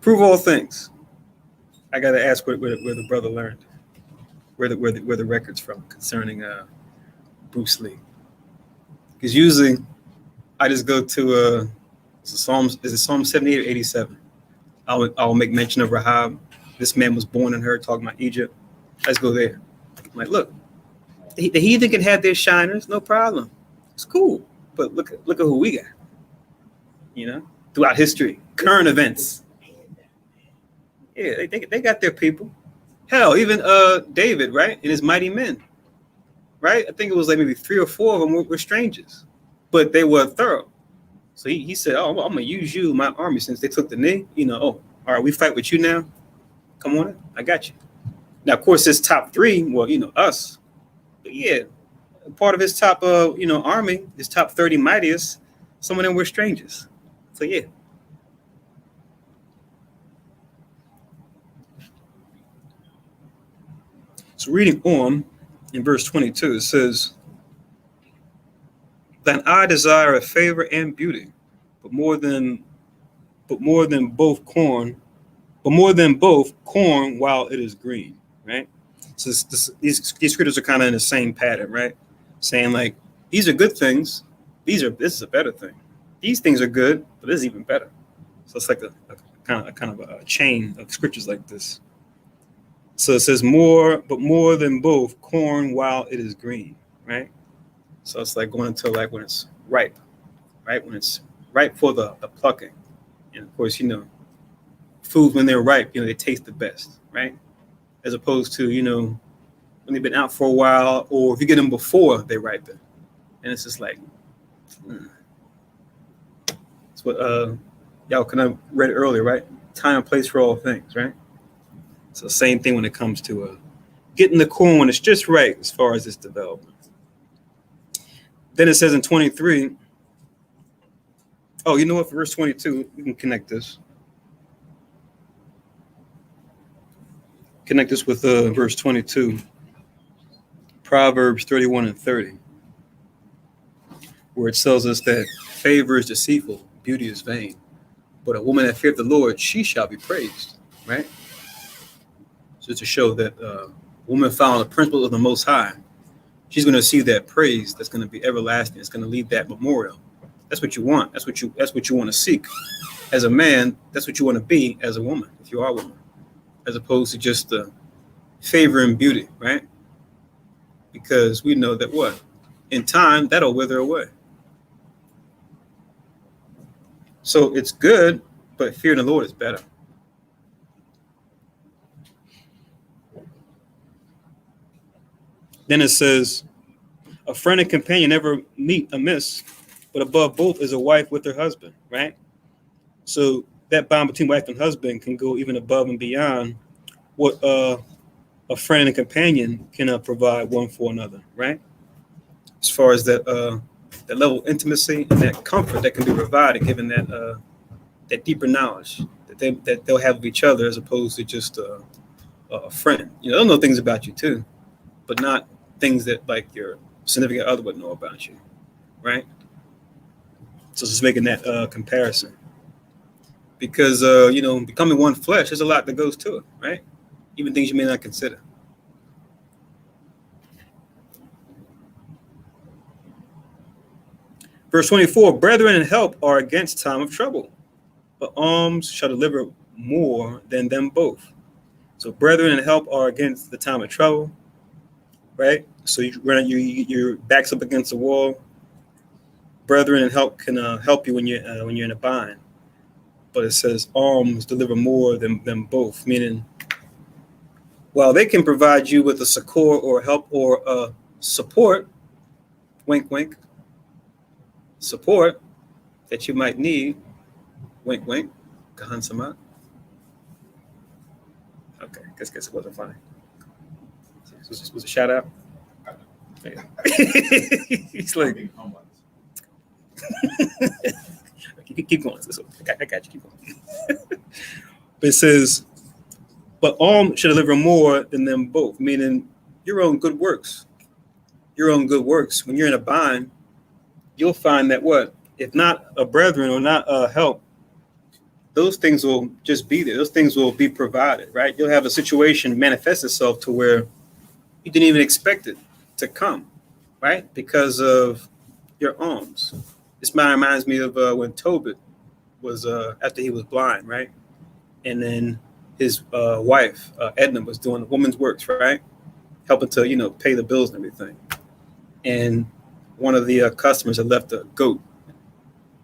Prove all things. I got to ask where the brother learned, where the record's from concerning Bruce Lee. Because usually I just go to Psalms. Is it Psalm 78 or 87? I'll make mention of Rahab. This man was born in her, talking about Egypt. Let's go there. I'm like, look, the heathen can have their shiners, no problem. It's cool. But look at who we got. Throughout history, current events. Yeah, they got their people. Hell, even David, right, and his mighty men, right? I think it was like maybe 3 or 4 of them were strangers, but they were thorough. So he said, "Oh, I'm gonna use you, my army, since they took the knee. All right, we fight with you now. Come on in, I got you." Now, of course, his top 3, well, us. But yeah, part of his top, army, his top 30 mightiest, some of them were strangers. So yeah. So reading on in verse 22, it says, "Thine eye desire a favor and beauty, but more than both corn while it is green." Right. So these scriptures are kind of in the same pattern, right? Saying like these are good things, this is a better thing. These things are good, but this is even better. So it's like a kind of a chain of scriptures like this. So it says more than both corn while it is green, right? So it's like going until like when it's ripe, right? When it's ripe for the plucking. And of course, foods when they're ripe, they taste the best, right? As opposed to, when they've been out for a while, or if you get them before they ripen. And it's just like, it's what y'all kind of read earlier, right? Time and place for all things, right? So same thing when it comes to getting the corn when it's just right as far as its development. Then it says in 23, oh, you know what? For verse 22, we can connect this. Connect this with verse 22, Proverbs 31 and 30, where it tells us that favor is deceitful, beauty is vain. But a woman that feareth the Lord, she shall be praised, right? So to show that a woman found the principle of the Most High, she's going to see that praise that's going to be everlasting. It's going to leave that memorial. That's what you want. That's what you want to seek. As a man, that's what you want to be as a woman, if you are a woman, as opposed to just favor and beauty, right? Because we know that what? In time, that'll wither away. So it's good, but fearing the Lord is better. Then it says, a friend and companion never meet amiss, but above both is a wife with her husband, right? So that bond between wife and husband can go even above and beyond what a friend and a companion can provide one for another, right? As far as that level of intimacy and that comfort that can be provided, given that deeper knowledge that they'll have of each other, as opposed to just a friend. They'll know things about you too, but not things that like your significant other would know about you, right? So just making that comparison, because becoming one flesh, there's a lot that goes to it, right? Even things you may not consider. Verse 24, brethren and help are against time of trouble, but alms shall deliver more than them both. So brethren and help are against the time of trouble, right? So your back's up against the wall. Brethren and help can help you when you're in a bind. But it says alms deliver more than them both, meaning while they can provide you with a succor or help or support, wink, wink, support that you might need, wink, wink, Kahan Samat. Okay, guess it wasn't funny. Was a shout out? Yeah. He's like, keep going. I got you. Keep going. But it says, but all should deliver more than them both, meaning your own good works. Your own good works. When you're in a bind, you'll find that what? If not a brethren or not a help, those things will just be there. Those things will be provided, right? You'll have a situation manifest itself to where you didn't even expect it to come, right? Because of your alms. This reminds me of when Tobit was, after he was blind, right? And then his wife, Edna, was doing the woman's works, right? Helping to, pay the bills and everything. And one of the customers had left a goat.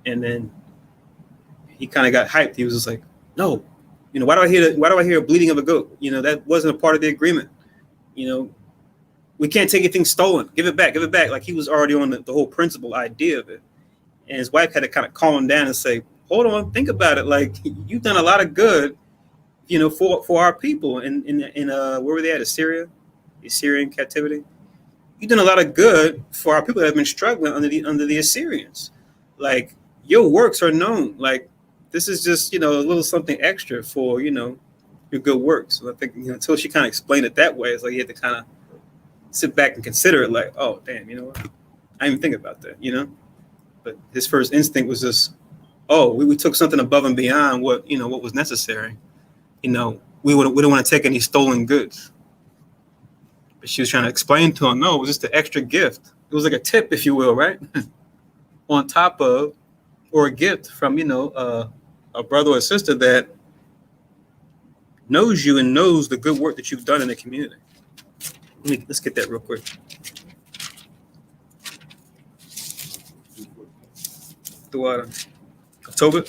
And then he kind of got hyped. He was just like, no, why do I hear a bleating of a goat? That wasn't a part of the agreement. We can't take anything stolen. Give it back. Like he was already on the whole principle idea of it. And his wife had to kind of calm him down and say, hold on, think about it. Like you've done a lot of good, for our people in where were they at? Assyria, the Assyrian captivity. You've done a lot of good for our people that have been struggling under the Assyrians. Like your works are known. Like this is just, a little something extra for, your good works. So I think, until she kind of explained it that way, it's like you had to kind of sit back and consider it like, oh, damn, you know what? I didn't even think about that, But his first instinct was just, oh, we took something above and beyond what was necessary. We don't want to take any stolen goods. But she was trying to explain to him, no, it was just an extra gift. It was like a tip, if you will, right? On top of, or a gift from, a brother or sister that knows you and knows the good work that you've done in the community. Let's get that real quick. The October.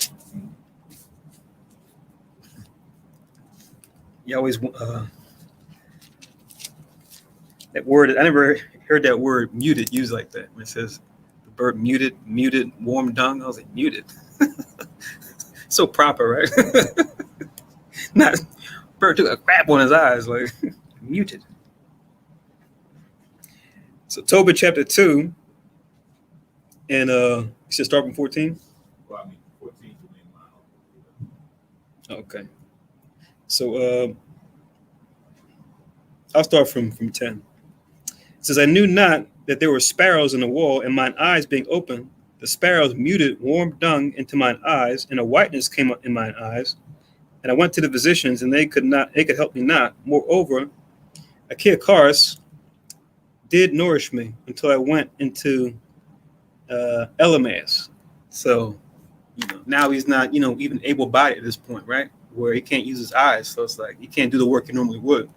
You always that word. I never heard that word muted used like that. When it says the bird muted, warm dung. I was like muted. So proper, right? Not bird took a crap on his eyes, like muted. So Tobit chapter 2, and you should start from 14. Well, 14 to mile. Okay. So I'll start from 10. It says, I knew not that there were sparrows in the wall, and mine eyes being open, The sparrows muted warm dung into mine eyes, and a whiteness came up in mine eyes. And I went to the physicians, and they could help me not. Moreover, Ecclesiasticus did nourish me until I went into Elymas. So, now he's not, even able-bodied at this point, right? Where he can't use his eyes. So it's like he can't do the work he normally would.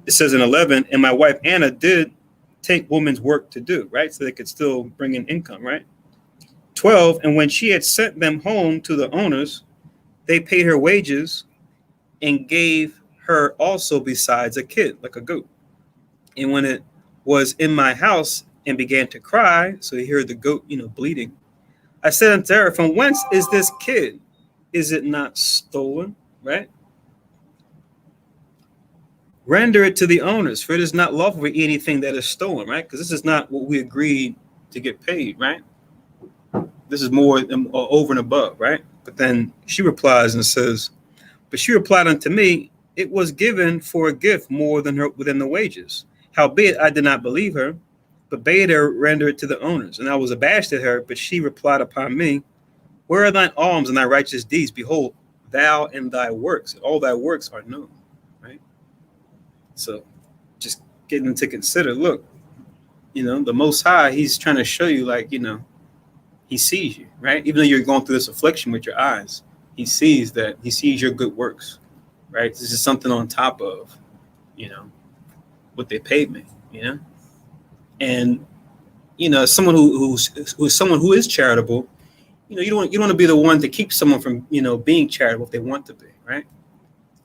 It says in 11, and my wife Anna did take woman's work to do, right? So they could still bring in income, right? 12, and when she had sent them home to the owners, they paid her wages and gave her also besides a kid, like a goat. And when it was in my house and began to cry, so he heard the goat, bleeding, I said unto her, from whence is this kid? Is it not stolen, right? Render it to the owners, for it is not lawful for anything that is stolen, right? Because this is not what we agreed to get paid, right? This is more over and above, right? But then she replies and says, but she replied unto me, it was given for a gift more than the wages. Howbeit I did not believe her, but bade her render it to the owners. And I was abashed at her, but she replied upon me, where are thine alms and thy righteous deeds? Behold, thou and thy works, all thy works are known, right? So just getting to consider, look, the Most High, he's trying to show you, like, he sees you, right? Even though you're going through this affliction with your eyes, he sees your good works, right? This is something on top of, what they paid me, and, someone who is charitable, you don't want to be the one to keep someone from, being charitable if they want to be, right?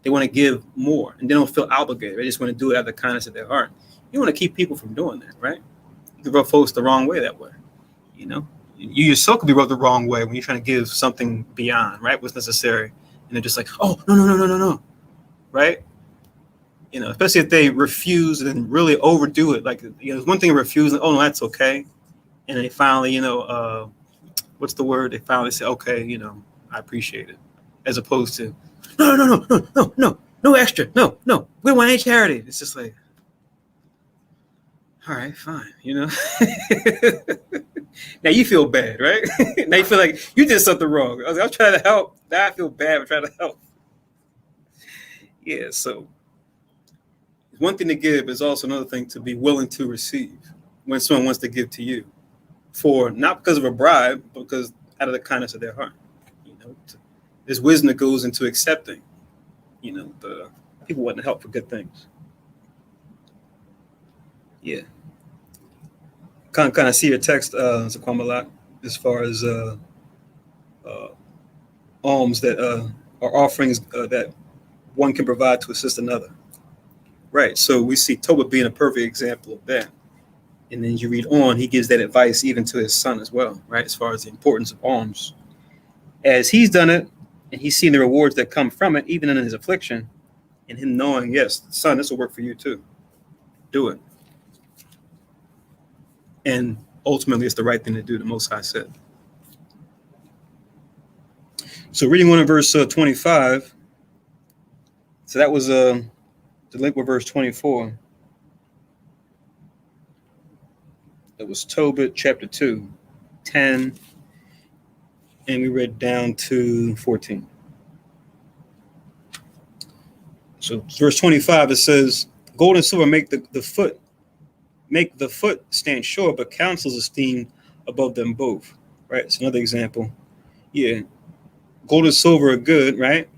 They want to give more and they don't feel obligated. They just want to do it out of the kindness of their heart. You want to keep people from doing that, right? You can rub folks the wrong way that way, You yourself could be rubbed the wrong way when you're trying to give something beyond, right, what's necessary. And they're just like, oh, no, right? Especially if they refuse and really overdo it. Like, there's one thing to refuse, oh, no, that's okay. And they finally, what's the word? They finally say, okay, I appreciate it. As opposed to, no extra. No, we don't want any charity. It's just like, all right, fine, Now you feel bad, right? Now you feel like you did something wrong. I'm trying to help. Now I feel bad for trying to help. Yeah, so one thing to give is also another thing to be willing to receive when someone wants to give to you, for not because of a bribe, but because out of the kindness of their heart. There's wisdom that goes into accepting, the people wanting to help for good things. Yeah. Kind of see your text, Zakwamalat, as far as alms that are offerings that one can provide to assist another. Right. So we see Toba being a perfect example of that. And then you read on, he gives that advice even to his son as well, right? As far as the importance of alms. As he's done it, and he's seen the rewards that come from it, even in his affliction, and him knowing, yes, son, this will work for you too. Do it. And ultimately, it's the right thing to do, the Most High said. So reading on in verse 25, so that was the link with verse 24. It was Tobit chapter 2, 10, and we read down to 14. So verse 25, it says, gold and silver make the foot stand sure, but counsel's esteemed above them both. Right? It's another example. Yeah. Gold and silver are good, right?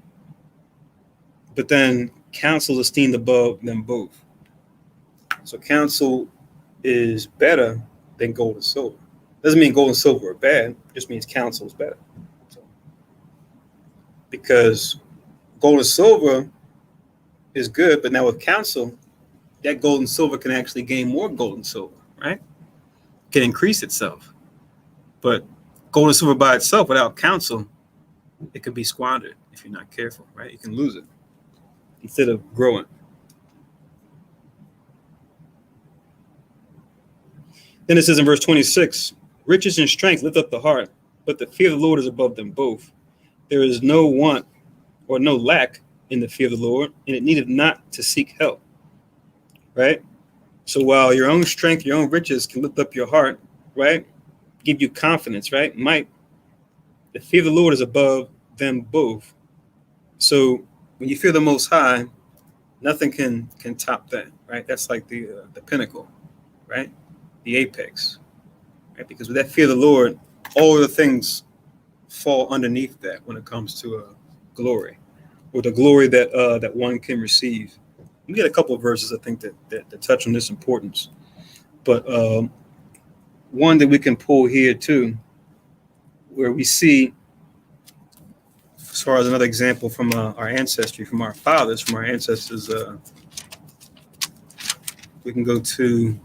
But then counsel's esteemed above them both. So counsel is better than gold and silver. Doesn't mean gold and silver are bad. It just means counsel is better. So, because gold and silver is good, but now with counsel, that gold and silver can actually gain more gold and silver, right? Can increase itself. But gold and silver by itself without counsel, it can be squandered if you're not careful, right? You can lose it instead of growing. Then it says in verse 26, riches and strength lift up the heart, but the fear of the Lord is above them both. There is no want or no lack in the fear of the Lord, and it needeth not to seek help. Right? So while your own strength, your own riches can lift up your heart, right? give you confidence, right? Might. The fear of the Lord is above them both. So when you fear the Most High, nothing can top that, right? That's like the pinnacle, right? The apex, right? Because with that fear of the Lord, all the things fall underneath that when it comes to glory, or the glory that one can receive. We get a couple of verses I think that touch on this importance, but one that we can pull here too, where we see, as far as another example from our ancestry, from our fathers, from our ancestors, we can go to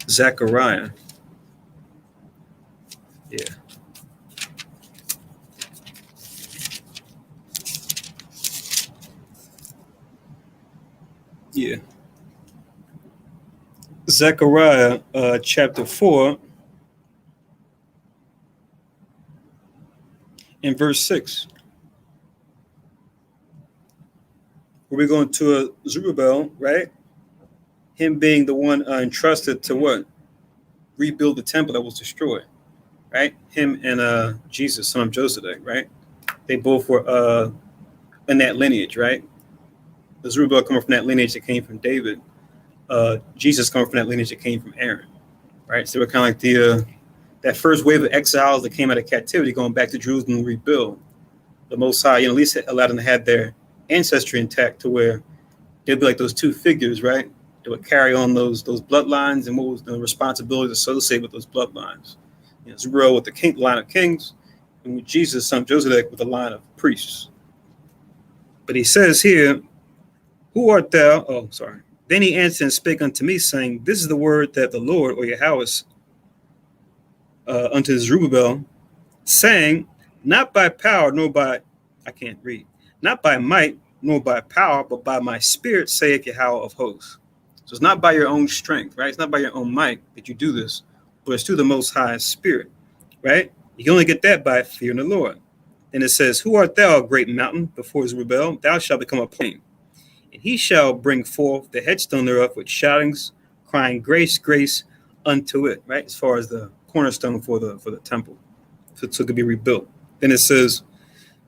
Zechariah. Yeah. Yeah. Zechariah chapter 4 and verse 6. We're going to Zerubbabel, right? Him being the one entrusted to what? Rebuild the temple that was destroyed, right? Him and Jesus, son of Joseph, right? They both were in that lineage, right? The Zerubbabel coming from that lineage that came from David. Jesus coming from that lineage that came from Aaron, right? So we're kind of like the that first wave of exiles that came out of captivity, going back to Jerusalem to rebuild. The Most High, at least allowed them to have their ancestry intact, to where they'd be like those two figures, right? They would carry on those bloodlines and what was the responsibilities associated with those bloodlines. Zerubbabel with the line of kings, and with Jesus, son of Joseph, with the line of priests. But he says here, "Who art thou?" Oh, sorry. Then he answered and spake unto me, saying, "This is the word that the Lord, or Yahweh, unto Zerubbabel, saying, not by power, nor by," I can't read, "not by might, nor by power, but by my spirit, saith Yahweh of hosts." So it's not by your own strength, right? It's not by your own might that you do this, but it's through the Most High Spirit, right? You can only get that by fearing the Lord. And it says, "Who art thou, great mountain, before Zerubbabel? Thou shalt become a plain. And he shall bring forth the headstone thereof with shoutings, crying, grace, grace unto it," right? As far as the cornerstone for the temple, so it could be rebuilt. Then it says,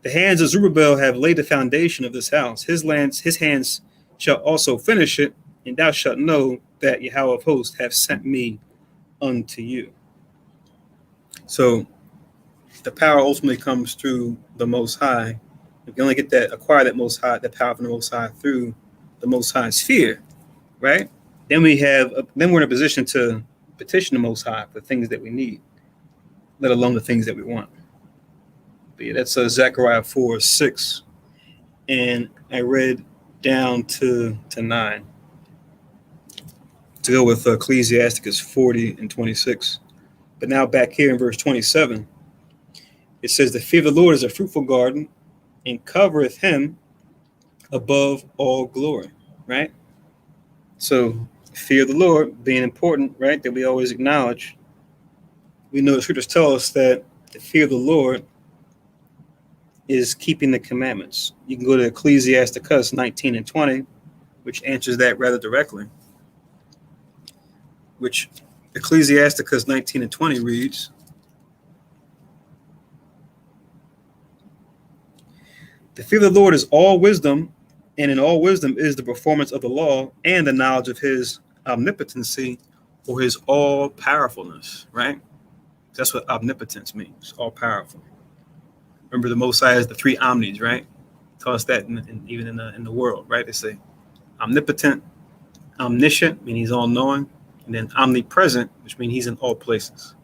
"The hands of Zerubbabel have laid the foundation of this house. His hands shall also finish it, and thou shalt know that Yahweh of hosts have sent me unto you." So the power ultimately comes through the Most High. You can only acquire that Most High, that power from the Most High, through the Most High's fear, right? Then we're in a position to petition the Most High for things that we need, let alone the things that we want. But yeah, that's Zechariah 4:6, and I read down to 9 to go with Ecclesiasticus 40 and 26. But now back here in verse 27, it says, "The fear of the Lord is a fruitful garden, and covereth him above all glory," right? So fear of the Lord being important, right? That we always acknowledge. We know the scriptures tell us that the fear of the Lord is keeping the commandments. You can go to Ecclesiasticus 19 and 20, which answers that rather directly. Which Ecclesiasticus 19 and 20 reads, "The fear of the Lord is all wisdom, and in all wisdom is the performance of the law and the knowledge of his omnipotency, or his all powerfulness," right? That's what omnipotence means, all powerful. Remember, the Most High is the three omnis, right? Tell us that even in the world, right? They say omnipotent, omniscient, meaning he's all knowing, and then omnipresent, which means he's in all places.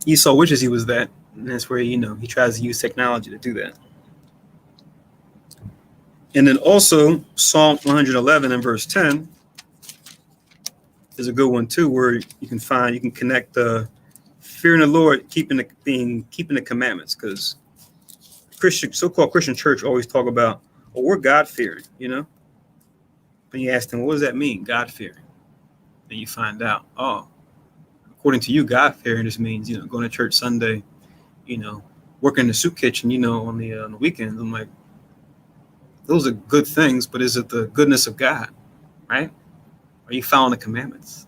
Esau wishes he was that, and that's where he tries to use technology to do that. And then also Psalm 111 and verse 10 is a good one too, where you can connect the fearing the Lord, keeping the commandments, because so-called Christian church always talk about, "Oh, we're God-fearing," Then you ask them, what does that mean, God-fearing? And you find out, oh, according to you, God-fearing just means, going to church Sunday, working in the soup kitchen, on the weekends. I'm like, those are good things, but is it the goodness of God? right? Are you following the commandments?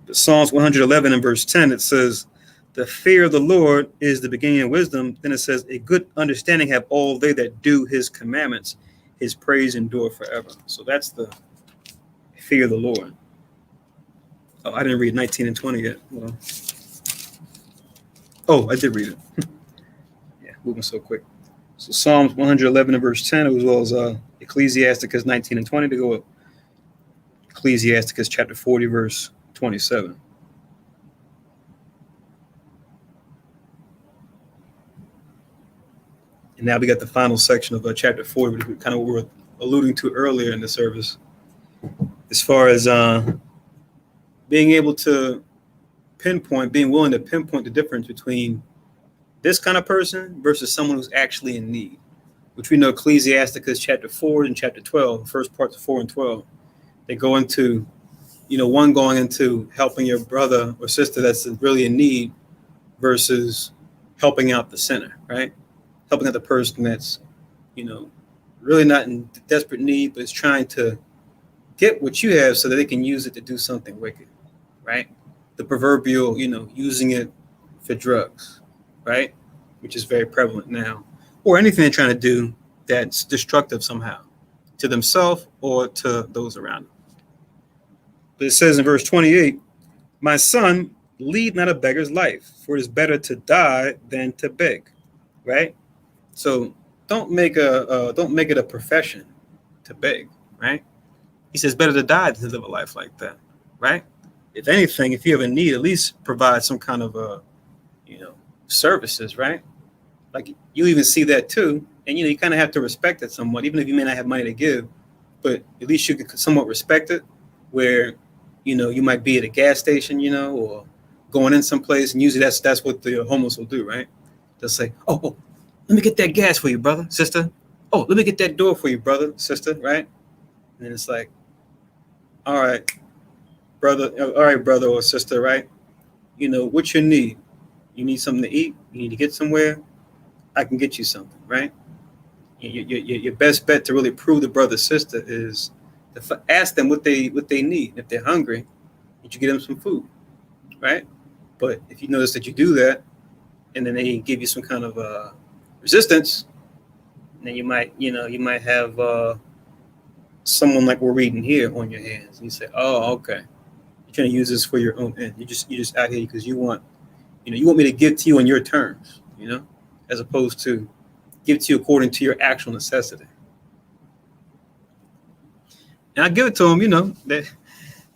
But Psalms 111 and verse 10, it says, the fear of the Lord is the beginning of wisdom. Then it says, a good understanding have all they that do his commandments. His praise endure forever. So that's the fear of the Lord. Oh, I didn't read 19 and 20 yet. Well, oh, I did read it. Yeah, moving so quick. So Psalms 111 and verse 10, as well as Ecclesiasticus 19 and 20 to go up. Ecclesiasticus chapter 40, verse 27. And now we got the final section of chapter 40, which we kind of were alluding to earlier in the service, as far as being able to being willing to pinpoint the difference between this kind of person versus someone who's actually in need, which we know Ecclesiasticus chapter 4 and chapter 12, first parts of 4 and 12, they go into, one going into helping your brother or sister that's really in need versus helping out the sinner, right? Helping out the person that's, really not in desperate need, but is trying to get what you have so that they can use it to do something wicked, right? The proverbial, using it for drugs, right? Which is very prevalent now, or anything they're trying to do that's destructive somehow to themselves or to those around them. But it says in verse 28, my son, lead not a beggar's life, for it is better to die than to beg, right? So don't make it a profession to beg, right? He says better to die than to live a life like that, right? If anything, if you have a need, at least provide some kind of services, right? Like you even see that too, and you kind of have to respect it somewhat, even if you may not have money to give, but at least you can somewhat respect it. Where you might be at a gas station, or going in someplace, and usually that's what the homeless will do, right? They'll say, oh, let me get that gas for you, brother, sister. Oh, let me get that door for you, brother, sister, right? And then it's like, all right, brother or sister, right? What's your need? You need something to eat? You need to get somewhere? I can get you something, right? Your best bet to really prove the brother, sister is to ask them what they need. If they're hungry, you get them some food, right? But if you notice that you do that, and then they give you some kind of resistance, then you might have someone like we're reading here on your hands. And you say, oh, okay, you're trying to use this for your own end. You just out here because you want me to give to you on your terms, as opposed to give to you according to your actual necessity. And I give it to them, that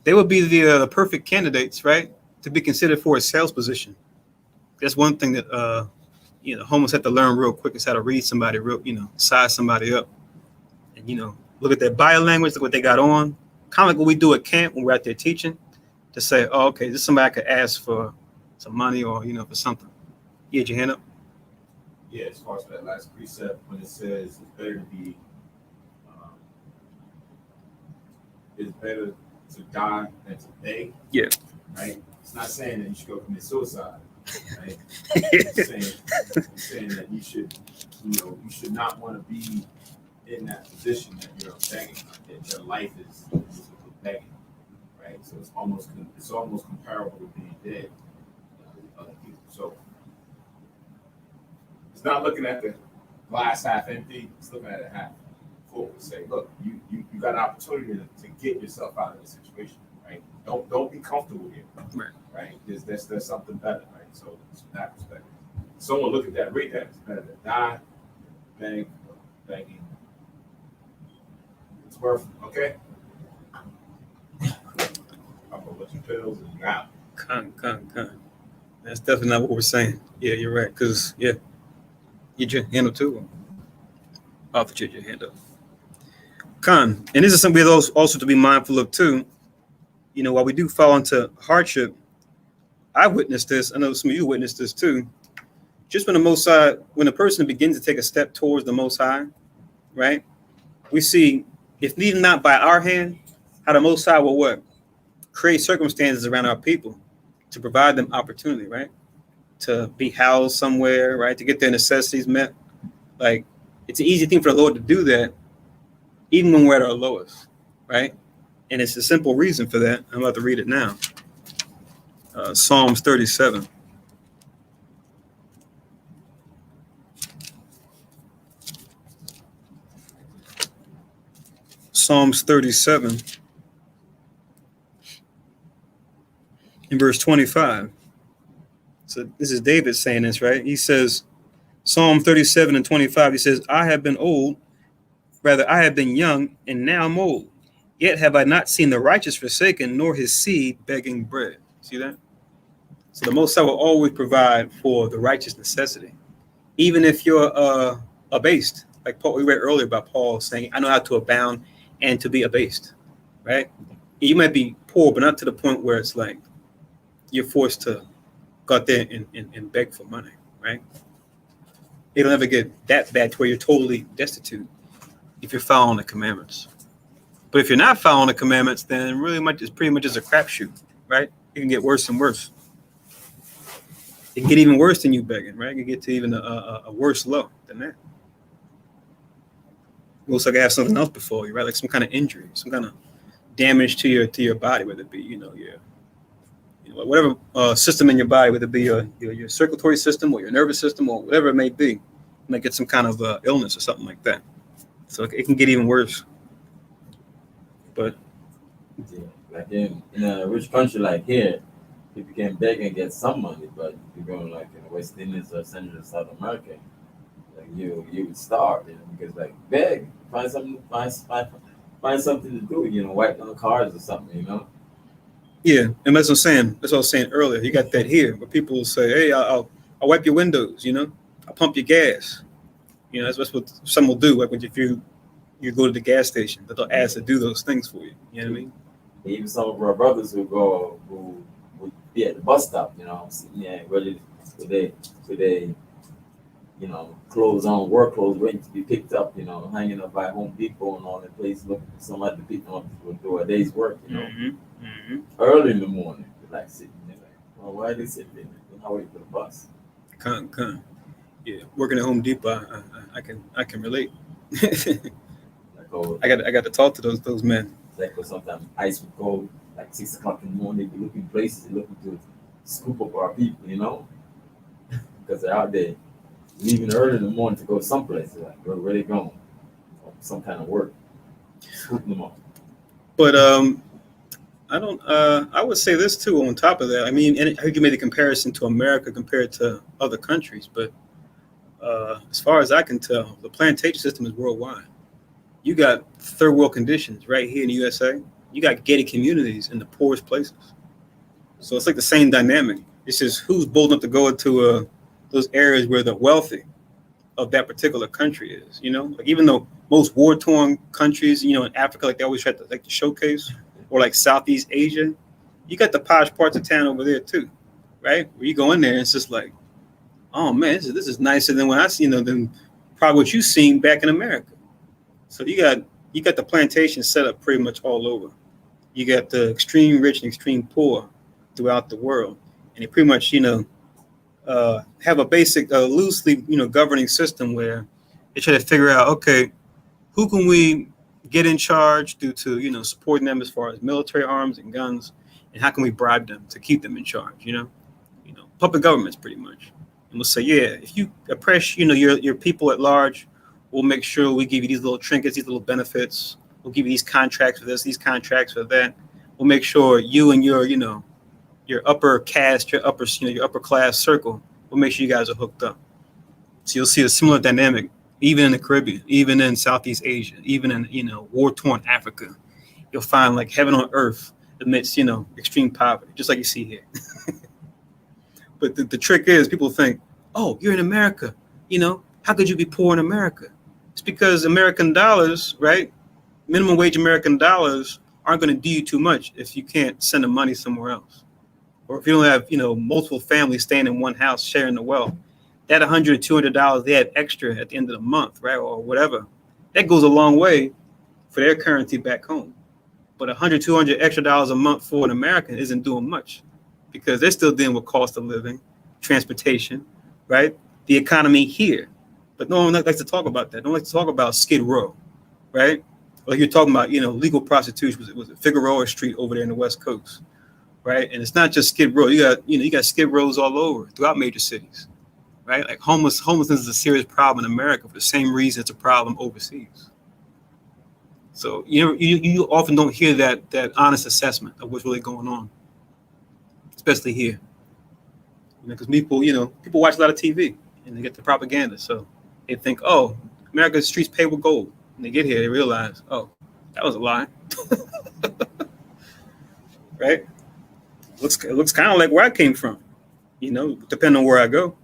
they would be the perfect candidates, right, to be considered for a sales position. That's one thing that homeless have to learn real quick is how to read somebody size somebody up, and look at their body language, look what they got on. Kind of like what we do at camp when we're out there teaching, to say, oh, okay, this is somebody I could ask for some money or for something. You had your hand up. Yeah, as far as that last precept, when it says it's better to die than to beg. Yeah. Right. It's not saying that you should go commit suicide. Right. It's saying that you should not want to be in that position that you're begging. That your life is begging. Right. So it's almost comparable to being dead. Other people. So it's not looking at the glass half empty. It's looking at it half full. Say, look, you got an opportunity to get yourself out of this situation. Right. Don't be comfortable here. Right. There's something better. Right. So from that perspective, someone look at that, read that. It's better to die, begging. It's worth it. Okay. I'll go with your pills and you're out. Con. That's definitely not what we're saying. Yeah, you're right. Because, yeah, you your hand up too. I'll put your hand up. Con. And this is something also to be mindful of too. While we do fall into hardship, I witnessed this. I know some of you witnessed this too. Just when a person begins to take a step towards the Most High, right? We see, if needed not by our hand, how the Most High will what? Create circumstances around our people to provide them opportunity, right? To be housed somewhere, right? To get their necessities met. Like, it's an easy thing for the Lord to do that, even when we're at our lowest, right? And it's a simple reason for that. I'm about to read it now. Psalms 37. Psalms 37 in verse 25. So this is David saying this, right? He says, Psalm 37 and 25, he says, I have been young, and now I'm old. Yet have I not seen the righteous forsaken, nor his seed begging bread. See that? So the Most High will always provide for the righteous necessity. Even if you're abased, like Paul, we read earlier about Paul saying, I know how to abound and to be abased, right? You might be poor, but not to the point where it's like you're forced to go out there and beg for money, right? It'll never get that bad to where you're totally destitute if you're following the commandments. But if you're not following the commandments, then it's pretty much just a crapshoot, right? It can get worse and worse. It can get even worse than you begging, right? It can get to even a worse low than that. Looks like I have something else before you, right? Like some kind of injury, some kind of damage to your body, whether it be, whatever system in your body, whether it be your circulatory system or your nervous system or whatever it may be. You might get some kind of illness or something like that. So it can get even worse. But yeah, like in a rich country like here, people can beg and get some money, but if you're going like in the West Indies or Central and South America, like you would starve, because like beg, find something to do, wipe down cars or something, yeah, and that's what I'm saying. That's what I was saying earlier. You got that here, where people will say, "Hey, I'll wipe your windows," I'll pump your gas. That's what some will do. Like if you go to the gas station, but they'll ask to do those things for you. You know what I mean? Even some of our brothers who would be at the bus stop, sitting there ready with they clothes on, work clothes, waiting to be picked up, hanging up by Home Depot and all that place, looking for somebody to pick them up to do a day's work, early in the morning, like sitting there, like, well, why are they sitting there? They're not waiting for the bus. Come. Yeah, working at Home Depot, I can relate. I got to talk to those men. Like, sometimes ice would go like 6 o'clock in the morning. They'd be looking places, looking to scoop up our people, because they're out there leaving early in the morning to go someplace. They're like, where they going? Some kind of work, scooping them up. But I don't. I would say this too. On top of that, I mean, and I think you made a comparison to America compared to other countries, but as far as I can tell, the plantation system is worldwide. You got third world conditions right here in the USA. You got gated communities in the poorest places. So it's like the same dynamic. It's just who's bold enough to go into those areas where the wealthy of that particular country is. Like even though most war-torn countries, in Africa, like they always try to like to showcase, or like Southeast Asia, you got the posh parts of town over there too, right? Where you go in there, and it's just like, oh man, this is nicer than what I see, than probably what you've seen back in America. So you got the plantation set up pretty much all over. You got the extreme rich and extreme poor throughout the world, and they pretty much have a basic loosely governing system where they try to figure out, okay, who can we get in charge due to supporting them as far as military arms and guns, and how can we bribe them to keep them in charge? Public governments pretty much, and we'll say, yeah, if you oppress your people at large, we'll make sure we give you these little trinkets, these little benefits. We'll give you these contracts for this, these contracts for that. We'll make sure you and your upper caste, your upper class circle, we'll make sure you guys are hooked up. So you'll see a similar dynamic, even in the Caribbean, even in Southeast Asia, even in war-torn Africa. You'll find like heaven on earth amidst extreme poverty, just like you see here. But the trick is, people think, oh, you're in America. How could you be poor in America? It's because American dollars, right? Minimum wage American dollars aren't going to do you too much if you can't send the money somewhere else. Or if you don't have, multiple families staying in one house sharing the wealth. That $100 or $200 they have extra at the end of the month, right? Or whatever. That goes a long way for their currency back home. But $100, $200 extra dollars a month for an American isn't doing much because they're still dealing with cost of living, transportation, right? The economy here. But no one likes to talk about that. No one likes to talk about Skid Row, right? Like you're talking about, legal prostitution was it Figueroa Street over there in the West Coast, right? And it's not just Skid Row. You got Skid Rows all over throughout major cities, right? Like homelessness is a serious problem in America for the same reason it's a problem overseas. So you often don't hear that honest assessment of what's really going on, especially here, because people watch a lot of TV and they get the propaganda, so they think, oh, America's streets paved with gold. When they get here, they realize, oh, that was a lie, right? It looks kind of like where I came from, depending on where I go.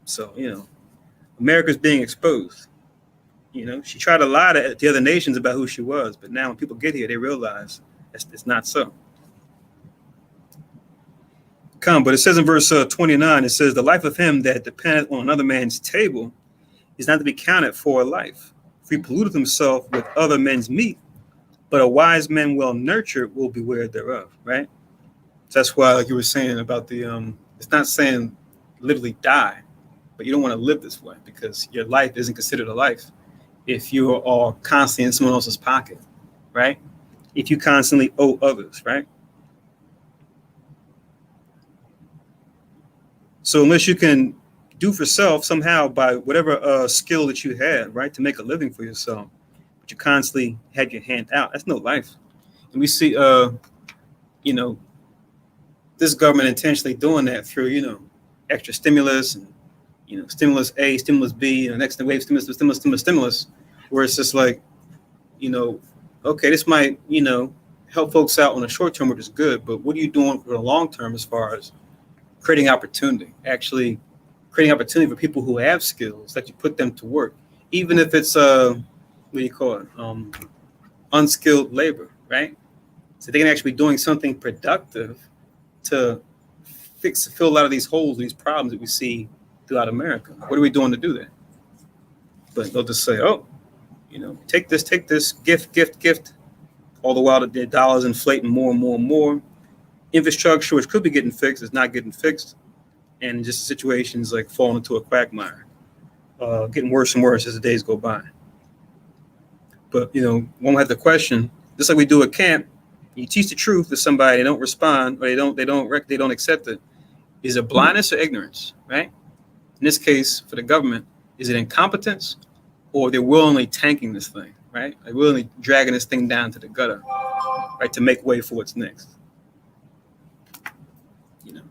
So America's being exposed. She tried to lie to the other nations about who she was, but now when people get here, they realize it's not so. But it says in verse 29, it says, the life of him that dependeth on another man's table is not to be counted for a life. For he polluteth himself with other men's meat, but a wise man well nurtured will beware thereof, right? So that's why, like you were saying about it's not saying literally die, but you don't want to live this way because your life isn't considered a life if you are all constantly in someone else's pocket, right? If you constantly owe others, right? So unless you can do for self somehow by whatever skill that you had, right, to make a living for yourself, but you constantly had your hand out, that's no life. And we see, this government intentionally doing that through, extra stimulus and, stimulus A, stimulus B, next wave stimulus, where it's just like, okay, this might, help folks out on the short term, which is good, but what are you doing for the long term as far as creating opportunity, actually creating opportunity for people who have skills that you put them to work, even if it's unskilled labor, right? So they can actually be doing something productive to fill a lot of these holes, these problems that we see throughout America. What are we doing to do that? But they'll just say, oh, take this, gift, all the while their dollars inflating more and more and more. Infrastructure, which could be getting fixed, is not getting fixed. And just situations like falling into a quagmire, getting worse and worse as the days go by. But, one will have the question, just like we do at camp, you teach the truth to somebody, they don't respond, or they don't accept it. Is it blindness or ignorance, right? In this case, for the government, is it incompetence or they're willingly tanking this thing, right? They're willingly dragging this thing down to the gutter, right, to make way for what's next.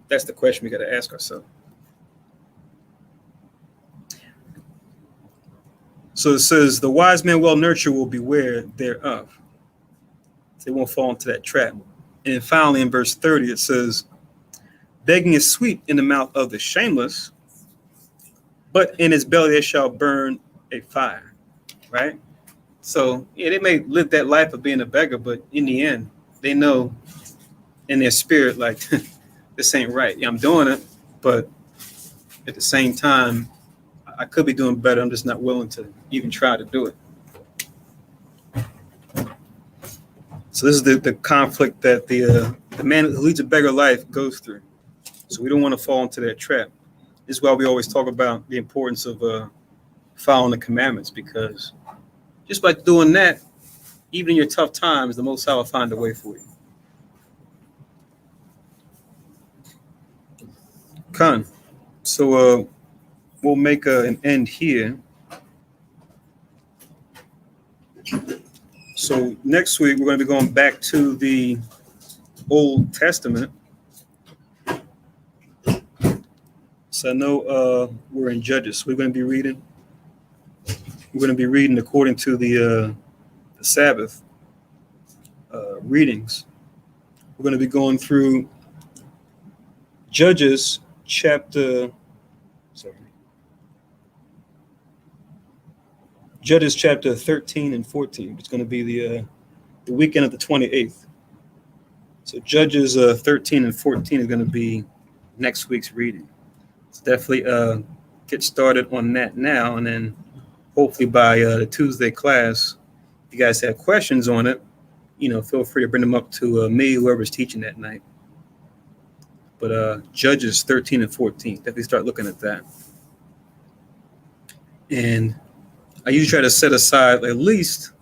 That's the question we got to ask ourselves. So it says, the wise man well nurtured will beware thereof. They won't fall into that trap. And finally, in verse 30, it says, begging is sweet in the mouth of the shameless, but in his belly there shall burn a fire, right? So they may live that life of being a beggar, but in the end, they know in their spirit, like, this ain't right. Yeah, I'm doing it, but at the same time, I could be doing better. I'm just not willing to even try to do it. So this is the conflict that the man who leads a beggar life goes through. So we don't want to fall into that trap. This is why we always talk about the importance of following the commandments, because just by doing that, even in your tough times, the Most High will find a way for you. So we'll make an end here. So next week, we're going to be going back to the Old Testament. So I know we're in Judges. So we're going to be reading. We're going to be reading according to the Sabbath readings. We're going to be going through Judges chapter 13 and 14. It's going to be the weekend of the 28th. So Judges 13 and 14 is going to be next week's reading. So definitely get started on that now, and then hopefully by the Tuesday class, if you guys have questions on it, feel free to bring them up to me, whoever's teaching that night. But Judges 13 and 14, definitely start looking at that. And I usually try to set aside at least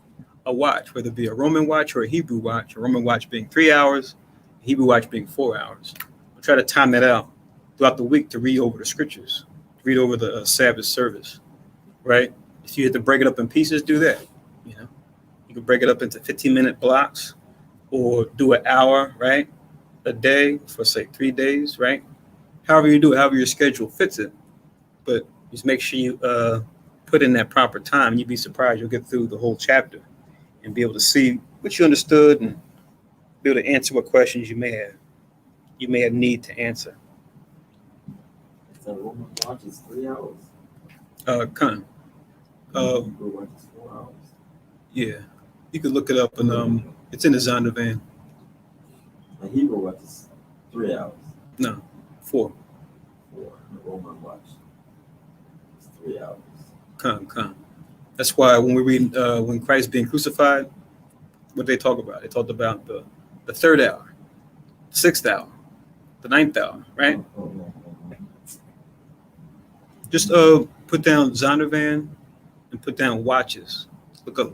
a watch, whether it be a Roman watch or a Hebrew watch. A Roman watch being 3 hours, a Hebrew watch being 4 hours. I try to time that out throughout the week to read over the scriptures, read over the Sabbath service, right? If you have to break it up in pieces, do that. You know, you can break it up into 15-minute blocks or do an hour, right? A day for say 3 days, right? However you do it, however your schedule fits it. But just make sure you put in that proper time. You'd be surprised you'll get through the whole chapter and be able to see what you understood and be able to answer what questions you may have need to answer. So Roman watch is 3 hours. Kind of. Hebrew watch is 4 hours. Yeah, you could look it up and it's in the Zondervan. A Hebrew watch is 3 hours. No, 4. 4. The Roman watch is 3 hours. Come. That's why when we read when Christ being crucified, what they talk about? They talked about the 3rd hour, the 6th hour, the 9th hour, right? Just put down Zondervan and put down watches. Look up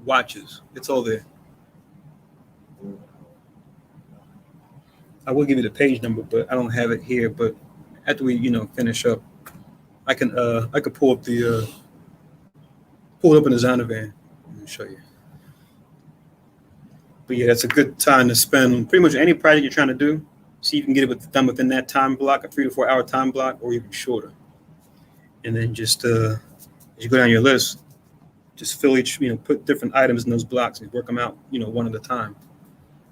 watches. It's all there. I will give you the page number, but I don't have it here. But after we, finish up, I can pull up pull it up in the Zondervan and show you. But yeah, that's a good time to spend pretty much any project you're trying to do. See if you can get it done within that time block, a 3 to 4 hour time block, or even shorter. And then just as you go down your list, just fill each, put different items in those blocks and work them out, one at a time.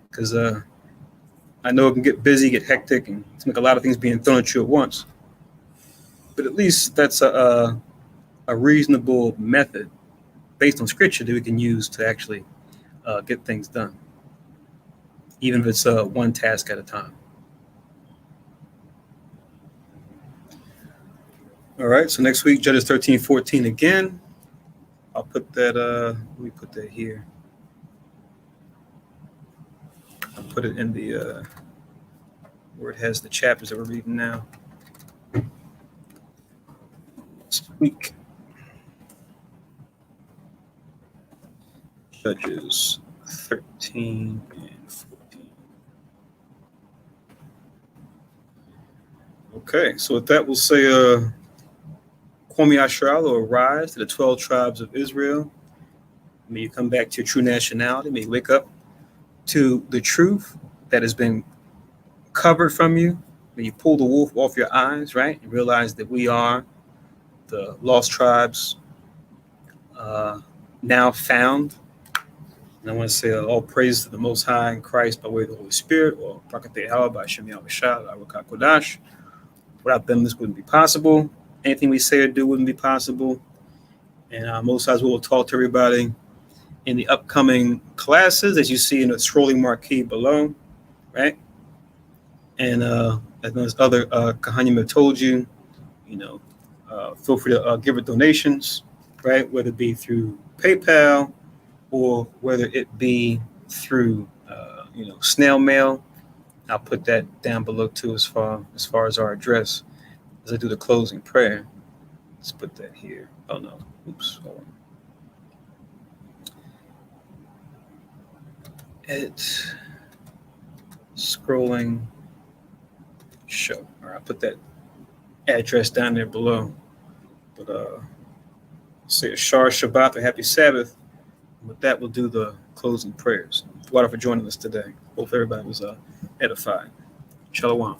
Because I know it can get busy, get hectic, and it's like a lot of things being thrown at you at once. But at least that's a reasonable method based on scripture that we can use to actually get things done, even if it's one task at a time. All right, so next week, Judges 13:14 again. I'll put that, let me put that here. I'll put it in the, where it has the chapters that we're reading now. This week. Judges 13 and 14. Okay, so with that, we'll say, Kwame Asherah, or rise to the 12 tribes of Israel. May you come back to your true nationality. May you wake up to the truth that has been covered from you. May you pull the wolf off your eyes, right? And realize that we are the lost tribes now found. And I want to say all praise to the Most High in Christ by way of the Holy Spirit, or Prakate Hawa by Shem Yahushua, Arukat Kodash. Without them, this wouldn't be possible. Anything we say or do wouldn't be possible. And Most High will talk to everybody in the upcoming classes, as you see in the scrolling marquee below, right? And as other Kahanim have told you, feel free to give it donations, right? Whether it be through PayPal or whether it be through, snail mail. I'll put that down below too, as far as our address, as I do the closing prayer. Let's put that here. Oh no, oops, hold on. Edit, scrolling, show. All right, I'll put that address down there below. But say a Shar Shabbat, a happy Sabbath. And with that, we'll do the closing prayers. Water for joining us today. Hope everybody was edified. Shalom.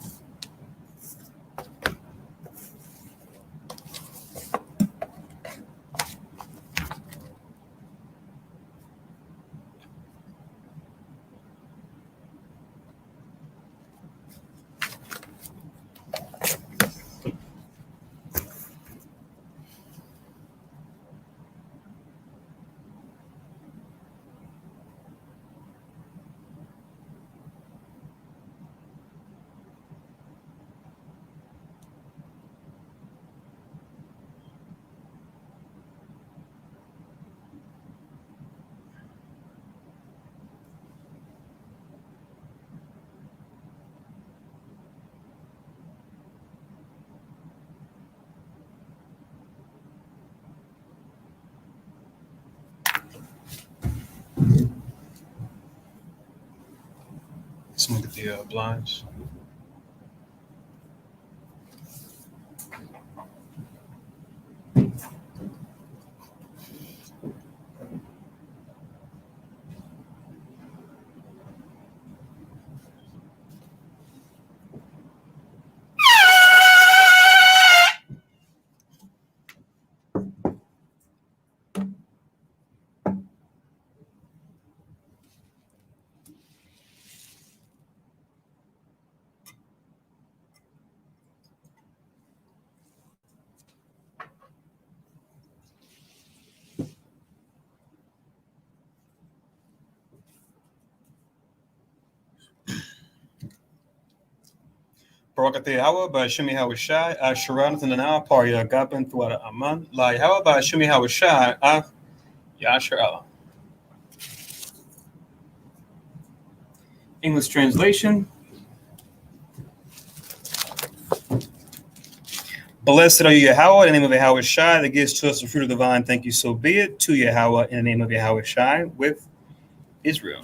Let's look at the blinds. Barakathe Hawa by Shimi Hawashai, Sharanathan and Al Parya Gaban Thwada Aman, La Hawa by Shimi Hawashai, Yashar Allah. English translation. Blessed are you, Yahweh, in the name of Yahweh Shai, that gives to us the fruit of the vine. Thank you, so be it. To Yahweh, in the name of Yahweh Shai, with Israel.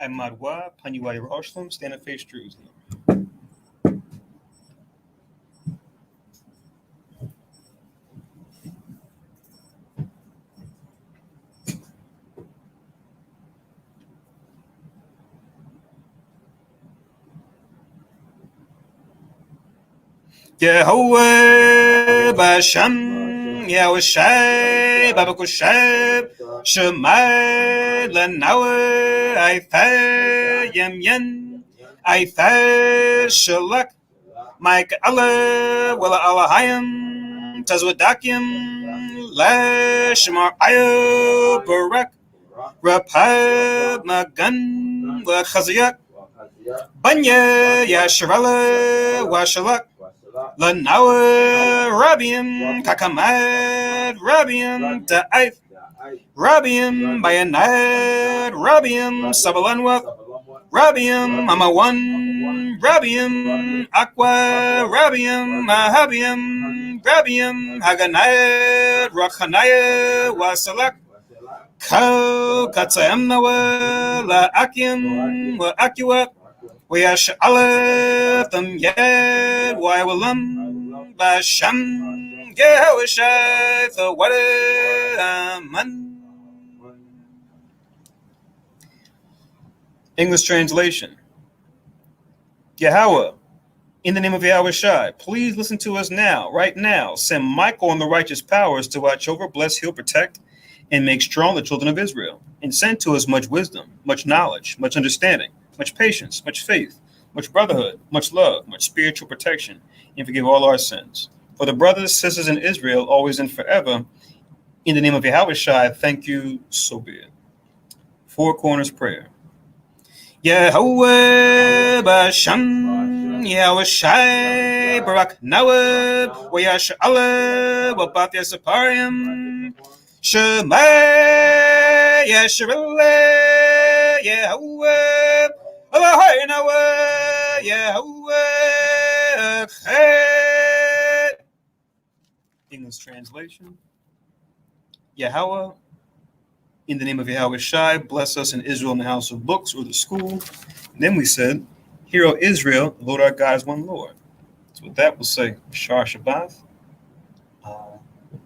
Amadwa, Panyuwa Yerushalayim, stand and face Jerusalem. Yahweh Basham Yahushai Babakushab Shemai Lanawe Aitha Yem Yen Aitha Shalak Mike Allah Walla Allahayim Tazwadakim La Shemar Ayo Barak Rapab Magan La Chaziyak Banya Yasharala Washalak Lanawa Rabiim Kakamad Rabiim Da'if Rabiim Bayanad Rabiim Sabalanwa Rabiim Amawan Rabiim Aqua Rabiim Mahabiim Rabiim Haganayad Rachanaya Wasalak Kau Katsayamnawa La Akim Wa Akiwa Wayash Aleph them yet why will Basham Yahweh the what English translation. Yahweh, in the name of Yahweh Shai, please listen to us now, right now. Send Michael and the righteous powers to watch over, bless, heal, protect, and make strong the children of Israel. And send to us much wisdom, much knowledge, much understanding, much patience, much faith, much brotherhood, much love, much spiritual protection, and forgive all our sins. For the brothers and sisters in Israel, always and forever, in the name of Yahweh Shai, thank you, so be it. Four Corners Prayer. Yahweh Basham Yahweh Shai Barak Nawab Wayash Allah Wabat Yasaparim Shema Yasharallah Yahweh Allahai Nawah Yahweh Chet. English translation. Yahweh, in the name of Yahweh Shai, bless us in Israel in the house of books or the school. And then we said, Hear, O Israel, the Lord our God is one Lord. So with that, we'll say, Shar Shabbat,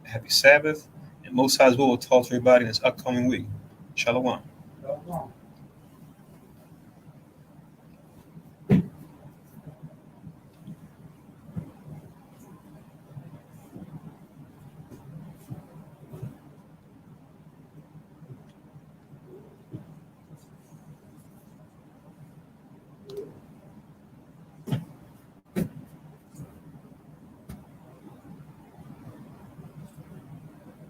Happy Sabbath, and Most High's will talk to everybody in this upcoming week. Shalom.